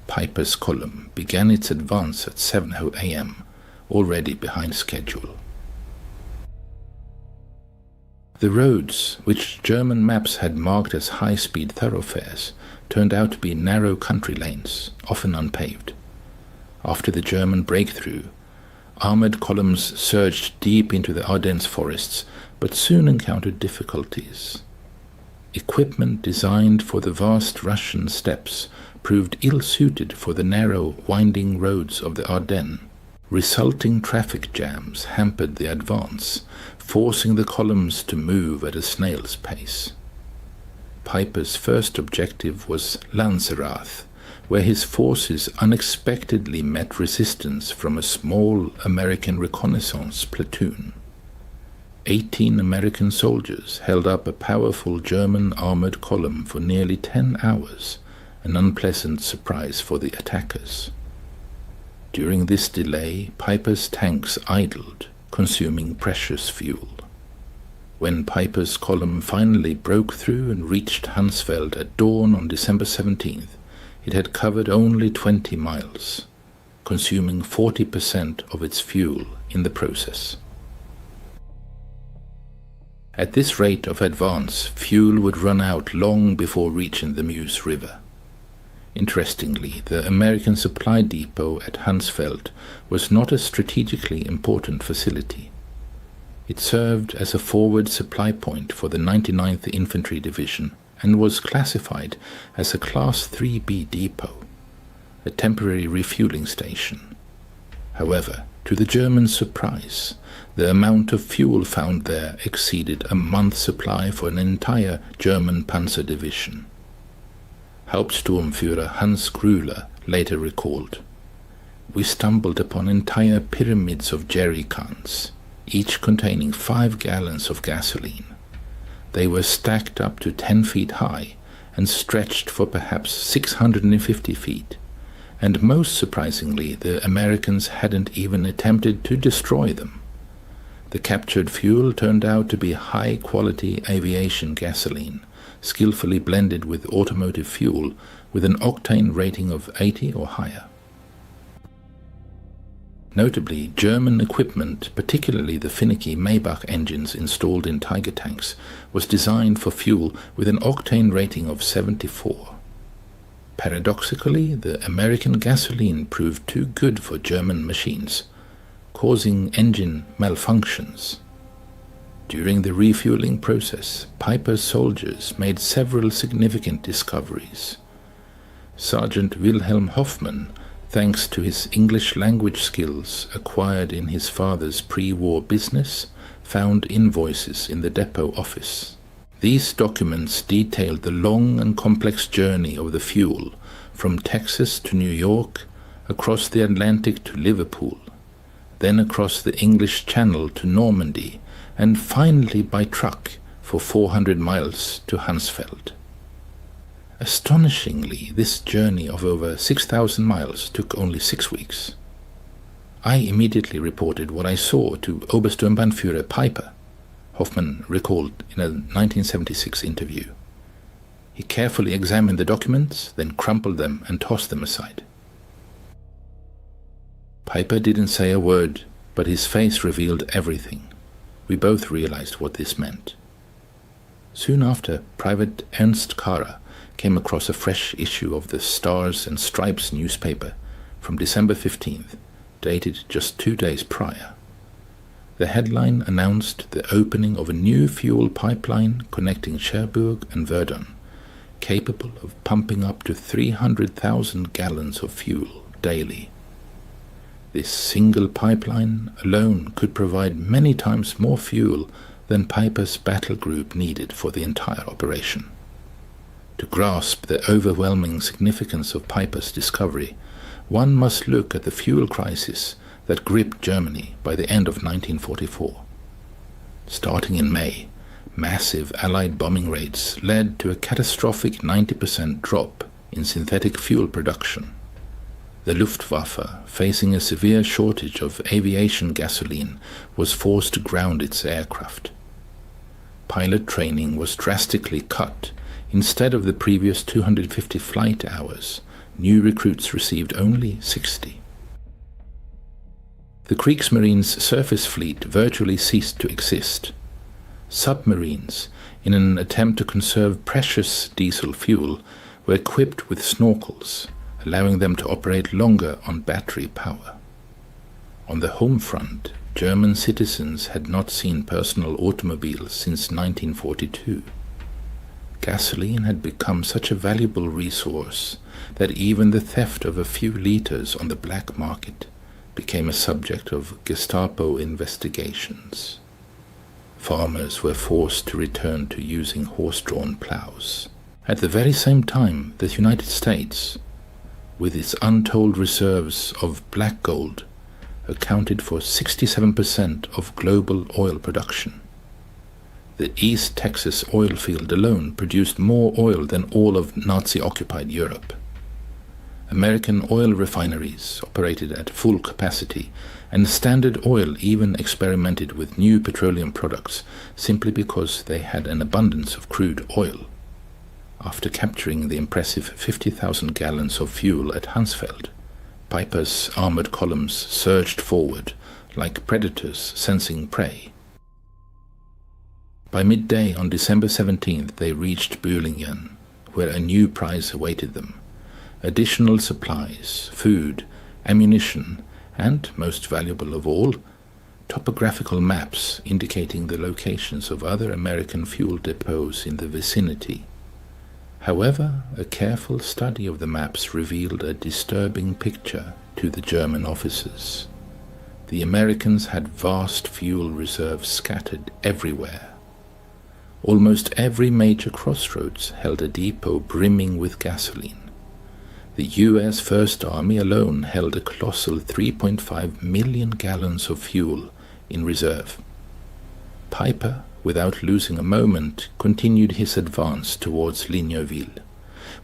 Piper's column began its advance at 7:00 a.m., already behind schedule. The roads, which German maps had marked as high-speed thoroughfares, turned out to be narrow country lanes, often unpaved. After the German breakthrough, armored columns surged deep into the Ardennes forests, but soon encountered difficulties. Equipment designed for the vast Russian steppes proved ill-suited for the narrow, winding roads of the Ardennes. Resulting traffic jams hampered the advance, forcing the columns to move at a snail's pace. Piper's first objective was Lanzerath, where his forces unexpectedly met resistance from a small American reconnaissance platoon. 18 American soldiers held up a powerful German armored column for nearly 10 hours, an unpleasant surprise for the attackers. During this delay, Piper's tanks idled, consuming precious fuel. When Piper's column finally broke through and reached Hansfeld at dawn on December 17th, it had covered only 20 miles, consuming 40% of its fuel in the process. At this rate of advance, fuel would run out long before reaching the Meuse River. Interestingly, the American supply depot at Hansfeld was not a strategically important facility. It served as a forward supply point for the 99th Infantry Division and was classified as a Class 3B depot, a temporary refueling station. However, to the Germans' surprise, the amount of fuel found there exceeded a month's supply for an entire German panzer division. Hauptsturmführer Hans Grüller later recalled, "We stumbled upon entire pyramids of jerry cans, each containing 5 gallons of gasoline. They were stacked up to 10 feet high and stretched for perhaps 650 feet, and most surprisingly, the Americans hadn't even attempted to destroy them. The captured fuel turned out to be high-quality aviation gasoline, skillfully blended with automotive fuel with an octane rating of 80 or higher." Notably, German equipment, particularly the finicky Maybach engines installed in Tiger tanks, was designed for fuel with an octane rating of 74. Paradoxically, the American gasoline proved too good for German machines, causing engine malfunctions. During the refueling process, Piper's soldiers made several significant discoveries. Sergeant Wilhelm Hoffmann, thanks to his English language skills acquired in his father's pre-war business, found invoices in the depot office. These documents detailed the long and complex journey of the fuel from Texas to New York, across the Atlantic to Liverpool, then across the English Channel to Normandy, and finally by truck for 400 miles to Hansfeld. Astonishingly, this journey of over 6,000 miles took only 6 weeks. I immediately reported what I saw to Obersturmbannführer Piper, Hoffmann recalled in a 1976 interview. He carefully examined the documents, then crumpled them and tossed them aside. Piper didn't say a word, but his face revealed everything. We both realized what this meant. Soon after, Private Ernst Kara came across a fresh issue of the Stars and Stripes newspaper from December 15th, dated just 2 days prior. The headline announced the opening of a new fuel pipeline connecting Cherbourg and Verdun, capable of pumping up to 300,000 gallons of fuel daily. This single pipeline alone could provide many times more fuel than Piper's battle group needed for the entire operation. To grasp the overwhelming significance of Piper's discovery, one must look at the fuel crisis that gripped Germany by the end of 1944. Starting in May, massive Allied bombing raids led to a catastrophic 90% drop in synthetic fuel production. The Luftwaffe, facing a severe shortage of aviation gasoline, was forced to ground its aircraft. Pilot training was drastically cut. Instead of the previous 250 flight hours, new recruits received only 60. The Kriegsmarine's surface fleet virtually ceased to exist. Submarines, in an attempt to conserve precious diesel fuel, were equipped with snorkels, allowing them to operate longer on battery power. On the home front, German citizens had not seen personal automobiles since 1942. Gasoline had become such a valuable resource that even the theft of a few liters on the black market became a subject of Gestapo investigations. Farmers were forced to return to using horse-drawn plows. At the very same time, the United States, with its untold reserves of black gold, accounted for 67% of global oil production. The East Texas oil field alone produced more oil than all of Nazi-occupied Europe. American oil refineries operated at full capacity, and Standard Oil even experimented with new petroleum products simply because they had an abundance of crude oil. After capturing the impressive 50,000 gallons of fuel at Hansfeld, Piper's armored columns surged forward like predators sensing prey. By midday on December 17th, they reached Bühlingen, where a new prize awaited them. Additional supplies, food, ammunition, and, most valuable of all, topographical maps indicating the locations of other American fuel depots in the vicinity. However, a careful study of the maps revealed a disturbing picture to the German officers. The Americans had vast fuel reserves scattered everywhere. Almost every major crossroads held a depot brimming with gasoline. The U.S. First Army alone held a colossal 3.5 million gallons of fuel in reserve. Piper, without losing a moment, continued his advance towards Ligneville,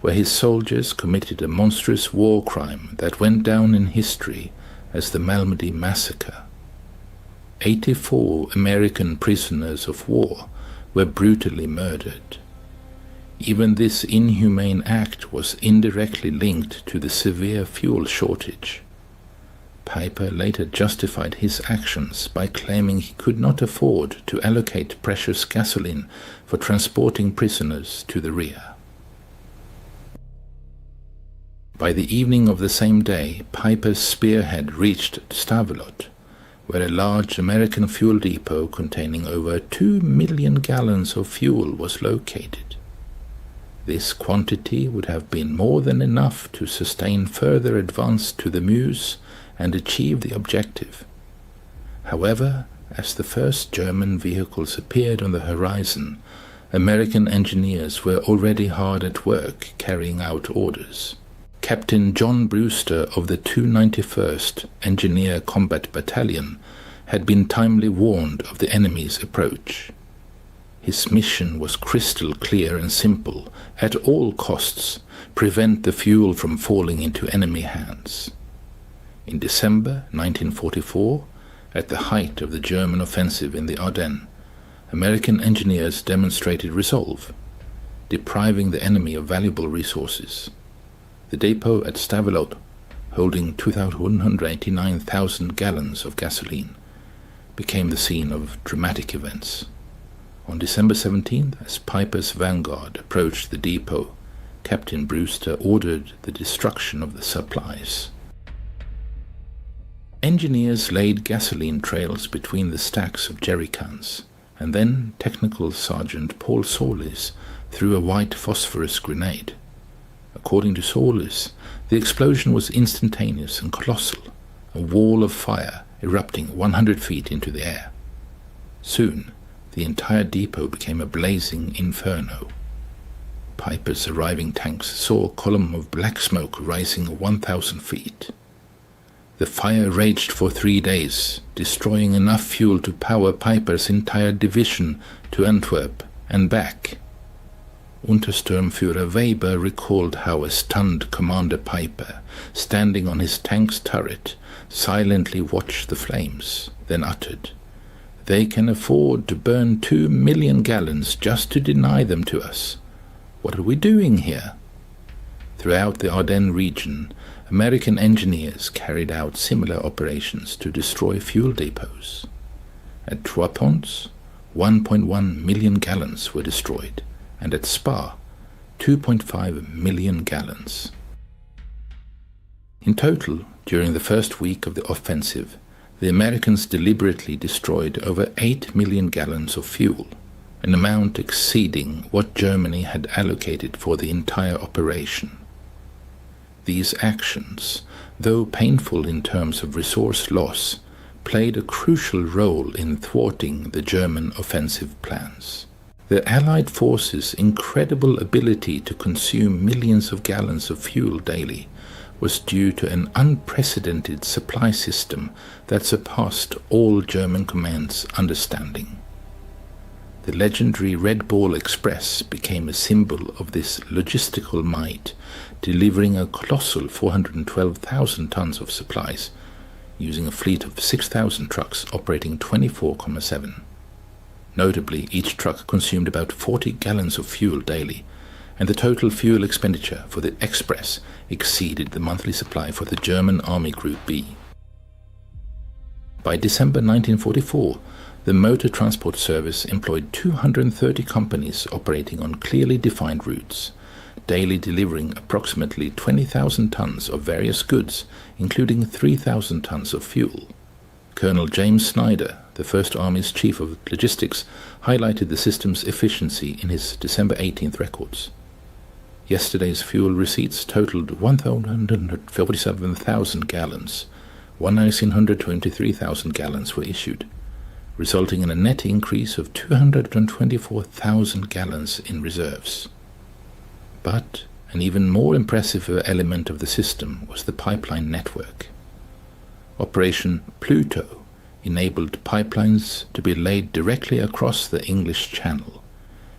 where his soldiers committed a monstrous war crime that went down in history as the Malmedy Massacre. 84 American prisoners of war were brutally murdered. Even this inhumane act was indirectly linked to the severe fuel shortage. Piper later justified his actions by claiming he could not afford to allocate precious gasoline for transporting prisoners to the rear. By the evening of the same day, Piper's spearhead reached Stavelot, where a large American fuel depot containing over 2 million gallons of fuel was located. This quantity would have been more than enough to sustain further advance to the Meuse and achieve the objective. However, as the first German vehicles appeared on the horizon, American engineers were already hard at work carrying out orders. Captain John Brewster of the 291st Engineer Combat Battalion had been timely warned of the enemy's approach. His mission was crystal clear and simple: at all costs, prevent the fuel from falling into enemy hands. In December 1944, at the height of the German offensive in the Ardennes, American engineers demonstrated resolve, depriving the enemy of valuable resources. The depot at Stavelot, holding 189,000 gallons of gasoline, became the scene of dramatic events. On December 17th, as Piper's vanguard approached the depot, Captain Brewster ordered the destruction of the supplies. Engineers laid gasoline trails between the stacks of jerrycans, and then Technical Sergeant Paul Solis threw a white phosphorus grenade. According to Solis, the explosion was instantaneous and colossal, a wall of fire erupting 100 feet into the air. Soon, the entire depot became a blazing inferno. Piper's arriving tanks saw a column of black smoke rising 1,000 feet. The fire raged for 3 days, destroying enough fuel to power Piper's entire division to Antwerp and back. Untersturmführer Weber recalled how a stunned Commander Piper, standing on his tank's turret, silently watched the flames, then uttered, "They can afford to burn 2 million gallons just to deny them to us. What are we doing here?" Throughout the Ardennes region, American engineers carried out similar operations to destroy fuel depots. At Trois Ponts, 1.1 million gallons were destroyed, and at Spa, 2.5 million gallons. In total, during the first week of the offensive, the Americans deliberately destroyed over 8 million gallons of fuel, an amount exceeding what Germany had allocated for the entire operation. These actions, though painful in terms of resource loss, played a crucial role in thwarting the German offensive plans. The Allied forces' incredible ability to consume millions of gallons of fuel daily was due to an unprecedented supply system that surpassed all German command's understanding. The legendary Red Ball Express became a symbol of this logistical might, delivering a colossal 412,000 tons of supplies, using a fleet of 6,000 trucks operating 24/7. Notably, each truck consumed about 40 gallons of fuel daily, and the total fuel expenditure for the Express exceeded the monthly supply for the German Army Group B. By December 1944, the motor transport service employed 230 companies operating on clearly defined routes, daily delivering approximately 20,000 tons of various goods, including 3,000 tons of fuel. Colonel James Snyder, the First Army's Chief of Logistics, highlighted the system's efficiency in his December 18th records. Yesterday's fuel receipts totaled 147,000 gallons, 1,923,000 gallons were issued, resulting in a net increase of 224,000 gallons in reserves. But an even more impressive element of the system was the pipeline network. Operation Pluto enabled pipelines to be laid directly across the English Channel,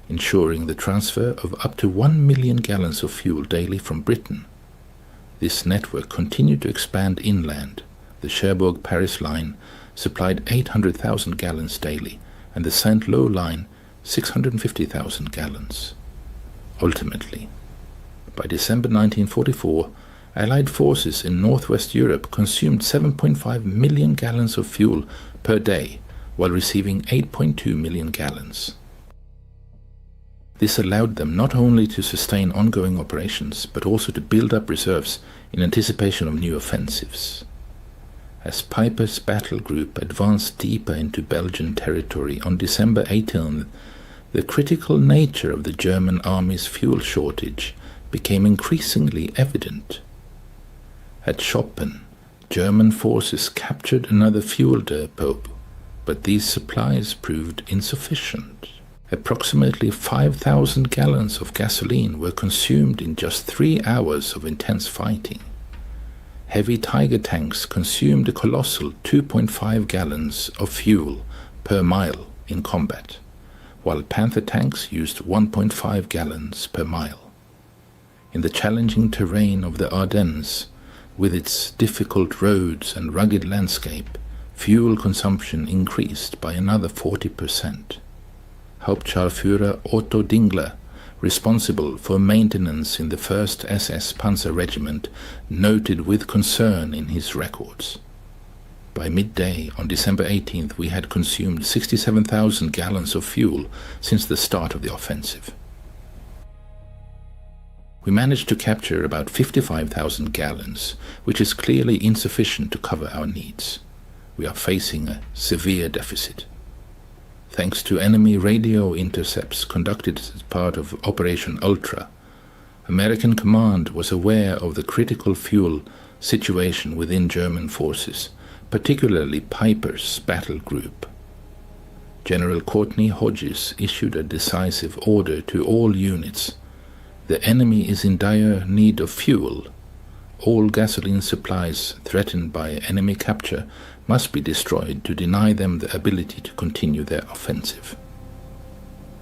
ensuring the transfer of up to 1 million gallons of fuel daily from Britain. This network continued to expand inland. The Cherbourg-Paris line supplied 800,000 gallons daily, and the Saint-Lô line 650,000 gallons. Ultimately, by December 1944, Allied forces in northwest Europe consumed 7.5 million gallons of fuel per day, while receiving 8.2 million gallons. This allowed them not only to sustain ongoing operations, but also to build up reserves in anticipation of new offensives. As Piper's battle group advanced deeper into Belgian territory on December 18th, the critical nature of the German army's fuel shortage became increasingly evident. At Schoppen, German forces captured another fuel depot, but these supplies proved insufficient. Approximately 5,000 gallons of gasoline were consumed in just 3 hours of intense fighting. Heavy Tiger tanks consumed a colossal 2.5 gallons of fuel per mile in combat, while Panther tanks used 1.5 gallons per mile. In the challenging terrain of the Ardennes, with its difficult roads and rugged landscape, fuel consumption increased by another 40%. Hauptscharführer Otto Dingler, responsible for maintenance in the 1st SS Panzer Regiment, noted with concern in his records, "By midday on December 18th we had consumed 67,000 gallons of fuel since the start of the offensive." We managed to capture about 55,000 gallons, which is clearly insufficient to cover our needs. We are facing a severe deficit. Thanks to enemy radio intercepts conducted as part of Operation Ultra, American command was aware of the critical fuel situation within German forces, particularly Piper's battle group. General Courtney Hodges issued a decisive order to all units. The enemy is in dire need of fuel. All gasoline supplies threatened by enemy capture must be destroyed to deny them the ability to continue their offensive.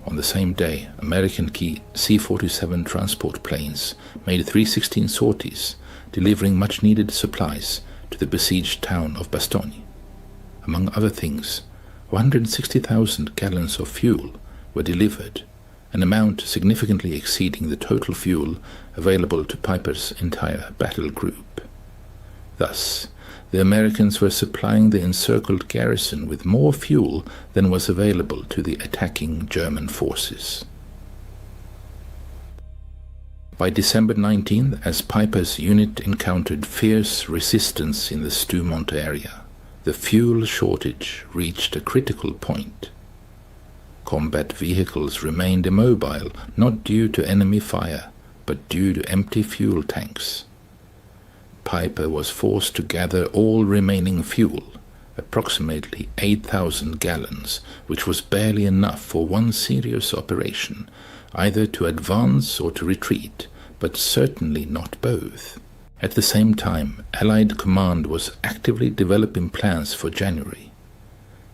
On the same day, American C-47 transport planes made 316 sorties, delivering much-needed supplies to the besieged town of Bastogne. Among other things, 160,000 gallons of fuel were delivered, an amount significantly exceeding the total fuel available to Piper's entire battle group. Thus, the Americans were supplying the encircled garrison with more fuel than was available to the attacking German forces. By December 19th, as Piper's unit encountered fierce resistance in the Stoumont area, the fuel shortage reached a critical point. Combat vehicles remained immobile, not due to enemy fire, but due to empty fuel tanks. Piper was forced to gather all remaining fuel, approximately 8,000 gallons, which was barely enough for one serious operation, either to advance or to retreat, but certainly not both. At the same time, Allied command was actively developing plans for January.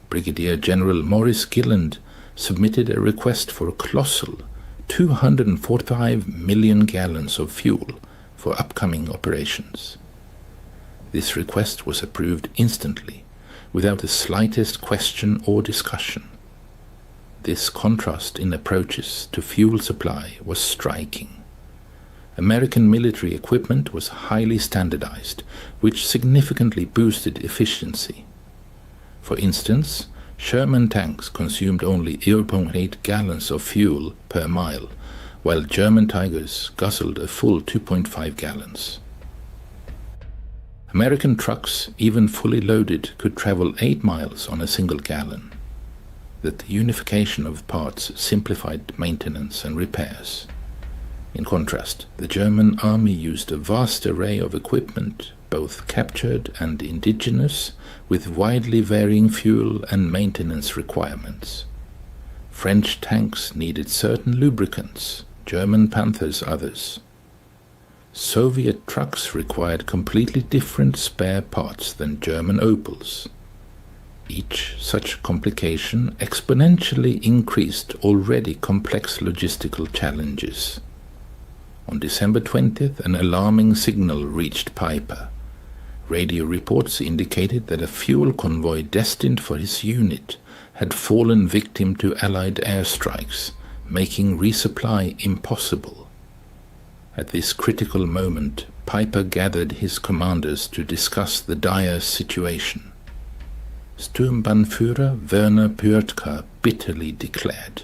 Brigadier General Maurice Gilland submitted a request for a colossal 245 million gallons of fuel for upcoming operations. This request was approved instantly, without the slightest question or discussion. This contrast in approaches to fuel supply was striking. American military equipment was highly standardized, which significantly boosted efficiency. For instance, Sherman tanks consumed only 0.8 gallons of fuel per mile, while German Tigers guzzled a full 2.5 gallons. American trucks, even fully loaded, could travel 8 miles on a single gallon. The unification of parts simplified maintenance and repairs. In contrast, the German army used a vast array of equipment, both captured and indigenous, with widely varying fuel and maintenance requirements. French tanks needed certain lubricants, German Panthers others. Soviet trucks required completely different spare parts than German Opels. Each such complication exponentially increased already complex logistical challenges. On December 20th, an alarming signal reached Piper. Radio reports indicated that a fuel convoy destined for his unit had fallen victim to Allied airstrikes, making resupply impossible. At this critical moment, Piper gathered his commanders to discuss the dire situation. Sturmbannführer Werner Pürtka bitterly declared,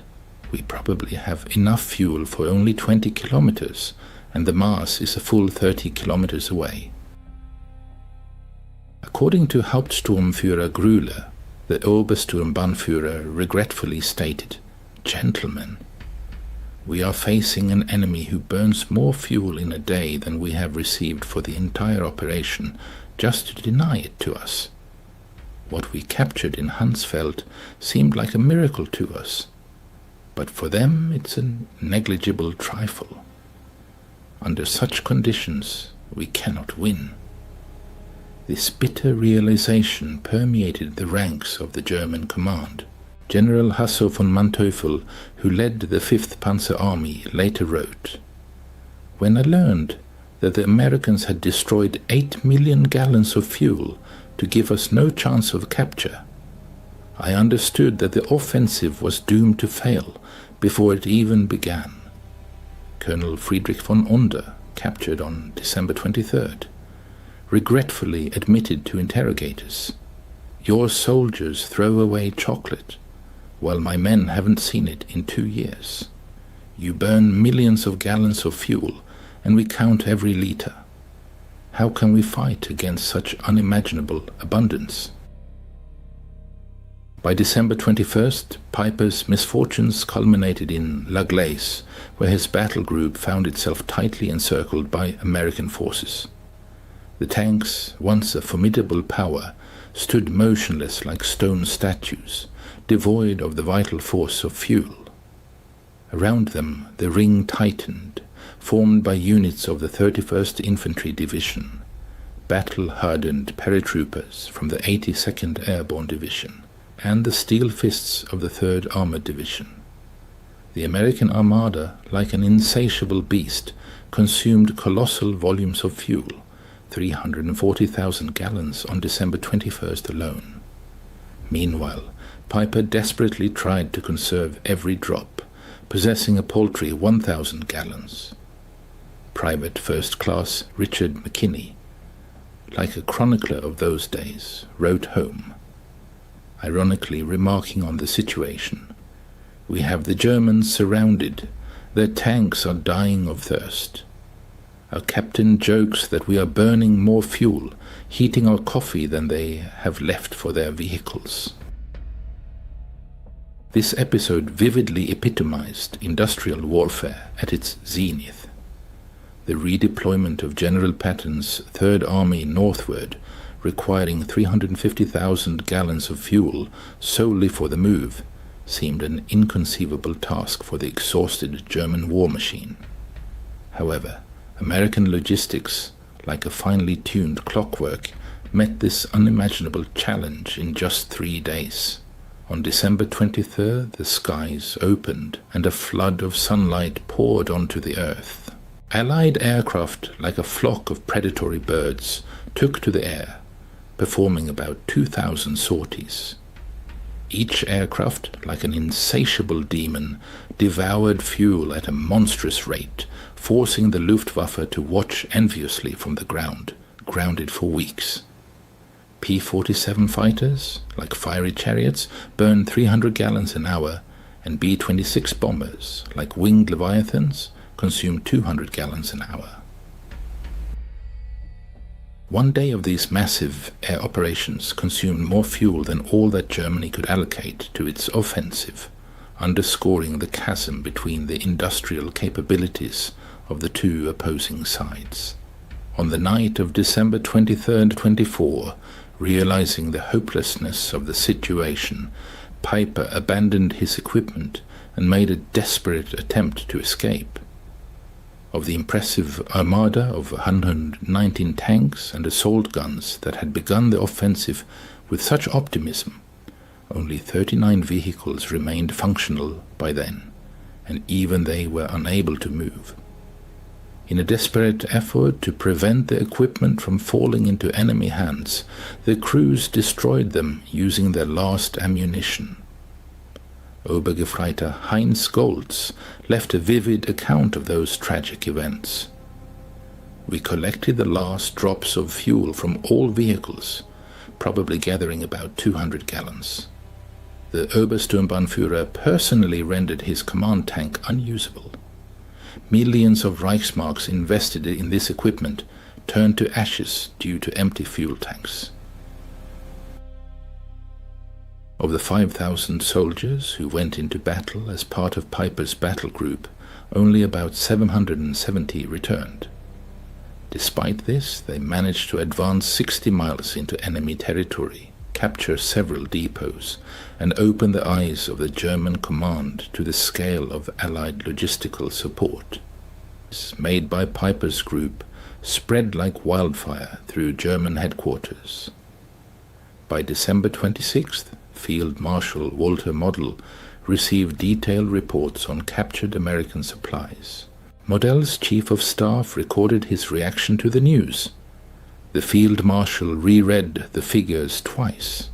"We probably have enough fuel for only 20 kilometers, and the Mars is a full 30 kilometers away." According to Hauptsturmführer Grüller, the Obersturmbannführer regretfully stated, "Gentlemen, we are facing an enemy who burns more fuel in a day than we have received for the entire operation just to deny it to us. What we captured in Hansfeld seemed like a miracle to us, but for them it's a negligible trifle. Under such conditions, we cannot win." This bitter realization permeated the ranks of the German command. General Hasso von Manteuffel, who led the 5th Panzer Army, later wrote, "When I learned that the Americans had destroyed 8 million gallons of fuel to give us no chance of capture, I understood that the offensive was doomed to fail before it even began." Colonel Friedrich von Onder, captured on December 23rd, regretfully admitted to interrogators, "Your soldiers throw away chocolate, while my men haven't seen it in 2 years. You burn millions of gallons of fuel, and we count every liter. How can we fight against such unimaginable abundance? By December 21st, Piper's misfortunes culminated in La Glace, where his battle group found itself tightly encircled by American forces. The tanks, once a formidable power, stood motionless like stone statues, devoid of the vital force of fuel. Around them the ring tightened, formed by units of the 31st Infantry Division, battle-hardened paratroopers from the 82nd Airborne Division, and the steel fists of the 3rd Armored Division. The American Armada, like an insatiable beast, consumed colossal volumes of fuel, 340,000 gallons on December 21st alone. Meanwhile, Piper desperately tried to conserve every drop, possessing a paltry 1,000 gallons. Private First Class Richard McKinney, like a chronicler of those days, wrote home, ironically remarking on the situation, "We have the Germans surrounded. Their tanks are dying of thirst. Our captain jokes that we are burning more fuel, heating our coffee than they have left for their vehicles." This episode vividly epitomized industrial warfare at its zenith. The redeployment of General Patton's Third Army northward, requiring 350,000 gallons of fuel solely for the move, seemed an inconceivable task for the exhausted German war machine. However, American logistics, like a finely tuned clockwork, met this unimaginable challenge in just 3 days. On December 23rd, the skies opened and a flood of sunlight poured onto the earth. Allied aircraft, like a flock of predatory birds, took to the air, performing about 2,000 sorties. Each aircraft, like an insatiable demon, devoured fuel at a monstrous rate, forcing the Luftwaffe to watch enviously from the ground, grounded for weeks. P-47 fighters, like fiery chariots, burned 300 gallons an hour, and B-26 bombers, like winged leviathans, consumed 200 gallons an hour. One day of these massive air operations consumed more fuel than all that Germany could allocate to its offensive, underscoring the chasm between the industrial capabilities of the two opposing sides. On the night of December 23rd, 24, realizing the hopelessness of the situation, Piper abandoned his equipment and made a desperate attempt to escape. Of the impressive armada of 119 tanks and assault guns that had begun the offensive with such optimism, only 39 vehicles remained functional by then, and even they were unable to move. In a desperate effort to prevent the equipment from falling into enemy hands, the crews destroyed them using their last ammunition. Obergefreiter Heinz Goltz left a vivid account of those tragic events. "We collected the last drops of fuel from all vehicles, probably gathering about 200 gallons. The Obersturmbannführer personally rendered his command tank unusable. Millions of Reichsmarks invested in this equipment turned to ashes due to empty fuel tanks." Of the 5,000 soldiers who went into battle as part of Piper's battle group, only about 770 returned. Despite this, they managed to advance 60 miles into enemy territory, capture several depots, and open the eyes of the German command to the scale of Allied logistical support. Made by Piper's group spread like wildfire through German headquarters. By December 26th, Field Marshal Walter Model received detailed reports on captured American supplies. Model's chief of staff recorded his reaction to the news. The Field Marshal reread the figures twice.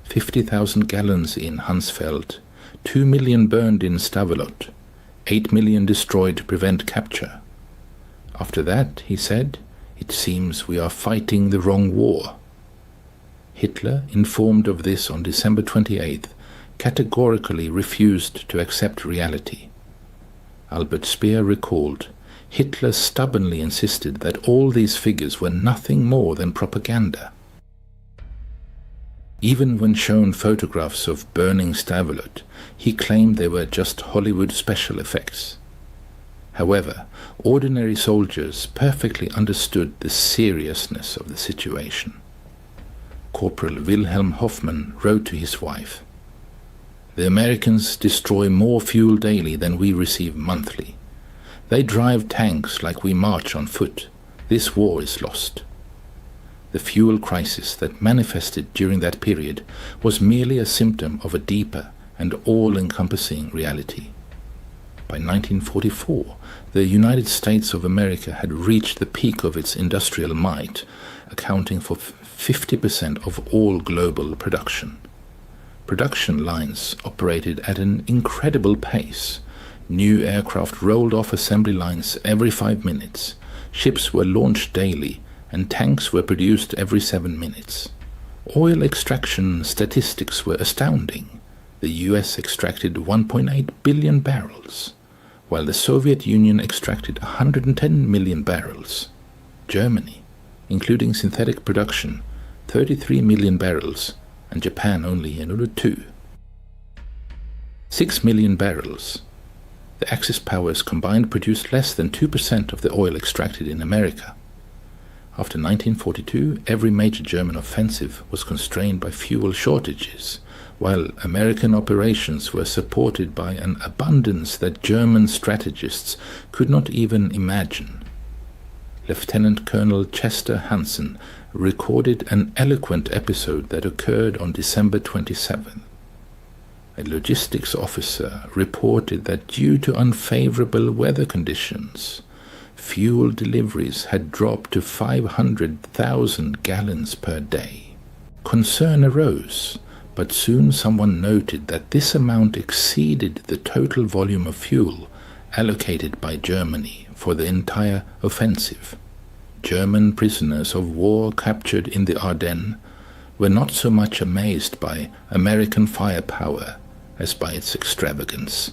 50,000 gallons in Hansfeld, 2 million burned in Stavelot, 8 million destroyed to prevent capture. After that, he said, "It seems we are fighting the wrong war." Hitler, informed of this on December 28th, categorically refused to accept reality. Albert Speer recalled, Hitler stubbornly insisted that all these figures were nothing more than propaganda. Even when shown photographs of burning Stavelot, he claimed they were just Hollywood special effects. However, ordinary soldiers perfectly understood the seriousness of the situation. Corporal Wilhelm Hoffmann wrote to his wife, "The Americans destroy more fuel daily than we receive monthly. They drive tanks like we march on foot. This war is lost." The fuel crisis that manifested during that period was merely a symptom of a deeper and all-encompassing reality. By 1944, the United States of America had reached the peak of its industrial might, accounting for 50% of all global production. Production lines operated at an incredible pace. New aircraft rolled off assembly lines every 5 minutes. Ships were launched daily, and tanks were produced every 7 minutes. Oil extraction statistics were astounding. The US extracted 1.8 billion barrels, while the Soviet Union extracted 110 million barrels. Germany, including synthetic production, 33 million barrels, and Japan only another 2. 6 million barrels. The Axis powers combined produced less than 2% of the oil extracted in America. After 1942, every major German offensive was constrained by fuel shortages, while American operations were supported by an abundance that German strategists could not even imagine. Lieutenant Colonel Chester Hansen recorded an eloquent episode that occurred on December 27th. A logistics officer reported that due to unfavorable weather conditions, fuel deliveries had dropped to 500,000 gallons per day. Concern arose, but soon someone noted that this amount exceeded the total volume of fuel allocated by Germany for the entire offensive. German prisoners of war captured in the Ardennes were not so much amazed by American firepower as by its extravagance.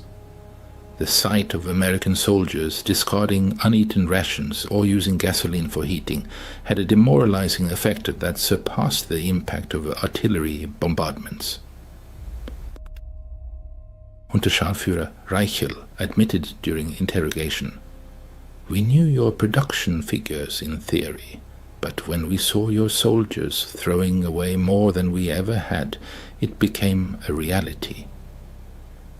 The sight of American soldiers discarding uneaten rations or using gasoline for heating had a demoralizing effect that surpassed the impact of artillery bombardments. Unterscharführer Reichel admitted during interrogation, "We knew your production figures in theory, but when we saw your soldiers throwing away more than we ever had, it became a reality.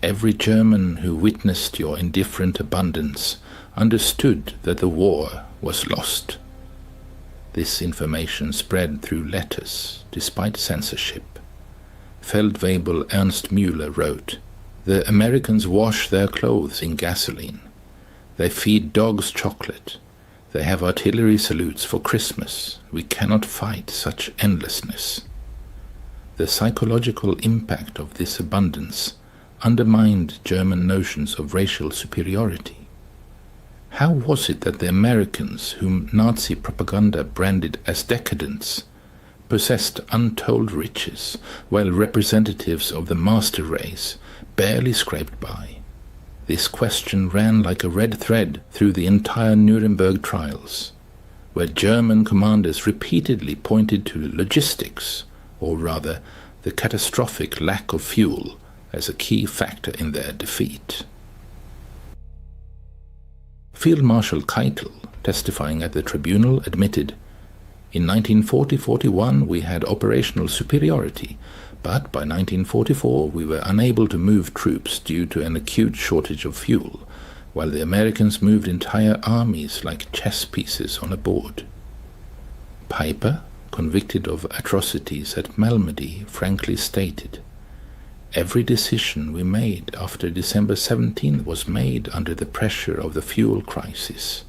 Every German who witnessed your indifferent abundance understood that the war was lost." This information spread through letters, despite censorship. Feldwebel Ernst Müller wrote, "The Americans wash their clothes in gasoline. They feed dogs chocolate. They have artillery salutes for Christmas. We cannot fight such endlessness." The psychological impact of this abundance undermined German notions of racial superiority. How was it that the Americans, whom Nazi propaganda branded as decadents, possessed untold riches, while representatives of the master race barely scraped by? This question ran like a red thread through the entire Nuremberg trials, where German commanders repeatedly pointed to logistics, or rather the catastrophic lack of fuel, as a key factor in their defeat. Field Marshal Keitel, testifying at the tribunal, admitted, "In 1940-41 we had operational superiority, but by 1944 we were unable to move troops due to an acute shortage of fuel, while the Americans moved entire armies like chess pieces on a board." Piper, convicted of atrocities at Malmedy, frankly stated, "Every decision we made after December 17th was made under the pressure of the fuel crisis.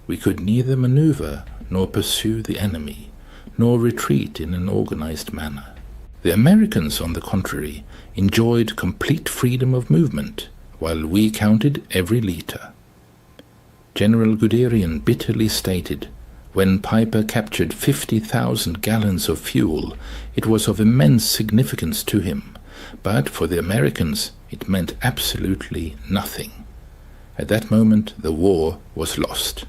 We could neither maneuver nor pursue the enemy, nor retreat in an organized manner. The Americans, on the contrary, enjoyed complete freedom of movement, while we counted every liter." General Guderian bitterly stated, "When Piper captured 50,000 gallons of fuel, it was of immense significance to him. But for the Americans, it meant absolutely nothing. At that moment, the war was lost.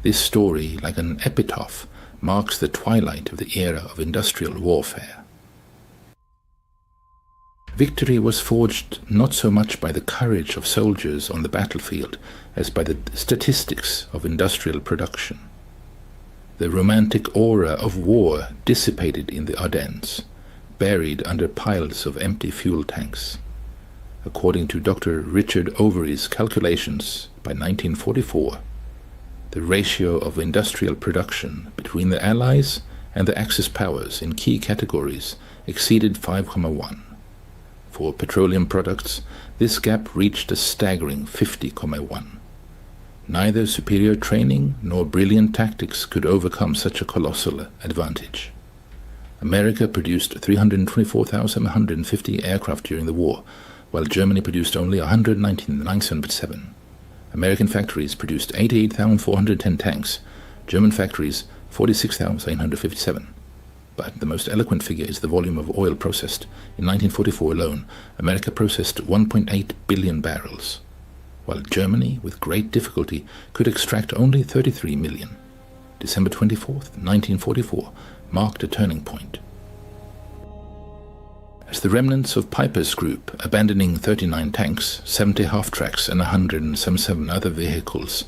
This story, like an epitaph, marks the twilight of the era of industrial warfare. Victory was forged not so much by the courage of soldiers on the battlefield as by the statistics of industrial production. The romantic aura of war dissipated in the Ardennes, buried under piles of empty fuel tanks. According to Dr. Richard Overy's calculations, by 1944, the ratio of industrial production between the Allies and the Axis powers in key categories exceeded 5,1. For petroleum products, this gap reached a staggering 50,1. Neither superior training nor brilliant tactics could overcome such a colossal advantage. America produced 324,150 aircraft during the war, while Germany produced only 119,907. American factories produced 88,410 tanks, German factories 46,857. But the most eloquent figure is the volume of oil processed. In 1944 alone, America processed 1.8 billion barrels, while Germany, with great difficulty, could extract only 33 million. December 24th, 1944, marked a turning point. As the remnants of Piper's group, abandoning 39 tanks, 70 half-tracks and 177 other vehicles,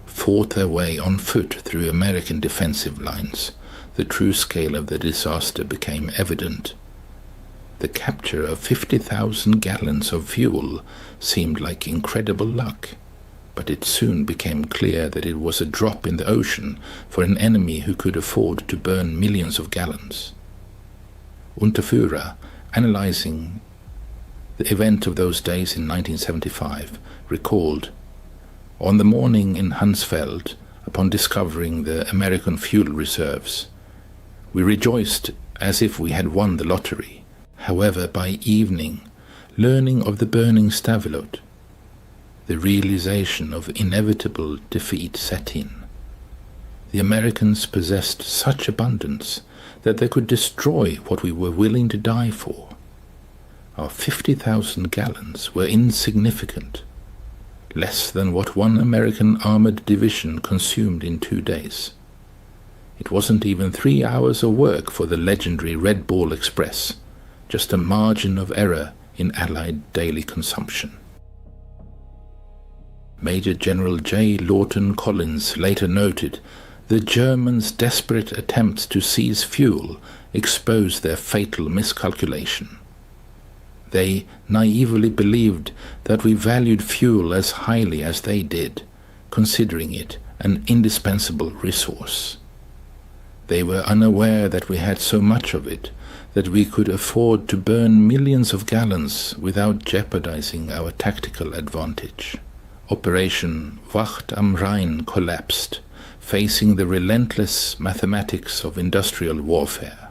fought their way on foot through American defensive lines, the true scale of the disaster became evident. The capture of 50,000 gallons of fuel seemed like incredible luck, but it soon became clear that it was a drop in the ocean for an enemy who could afford to burn millions of gallons. Unterführer, analyzing the event of those days in 1975, recalled, "On the morning in Hunsfeld, upon discovering the American fuel reserves, we rejoiced as if we had won the lottery. However, by evening, learning of the burning Stavelot, the realization of inevitable defeat set in. The Americans possessed such abundance that they could destroy what we were willing to die for. Our 50,000 gallons were insignificant, less than what one American armored division consumed in 2 days. It wasn't even 3 hours of work for the legendary Red Ball Express, just a margin of error in Allied daily consumption." Major General J. Lawton Collins later noted, "The Germans' desperate attempts to seize fuel exposed their fatal miscalculation. They naively believed that we valued fuel as highly as they did, considering it an indispensable resource. They were unaware that we had so much of it that we could afford to burn millions of gallons without jeopardizing our tactical advantage. Operation Wacht am Rhein collapsed, facing the relentless mathematics of industrial warfare.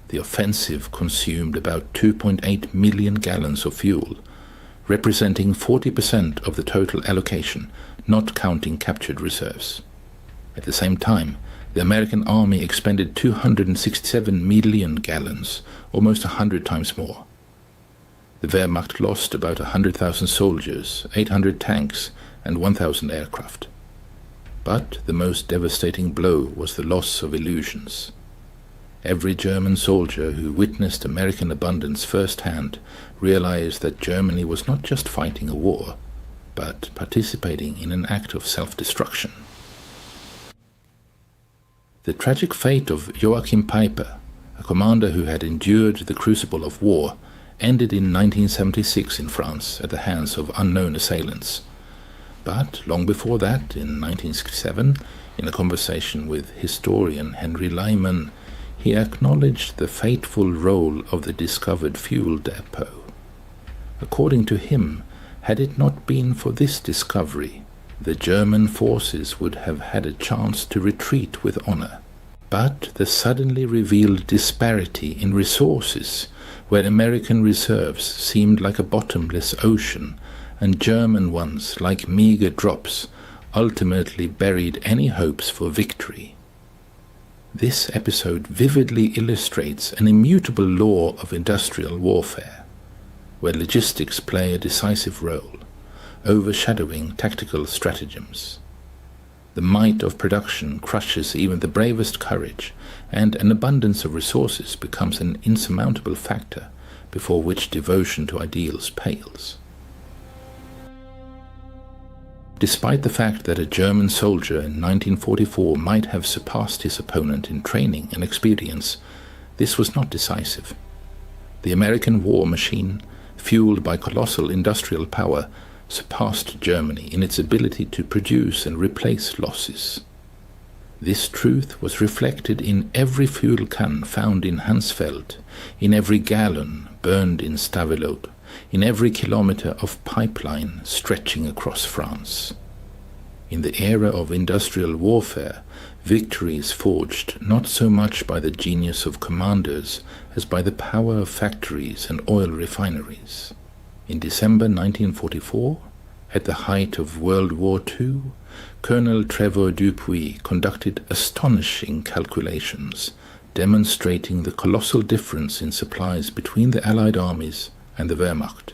The offensive consumed about 2.8 million gallons of fuel, representing 40% of the total allocation, not counting captured reserves. At the same time, the American army expended 267 million gallons, almost 100 times more. The Wehrmacht lost about 100,000 soldiers, 800 tanks, and 1,000 aircraft. But the most devastating blow was the loss of illusions. Every German soldier who witnessed American abundance firsthand realized that Germany was not just fighting a war, but participating in an act of self-destruction. The tragic fate of Joachim Peiper, a commander who had endured the crucible of war, ended in 1976 in France at the hands of unknown assailants. But long before that, in 1967, in a conversation with historian Henry Lyman, he acknowledged the fateful role of the discovered fuel depot. According to him, had it not been for this discovery, the German forces would have had a chance to retreat with honor. But the suddenly revealed disparity in resources, where American reserves seemed like a bottomless ocean, and German ones like meager drops, ultimately buried any hopes for victory. This episode vividly illustrates an immutable law of industrial warfare, where logistics play a decisive role. overshadowing tactical stratagems. The might of production crushes even the bravest courage, and an abundance of resources becomes an insurmountable factor before which devotion to ideals pales. Despite the fact that a German soldier in 1944 might have surpassed his opponent in training and experience, this was not decisive. The American war machine, fueled by colossal industrial power, surpassed Germany in its ability to produce and replace losses. This truth was reflected in every fuel can found in Hansfeld, in every gallon burned in Stavelot, in every kilometer of pipeline stretching across France. In the era of industrial warfare, victory is forged not so much by the genius of commanders as by the power of factories and oil refineries. In December 1944, at the height of World War II, Colonel Trevor Dupuy conducted astonishing calculations, demonstrating the colossal difference in supplies between the Allied armies and the Wehrmacht.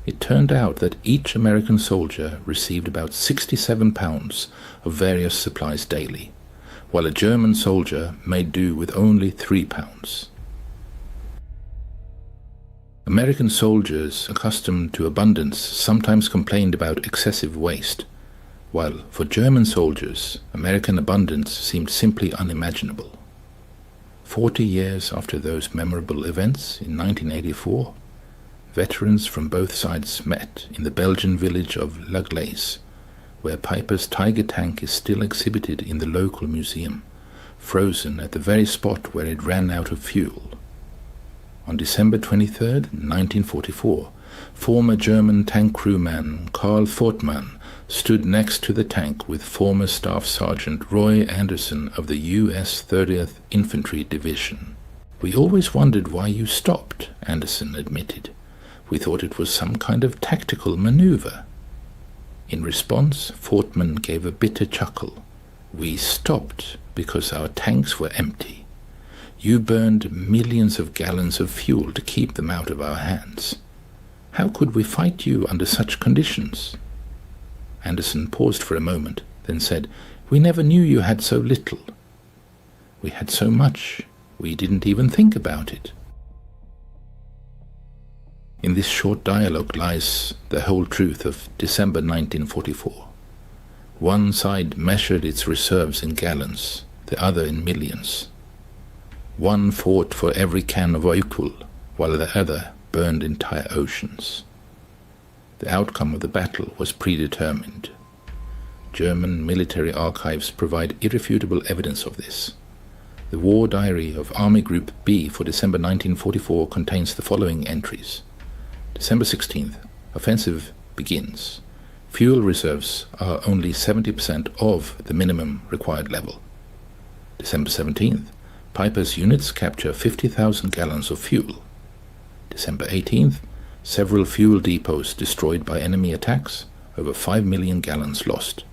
It turned out that each American soldier received about 67 pounds of various supplies daily, while a German soldier made do with only 3 pounds. American soldiers accustomed to abundance sometimes complained about excessive waste, while for German soldiers, American abundance seemed simply unimaginable. 40 years after those memorable events in 1984, veterans from both sides met in the Belgian village of La Glace, where Piper's Tiger tank is still exhibited in the local museum, frozen at the very spot where it ran out of fuel. On December 23, 1944, former German tank crewman Karl Fortmann stood next to the tank with former Staff Sergeant Roy Anderson of the U.S. 30th Infantry Division. "We always wondered why you stopped," Anderson admitted. "We thought it was some kind of tactical maneuver." In response, Fortmann gave a bitter chuckle. "We stopped because our tanks were empty. You burned millions of gallons of fuel to keep them out of our hands. How could we fight you under such conditions?" Anderson paused for a moment, then said, "We never knew you had so little. We had so much, we didn't even think about it." In this short dialogue lies the whole truth of December 1944. One side measured its reserves in gallons, the other in millions. One fought for every can of oil, while the other burned entire oceans. The outcome of the battle was predetermined. German military archives provide irrefutable evidence of this. The War Diary of Army Group B for December 1944 contains the following entries. December 16th, offensive begins. Fuel reserves are only 70% of the minimum required level. December 17th, Piper's units capture 50,000 gallons of fuel. December 18th, several fuel depots destroyed by enemy attacks, over 5 million gallons lost.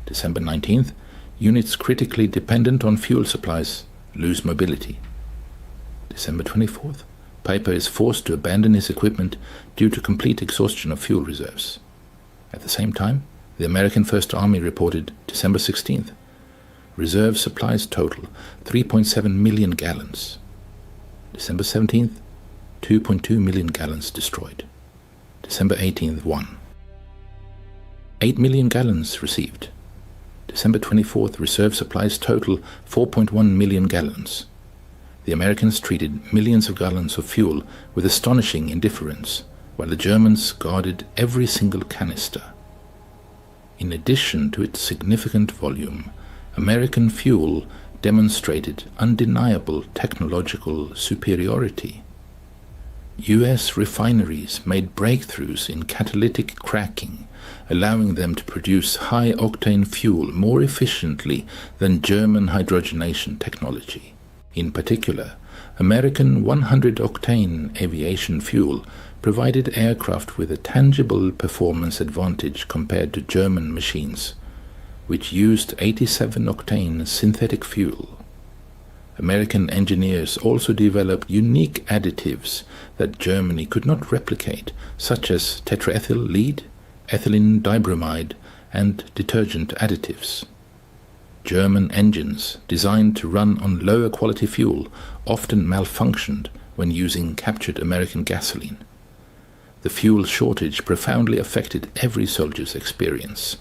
December 19th, units critically dependent on fuel supplies lose mobility. December 24th, Piper is forced to abandon his equipment due to complete exhaustion of fuel reserves. At the same time, the American First Army reported December 16th, reserve supplies total 3.7 million gallons. December 17th, 2.2 million gallons destroyed. December 18th, 1. 8 million gallons received. December 24th, reserve supplies total 4.1 million gallons. The Americans treated millions of gallons of fuel with astonishing indifference, while the Germans guarded every single canister. In addition to its significant volume, American fuel demonstrated undeniable technological superiority. U.S. refineries made breakthroughs in catalytic cracking, allowing them to produce high-octane fuel more efficiently than German hydrogenation technology. In particular, American 100-octane aviation fuel provided aircraft with a tangible performance advantage compared to German machines, which used 87-octane synthetic fuel. American engineers also developed unique additives that Germany could not replicate, such as tetraethyl lead, ethylene dibromide, and detergent additives. German engines designed to run on lower quality fuel often malfunctioned when using captured American gasoline. The fuel shortage profoundly affected every soldier's experience.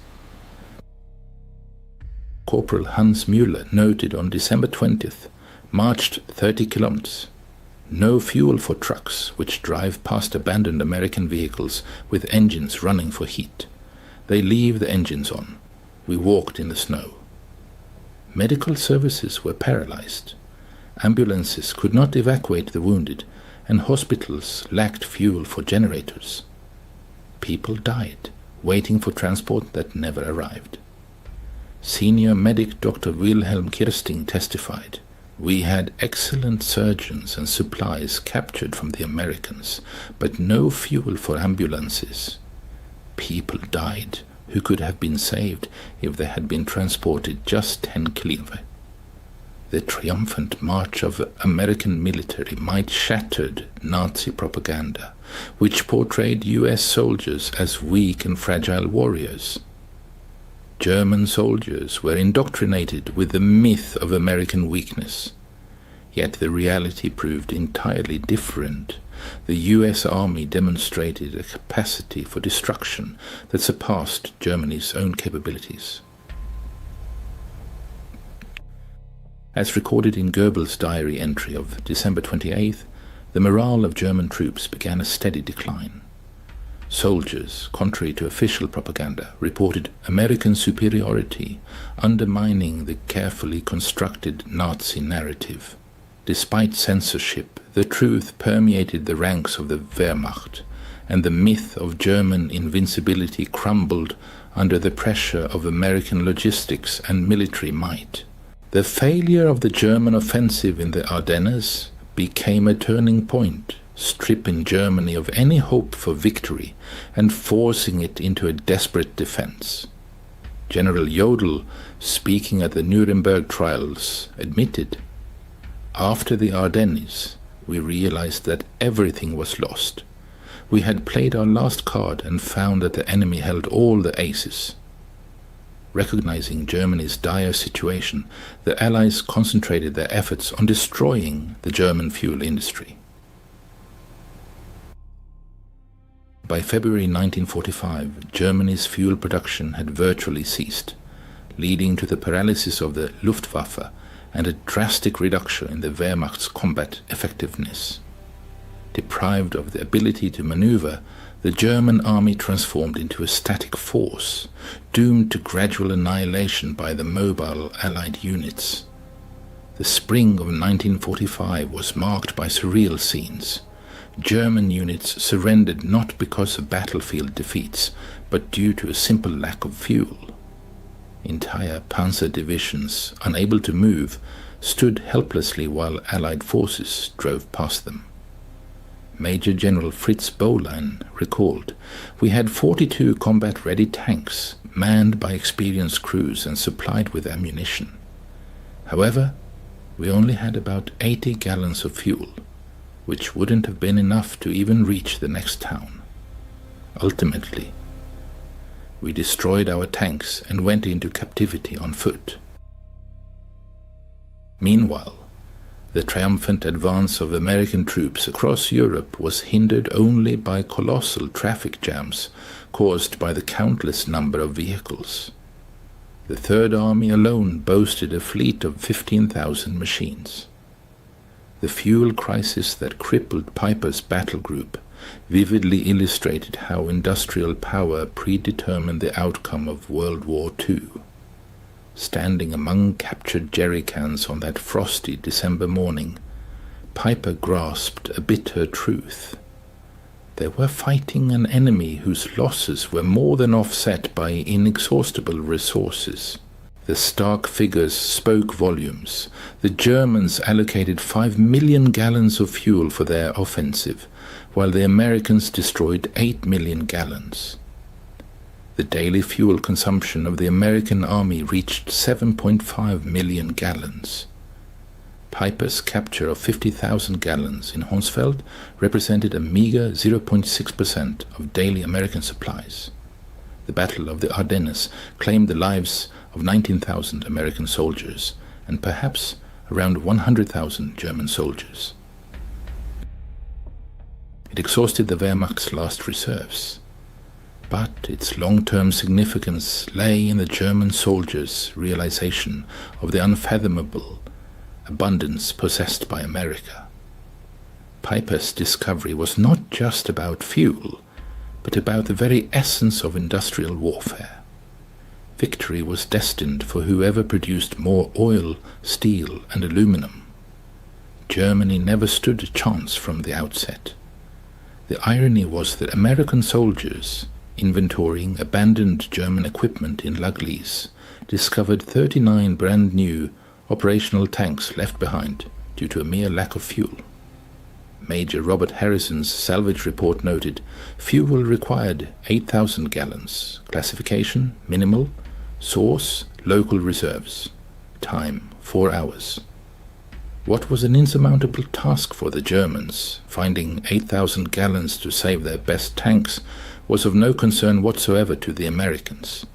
Corporal Hans Müller noted on December 20th, marched 30 kilometers. No fuel for trucks which drive past abandoned American vehicles with engines running for heat. They leave the engines on. We walked in the snow. Medical services were paralyzed. Ambulances could not evacuate the wounded, and hospitals lacked fuel for generators. People died, waiting for transport that never arrived. Senior medic Dr. Wilhelm Kirsting testified, "We had excellent surgeons and supplies captured from the Americans, but no fuel for ambulances. People died who could have been saved if they had been transported just 10 kilometers. The triumphant march of American military might shattered Nazi propaganda, which portrayed US soldiers as weak and fragile warriors. German soldiers were indoctrinated with the myth of American weakness. Yet the reality proved entirely different. The US Army demonstrated a capacity for destruction that surpassed Germany's own capabilities." As recorded in Goebbels' diary entry of December 28th, the morale of German troops began a steady decline. Soldiers, contrary to official propaganda, reported American superiority, undermining the carefully constructed Nazi narrative. Despite censorship, the truth permeated the ranks of the Wehrmacht, and the myth of German invincibility crumbled under the pressure of American logistics and military might. The failure of the German offensive in the Ardennes became a turning point, stripping Germany of any hope for victory and forcing it into a desperate defense. General Jodl, speaking at the Nuremberg trials, admitted, "After the Ardennes, we realized that everything was lost. We had played our last card and found that the enemy held all the aces." Recognizing Germany's dire situation, the Allies concentrated their efforts on destroying the German fuel industry. By February 1945, Germany's fuel production had virtually ceased, leading to the paralysis of the Luftwaffe and a drastic reduction in the Wehrmacht's combat effectiveness. Deprived of the ability to maneuver, the German army transformed into a static force, doomed to gradual annihilation by the mobile Allied units. The spring of 1945 was marked by surreal scenes. German units surrendered not because of battlefield defeats, but due to a simple lack of fuel. Entire panzer divisions, unable to move, stood helplessly while Allied forces drove past them. Major General Fritz Bohlein recalled, "We had 42 combat-ready tanks, manned by experienced crews and supplied with ammunition. However, we only had about 80 gallons of fuel, which wouldn't have been enough to even reach the next town. Ultimately, we destroyed our tanks and went into captivity on foot." Meanwhile, the triumphant advance of American troops across Europe was hindered only by colossal traffic jams caused by the countless number of vehicles. The Third Army alone boasted a fleet of 15,000 machines. The fuel crisis that crippled Piper's battle group vividly illustrated how industrial power predetermined the outcome of World War II. Standing among captured jerrycans on that frosty December morning, Piper grasped a bitter truth. They were fighting an enemy whose losses were more than offset by inexhaustible resources. The stark figures spoke volumes. The Germans allocated 5 million gallons of fuel for their offensive, while the Americans destroyed 8 million gallons. The daily fuel consumption of the American army reached 7.5 million gallons. Piper's capture of 50,000 gallons in Honsfeld represented a meager 0.6% of daily American supplies. The Battle of the Ardennes claimed the lives of 19,000 American soldiers and perhaps around 100,000 German soldiers. It exhausted the Wehrmacht's last reserves, but its long-term significance lay in the German soldiers' realization of the unfathomable abundance possessed by America. Piper's discovery was not just about fuel, but about the very essence of industrial warfare. Victory was destined for whoever produced more oil, steel, and aluminum. Germany never stood a chance from the outset. The irony was that American soldiers, inventorying abandoned German equipment in Laglis, discovered 39 brand-new operational tanks left behind due to a mere lack of fuel. Major Robert Harrison's salvage report noted, fuel required 8,000 gallons. Classification, minimal. Source, local reserves. Time, 4 hours. What was an insurmountable task for the Germans, finding 8,000 gallons to save their best tanks, was of no concern whatsoever to the Americans.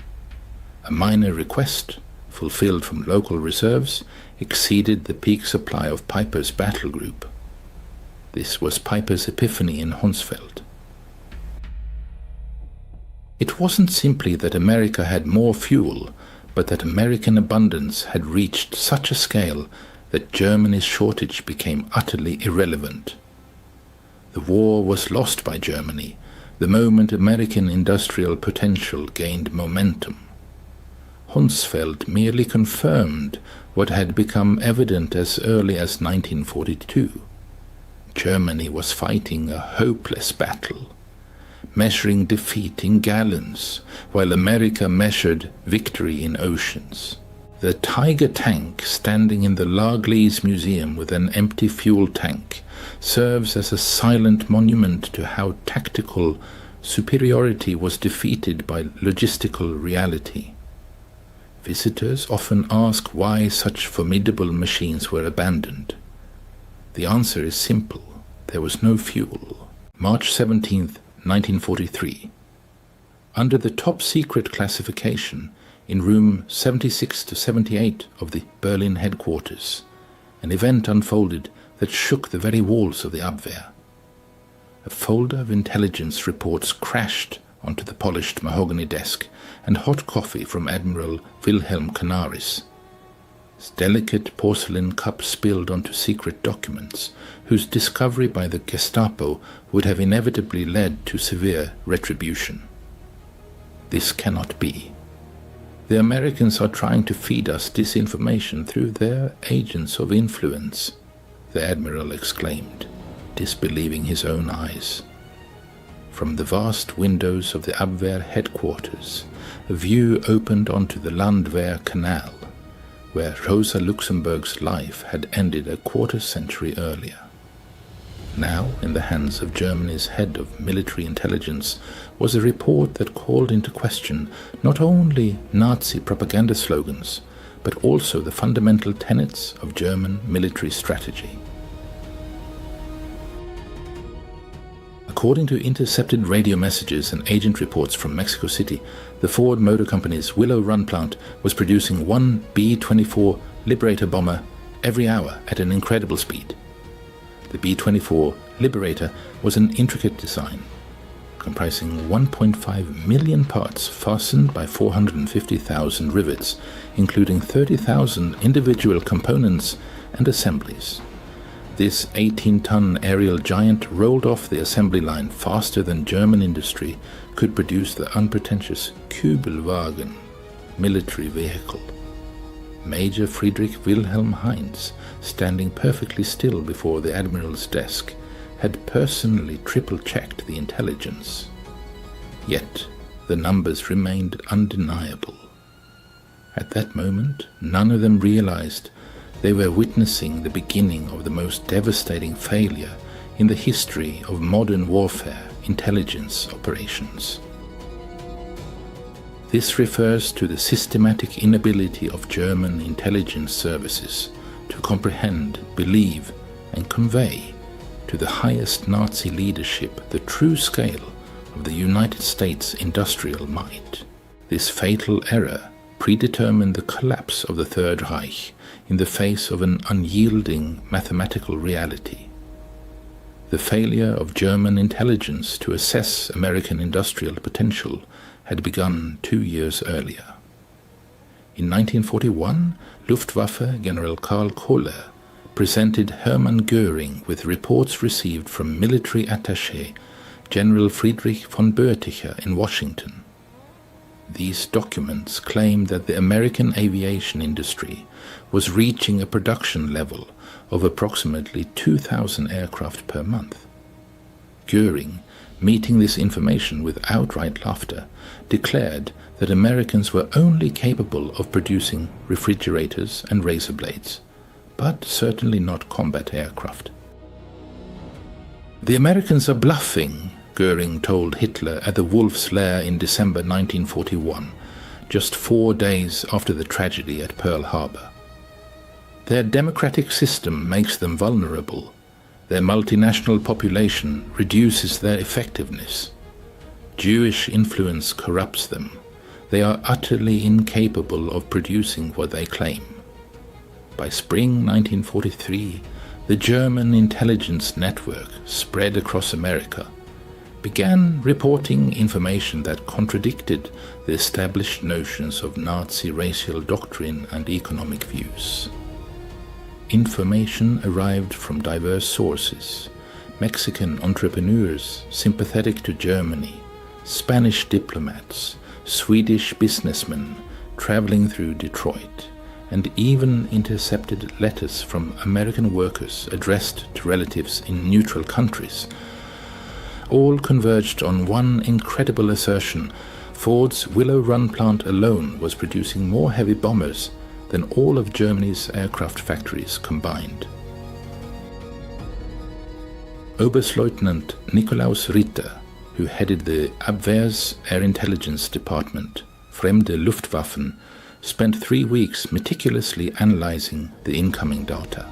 A minor request, fulfilled from local reserves, exceeded the peak supply of Piper's battle group. This was Piper's epiphany in Hunsfeld. It wasn't simply that America had more fuel, but that American abundance had reached such a scale that Germany's shortage became utterly irrelevant. The war was lost by Germany the moment American industrial potential gained momentum. Hunsfeld merely confirmed what had become evident as early as 1942. Germany was fighting a hopeless battle, measuring defeat in gallons, while America measured victory in oceans. The Tiger tank standing in the Laglis Museum with an empty fuel tank serves as a silent monument to how tactical superiority was defeated by logistical reality. Visitors often ask why such formidable machines were abandoned. The answer is simple. There was no fuel. March 17, 1943. Under the top-secret classification, in room 76 to 78 of the Berlin headquarters, an event unfolded that shook the very walls of the Abwehr. A folder of intelligence reports crashed onto the polished mahogany desk, and hot coffee from Admiral Wilhelm Canaris. Delicate porcelain cups spilled onto secret documents, whose discovery by the Gestapo would have inevitably led to severe retribution. This cannot be. The Americans are trying to feed us disinformation through their agents of influence, the Admiral exclaimed, disbelieving his own eyes. From the vast windows of the Abwehr headquarters, a view opened onto the Landwehr Canal, where Rosa Luxemburg's life had ended a quarter-century earlier. Now, in the hands of Germany's head of military intelligence, was a report that called into question not only Nazi propaganda slogans, but also the fundamental tenets of German military strategy. According to intercepted radio messages and agent reports from Mexico City, the Ford Motor Company's Willow Run plant was producing one B-24 Liberator bomber every hour at an incredible speed. The B-24 Liberator was an intricate design, comprising 1.5 million parts fastened by 450,000 rivets, including 30,000 individual components and assemblies. This 18-ton aerial giant rolled off the assembly line faster than German industry could produce the unpretentious Kübelwagen military vehicle. Major Friedrich Wilhelm Heinz, standing perfectly still before the Admiral's desk, had personally triple-checked the intelligence. Yet the numbers remained undeniable. At that moment, none of them realized they were witnessing the beginning of the most devastating failure in the history of modern warfare intelligence operations. This refers to the systematic inability of German intelligence services to comprehend, believe, and convey to the highest Nazi leadership the true scale of the United States industrial might. This fatal error predetermined the collapse of the Third Reich in the face of an unyielding mathematical reality. The failure of German intelligence to assess American industrial potential had begun 2 years earlier. In 1941, Luftwaffe General Karl Kohler presented Hermann Göring with reports received from military attaché General Friedrich von Boerticher in Washington. These documents claimed that the American aviation industry was reaching a production level of approximately 2,000 aircraft per month. Göring, meeting this information with outright laughter, declared that Americans were only capable of producing refrigerators and razor blades, but certainly not combat aircraft. "The Americans are bluffing," Göring told Hitler at the Wolf's Lair in December 1941, just 4 days after the tragedy at Pearl Harbor. "Their democratic system makes them vulnerable. Their multinational population reduces their effectiveness. Jewish influence corrupts them. They are utterly incapable of producing what they claim." By spring 1943, the German intelligence network, spread across America, began reporting information that contradicted the established notions of Nazi racial doctrine and economic views. Information arrived from diverse sources: Mexican entrepreneurs sympathetic to Germany, Spanish diplomats, Swedish businessmen traveling through Detroit, and even intercepted letters from American workers addressed to relatives in neutral countries. All converged on one incredible assertion: Ford's Willow Run plant alone was producing more heavy bombers than all of Germany's aircraft factories combined. Oberstleutnant Nikolaus Ritter, who headed the Abwehr's Air Intelligence Department, Fremde Luftwaffen, spent 3 weeks meticulously analyzing the incoming data.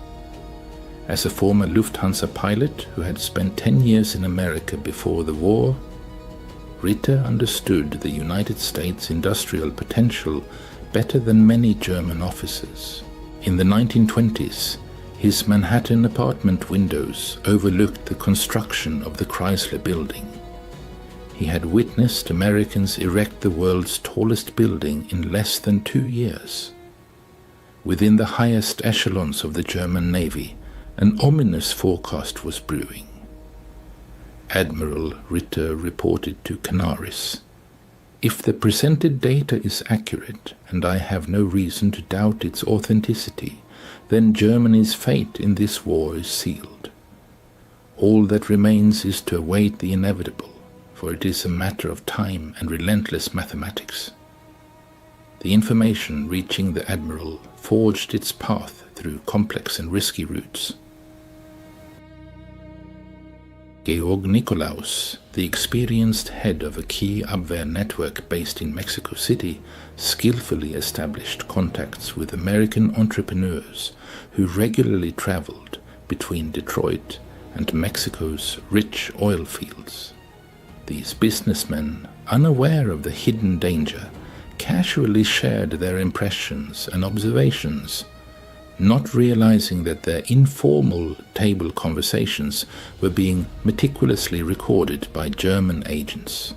As a former Lufthansa pilot who had spent 10 years in America before the war, Ritter understood the United States industrial potential better than many German officers. In the 1920s, his Manhattan apartment windows overlooked the construction of the Chrysler Building. He had witnessed Americans erect the world's tallest building in less than 2 years. Within the highest echelons of the German Navy, an ominous forecast was brewing. Admiral Ritter reported to Canaris, "If the presented data is accurate, and I have no reason to doubt its authenticity, then Germany's fate in this war is sealed. All that remains is to await the inevitable, for it is a matter of time and relentless mathematics." The information reaching the Admiral forged its path through complex and risky routes. Georg Nikolaus, the experienced head of a key Abwehr network based in Mexico City, skillfully established contacts with American entrepreneurs who regularly traveled between Detroit and Mexico's rich oil fields. These businessmen, unaware of the hidden danger, casually shared their impressions and observations, not realizing that their informal table conversations were being meticulously recorded by German agents.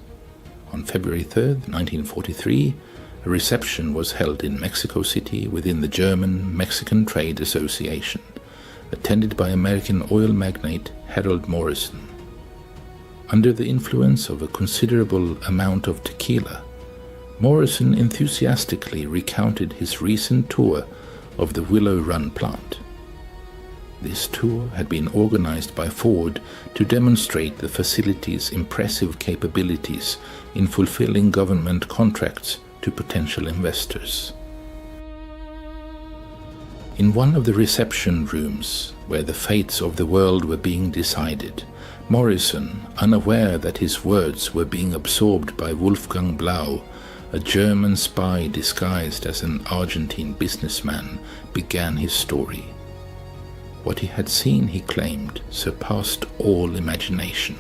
On February 3, 1943, a reception was held in Mexico City within the German-Mexican Trade Association, attended by American oil magnate Harold Morrison. Under the influence of a considerable amount of tequila, Morrison enthusiastically recounted his recent tour of the Willow Run plant. This tour had been organized by Ford to demonstrate the facility's impressive capabilities in fulfilling government contracts to potential investors. In one of the reception rooms, where the fates of the world were being decided, Morrison, unaware that his words were being absorbed by Wolfgang Blau, a German spy disguised as an Argentine businessman, began his story. What he had seen, he claimed, surpassed all imagination.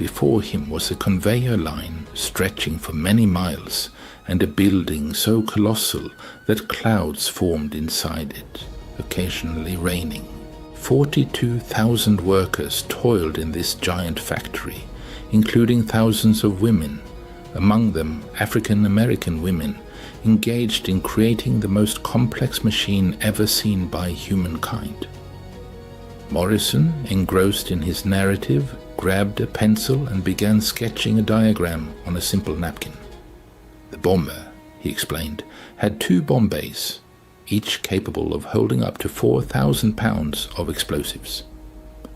before him was a conveyor line stretching for many miles and a building so colossal that clouds formed inside it, occasionally raining. 42,000 workers toiled in this giant factory, including thousands of women, among them African American women, engaged in creating the most complex machine ever seen by humankind. Morrison, engrossed in his narrative, grabbed a pencil and began sketching a diagram on a simple napkin. The bomber, he explained, had 2 bomb bays, each capable of holding up to 4,000 pounds of explosives.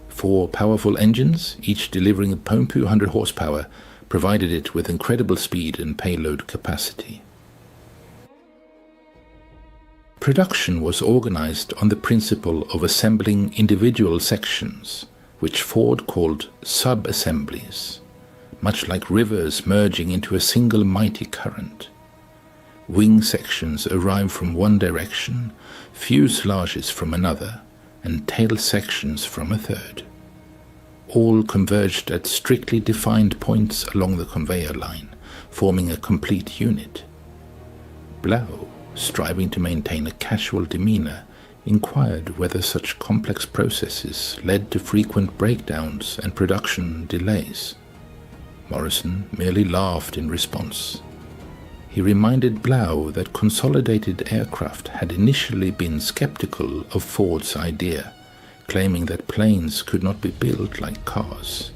4 powerful engines, each delivering a 200 horsepower, provided it with incredible speed and payload capacity. Production was organized on the principle of assembling individual sections, which Ford called sub-assemblies, much like rivers merging into a single mighty current. Wing sections arrive from one direction, fuselages from another, and tail sections from a third. All converged at strictly defined points along the conveyor line, forming a complete unit. Blau, striving to maintain a casual demeanor, inquired whether such complex processes led to frequent breakdowns and production delays. Morrison merely laughed in response. He reminded Blau that Consolidated Aircraft had initially been skeptical of Ford's idea, claiming that planes could not be built like cars.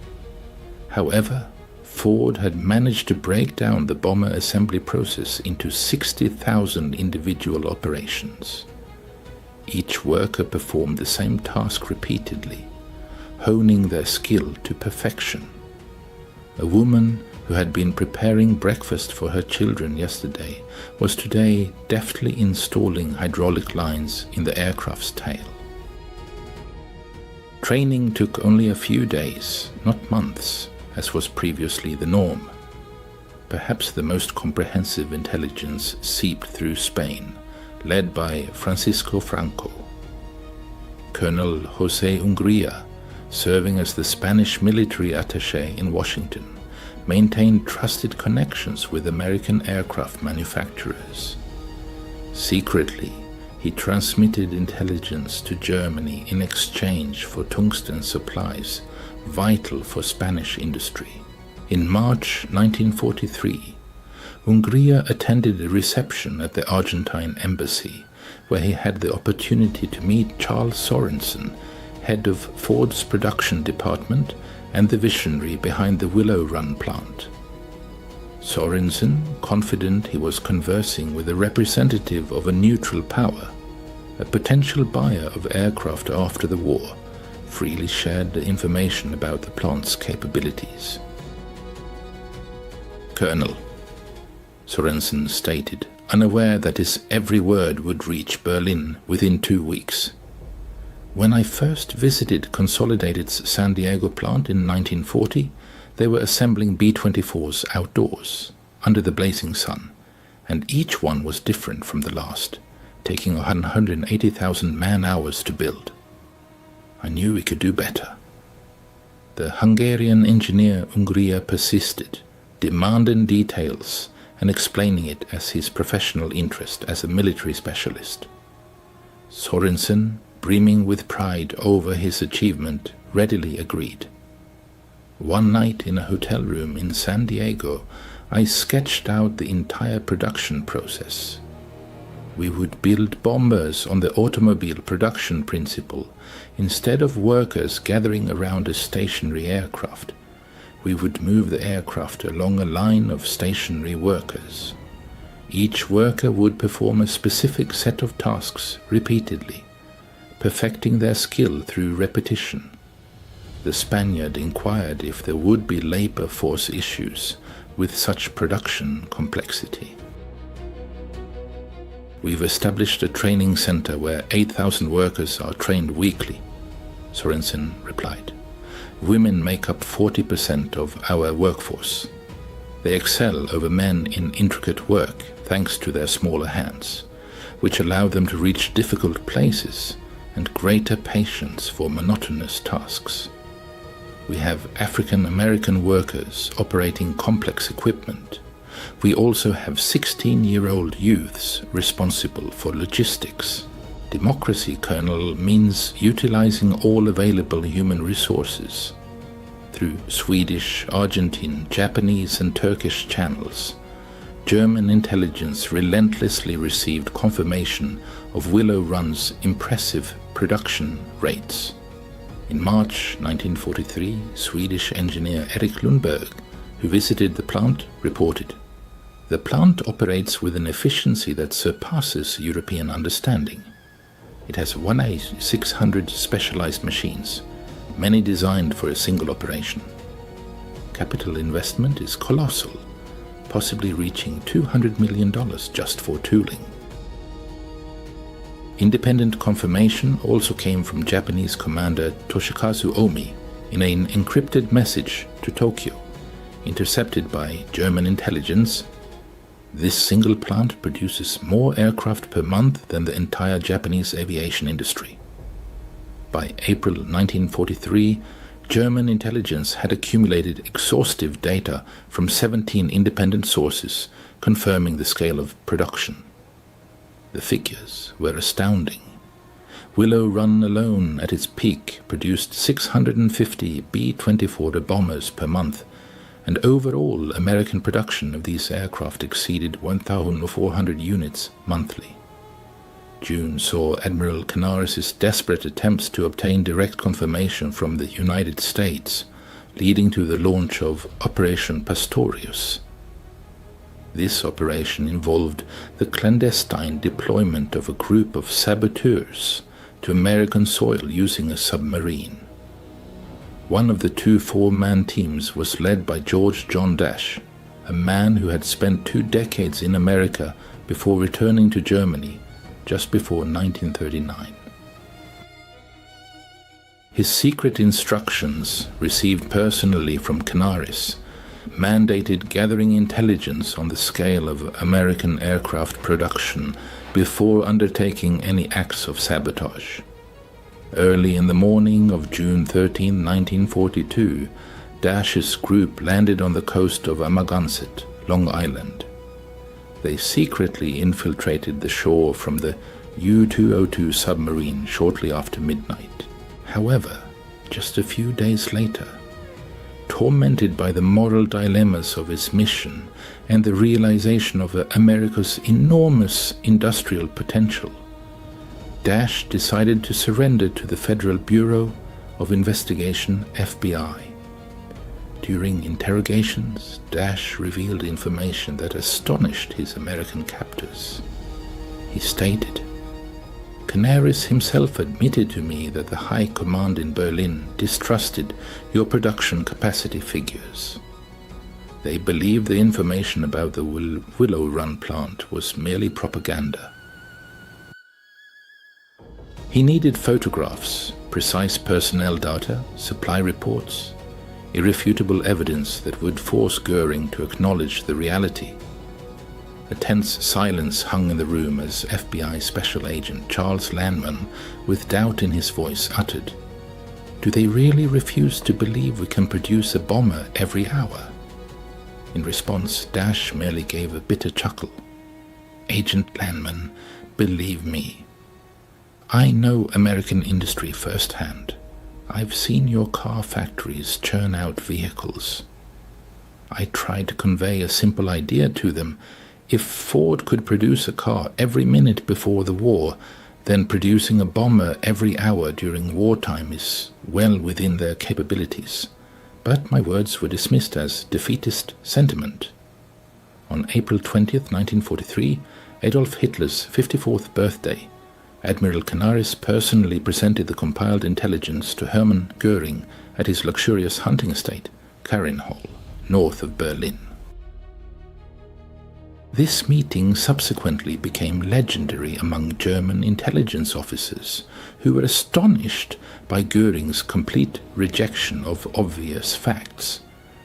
However, Ford had managed to break down the bomber assembly process into 60,000 individual operations. Each worker performed the same task repeatedly, honing their skill to perfection. A woman who had been preparing breakfast for her children yesterday was today deftly installing hydraulic lines in the aircraft's tail. Training took only a few days, not months, as was previously the norm. Perhaps the most comprehensive intelligence seeped through Spain, led by Francisco Franco. Colonel José Hungría, serving as the Spanish military attaché in Washington, maintained trusted connections with American aircraft manufacturers. Secretly, he transmitted intelligence to Germany in exchange for tungsten supplies, vital for Spanish industry. In March 1943, Hungría attended a reception at the Argentine embassy, where he had the opportunity to meet Charles Sorensen, head of Ford's production department and the visionary behind the Willow Run plant. Sorensen, confident he was conversing with a representative of a neutral power, a potential buyer of aircraft after the war, freely shared the information about the plant's capabilities. "Colonel," Sorensen stated, unaware that his every word would reach Berlin within 2 weeks. "When I first visited Consolidated's San Diego plant in 1940, they were assembling B-24s outdoors, under the blazing sun, and each one was different from the last, taking 180,000 man-hours to build. I knew we could do better." The Hungarian engineer Hungría persisted, demanding details and explaining it as his professional interest as a military specialist. Sorensen, brimming with pride over his achievement, readily agreed. One night in a hotel room in San Diego, I sketched out the entire production process. We would build bombers on the automobile production principle. Instead of workers gathering around a stationary aircraft, we would move the aircraft along a line of stationary workers. Each worker would perform a specific set of tasks repeatedly, perfecting their skill through repetition. The Spaniard inquired if there would be labor force issues with such production complexity. "We've established a training center where 8,000 workers are trained weekly," Sorensen replied. "Women make up 40% of our workforce. They excel over men in intricate work thanks to their smaller hands, which allow them to reach difficult places and greater patience for monotonous tasks. We have African American workers operating complex equipment. We also have 16-year-old youths responsible for logistics. Democracy, Colonel, means utilizing all available human resources through Swedish, Argentine, Japanese and Turkish channels. German intelligence relentlessly received confirmation of Willow Run's impressive production rates. In March 1943, Swedish engineer Erik Lundberg, who visited the plant, reported, "The plant operates with an efficiency that surpasses European understanding. It has 1,600 specialized machines, many designed for a single operation. Capital investment is colossal, possibly reaching $200 million just for tooling." Independent confirmation also came from Japanese commander Toshikazu Omi in an encrypted message to Tokyo, intercepted by German intelligence. "This single plant produces more aircraft per month than the entire Japanese aviation industry." By April 1943, German intelligence had accumulated exhaustive data from 17 independent sources confirming the scale of production. The figures were astounding. Willow Run alone at its peak produced 650 B-24 bombers per month, and overall American production of these aircraft exceeded 1,400 units monthly. June saw Admiral Canaris's desperate attempts to obtain direct confirmation from the United States, leading to the launch of Operation Pastorius. This operation involved the clandestine deployment of a group of saboteurs to American soil using a submarine. One of the two four-man teams was led by George John Dash, a man who had spent 2 decades in America before returning to Germany just before 1939. His secret instructions, received personally from Canaris, mandated gathering intelligence on the scale of American aircraft production before undertaking any acts of sabotage. Early in the morning of June 13, 1942, Dash's group landed on the coast of Amagansett, Long Island. They secretly infiltrated the shore from the U-202 submarine shortly after midnight. However, just a few days later, tormented by the moral dilemmas of his mission and the realization of America's enormous industrial potential, Dash decided to surrender to the Federal Bureau of Investigation, FBI. During interrogations, Dash revealed information that astonished his American captors. He stated, "Canaris himself admitted to me that the High Command in Berlin distrusted your production capacity figures. They believed the information about the Willow Run plant was merely propaganda." He needed photographs, precise personnel data, supply reports, irrefutable evidence that would force Goering to acknowledge the reality. A tense silence hung in the room as FBI Special Agent Charles Landman, with doubt in his voice, uttered, "Do they really refuse to believe we can produce a bomber every hour?" In response, Dash merely gave a bitter chuckle. "Agent Landman, believe me. I know American industry firsthand. I've seen your car factories churn out vehicles. I tried to convey a simple idea to them. If Ford could produce a car every minute before the war, then producing a bomber every hour during wartime is well within their capabilities." But my words were dismissed as defeatist sentiment. On April 20th, 1943, Adolf Hitler's 54th birthday, Admiral Canaris personally presented the compiled intelligence to Hermann Goering at his luxurious hunting estate, Karinhall, north of Berlin. This meeting subsequently became legendary among German intelligence officers, who were astonished by Goering's complete rejection of obvious facts.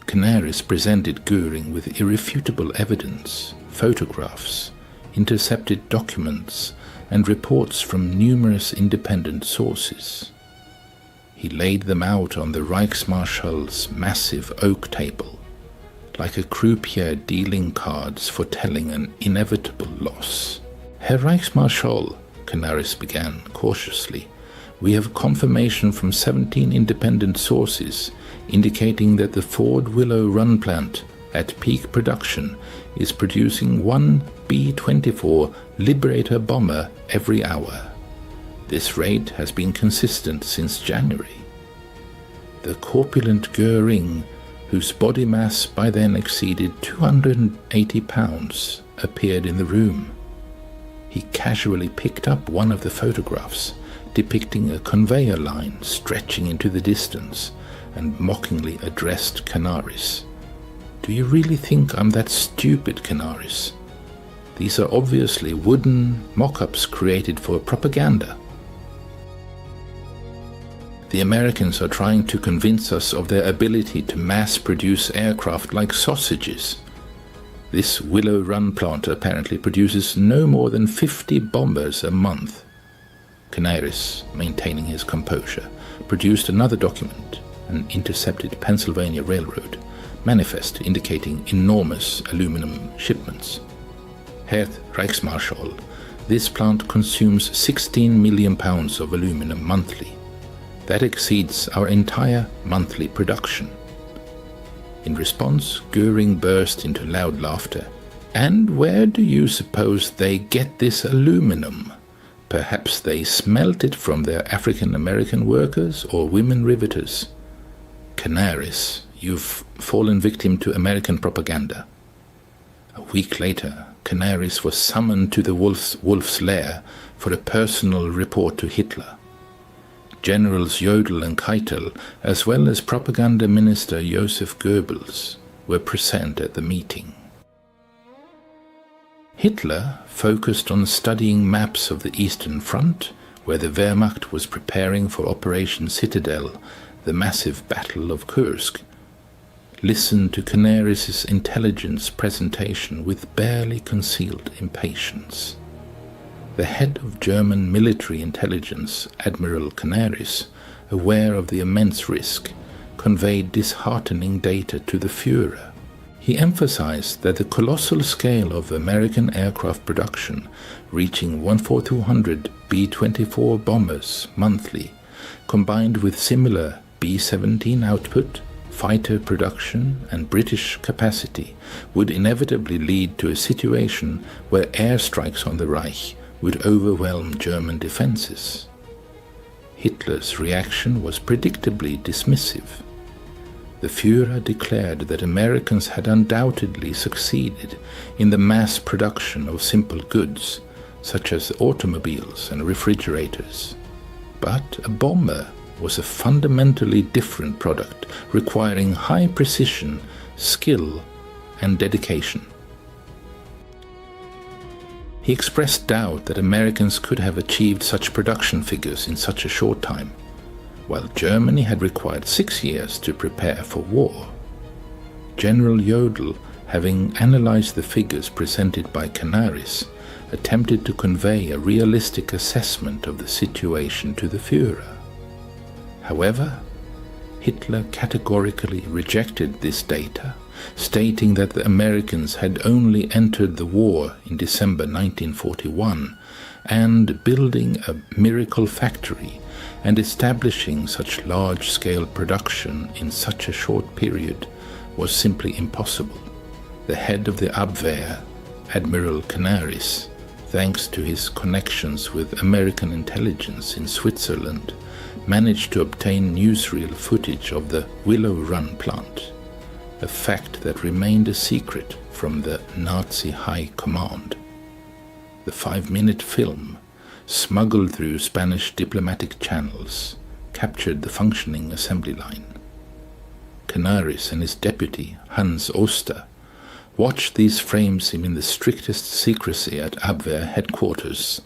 Canaris presented Goering with irrefutable evidence, photographs, intercepted documents, and reports from numerous independent sources. He he laid them out on the Reichsmarschall's massive oak table, like a croupier dealing cards foretelling an inevitable loss. Herr Reichsmarschall, Canaris began cautiously, we have confirmation from 17 independent sources indicating that the Ford Willow Run plant at peak production is producing one B-24 Liberator bomber every hour. This rate has been consistent since January. The corpulent Göring, whose body mass by then exceeded 280 pounds, appeared in the room. He casually picked up one of the photographs, depicting a conveyor line stretching into the distance, and mockingly addressed Canaris. Do you really think I'm that stupid, Canaris? These are obviously wooden mock-ups created for propaganda. The Americans are trying to convince us of their ability to mass-produce aircraft like sausages. This Willow Run plant apparently produces no more than 50 bombers a month. Canaris, maintaining his composure, produced another document, an intercepted Pennsylvania Railroad manifest indicating enormous aluminum shipments. Herr Reichsmarschall, this plant consumes 16 million pounds of aluminum monthly. That exceeds our entire monthly production. In response, Göring burst into loud laughter. And where do you suppose they get this aluminum? Perhaps they smelt it from their African-American workers or women riveters. Canaris, you've fallen victim to American propaganda. A week later, Canaris was summoned to the wolf's lair for a personal report to Hitler. Generals Jodl and Keitel, as well as propaganda minister Joseph Goebbels, were present at the meeting. Hitler focused on studying maps of the Eastern Front, where the Wehrmacht was preparing for Operation Citadel, the massive Battle of Kursk. Listened to Canaris' intelligence presentation with barely concealed impatience. The head of German military intelligence, Admiral Canaris, aware of the immense risk, conveyed disheartening data to the Führer. He emphasized that the colossal scale of American aircraft production, reaching 14200 B-24 bombers monthly, combined with similar B-17 output, fighter production and British capacity, would inevitably lead to a situation where airstrikes on the Reich would overwhelm German defenses. Hitler's reaction was predictably dismissive. The Führer declared that Americans had undoubtedly succeeded in the mass production of simple goods, such as automobiles and refrigerators. But a bomber was a fundamentally different product, requiring high precision, skill, and dedication. He expressed doubt that Americans could have achieved such production figures in such a short time, while Germany had required 6 years to prepare for war. General Jodl, having analyzed the figures presented by Canaris, attempted to convey a realistic assessment of the situation to the Führer. However, Hitler categorically rejected this data, stating that the Americans had only entered the war in December 1941, and building a miracle factory and establishing such large-scale production in such a short period was simply impossible. The head of the Abwehr, Admiral Canaris, thanks to his connections with American intelligence in Switzerland, managed to obtain newsreel footage of the Willow Run plant, a fact that remained a secret from the Nazi high command. The 5-minute film, smuggled through Spanish diplomatic channels, captured the functioning assembly line. Canaris and his deputy, Hans Oster, watched these frames in the strictest secrecy at Abwehr headquarters.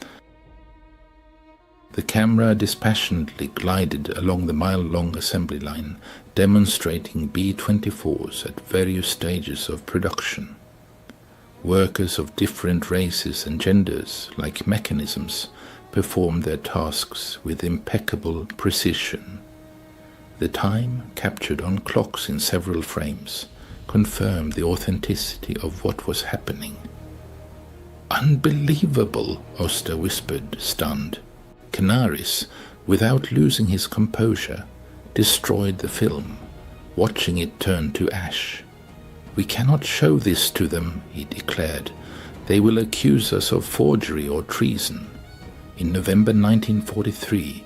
The camera dispassionately glided along the mile-long assembly line, demonstrating B-24s at various stages of production. Workers of different races and genders, like mechanisms, performed their tasks with impeccable precision. The time, captured on clocks in several frames, confirmed the authenticity of what was happening. "Unbelievable," Oster whispered, stunned. Canaris, without losing his composure, destroyed the film, watching it turn to ash. "We cannot show this to them," he declared. "They will accuse us of forgery or treason." In November 1943,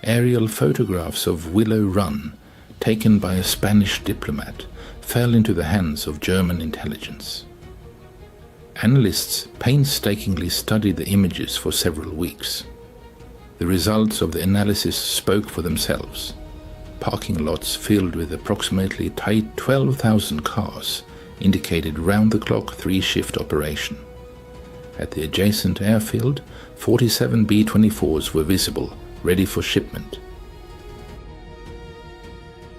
aerial photographs of Willow Run, taken by a Spanish diplomat, fell into the hands of German intelligence. Analysts painstakingly studied the images for several weeks. The results of the analysis spoke for themselves. Parking lots filled with approximately 12,000 cars indicated round-the-clock three-shift operation. At the adjacent airfield, 47 B-24s were visible, ready for shipment.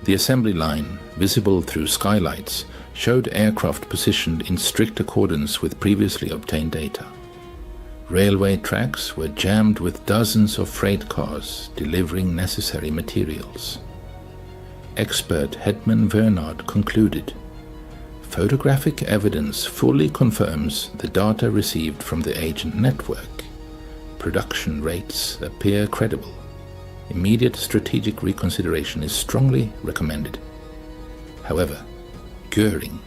The assembly line, visible through skylights, showed aircraft positioned in strict accordance with previously obtained data. Railway tracks were jammed with dozens of freight cars delivering necessary materials. Expert Hedman Vernard concluded, "Photographic evidence fully confirms the data received from the agent network. Production rates appear credible. Immediate strategic reconsideration is strongly recommended." However, Göring,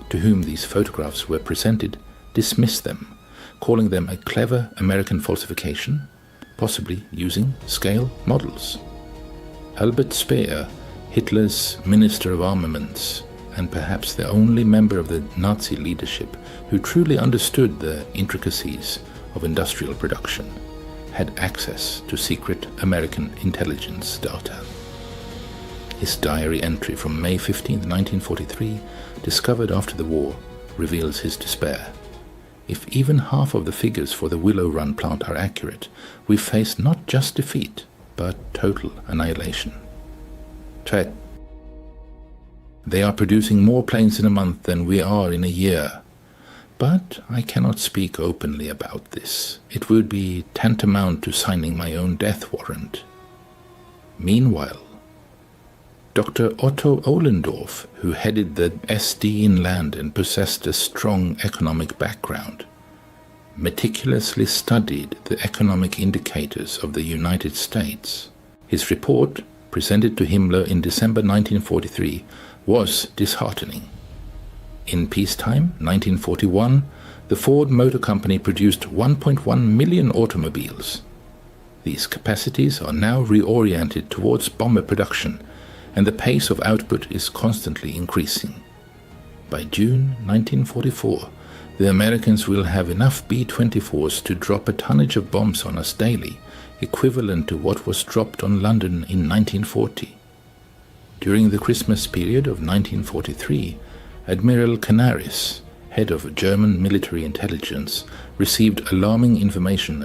to whom these photographs were presented, dismissed them, calling them a clever American falsification, possibly using scale models. Albert Speer, Hitler's Minister of Armaments, and perhaps the only member of the Nazi leadership who truly understood the intricacies of industrial production, had access to secret American intelligence data. His diary entry from May 15, 1943, discovered after the war, reveals his despair. "If even half of the figures for the Willow Run plant are accurate, we face not just defeat, but total annihilation. They are producing more planes in a month than we are in a year. But I cannot speak openly about this. It would be tantamount to signing my own death warrant." Meanwhile, Dr. Otto Ohlendorf, who headed the SD in land and possessed a strong economic background, meticulously studied the economic indicators of the United States. His report, presented to Himmler in December 1943, was disheartening. In peacetime, 1941, the Ford Motor Company produced 1.1 million automobiles. These capacities are now reoriented towards bomber production, and the pace of output is constantly increasing. By June 1944, the Americans will have enough B-24s to drop a tonnage of bombs on us daily, equivalent to what was dropped on London in 1940. During the Christmas period of 1943, Admiral Canaris, head of German military intelligence, received alarming information